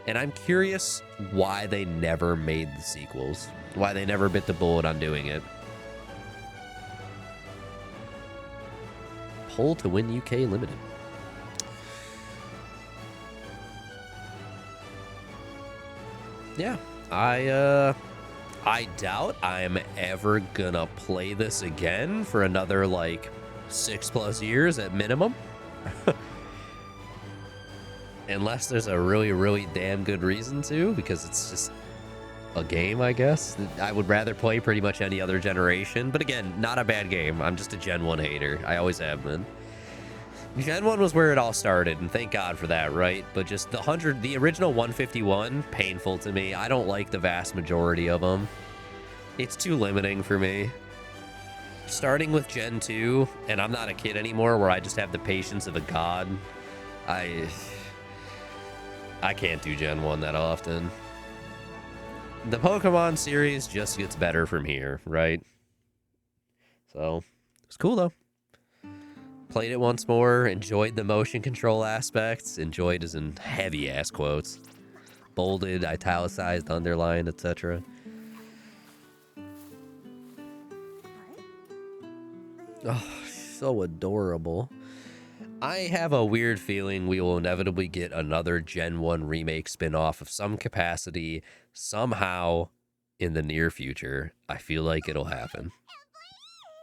And I'm curious why they never made the sequels. Why they never bit the bullet on doing it. Poll to win UK Limited. Yeah, I doubt I'm ever gonna play this again for another like 6+ years at minimum. Unless there's a really, really damn good reason to, because it's just a game, I guess. I would rather play pretty much any other generation. But again, not a bad game. I'm just a Gen 1 hater. I always have been. Gen 1 was where it all started, and thank God for that, right? But just the original 151, painful to me. I don't like the vast majority of them. It's too limiting for me. Starting with Gen 2, and I'm not a kid anymore where I just have the patience of a god. I can't do Gen 1 that often. The Pokemon series just gets better from here, right? So, it's cool though. Played it once more, enjoyed the motion control aspects, enjoyed as in heavy ass quotes. Bolded, italicized, underlined, etc. Oh, so adorable. I have a weird feeling we will inevitably get another Gen 1 remake spin-off of some capacity, somehow, in the near future. I feel like it'll happen.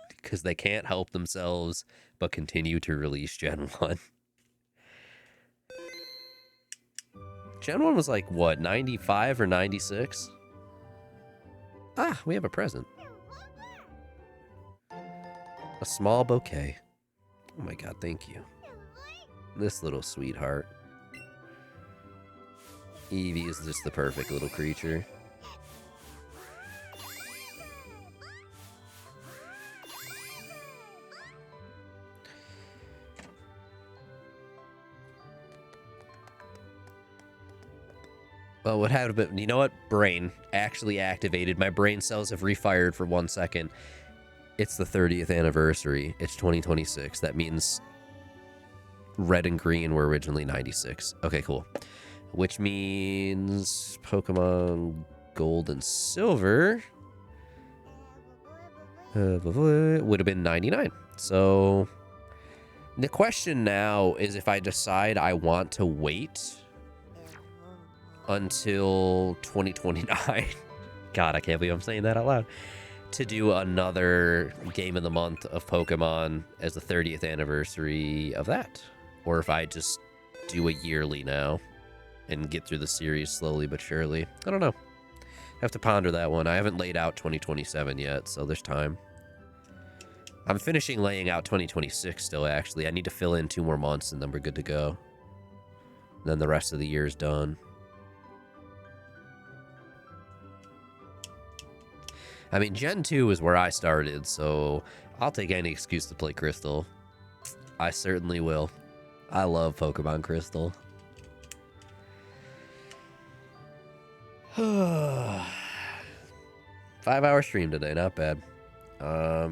Because they can't help themselves but continue to release Gen 1. Gen 1 was like, what, 95 or 96? Ah, we have a present. A small bouquet. Oh my god, thank you. This little sweetheart. Eevee is just the perfect little creature. Well, what happened? But you know what? Brain actually activated. My brain cells have refired for 1 second. It's the 30th anniversary. It's 2026. That means red and green were originally 96. Okay, cool. Which means Pokemon Gold and Silver would have been 99. So the question now is if I decide I want to wait until 2029. God, I can't believe I'm saying that out loud. To do another Game of the Month of Pokemon as the 30th anniversary of that. Or if I just do a yearly now and get through the series slowly but surely. I don't know. I have to ponder that one. I haven't laid out 2027 yet, so there's time. I'm finishing laying out 2026 still, actually. I need to fill in 2 more months and then we're good to go. And then the rest of the year is done. I mean, Gen 2 is where I started, so I'll take any excuse to play Crystal. I certainly will. I love Pokemon Crystal. 5-hour stream today, not bad. I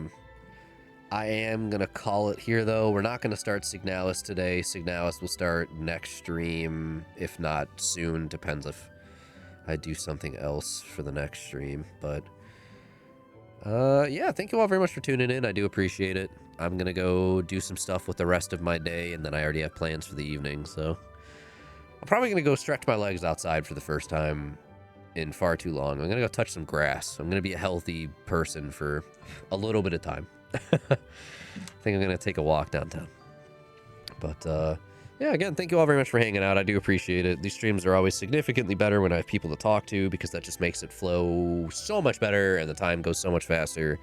am going to call it here, though. We're not going to start Signalis today. Signalis will start next stream, if not soon. Depends if I do something else for the next stream, but... yeah, thank you all very much for tuning in. I do appreciate it. I'm gonna go do some stuff with the rest of my day, and then I already have plans for the evening, so... I'm probably gonna go stretch my legs outside for the first time in far too long. I'm gonna go touch some grass. I'm gonna be a healthy person for a little bit of time. I think I'm gonna take a walk downtown. But, Yeah, again, thank you all very much for hanging out. I do appreciate it. These streams are always significantly better when I have people to talk to because that just makes it flow so much better and the time goes so much faster.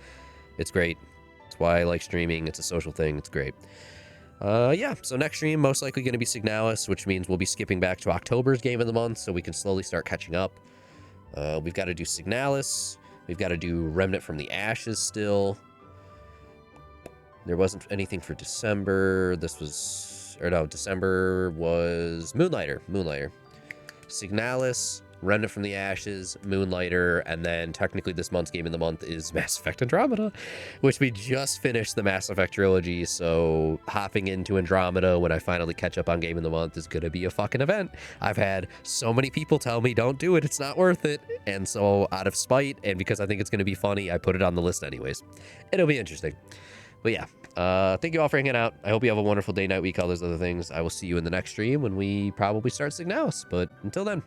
It's great. That's why I like streaming. It's a social thing. It's great. Yeah, so next stream most likely going to be Signalis, which means we'll be skipping back to October's game of the month so we can slowly start catching up. We've got to do Signalis. We've got to do Remnant from the Ashes still. There wasn't anything for December. This was, or no, December was Moonlighter. Signalis, Remnant from the Ashes, Moonlighter, and then technically this month's game of the month is Mass Effect Andromeda, which we just finished the Mass Effect trilogy, so hopping into Andromeda when I finally catch up on game of the month is going to be a fucking event. I've had so many people tell me, don't do it, it's not worth it, and so out of spite, and because I think it's going to be funny, I put it on the list anyways. It'll be interesting. But yeah, thank you all for hanging out. I hope you have a wonderful day, night, week, all those other things. I will see you in the next stream when we probably start Signalis. But until then,